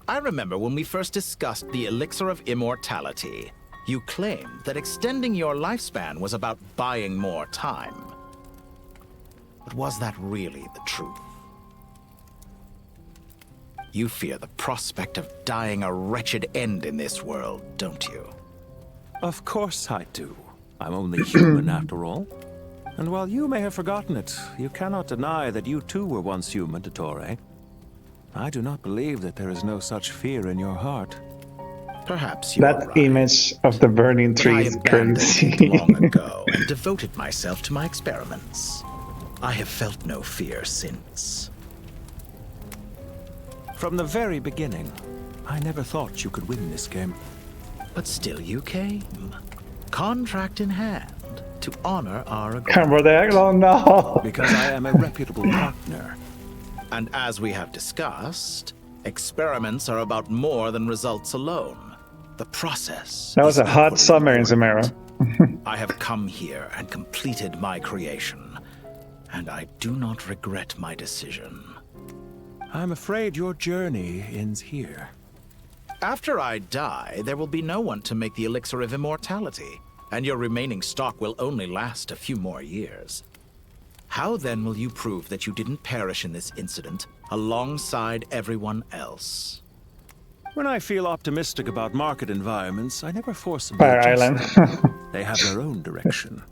S19: I remember when we first discussed the elixir of immortality, you claimed that extending your lifespan was about buying more time. But was that really the truth? You fear the prospect of dying a wretched end in this world, don't you?
S23: Of course I do. I'm only human after all. And while you may have forgotten it, you cannot deny that you too were once human, Dottore. I do not believe that there is no such fear in your heart.
S19: Perhaps you're
S1: That
S19: right.
S1: image of the burning
S19: But I
S1: tree is
S19: abandoned
S1: crazy.
S19: it long ago and devoted myself to my experiments. I have felt no fear since.
S23: From the very beginning, I never thought you could win this game.
S19: But still you came. Contract in hand to honor our agreement.
S1: Camera there? Oh no!
S23: Because I am a reputable partner.
S19: And as we have discussed, experiments are about more than results alone. The process.
S1: That was a hot summer in Zamora.
S19: I have come here and completed my creation, and I do not regret my decision.
S23: I'm afraid your journey ends here.
S19: After I die, there will be no one to make the elixir of immortality, and your remaining stock will only last a few more years. How then will you prove that you didn't perish in this incident alongside everyone else?
S23: When I feel optimistic about market environments, I never force them.
S1: Fire Island.
S23: They have their own direction.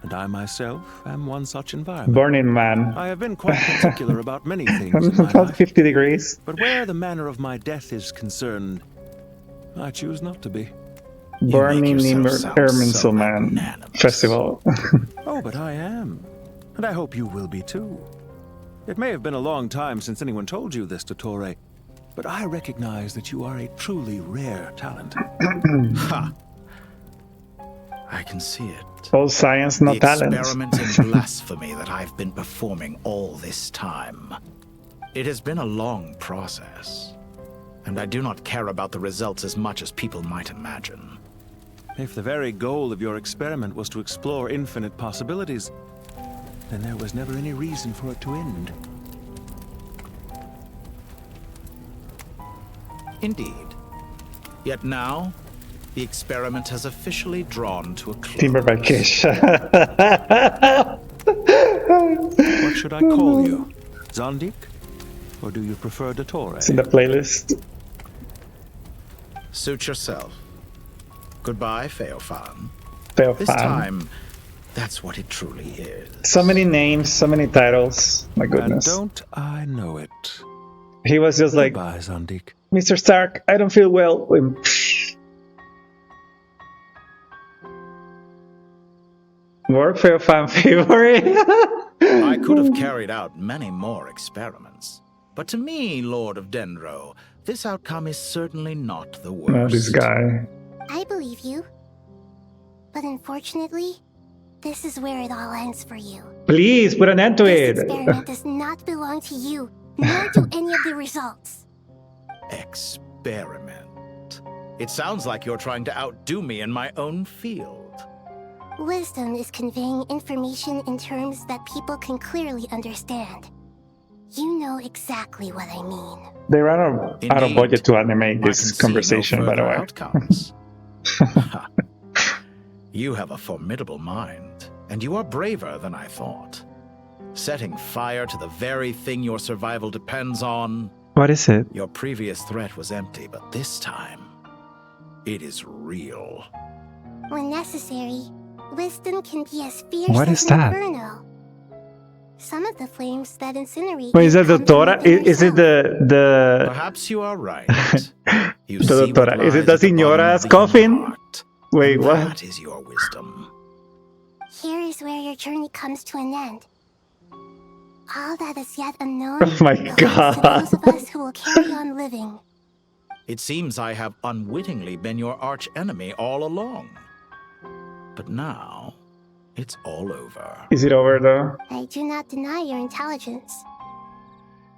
S23: And I myself am one such environment.
S1: Burning Man.
S23: I have been quite particular about many things in my
S1: About
S23: life.
S1: 50 degrees.
S23: But where the manner of my death is concerned, I choose not to be.
S1: Burning Erminsul Man Festival.
S23: Oh, but I am. And I hope you will be too. It may have been a long time since anyone told you this, Dottore, but I recognize that you are a truly rare talent.
S19: Ha! I can see it.
S1: All science, no talent.
S19: The experiment in blasphemy that I've been performing all this time. It has been a long process, and I do not care about the results as much as people might imagine.
S23: If the very goal of your experiment was to explore infinite possibilities, then there was never any reason for it to end.
S19: Indeed. Yet now, the experiment has officially drawn to a close.
S1: Timber by Kish.
S23: What should I call you? Zondik? Or do you prefer Dottore?
S1: It's in the playlist.
S19: Suit yourself. Goodbye, Feofan.
S1: Feofan.
S19: This time, that's what it truly is.
S1: So many names, so many titles. My goodness.
S23: And don't I know it?
S1: He was just like,
S23: Goodbye, Zondik.
S1: Mr. Stark, I don't feel well. More Feofan favorite.
S19: I could have carried out many more experiments. But to me, Lord of Dendro, this outcome is certainly not the worst.
S1: Oh, this guy.
S11: I believe you. But unfortunately, this is where it all ends for you.
S1: Please, put an end to
S11: This
S1: it.
S11: experiment does not belong to you, nor do any of the results.
S19: Experiment. It sounds like you're trying to outdo me in my own field.
S11: Wisdom is conveying information in terms that people can clearly understand. You know exactly what I mean.
S1: They ran out of budget to animate this conversation, by the way.
S19: Outcomes. You have a formidable mind, and you are braver than I thought. Setting fire to the very thing your survival depends on.
S1: What is it?
S19: Your previous threat was empty, but this time, it is real.
S11: When necessary, wisdom can be as fierce
S1: What
S11: as
S1: is
S11: an
S1: that?
S11: inferno. Some of the flames that incinerate.
S1: Wait, is that
S11: come from
S1: Doctora?
S11: within
S1: Is it the
S19: Perhaps you are right. You
S1: the
S19: see what
S1: Doctora? Is it
S19: lies
S1: the
S19: at the bottom
S1: Signora's
S19: of the
S1: coffin?
S19: heart.
S1: Wait, what?
S19: That is your wisdom.
S11: Here is where your journey comes to an end. All that is yet unknown
S1: Oh my
S11: belongs to
S1: God.
S11: those of us who will carry on living.
S19: It seems I have unwittingly been your arch enemy all along. But now, it's all over.
S1: Is it over though?
S11: I do not deny your intelligence.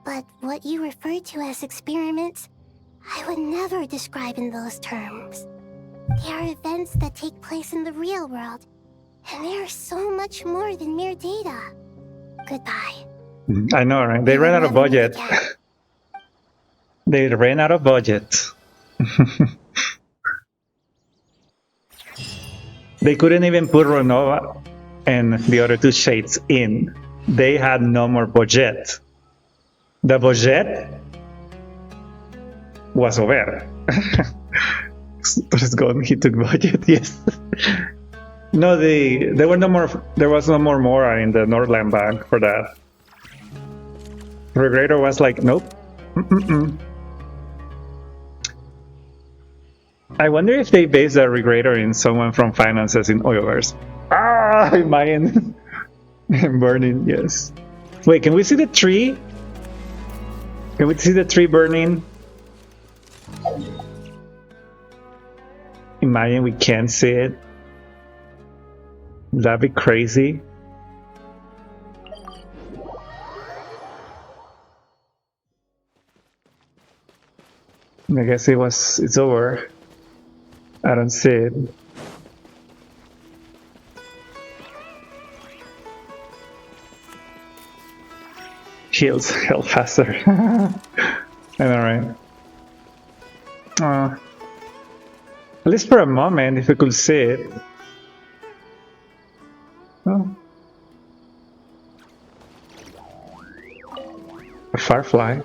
S11: But what you refer to as experiments, I would never describe in those terms. They are events that take place in the real world, and they are so much more than mere data. Goodbye.
S1: I know, right? They ran out of budget. They ran out of budget. They couldn't even put Renova and the other two shades in. They had no more budget. The budget was over. Let's go. He took budget. Yes. No, there were no more. There was no more Mora in the Nordland Bank for that. Regulator was like, nope. I wonder if they based the regulator in someone from finances in Oilverse. Ah, Mayan. Burning, yes. Wait, can we see the tree? Can we see the tree burning? Imagine we can't see it. That'd be crazy. I guess it's over. I don't see it. Heal faster. I know, right? At least for a moment, if we could see it. Oh. A firefly.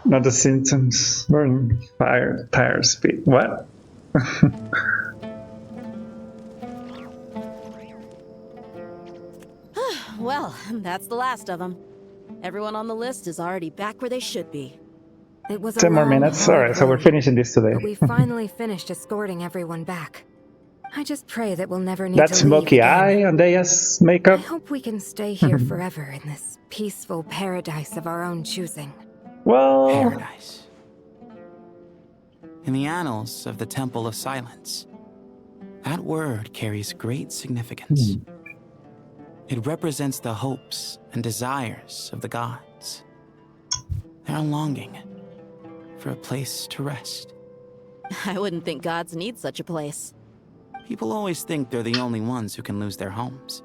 S1: Not the symptoms. Burn, fire, tire speed. What?
S16: Well, that's the last of them. Everyone on the list is already back where they should be.
S14: It was
S1: 10 more minutes. Alright, so we're finishing this today.
S14: But we finally finished escorting everyone back. I just pray that we'll never need
S1: That
S14: to
S1: smoky
S14: leave
S1: eye
S14: again.
S1: on Daya's makeup.
S14: I hope we can stay here forever in this peaceful paradise of our own choosing.
S1: Well...
S17: Paradise. In the annals of the Temple of Silence, that word carries great significance. It represents the hopes and desires of the gods. They're longing for a place to rest.
S16: I wouldn't think gods need such a place.
S17: People always think they're the only ones who can lose their homes.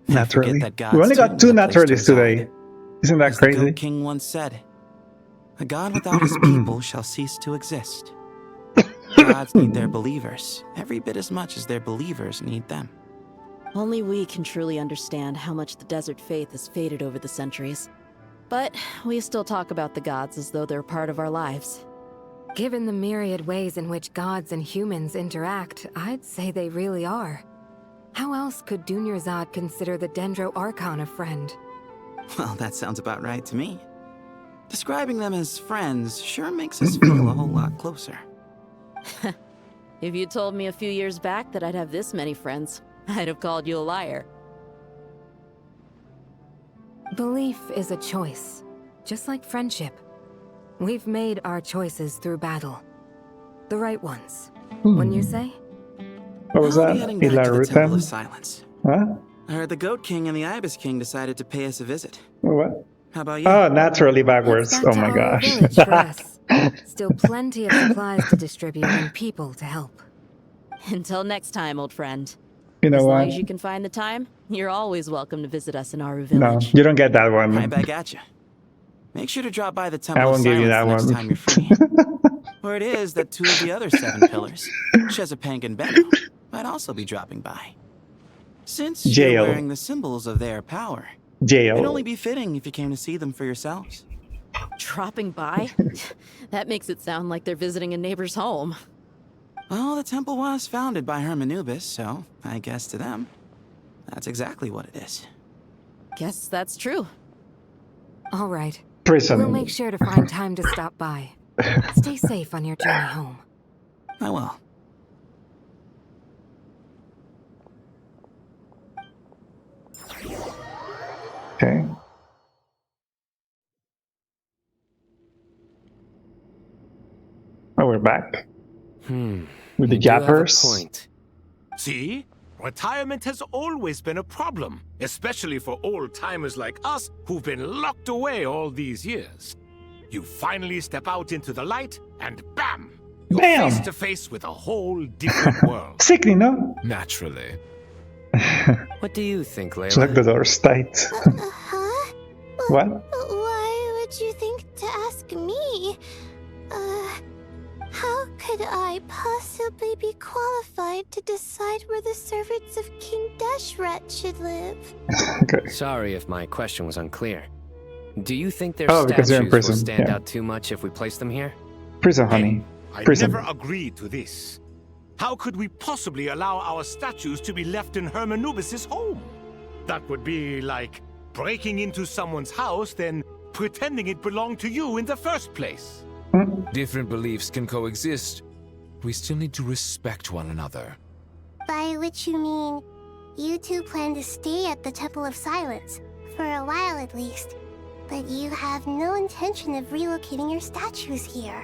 S1: Naturally.
S17: That
S1: We only got 2
S17: too need a place to
S1: naturalists today. Isn't that
S17: As the
S1: crazy?
S17: Goat King once said, "A god without his people shall cease to exist." Gods need their believers every bit as much as their believers need them.
S16: Only we can truly understand how much the desert faith has faded over the centuries. But we still talk about the gods as though they're part of our lives.
S14: Given the myriad ways in which gods and humans interact, I'd say they really are. How else could Dunyarzad consider the Dendro Archon a friend?
S17: Well, that sounds about right to me. Describing them as friends sure makes us feel a whole lot closer.
S16: If you told me a few years back that I'd have this many friends, I'd have called you a liar.
S14: Belief is a choice, just like friendship. We've made our choices through battle. The right ones. Wouldn't you say?
S1: What was
S17: I'll
S1: that?
S17: be heading back to the Temple of
S1: Ilarutan?
S17: Silence.
S1: What?
S17: I heard the Goat King and the Ibis King decided to pay us a visit.
S1: What?
S17: How about you?
S1: Oh, naturally backwards.
S14: Back
S1: Oh
S14: to
S1: my
S14: our
S1: gosh.
S14: village for us. Still plenty of supplies to distribute and people to help.
S16: Until next time, old friend.
S1: You know
S16: as long
S1: what?
S16: as you can find the time, you're always welcome to visit us in Aru
S1: No,
S16: Village.
S1: you don't get that one.
S17: Right back at you. Make sure to drop by the
S1: I
S17: Temple of
S1: won't give you
S17: Silence
S1: that
S17: the next
S1: one.
S17: time you're free. Word is that 2 of the other 7 pillars, Chesapank and Benno, might also be dropping by. Since
S1: Jail.
S17: you're wearing the symbols of their power,
S1: Jail.
S17: it'd only be fitting if you came to see them for yourselves.
S16: Dropping by? That makes it sound like they're visiting a neighbor's home.
S17: Well, the temple was founded by Hermanubis, so I guess to them, that's exactly what it is.
S16: Guess that's true.
S14: All right.
S1: Prison.
S14: We'll make sure to find time to stop by. Stay safe on your journey home.
S17: I will.
S1: Okay. Oh, we're back. With the
S9: You do have a
S1: Jappers.
S9: point.
S7: See? Retirement has always been a problem, especially for old-timers like us who've been locked away all these years. You finally step out into the light, and bam! You're
S1: Bam!
S7: face to face with a whole different world.
S1: Sickening, no?
S9: Naturally.
S12: What do you think, Layla?
S1: Lock the doors tight.
S11: Huh?
S1: What?
S11: Why would you think to ask me? How could I possibly be qualified to decide where the servants of King Deshret should live?
S1: Okay.
S12: Sorry if my question was unclear. Do you think their
S1: Oh, because
S12: statues
S1: they're in
S12: will
S1: prison,
S12: stand
S1: yeah.
S12: out too much if we place them here?
S1: Prison, honey.
S7: I
S1: Prison.
S7: never agreed to this. How could we possibly allow our statues to be left in Hermanubis' home? That would be like breaking into someone's house, then pretending it belonged to you in the first place.
S9: Different beliefs can coexist. We still need to respect one another.
S6: By which you mean, you two plan to stay at the Temple of Silence, for a while at least. But you have no intention of relocating your statues here.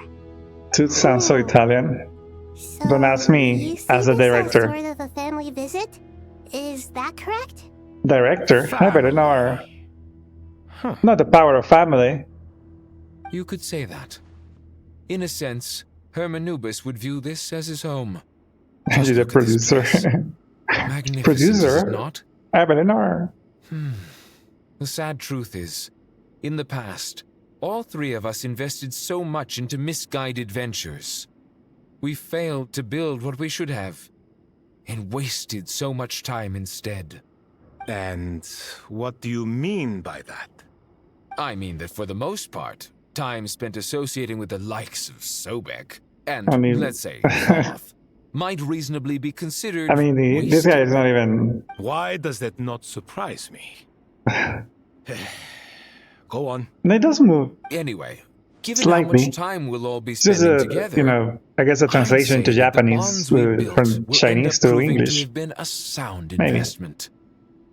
S1: Dude sounds so Italian.
S6: So
S1: Don't ask me as a director.
S6: Sort of a family visit? Is that correct?
S1: Director? I better know her. Not the power of family.
S9: You could say that. In a sense, Hermanubis would view this as his home.
S1: She's a producer.
S9: Magnificent,
S1: Producer?
S9: is it not?
S1: I better know her.
S9: The sad truth is, in the past, all three of us invested so much into misguided ventures. We failed to build what we should have, and wasted so much time instead.
S7: And what do you mean by that?
S9: I mean that for the most part, time spent associating with the likes of Sobek and, let's say, Thoth, might reasonably be considered
S1: this guy is not even...
S7: Why does that not surprise me? Go on.
S1: No, it does move.
S9: Anyway, given
S1: Slightly.
S9: how much time we'll all be
S1: It's just
S9: spending
S1: a,
S9: together,
S1: I guess a translation into Japanese from Chinese to English.
S9: have been a sound
S1: Maybe.
S9: investment.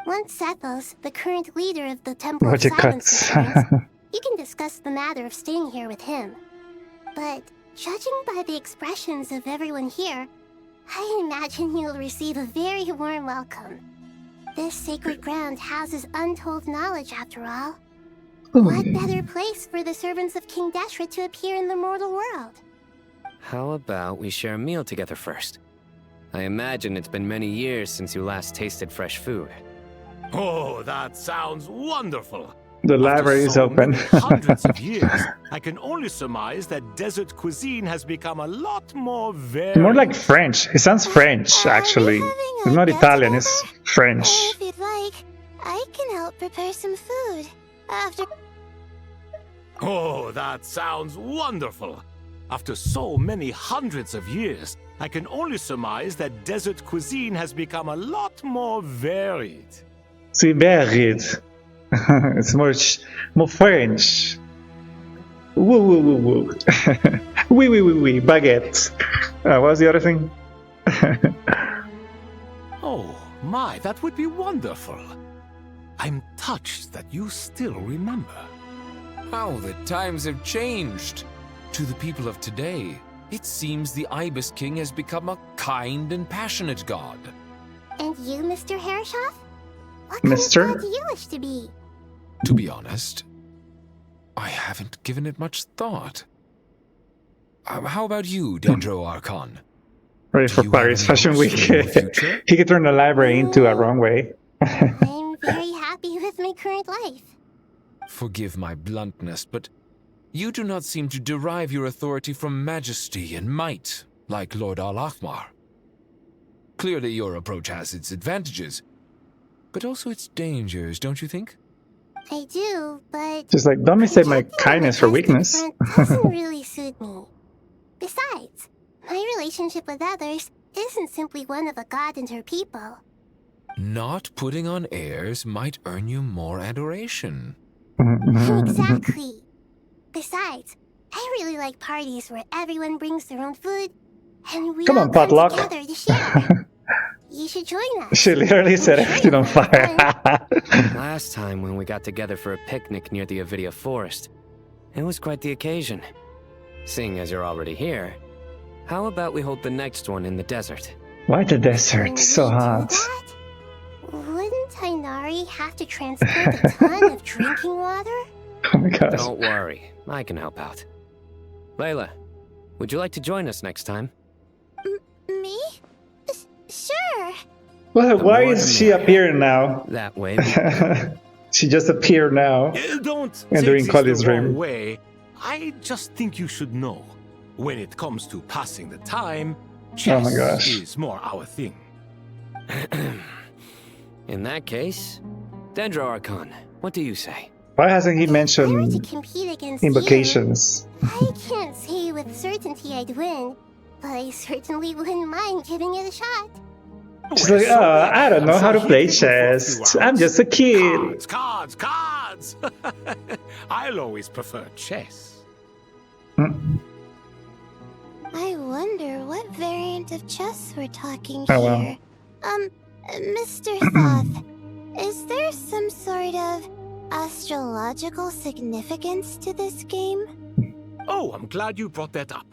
S6: Once Sethos, the current leader of the Temple of
S1: Watch it
S6: Silence,
S1: cuts.
S6: returns, you can discuss the matter of staying here with him. But judging by the expressions of everyone here, I imagine you'll receive a very warm welcome. This sacred ground houses untold knowledge, after all. What better place for the servants of King Deshret to appear in the mortal world?
S12: How about we share a meal together first? I imagine it's been many years since you last tasted fresh food.
S7: Oh, that sounds wonderful.
S1: The library is open.
S7: Hundreds of years, I can only surmise that desert cuisine has become a lot more varied.
S1: More like French. It sounds French, actually. It's not Italian, it's French.
S6: If you'd like, I can help prepare some food. After...
S7: Oh, that sounds wonderful. After so many hundreds of years, I can only surmise that desert cuisine has become a lot more varied.
S1: See, varied. It's more French. Woo woo woo woo. Wee wee wee wee. Baguette. What was the other thing?
S7: Oh, my, that would be wonderful. I'm touched that you still remember.
S9: How the times have changed. To the people of today, it seems the Ibis King has become a kind and passionate god.
S6: And you, Mr. Herreshoff? What
S1: Mister?
S6: kind of god do you wish to be?
S9: To be honest, I haven't given it much thought. How about you, Dendro Archon?
S1: Ready for Paris Fashion Week. He could turn the library into a runway.
S6: I'm very happy with my current life.
S9: Forgive my bluntness, but you do not seem to derive your authority from majesty and might, like Lord Al-Ahmar. Clearly your approach has its advantages, but also its dangers, don't you think?
S6: I do, but...
S1: Just like, don't mistake my kindness for weakness.
S6: doesn't really suit me. Besides, my relationship with others isn't simply one of a god and her people.
S9: Not putting on airs might earn you more adoration.
S6: Exactly. Besides, I really like parties where everyone brings their own food, and we
S1: Come
S6: all
S1: on, potluck.
S6: together to share. You should join us.
S1: She literally set everything on fire.
S12: Last time when we got together for a picnic near the Avidia Forest, it was quite the occasion. Seeing as you're already here, how about we hold the next one in the desert?
S1: Why the desert? It's so hot.
S6: Wouldn't Tainari have to transport a ton of drinking water?
S1: Oh my gosh.
S12: Don't worry, I can help out. Layla, would you like to join us next time?
S6: Me? Sure.
S1: Well, why is she appearing now?
S12: That way.
S1: She just appeared now.
S7: Don't
S1: And
S7: take
S1: during
S7: this
S1: Cody's
S7: the wrong
S1: dream.
S7: way. I just think you should know. When it comes to passing the time,
S1: Oh my
S7: chess
S1: gosh.
S7: is more our thing.
S12: In that case, Dendro Archon, what do you say?
S1: Why hasn't he mentioned
S6: Compete against
S1: invocations?
S6: I can't say with certainty I'd win, but I certainly wouldn't mind giving it a shot.
S1: She's like, I don't know how to play chess. I'm just a kid.
S7: Cards! I'll always prefer chess.
S6: I wonder what variant of chess we're talking
S1: Oh, well.
S6: here. Mr. Thoth, is there some sort of astrological significance to this game?
S7: Oh, I'm glad you brought that up.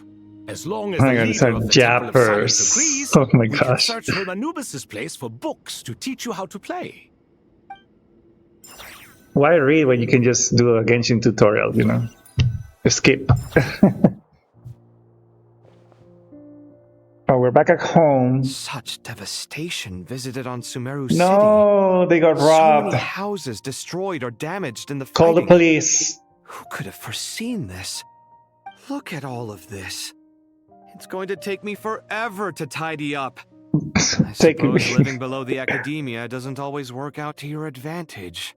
S7: As long as
S1: Oh
S7: the
S1: my god,
S7: leader
S1: these are
S7: of the Temple of Science
S1: jappers.
S7: agrees,
S1: Oh my
S7: we can
S1: gosh.
S7: search from Anubis' place for books to teach you how to play.
S1: Why read when you can just do a Genshin tutorial, you know? Skip. Oh, we're back at home.
S2: Such devastation visited on Sumeru City.
S1: No, they got
S2: So
S1: robbed.
S2: many houses destroyed or damaged in the
S1: Call
S2: fighting.
S1: the police.
S2: Who could have foreseen this? Look at all of this. It's going to take me forever to tidy up. I suppose living below the academia doesn't always work out to your advantage.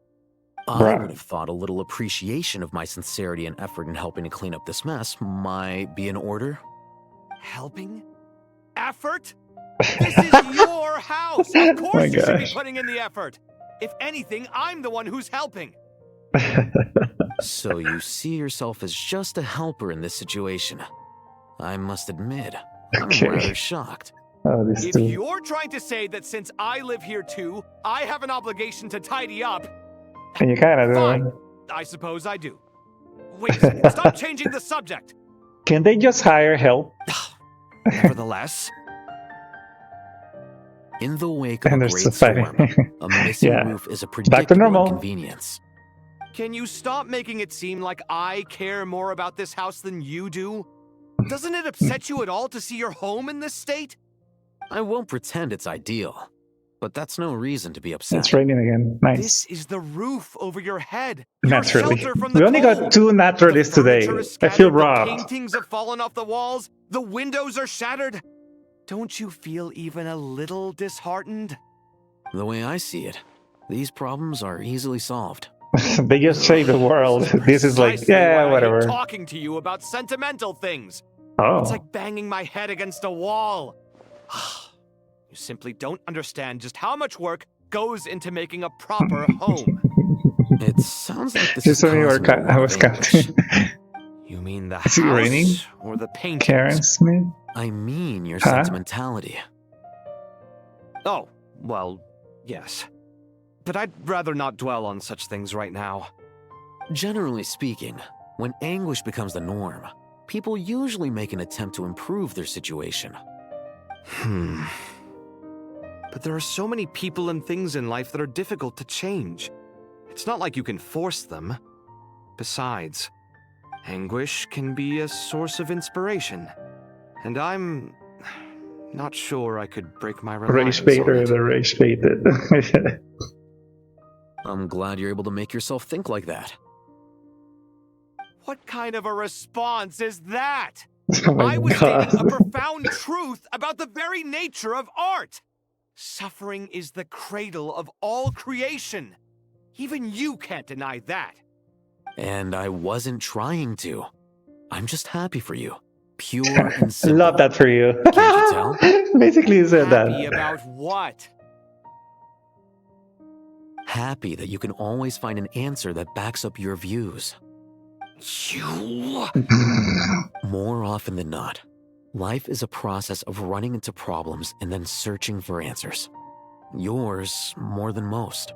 S18: I would have thought a little appreciation of my sincerity and effort in helping to clean up this mess might be in order.
S2: Helping? Effort? This is your house! Of course
S1: my
S2: you should be
S1: gosh.
S2: putting in the effort! If anything, I'm the one who's helping.
S18: So you see yourself as just a helper in this situation. I must admit, I'm rather shocked.
S1: Oh, this
S2: If you're trying to say that since I live here too, I have an obligation to tidy up,
S1: And you kind of
S2: fine. I suppose I do. Wait a second, stop changing the subject!
S1: Can they just hire help?
S2: Nevertheless,
S18: in the wake of
S1: And
S18: a
S1: there's
S18: great
S1: the fighting.
S18: storm, a missing
S1: Yeah.
S18: roof is a
S1: Back to
S18: predictable
S1: normal.
S18: inconvenience.
S2: can you stop making it seem like I care more about this house than you do? Doesn't it upset you at all to see your home in this state?
S18: I won't pretend it's ideal, but that's no reason to be upset.
S1: It's raining again. Nice.
S2: This is the roof over your head. Your
S1: Naturally.
S2: shelter from the
S1: We only
S2: cold.
S1: got 2 naturalists today.
S2: Furniture is
S1: I feel
S2: scattered,
S1: robbed.
S2: The paintings have fallen off the walls. The windows are shattered. Don't you feel even a little disheartened?
S18: The way I see it, these problems are easily solved.
S1: They just saved the world. This is like,
S2: Precisely why
S1: yeah,
S2: I
S1: whatever.
S2: hate talking to you about sentimental things.
S1: Oh.
S2: It's like banging my head against a wall. You simply don't understand just how much work goes into making a proper home.
S18: It sounds like this
S1: Just
S18: is
S1: when you were
S18: causing a lot
S1: I
S18: of
S1: was
S18: anguish.
S1: counting.
S2: You mean the
S1: Is it raining?
S2: house or the paintings?
S1: Karen Smith?
S18: I mean your
S1: Huh?
S18: sentimentality.
S2: Oh, well, yes. But I'd rather not dwell on such things right now.
S18: Generally speaking, when anguish becomes the norm, people usually make an attempt to improve their situation.
S2: But there are so many people and things in life that are difficult to change. It's not like you can force them. Besides, anguish can be a source of inspiration. And I'm not sure I could break my reliance
S1: Rage
S2: on
S1: baiter,
S2: it.
S1: the rage baited.
S18: I'm glad you're able to make yourself think like that.
S2: What kind of a response is that?
S1: Oh my
S2: I was
S1: God.
S2: stating a profound truth about the very nature of art. Suffering is the cradle of all creation. Even you can't deny that.
S18: And I wasn't trying to. I'm just happy for you. Pure and simple.
S1: Love that for you.
S18: Can't you tell?
S1: Basically, you said
S2: Happy
S1: that.
S2: about what?
S18: Happy that you can always find an answer that backs up your views.
S2: You...
S18: More often than not, life is a process of running into problems and then searching for answers. Yours more than most.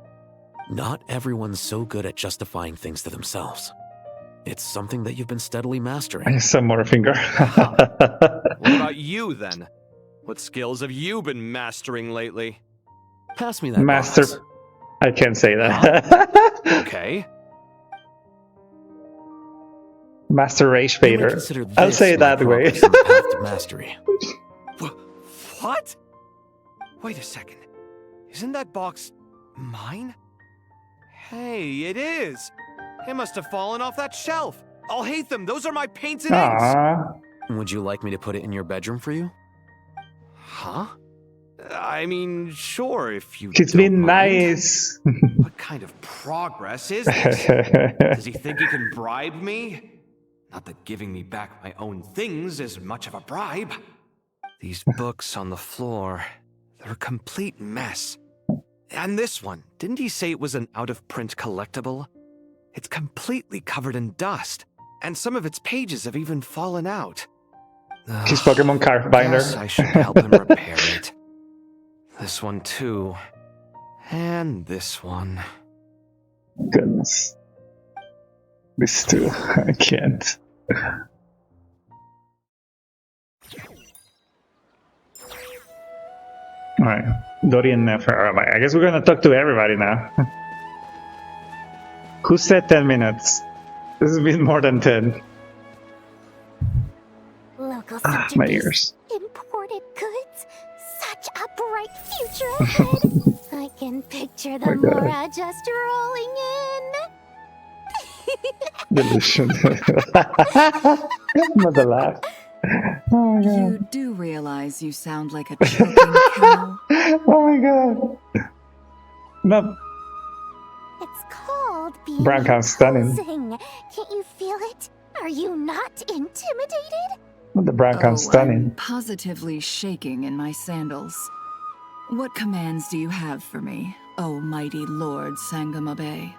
S18: Not everyone's so good at justifying things to themselves. It's something that you've been steadily mastering.
S1: Some more finger.
S2: What about you, then? What skills have you been mastering lately?
S18: Pass me that
S1: Master.
S18: box.
S1: I can't say that.
S2: Okay.
S1: Master Rage
S18: You may
S1: Baiter.
S18: consider
S1: I'll
S18: this
S1: say it
S18: my
S1: that way.
S18: progress on the path to mastery.
S2: What? Wait a second. Isn't that box mine? Hey, it is. It must have fallen off that shelf. I'll hate them. Those are my paints and inks.
S1: Aww.
S18: Would you like me to put it in your bedroom for you?
S2: Huh? I mean, sure, if you
S1: She's
S2: don't
S1: been
S2: mind.
S1: nice.
S2: What kind of progress is this? Does he think he can bribe me? Not that giving me back my own things is much of a bribe. These books on the floor, they're a complete mess. And this one, didn't he say it was an out-of-print collectible? It's completely covered in dust, and some of its pages have even fallen out.
S1: His Pokemon card binder.
S2: Guess I should help him repair it. This one too. And this one.
S1: Goodness. These two. I can't. Alright. Dory and Nefer. Alright, I guess we're gonna talk to everybody now. Who said 10 minutes? This has been more than 10.
S11: Local
S1: My ears.
S11: imported goods. Such a bright future ahead. I can picture the
S1: my God.
S11: Mora just rolling in.
S1: Delicious. Mother laugh. Oh my
S8: You
S1: god.
S8: do realize you sound like a choking cow?
S1: Oh my god. No.
S11: It's called being
S1: Brown Cow's stunning.
S11: imposing. Can't you feel it? Are you not intimidated?
S1: The brown cow's
S8: I'm
S1: stunning.
S8: positively shaking in my sandals. What commands do you have for me, oh mighty Lord Sangama Bay?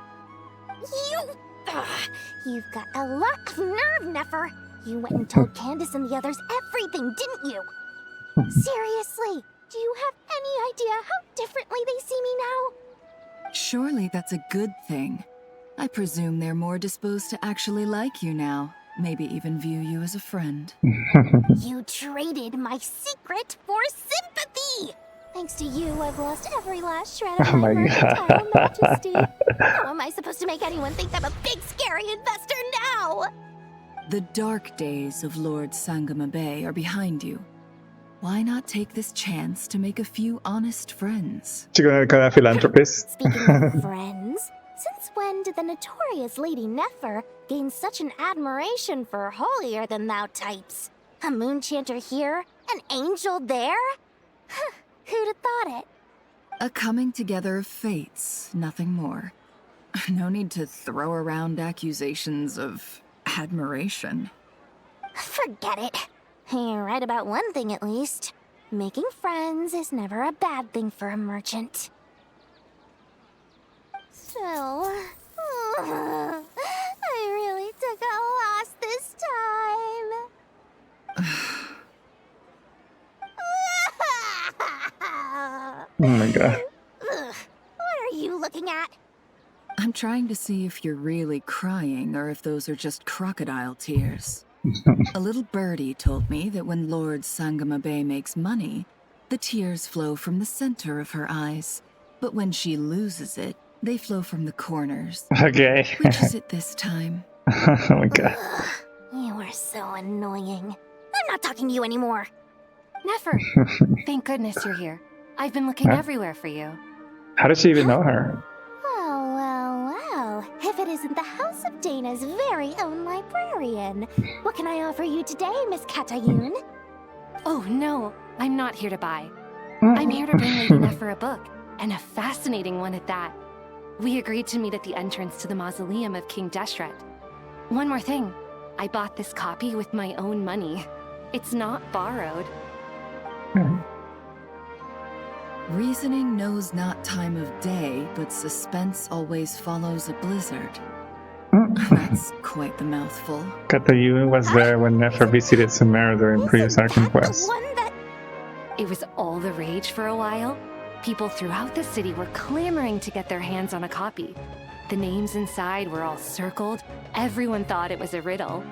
S11: You've got a lot of nerve, Nefer. You went and told Candace and the others everything, didn't you? Seriously, do you have any idea how differently they see me now?
S8: Surely that's a good thing. I presume they're more disposed to actually like you now, maybe even view you as a friend.
S11: You traded my secret for sympathy! Thanks to you, I've lost every last shred of
S1: Oh my
S11: mercantile
S1: god.
S11: majesty. How am I supposed to make anyone think I'm a big, scary investor now?
S8: The dark days of Lord Sangama Bay are behind you. Why not take this chance to make a few honest friends?
S1: She's gonna become a philanthropist.
S11: Speaking of friends, since when did the notorious Lady Nefer gain such an admiration for holier-than-thou types? A moon chanter here, an angel there? Who'd have thought it?
S8: A coming together of fates, nothing more. No need to throw around accusations of admiration.
S11: Forget it. You're right about one thing at least. Making friends is never a bad thing for a merchant. So, I really took a loss this time.
S1: Oh my god.
S11: What are you looking at?
S8: I'm trying to see if you're really crying or if those are just crocodile tears. A little birdie told me that when Lord Sangama Bay makes money, the tears flow from the center of her eyes. But when she loses it, they flow from the corners.
S1: Okay.
S8: Which is it this time?
S1: Oh my god.
S11: You are so annoying. I'm not talking to you anymore.
S20: Nefer, thank goodness you're here. I've been looking
S1: Huh?
S20: everywhere for you.
S1: How does she even know her?
S11: Well, if it isn't the House of Dana's very own librarian. What can I offer you today, Miss Katayun?
S20: Oh no, I'm not here to buy. I'm here to bring Lady Nefer a book, and a fascinating one at that. We agreed to meet at the entrance to the mausoleum of King Deshret. One more thing, I bought this copy with my own money. It's not borrowed.
S8: Reasoning knows not time of day, but suspense always follows a blizzard. That's quite the mouthful.
S1: Katayun was there when Nefer visited Sumer during previous Arkham quests.
S20: It was all the rage for a while. People throughout the city were clamoring to get their hands on a copy. The names inside were all circled. Everyone thought it was a riddle.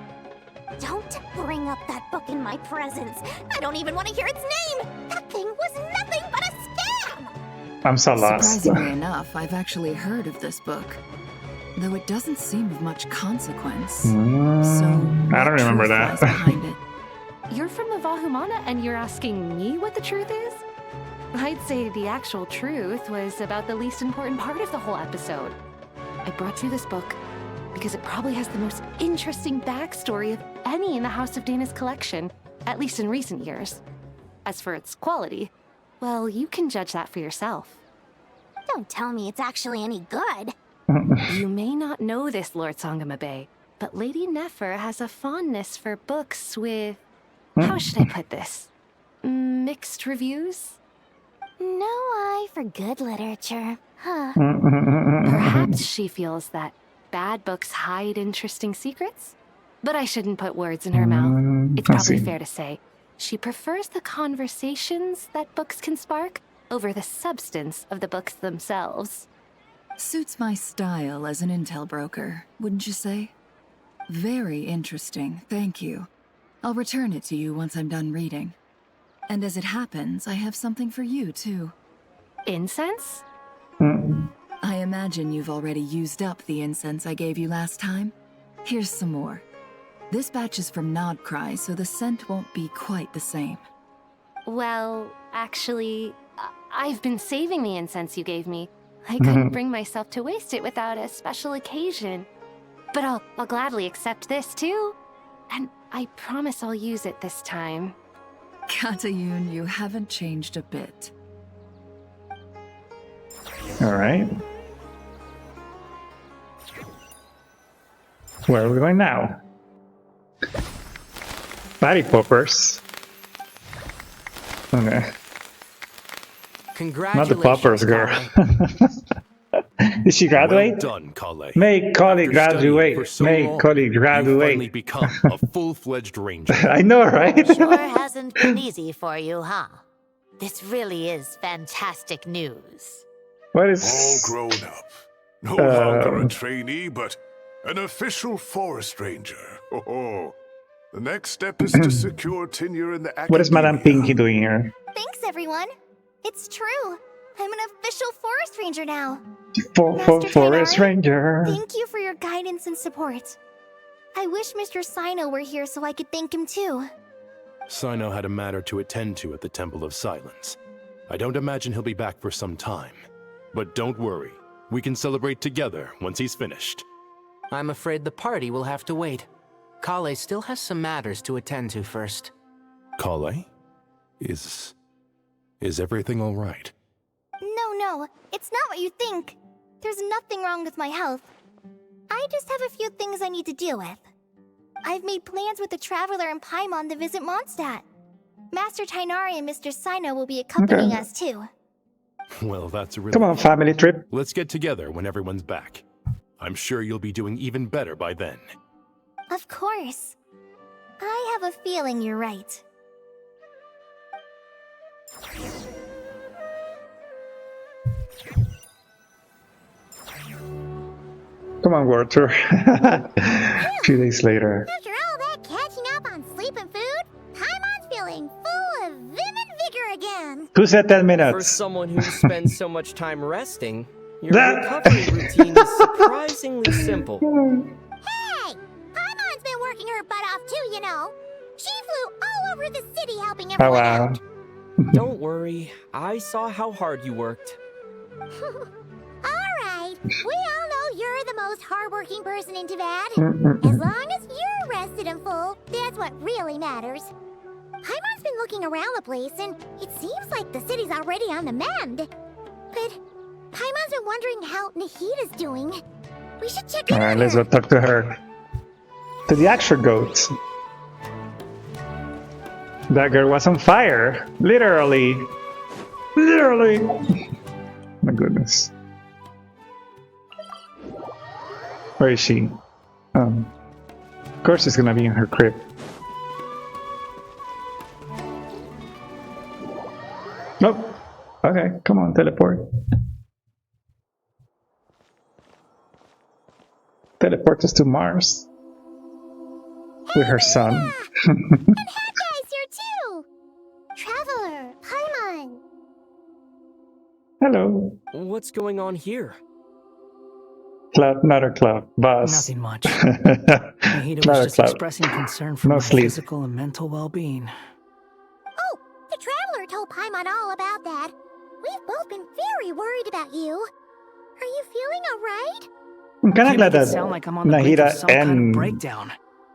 S11: Don't bring up that book in my presence. I don't even want to hear its name. That thing was nothing but a scam.
S1: I'm so lost.
S8: Surprisingly enough, I've actually heard of this book. Though it doesn't seem of much consequence.
S1: I don't remember that.
S8: Behind it.
S20: You're from the Vahumana and you're asking me what the truth is? I'd say the actual truth was about the least important part of the whole episode. I brought you this book because it probably has the most interesting backstory of any in the House of Dana's collection, at least in recent years. As for its quality, well, you can judge that for yourself.
S11: Don't tell me it's actually any good.
S20: You may not know this, Lord Sangama Bay, but Lady Nefer has a fondness for books with... how should I put this? Mixed reviews?
S11: No eye for good literature, huh?
S20: Perhaps she feels that bad books hide interesting secrets? But I shouldn't put words in her mouth. It's
S1: I
S20: probably
S1: see.
S20: fair to say she prefers the conversations that books can spark over the substance of the books themselves.
S8: Suits my style as an intel broker, wouldn't you say? Very interesting, thank you. I'll return it to you once I'm done reading. And as it happens, I have something for you, too.
S20: Incense?
S8: I imagine you've already used up the incense I gave you last time. Here's some more. This batch is from Nodcry, so the scent won't be quite the same.
S20: Well, actually, I've been saving the incense you gave me. I couldn't bring myself to waste it without a special occasion. But I'll gladly accept this, too. And I promise I'll use it this time.
S8: Katayun, you haven't changed a bit.
S1: All right. Where are we going now? Body poppers. Okay. Not the poppers, girl. Did she graduate?
S3: Well done, Kale.
S1: May Kali graduate. May Kali
S3: You've
S1: graduate.
S3: finally become a full-fledged ranger.
S1: I know, right?
S21: Sure hasn't been easy for you, huh? This really is fantastic news.
S1: What is...
S4: All grown up. No longer a trainee, but an official forest ranger. Oh, the next step is to secure tenure in the academy.
S1: What is Madame Pinky doing here?
S11: Thanks, everyone. It's true. I'm an official forest ranger now.
S1: Forest ranger.
S11: Thank you for your guidance and support. I wish Mr. Sino were here so I could thank him too.
S3: Sino had a matter to attend to at the Temple of Silence. I don't imagine he'll be back for some time. But don't worry. We can celebrate together once he's finished.
S17: I'm afraid the party will have to wait. Kale still has some matters to attend to first.
S3: Kale? Is everything all right?
S11: No, it's not what you think. There's nothing wrong with my health. I just have a few things I need to deal with. I've made plans with the Traveler and Paimon to visit Mondstadt. Master Tainari and Mr. Sino will be accompanying us too.
S3: Well, that's a really...
S1: Come on, family trip.
S3: Let's get together when everyone's back. I'm sure you'll be doing even better by then.
S11: Of course. I have a feeling you're right.
S1: Come on, Walter. A few days later.
S11: After all that catching up on sleep and food, Paimon's feeling full of vim and vigor again.
S1: Who said 10
S13: For
S1: minutes?
S13: someone who spends so much time resting, your recovery routine is surprisingly simple.
S11: Hey! Paimon's been working her butt off too, you know. She flew all over the city helping everyone out.
S13: Don't worry, I saw how hard you worked.
S11: Alright, we all know you're the most hardworking person in Teyvat. As long as you're rested and full, that's what really matters. Paimon's been looking around the place, and it seems like the city's already on the mend. But Paimon's been wondering how Nahita's doing. We should check in on
S1: Alright, let's go talk to her. To the actual goat. That girl was on fire. Literally. My goodness. Where is she? Of course she's gonna be in her crib. Nope. Okay, come on, teleport. Teleport us to Mars. With her son.
S11: And Hatguy's here too! Traveler, Paimon.
S1: Hello.
S13: What's going on here?
S1: Cloud, not a cloud. Buzz.
S15: Nothing much. Nahita was just expressing concern for
S1: No
S15: my
S1: sleep.
S15: physical and mental well-being.
S11: Oh, the Traveler told Paimon all about that. We've both been very worried about you. Are you feeling alright?
S1: I'm kind of glad that
S15: Sound like I'm on the brink of
S1: Nahita
S15: some kind of
S1: and
S15: breakdown.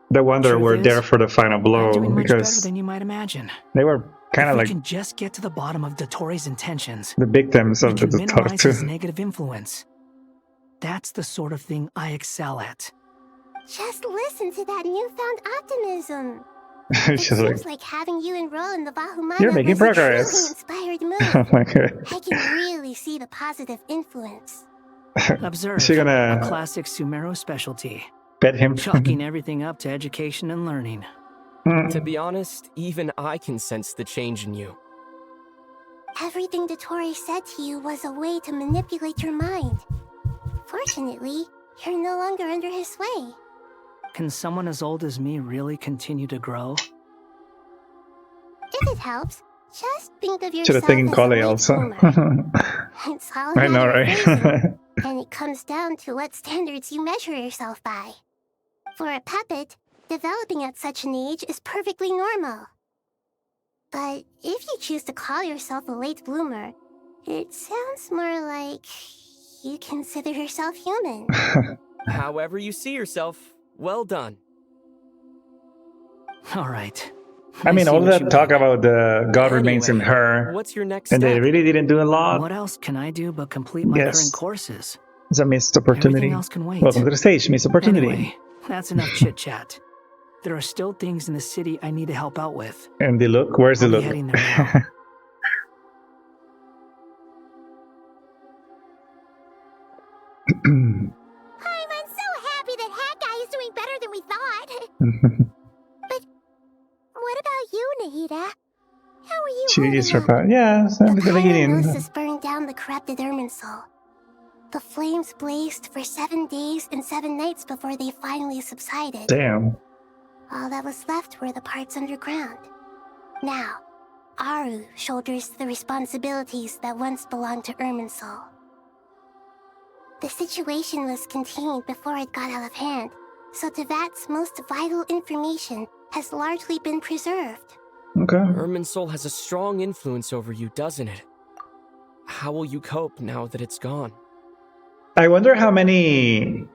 S1: the Wanderer
S15: Truth
S1: were
S15: is,
S1: there for the final blow
S15: I'm doing much better
S1: because
S15: than you might imagine.
S1: they were kind
S15: If
S1: of
S15: we
S1: like
S15: can just get to the bottom of Dotori's intentions,
S1: the victims
S15: we
S1: of the
S15: can minimize his
S1: Dottor.
S15: negative influence. That's the sort of thing I excel at.
S6: Just listen to that newfound optimism.
S1: She's like,
S6: Seems like having you enroll in the Vahumana
S1: You're making
S6: was a
S1: progress.
S6: truly inspired move.
S1: oh my god.
S6: I can really see the positive influence.
S15: Observe,
S1: She gonna-
S15: a classic Sumero specialty.
S1: Bet him.
S15: Chalking everything up to education and learning.
S13: To be honest, even I can sense the change in you.
S6: Everything Dottore said to you was a way to manipulate your mind. Fortunately, you're no longer under his sway.
S15: Can someone as old as me really continue to grow?
S6: If it helps, just think of
S1: Should
S6: yourself
S1: have taken
S6: as a
S1: Kale
S6: late
S1: also.
S6: bloomer. It's all a
S1: I know,
S6: matter of
S1: right?
S6: phrasing, and it comes down to what standards you measure yourself by. For a puppet, developing at such an age is perfectly normal. But if you choose to call yourself a late bloomer, it sounds more like you consider yourself human.
S13: However you see yourself, well done.
S15: All right.
S1: I mean, all that talk about the God remains in
S13: Anyway,
S1: her,
S13: what's your next
S1: and they
S13: step?
S1: really didn't do a lot.
S15: What else can I do but complete my current courses?
S1: It's a missed opportunity.
S15: Everything else can wait.
S1: Welcome to the stage, missed opportunity.
S15: Anyway, that's enough chit-chat. There are still things in the city I need to help out with.
S1: And the look? Where's the
S15: I'll be
S1: look?
S15: heading there now.
S11: I'm so happy that Hat Guy is doing better than we thought. But what about you, Nahida? How are you
S1: She's
S11: holding up?
S1: yeah, so the beginning.
S6: Pyronosis burned down the corrupted Irminsul. The flames blazed for 7 days and 7 nights before they finally subsided.
S1: Damn.
S6: All that was left were the parts underground. Now, Aru shoulders the responsibilities that once belonged to Irminsul. The situation was contained before it got out of hand, so Tevat's most vital information has largely been preserved.
S1: Okay.
S13: Irminsul has a strong influence over you, doesn't it? How will you cope now that it's gone?
S1: I wonder how many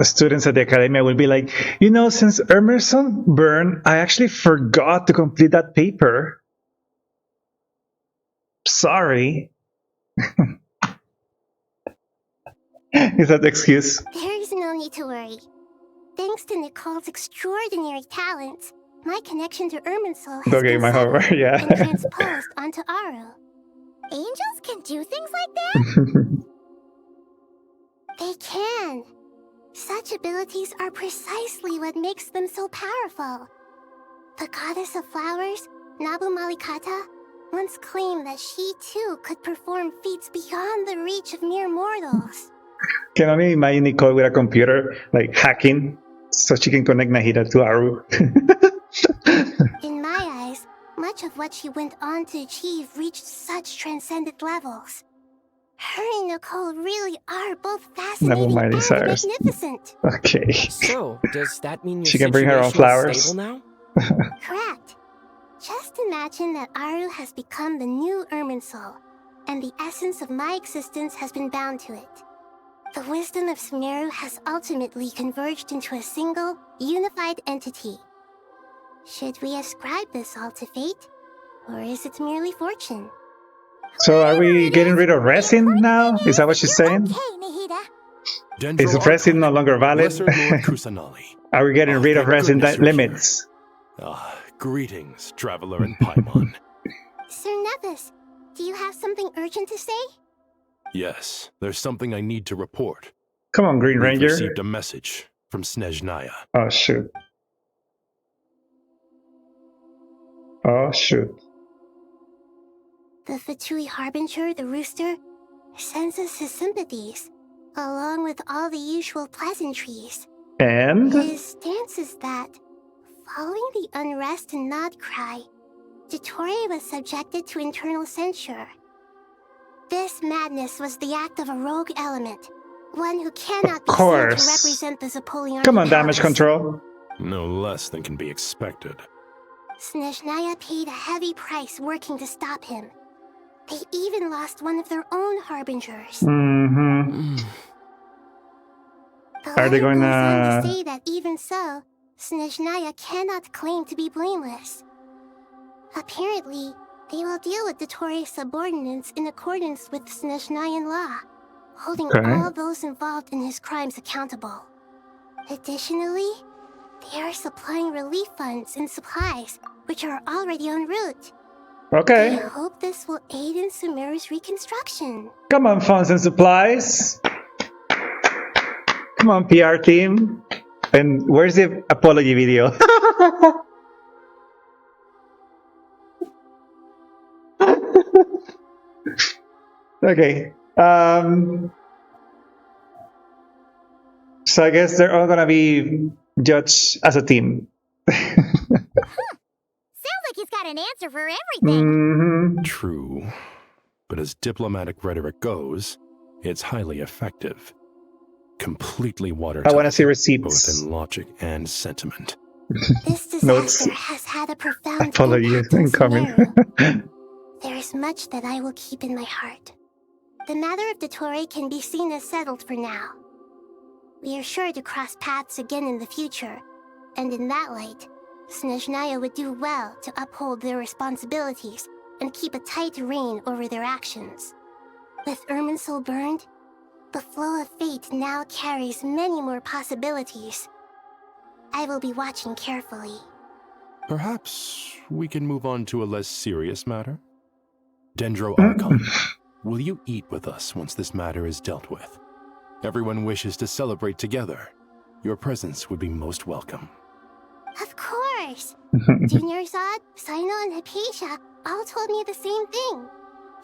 S1: students at the academia will be like, you know, since Emerson burned, I actually forgot to complete that paper. Sorry. Is that the excuse?
S6: There is no need to worry. Thanks to Nicole's extraordinary talents, my connection to Irminsul has
S1: Okay,
S6: been
S1: my
S6: severed
S1: homework, yeah.
S6: and transposed onto Aru.
S11: Angels can do things like that?
S6: They can. Such abilities are precisely what makes them so powerful. The goddess of flowers, Nabu Malikata, once claimed that she too could perform feats beyond the reach of mere mortals.
S1: Can only imagine Nicole with a computer, like hacking, so she can connect Nahida to Aru.
S6: In my eyes, much of what she went on to achieve reached such transcendent levels. Her and Nicole really are both fascinating
S1: mind,
S6: and
S1: Cyrus.
S6: magnificent.
S1: Okay.
S13: So, does that mean your
S1: She can bring her own
S13: situation is
S1: flowers.
S13: stable now?
S6: Correct. Just imagine that Aru has become the new Irminsul, and the essence of my existence has been bound to it. The wisdom of Sumeru has ultimately converged into a single, unified entity. Should we ascribe this all to fate, or is it merely fortune?
S1: So are we getting rid of resin now? Is that what she's saying?
S11: Hey, Nahida.
S1: Is resin no longer valid?
S3: Lesser Lord Kusanali.
S1: Are we getting rid of
S3: thank
S1: resin
S3: goodness you're
S1: limits?
S3: Greetings, traveler in Paimon.
S6: Sir Nevis, do you have something urgent to say?
S3: Yes, there's something I need to report.
S1: Come on, Green
S3: We've
S1: Ranger.
S3: received a message from Snezhnaya.
S1: Oh, shoot. Oh, shoot.
S6: The Fatui Harbinger, the rooster, sends us his sympathies, along with all the usual pleasantries.
S1: And?
S6: His stance is that, following the unrest and Nod cry, Dottore was subjected to internal censure. This madness was the act of a rogue element, one who cannot be seen to represent the Zapolian.
S1: Come on, damage control.
S3: No less than can be expected.
S6: Snezhnaya paid a heavy price working to stop him. They even lost one of their own harbingers.
S1: Mm-hmm. Are they going
S6: goes on
S1: to...
S6: to say that even so, Snezhnaya cannot claim to be blameless. Apparently, they will deal with Dottore's subordinates in accordance with Snezhnayan law, holding all those involved in his crimes accountable. Additionally, they are supplying relief funds and supplies, which are already en route.
S1: Okay.
S6: I hope this will aid in Sumeru's reconstruction.
S1: Come on, funds and supplies. Come on, PR team. And where's the apology video? Okay. So I guess they're all gonna be judged as a team.
S11: Sounds like he's got an answer for everything.
S3: True. But as diplomatic rhetoric goes, it's highly effective. Completely watertight.
S1: I want to see receipts.
S3: Both in logic and sentiment.
S11: This disaster has had a profound
S1: Apology
S11: impact on
S1: incoming.
S11: Sumeru. There is much that I will keep in my heart. The matter of Dottore can be seen as settled for now. We are sure to cross paths again in the future, and in that light, Snezhnaya would do well to uphold their responsibilities and keep a tight rein over their actions. With Irminsul burned, the flow of fate now carries many more possibilities. I will be watching carefully.
S3: Perhaps we can move on to a less serious matter? Dendro Archon, will you eat with us once this matter is dealt with? Everyone wishes to celebrate together. Your presence would be most welcome.
S11: Of course! Junior Zod, Sino, and Hypatia all told me the same thing.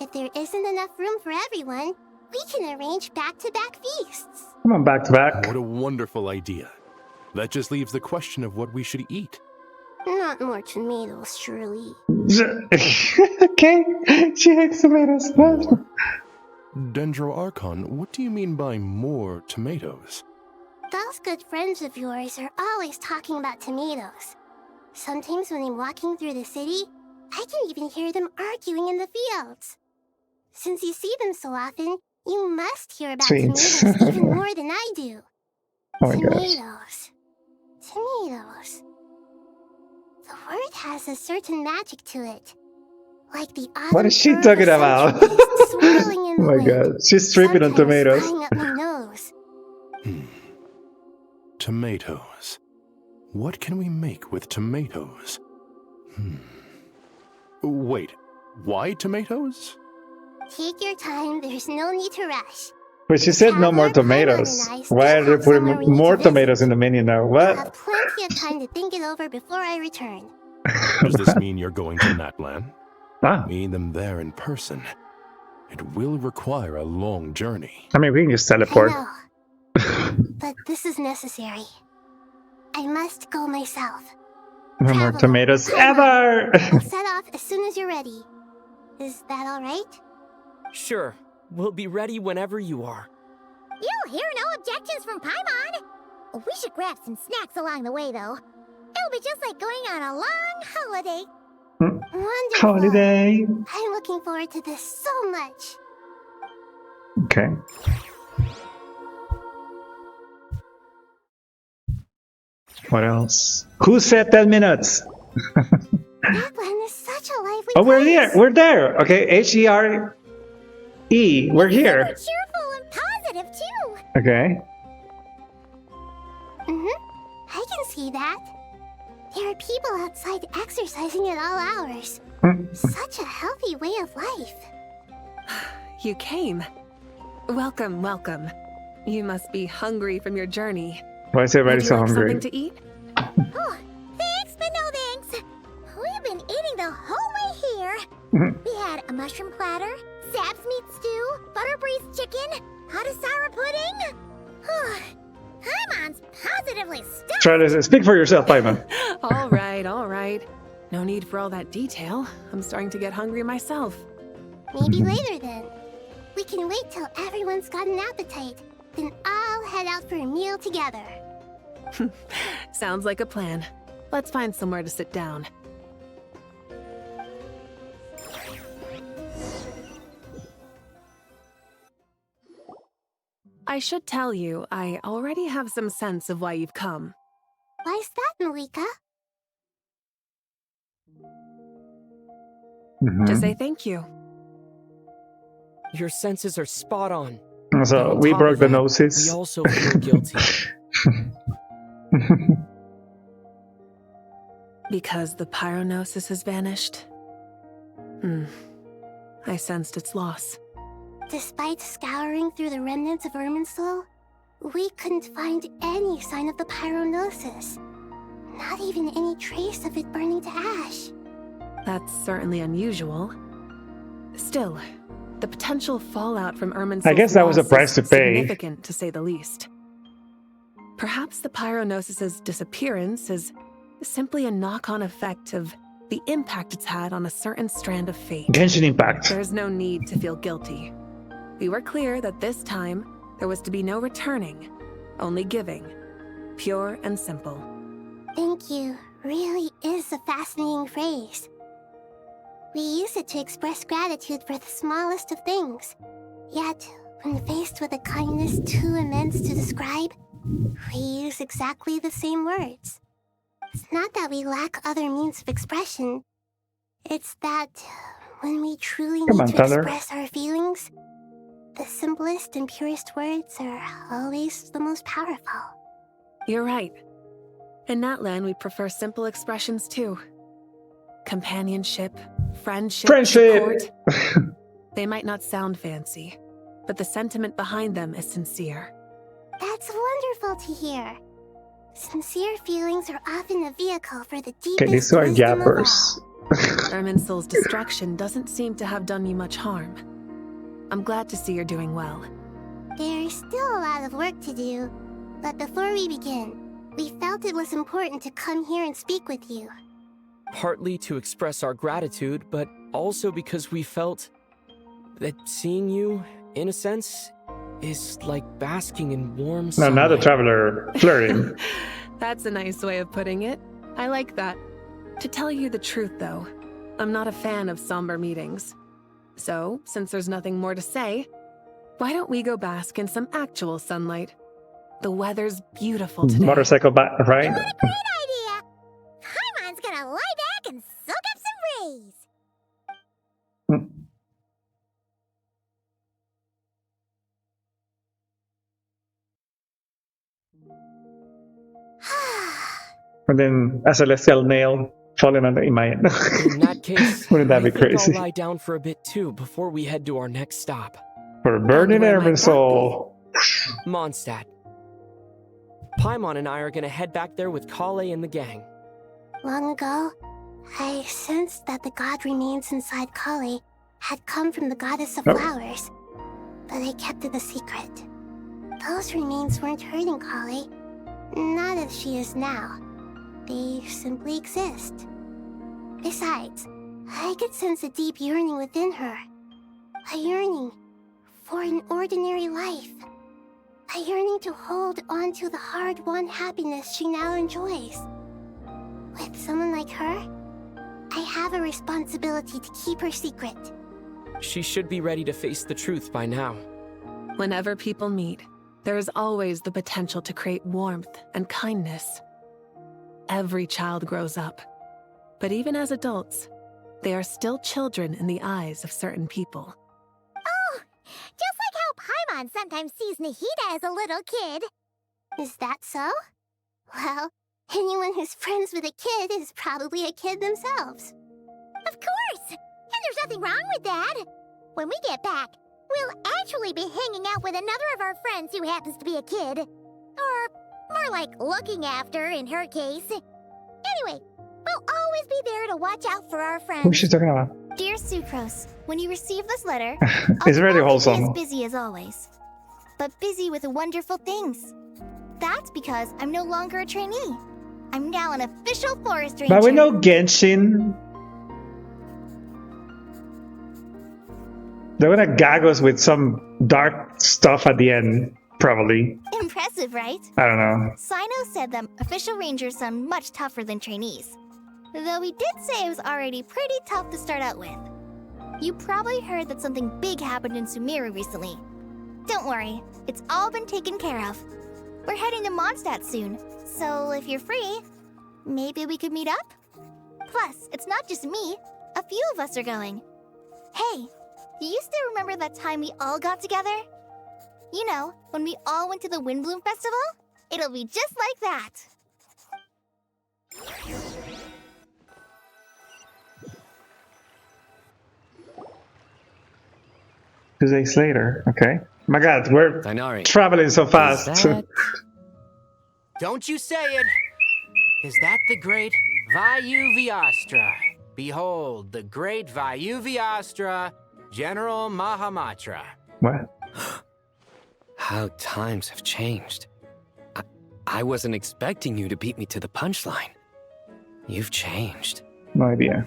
S11: If there isn't enough room for everyone, we can arrange back-to-back feasts.
S1: Come on, back to back.
S3: What a wonderful idea. That just leaves the question of what we should eat.
S11: Not more tomatoes, surely.
S1: Okay, she hates tomatoes.
S3: Dendro Archon, what do you mean by more tomatoes?
S11: Those good friends of yours are always talking about tomatoes. Sometimes when I'm walking through the city, I can even hear them arguing in the fields. Since you see them so often, you must hear about
S1: Sweet.
S11: tomatoes even more than I do.
S1: Oh my gosh.
S11: Tomatoes. Tomatoes. The word has a certain magic to it. Like the
S1: What is she talking about?
S11: swirling in
S1: Oh
S11: the
S1: my
S11: wind.
S1: god, she's tripping on tomatoes.
S11: Sometimes flying up my nose.
S3: Tomatoes. What can we make with tomatoes? Wait, why tomatoes?
S11: Take your time, there's no need to rush.
S1: But she said no more tomatoes. Why are they putting more tomatoes in the menu now?
S11: I'll
S1: What?
S11: have plenty of time to think it over before I return.
S3: Does this mean you're going to Natlan?
S1: Ah.
S3: Meeting them there in person. It will require a long journey.
S1: I mean, we can just teleport.
S11: I know. But this is necessary. I must go myself.
S1: No more tomatoes ever!
S11: I'll set off as soon as you're ready. Is that alright?
S13: Sure. We'll be ready whenever you are.
S11: You'll hear no objections from Paimon. We should grab some snacks along the way, though. It'll be just like going on a long holiday. Wonderful.
S1: Holiday.
S11: I'm looking forward to this so much.
S1: Okay. What else? Who said 10 minutes?
S11: Natlan is such a lively
S1: Oh, we're
S11: place.
S1: there. We're there. Okay, H-E-R-E. We're here.
S11: So cheerful and positive, too.
S1: Okay.
S11: I can see that. There are people outside exercising at all hours. Such a healthy way of life.
S5: You came. Welcome, welcome. You must be hungry from your journey.
S1: Why is everybody
S5: Would you
S1: so
S5: like
S1: hungry?
S5: something to eat?
S11: Oh, thanks, but no thanks. We've been eating the whole way here. We had a mushroom platter, Sab's meat stew, butter braised chicken, hadasara pudding. Paimon's positively stuffed.
S1: Try to speak for yourself, Paimon.
S5: All right, all right. No need for all that detail. I'm starting to get hungry myself.
S11: Maybe later then. We can wait till everyone's got an appetite. Then I'll head out for a meal together.
S5: Sounds like a plan. Let's find somewhere to sit down. I should tell you, I already have some sense of why you've come.
S11: Why's that, Malika?
S5: To say thank you.
S13: Your senses are spot on.
S1: So
S13: On
S1: we
S13: top
S1: broke
S13: of
S1: the
S13: that,
S1: noses.
S13: We also feel guilty.
S5: Because the pyronosis has vanished? I sensed its loss.
S11: Despite scouring through the remnants of Irminsul, we couldn't find any sign of the pyronosis. Not even any trace of it burning to ash.
S5: That's certainly unusual. Still, The potential fallout from Irminsul's
S1: I guess that was a
S5: loss
S1: price
S5: is
S1: to pay.
S5: significant, to say the least. Perhaps the Pyronosis's disappearance is simply a knock-on effect of the impact it's had on a certain strand of fate.
S1: Genshin Impact.
S5: There's no need to feel guilty. We were clear that this time, there was to be no returning, only giving. Pure and simple.
S11: Thank you really is a fascinating phrase. We use it to express gratitude for the smallest of things. Yet, when faced with a kindness too immense to describe, we use exactly the same words. It's not that we lack other means of expression. It's that when we truly need to express our feelings, the simplest and purest words are always the most powerful.
S5: You're right. In Natlan, we prefer simple expressions too. Companionship, friendship, support. They might not sound fancy, but the sentiment behind them is sincere.
S11: That's wonderful to hear. Sincere feelings are often a vehicle for the
S1: Okay,
S11: deepest
S1: these are
S11: wisdom of all.
S1: gappers.
S5: Irminsul's destruction doesn't seem to have done you much harm. I'm glad to see you're doing well.
S11: There's still a lot of work to do, but before we begin, we felt it was important to come here and speak with you.
S13: Partly to express our gratitude, but also because we felt that seeing you, in a sense, is like basking in warm
S1: No,
S13: sunlight.
S1: not a traveler flirting.
S5: That's a nice way of putting it. I like that. To tell you the truth, though, I'm not a fan of somber meetings. So, since there's nothing more to say, why don't we go bask in some actual sunlight? The weather's beautiful today.
S1: Motorcycle ride.
S11: What a great idea! Paimon's gonna lie back and soak up some rays.
S1: And then a celestial nail falling on the Imayan.
S13: In that case,
S1: Wouldn't that be
S13: I think
S1: crazy?
S13: I'll lie down for a bit too before we head to our next stop.
S1: For burning Irminsul.
S13: Mondstadt. Paimon and I are gonna head back there with Kale and the gang.
S11: Long ago, I sensed that the god remains inside Kali had come from the goddess of flowers, but I kept it a secret. Those remains weren't hurting Kali, not as she is now. They simply exist. Besides, I could sense a deep yearning within her. A yearning for an ordinary life. A yearning to hold on to the hard-won happiness she now enjoys. With someone like her, I have a responsibility to keep her secret.
S13: She should be ready to face the truth by now.
S5: Whenever people meet, there is always the potential to create warmth and kindness. Every child grows up, but even as adults, they are still children in the eyes of certain people.
S11: Oh, just like how Paimon sometimes sees Nahida as a little kid. Is that so? Well, anyone who's friends with a kid is probably a kid themselves.
S6: Of course! And there's nothing wrong with that. When we get back, we'll actually be hanging out with another of our friends who happens to be a kid. Or more like looking after, in her case. Anyway, we'll always be there to watch out for our friends.
S1: Who's she talking about?
S6: Dear Sucrose, when you receive this letter,
S1: It's very
S6: I'll
S1: wholesome.
S6: be as busy as always. But busy with wonderful things. That's because I'm no longer a trainee. I'm now an official forest ranger.
S1: But we know Genshin. They're gonna gag us with some dark stuff at the end, probably.
S6: Impressive, right?
S1: I don't know.
S6: Sino said that official rangers sound much tougher than trainees. Though he did say it was already pretty tough to start out with. You probably heard that something big happened in Sumeru recently. Don't worry, it's all been taken care of. We're heading to Mondstadt soon, so if you're free, maybe we could meet up? Plus, it's not just me. A few of us are going. Hey, do you still remember that time we all got together? You know, when we all went to the Windbloom Festival? It'll be just like that.
S1: 2 days later. Okay. My God, we're traveling so fast.
S17: Don't you say it! Is that the great Vayu Vyastra? Behold, the great Vayu Vyastra, General Mahamatra.
S1: What?
S12: How times have changed. I wasn't expecting you to beat me to the punchline. You've changed.
S1: No idea.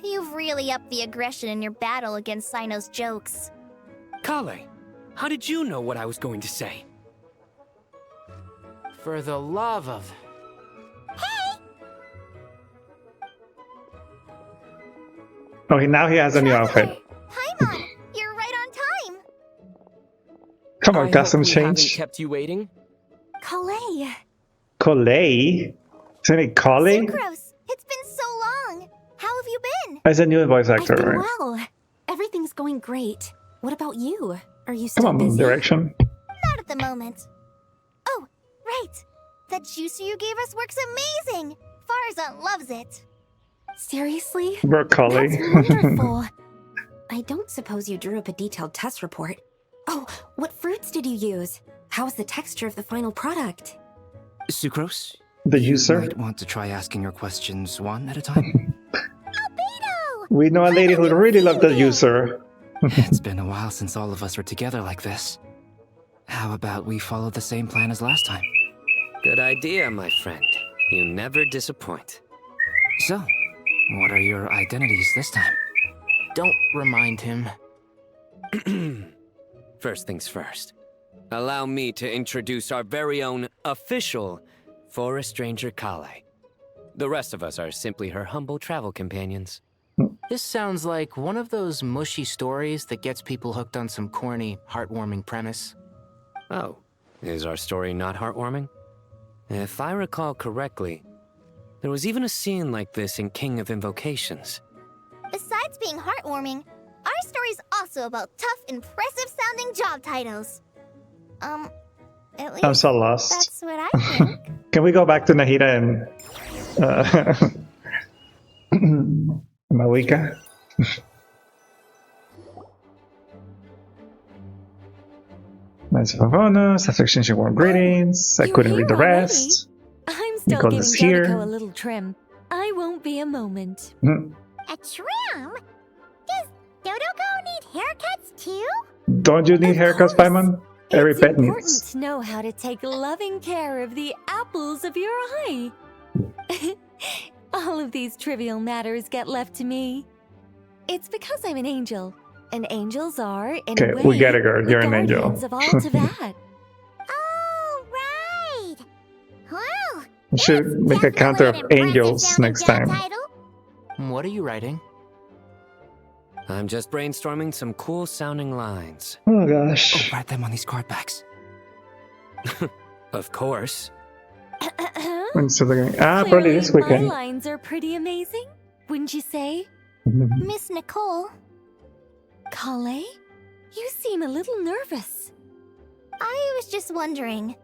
S6: You've really upped the aggression in your battle against Sino's jokes.
S12: Kale, how did you know what I was going to say?
S17: For the love of...
S1: Oh, now he has a new outfit.
S6: Paimon, you're right on time.
S1: Come on,
S13: I
S1: custom
S13: hope we haven't
S1: change.
S13: kept you waiting.
S14: Calais.
S1: Coley? Isn't it Coley?
S6: Sucrose, it's been so long. How have you been?
S1: As a new voice actor,
S14: I've been
S1: right?
S14: well. Everything's going great. What about you? Are you
S1: Come
S14: still
S1: on,
S14: busy?
S1: direction.
S6: Not at the moment. Oh, right. That juicer you gave us works amazing. Farzan loves it.
S14: Seriously?
S1: Broccoli.
S14: That's wonderful. I don't suppose you drew up a detailed test report. Oh, what fruits did you use? How's the texture of the final product?
S10: Sucrose?
S1: The user?
S10: You might want to try asking your questions one at a time.
S1: We know a lady who really loved the user.
S10: It's been a while since all of us were together like this. How about we follow the same plan as last time?
S12: Good idea, my friend. You never disappoint.
S10: So, what are your identities this time?
S17: Don't remind him.
S12: First things first. Allow me to introduce our very own official Forest Ranger Kale. The rest of us are simply her humble travel companions.
S17: This sounds like one of those mushy stories that gets people hooked on some corny, heartwarming premise.
S12: Oh, is our story not heartwarming? If I recall correctly, there was even a scene like this in King of Invocations.
S6: Besides being heartwarming, our story's also about tough, impressive-sounding job titles. At least
S1: I'm so lost.
S6: that's what I think.
S1: Can we go back to Nahida and Malika? Nice for bonus. After exchanging warm greetings. I couldn't read the rest.
S14: I'm still
S1: Nicole is
S14: giving
S1: here.
S14: Dodoco a little trim. I won't be a moment.
S11: A trim? Does Dodoco need haircuts too?
S1: Don't you need haircuts, Paimon? Every pet
S14: Important
S1: needs.
S14: to know how to take loving care of the apples of your eye. All of these trivial matters get left to me. It's because I'm an angel. And angels are, in
S1: Okay,
S14: a way,
S1: we get it, girl. You're
S14: the
S1: an angel.
S14: guardians of all Tavad.
S11: Oh, right. Well,
S1: We should make a counter of angels next time.
S17: What are you writing?
S12: I'm just brainstorming some cool-sounding lines.
S1: Oh gosh.
S10: Write them on these card backs.
S12: Of course.
S1: When's the game? Probably
S14: Clearly,
S1: this
S14: my
S1: weekend.
S14: lines are pretty amazing, wouldn't you say?
S6: Miss Nicole,
S14: Kale? You seem a little nervous.
S6: I was just wondering,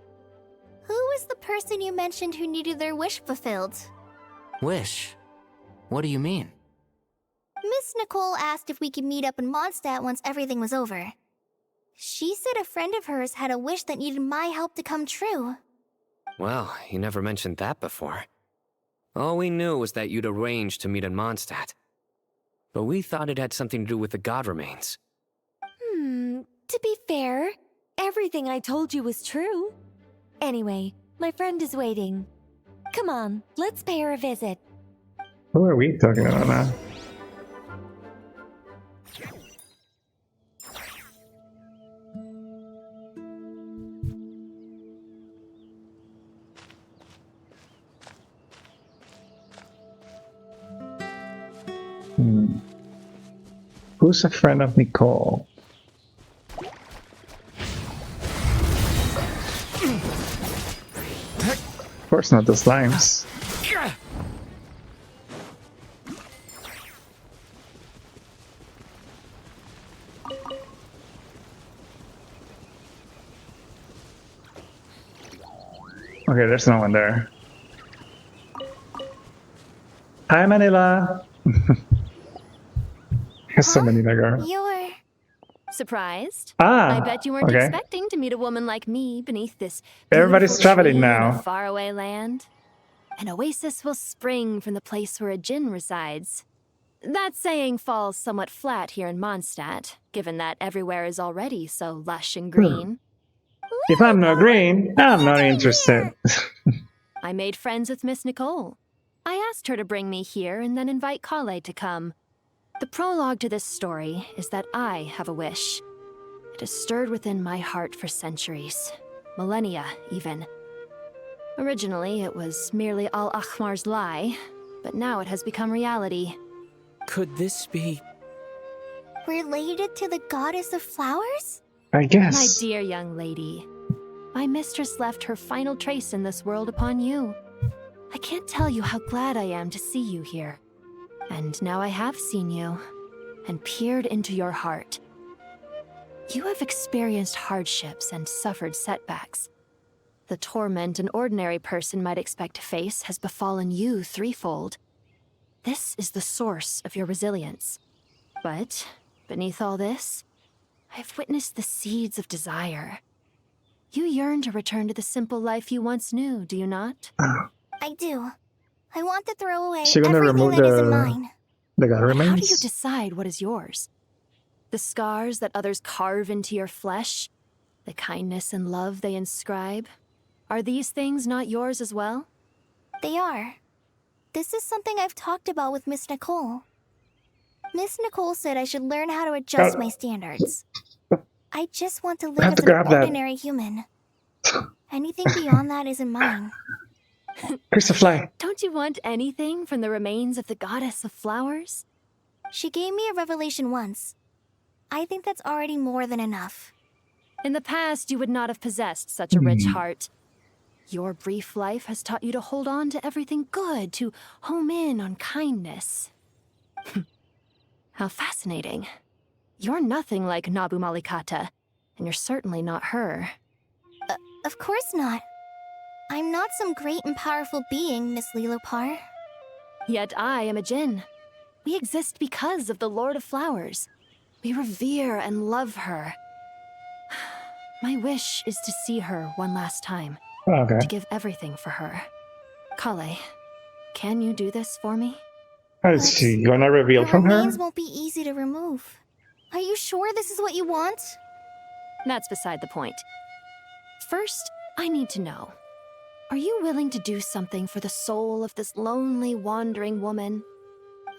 S6: who was the person you mentioned who needed their wish fulfilled?
S17: Wish? What do you mean?
S6: Miss Nicole asked if we could meet up in Mondstadt once everything was over. She said a friend of hers had a wish that needed my help to come true.
S12: Well, you never mentioned that before. All we knew was that you'd arranged to meet in Mondstadt. But we thought it had something to do with the god remains.
S14: To be fair, everything I told you was true. Anyway, my friend is waiting. Come on, let's pay her a visit.
S1: Who are we talking about now? Who's a friend of Nicole? Of course not the slimes. Okay, there's no one there. Hi, Manila. There's so many there.
S6: You're...
S22: Surprised?
S1: Ah,
S22: I bet you weren't
S1: okay.
S22: expecting to meet a woman like me beneath this
S1: Everybody's
S22: beautiful
S1: traveling
S22: tree in
S1: now.
S22: a faraway land. An oasis will spring from the place where a djinn resides. That saying falls somewhat flat here in Mondstadt, given that everywhere is already so lush and green.
S1: If I'm not green, I'm not interested.
S22: I made friends with Miss Nicole. I asked her to bring me here and then invite Kale to come. The prologue to this story is that I have a wish. It has stirred within my heart for centuries, millennia even. Originally, it was merely Al-Akhmar's lie, but now it has become reality.
S13: Could this be...
S11: Related to the goddess of flowers?
S1: I guess.
S22: My dear young lady, my mistress left her final trace in this world upon you. I can't tell you how glad I am to see you here. And now I have seen you, and peered into your heart. You have experienced hardships and suffered setbacks. The torment an ordinary person might expect to face has befallen you threefold. This is the source of your resilience. But, beneath all this, I've witnessed the seeds of desire. You yearn to return to the simple life you once knew, do you not?
S11: I do. I want to throw away
S1: She gonna
S11: everything
S1: remove
S11: that isn't mine.
S1: the
S22: But how do you
S1: remains?
S22: decide what is yours? The scars that others carve into your flesh? The kindness and love they inscribe? Are these things not yours as well?
S11: They are. This is something I've talked about with Miss Nicole. Miss Nicole said I should learn how to adjust my standards. I just want to live as an ordinary human. Anything beyond that isn't mine.
S1: Here's the fly.
S22: Don't you want anything from the remains of the goddess of flowers?
S11: She gave me a revelation once. I think that's already more than enough.
S22: In the past, you would not have possessed such a rich heart. Your brief life has taught you to hold on to everything good, to home in on kindness. How fascinating. You're nothing like Nabu Malikata, and you're certainly not her.
S11: Of course not. I'm not some great and powerful being, Miss Lilopar.
S22: Yet I am a Jinn. We exist because of the Lord of Flowers. We revere and love her. My wish is to see her one last time.
S1: Okay.
S22: To give everything for her. Kale, can you do this for me?
S1: How is she gonna reveal from her?
S11: Remains won't be easy to remove. Are you sure this is what you want?
S22: That's beside the point. First, I need to know. Are you willing to do something for the soul of this lonely, wandering woman?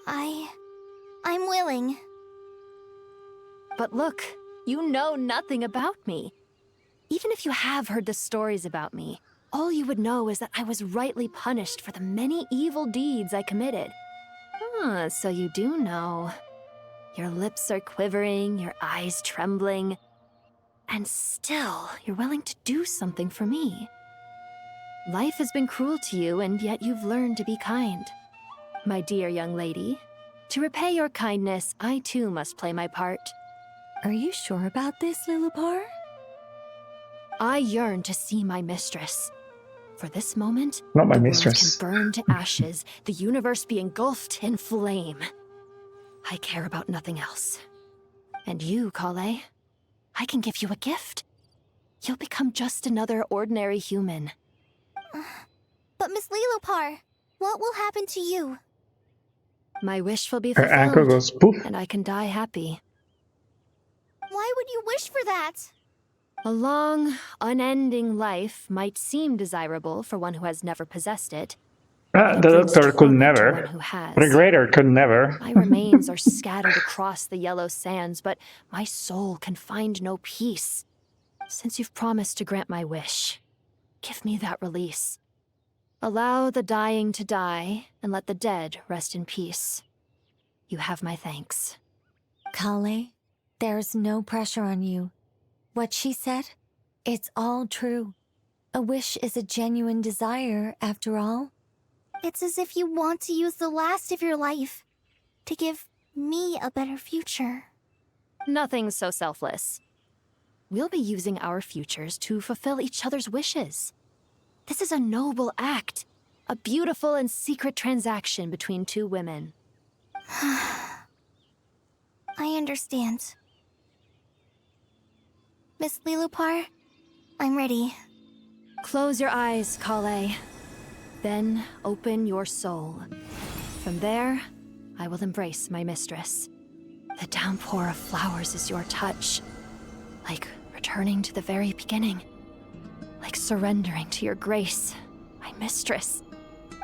S11: I'm willing.
S22: But look, you know nothing about me. Even if you have heard the stories about me, all you would know is that I was rightly punished for the many evil deeds I committed. Ah, so you do know. Your lips are quivering, your eyes trembling, and still you're willing to do something for me. Life has been cruel to you, and yet you've learned to be kind. My dear young lady, to repay your kindness, I too must play my part.
S14: Are you sure about this, Lilopar?
S22: I yearn to see my mistress. For this moment,
S1: Not my
S22: the
S1: mistress.
S22: world can burn to ashes, the universe be engulfed in flame. I care about nothing else. And you, Kale, I can give you a gift. You'll become just another ordinary human.
S11: But Miss Lilopar, what will happen to you?
S22: My wish will be
S1: Her ankle
S22: fulfilled,
S1: goes poof.
S22: and I can die happy.
S11: Why would you wish for that?
S22: A long, unending life might seem desirable for one who has never possessed it.
S1: The doctor could never.
S22: Who has.
S1: The greater could never.
S22: My remains are scattered across the yellow sands, but my soul can find no peace. Since you've promised to grant my wish, give me that release. Allow the dying to die, and let the dead rest in peace. You have my thanks.
S14: Kale, there's no pressure on you. What she said, it's all true. A wish is a genuine desire, after all.
S11: It's as if you want to use the last of your life to give me a better future.
S22: Nothing's so selfless. We'll be using our futures to fulfill each other's wishes. This is a noble act, a beautiful and secret transaction between two women.
S11: I understand. Miss Lilopar, I'm ready.
S22: Close your eyes, Kale. Then open your soul. From there, I will embrace my mistress. The downpour of flowers is your touch. Like returning to the very beginning. Like surrendering to your grace, my mistress.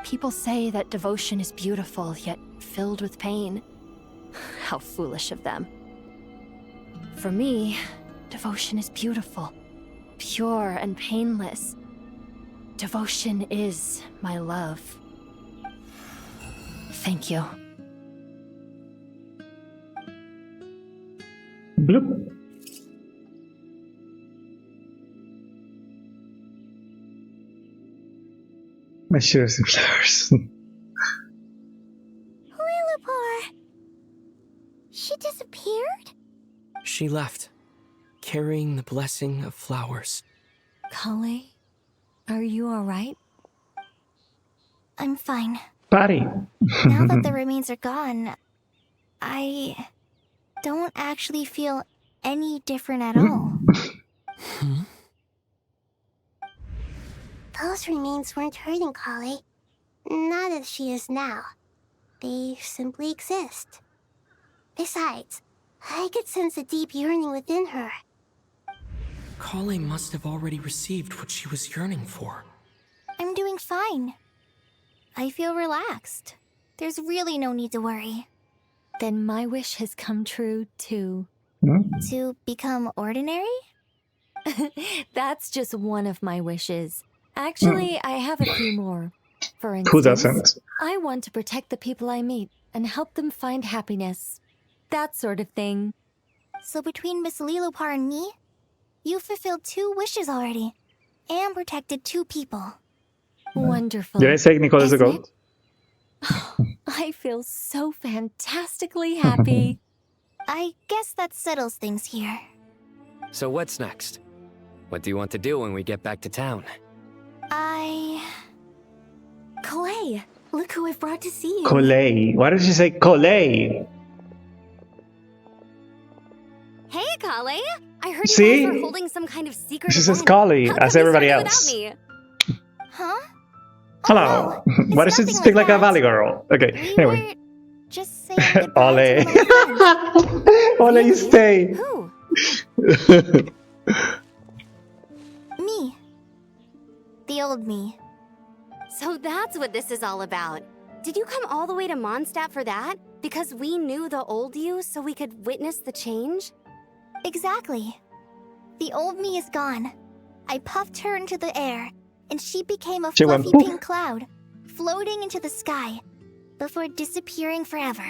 S22: People say that devotion is beautiful, yet filled with pain. How foolish of them. For me, devotion is beautiful, pure and painless. Devotion is my love. Thank you.
S1: Bloop. My shoes and flowers.
S11: Lillipore! She disappeared?
S13: She left, carrying the blessing of flowers.
S14: Kale, are you alright?
S11: I'm fine.
S1: Patty.
S11: Now that the remains are gone, I don't actually feel any different at all. Those remains weren't hurting Kale. Not as she is now. They simply exist. Besides, I could sense a deep yearning within her.
S13: Kale must have already received what she was yearning for.
S11: I'm doing fine. I feel relaxed. There's really no need to worry.
S14: Then my wish has come true, too.
S11: To become ordinary?
S14: That's just one of my wishes. Actually, I have a few more. For instance,
S1: Who doesn't?
S14: I want to protect the people I meet and help them find happiness. That sort of thing.
S11: So between Miss Lillipore and me, you've fulfilled 2 wishes already. And protected 2 people.
S14: Wonderful.
S1: Did I say Nicole is a goat?
S14: I feel so fantastically happy.
S11: I guess that settles things here.
S12: So what's next? What do you want to do when we get back to town?
S14: Kale, look who I've brought to see you.
S1: Kale. Why did she say Kale?
S14: Hey, Kale! I heard
S1: See?
S14: you guys were holding some kind of secret
S1: She says
S14: event.
S1: Kale,
S14: How
S1: as
S14: come you
S1: everybody
S14: started
S1: else.
S14: without me?
S11: Huh?
S1: Hello. Why does she speak like a valley girl? Okay, anyway.
S11: Just saying goodbye to
S1: Ole.
S11: my
S1: Ole, you stay.
S11: Who? Me. The old me.
S14: So that's what this is all about. Did you come all the way to Mondstadt for that? Because we knew the old you so we could witness the change?
S11: Exactly. The old me is gone. I puffed her into the air, and she became a
S1: She went
S11: fluffy
S1: poof.
S11: pink cloud, floating into the sky, before disappearing forever.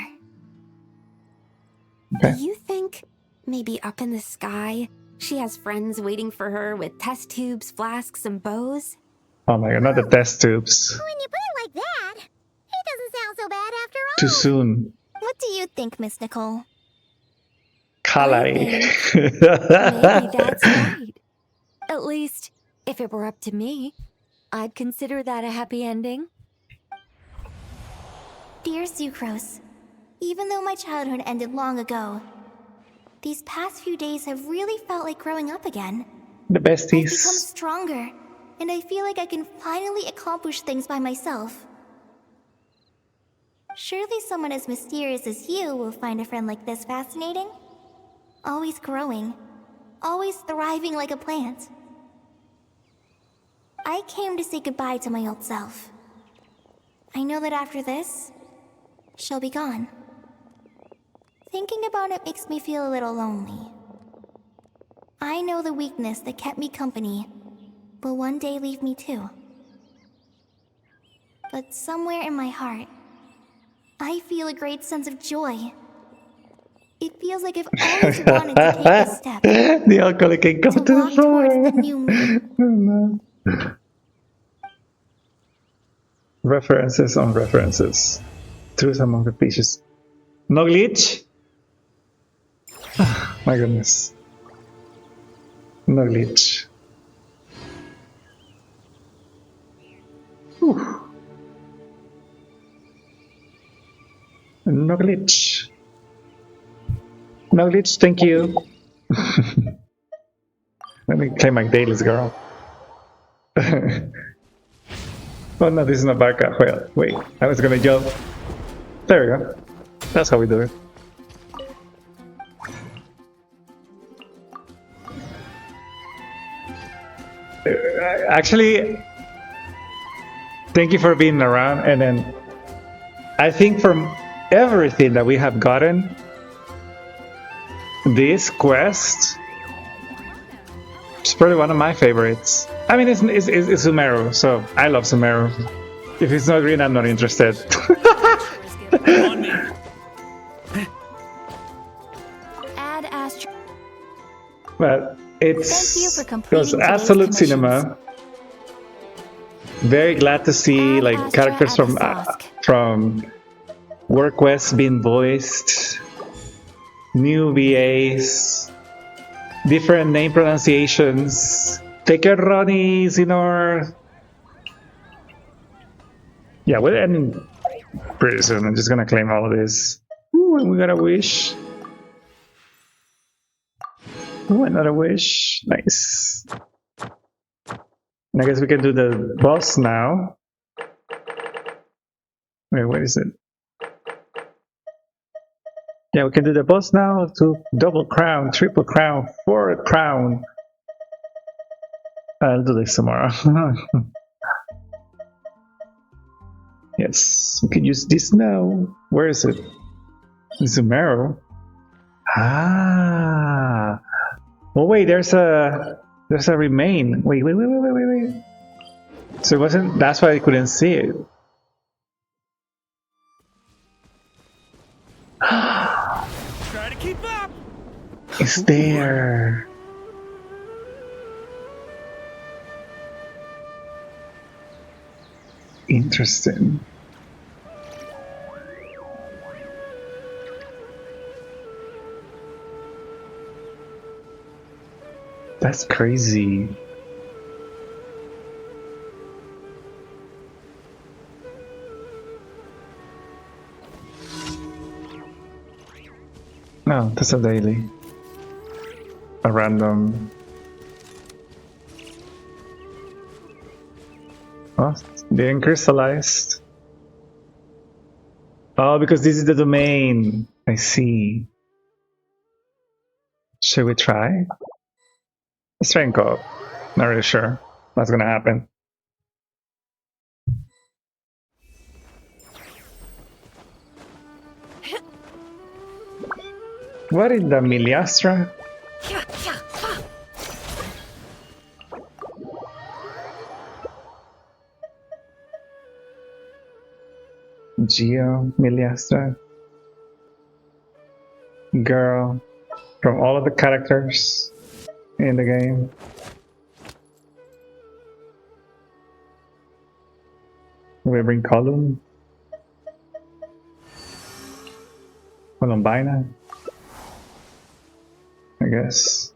S1: Okay.
S5: Do you think maybe up in the sky she has friends waiting for her with test tubes, flasks, and bows?
S1: Oh my god, not the test tubes.
S11: When you put it like that, it doesn't sound so bad after all.
S1: Too soon.
S11: What do you think, Miss Nicole?
S1: Kale.
S14: Maybe that's right. At least, if it were up to me, I'd consider that a happy ending.
S11: Dear Sucrose, even though my childhood ended long ago, these past few days have really felt like growing up again.
S1: The
S11: I've become
S1: besties.
S11: stronger, and I feel like I can finally accomplish things by myself. Surely someone as mysterious as you will find a friend like this fascinating? Always growing, always thriving like a plant. I came to say goodbye to my old self. I know that after this, she'll be gone. Thinking about it makes me feel a little lonely. I know the weakness that kept me company will one day leave me too. But somewhere in my heart, I feel a great sense of joy. It feels like I've always wanted to take this step.
S1: The alcoholic can come to the
S11: walk towards the new me.
S1: floor. References on references. Truth among the pieces. No glitch? Ah, my goodness. No glitch. Whew. No glitch. No glitch, thank you. Let me claim my dailies, girl. Oh no, this is not Barca. Well, wait, I was gonna jump. There we go. That's how we do it. Actually, thank you for being around. And then I think from everything that we have gotten, this quest is probably one of my favorites. I mean, it's Sumeru, so I love Sumeru. If it's not green, I'm not interested.
S22: Add Astro.
S1: But it's
S22: Thank you for completing
S1: was
S22: today's
S1: absolute
S22: commissions.
S1: cinema. Very glad to see like
S22: Astra
S1: characters from Work West being voiced, new VAs, different name pronunciations. Take care, Ronnie, Zinor. Yeah, we're ending pretty soon. I'm just gonna claim all of this. Ooh, and we got a wish. Ooh, another wish. Nice. And I guess we can do the boss now. Wait, what is it? Yeah, we can do the boss now to double crown, triple crown, 4 crown. I'll do this tomorrow. Yes, we can use this now. Where is it? Sumeru. Ah. Oh wait, there's a remain. Wait. So it wasn't. That's why I couldn't see it.
S7: Try to keep up.
S1: It's there. Interesting. That's crazy. No, that's a daily. A random. Oh, being crystallized. Oh, because this is the domain. I see. Should we try? Let's try and go. Not really sure what's gonna happen. What in the Miliastra? Geo Miliastra. Girl. From all of the characters in the game. We bring Column. Columbina. I guess.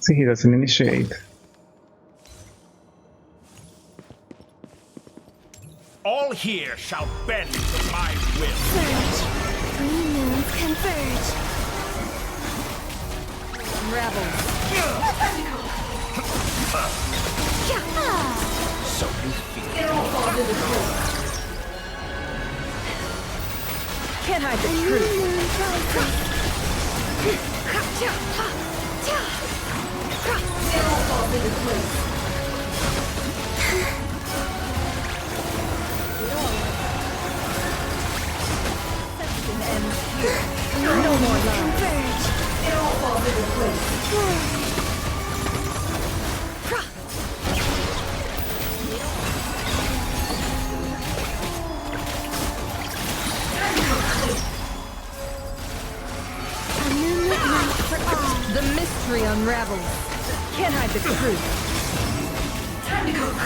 S1: See, he doesn't initiate.
S7: All here shall bend to my will.
S22: Surge. 3 moons converge. Rebels.
S7: So you feel.
S22: It all falls into place. Can't hide the truth. It all falls into place. No more love. Converge. It all falls into place.
S8: mystery unravels. Can't hide the truth.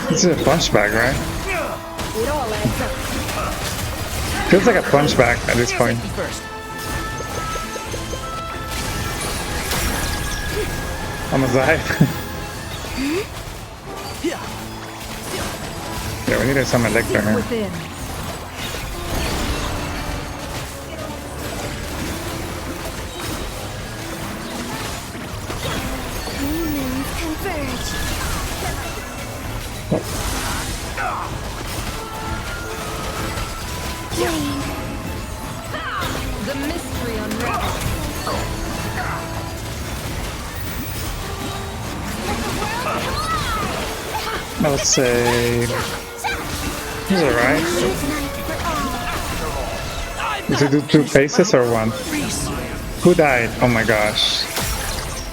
S1: This is a punch bag, right?
S8: It all adds up.
S1: Feels like a punch bag at this point. Almost died. Yeah, we needed some electro here.
S11: Humans converge.
S8: The mystery unravels.
S1: I would say he's alright. Did you do 2 faces or 1? Who died? Oh my gosh.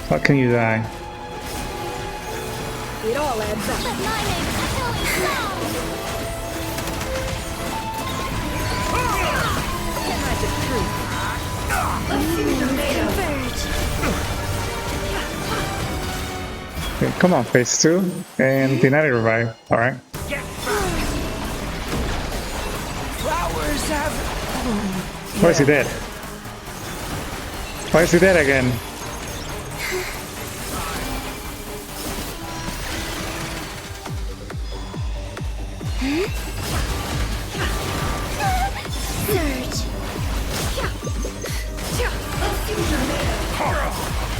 S1: How can you die?
S8: It all adds up. Can't hide the truth.
S1: Okay, come on, phase 2 and deny revive. Alright.
S8: Flowers have.
S1: Why is he dead? Why is he dead again?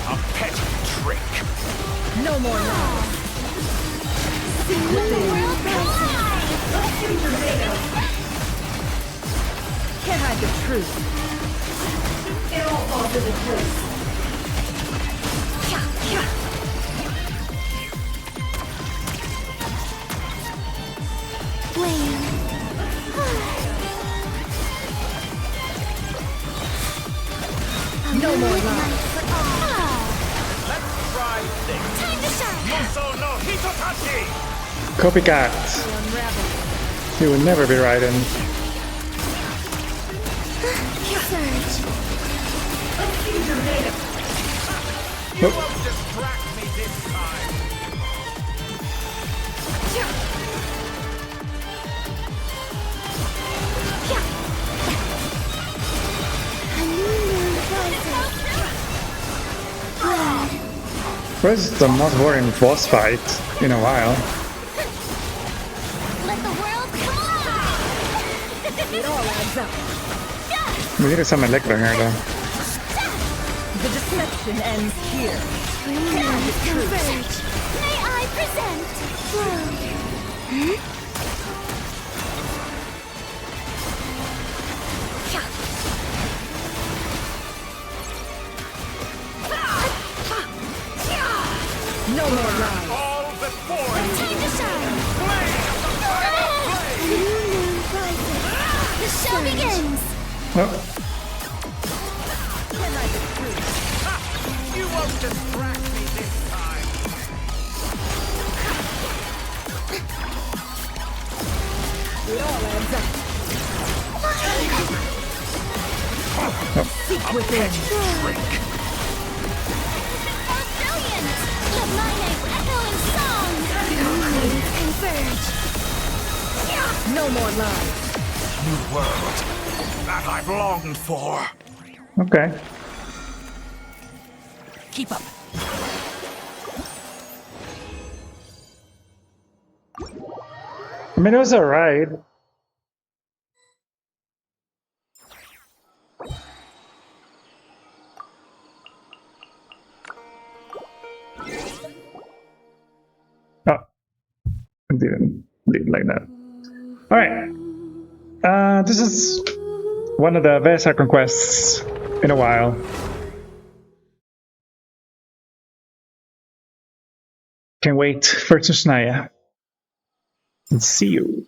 S7: A pet trick.
S8: No more lies. Can't hide the truth. It all falls into place. No more lies.
S7: Let's try this.
S11: Time to shine.
S7: Muso no Hitotachi!
S1: Copycat. He will never be Raiden.
S11: Surge.
S7: You won't distract me this time.
S1: Where's the most boring boss fight in a while?
S11: Let the world come on.
S8: It all adds up.
S1: We needed some electro here though.
S8: The deception ends here.
S11: Humans converge. May I present?
S8: No more lies.
S7: All before
S11: Time to shine. New moon rises. The show begins.
S1: Oh,
S7: You won't distract me this time.
S8: It all adds up. Seek within.
S7: Trick.
S11: Brilliant. Let my name echo in song. Humans converge.
S8: No more lies.
S7: New world that I've longed for.
S1: okay.
S8: Keep up.
S1: I mean, it was alright. Oh, I didn't like that. Alright. This is one of the best second quests in a while. Can't wait for Tusnaya. And see you.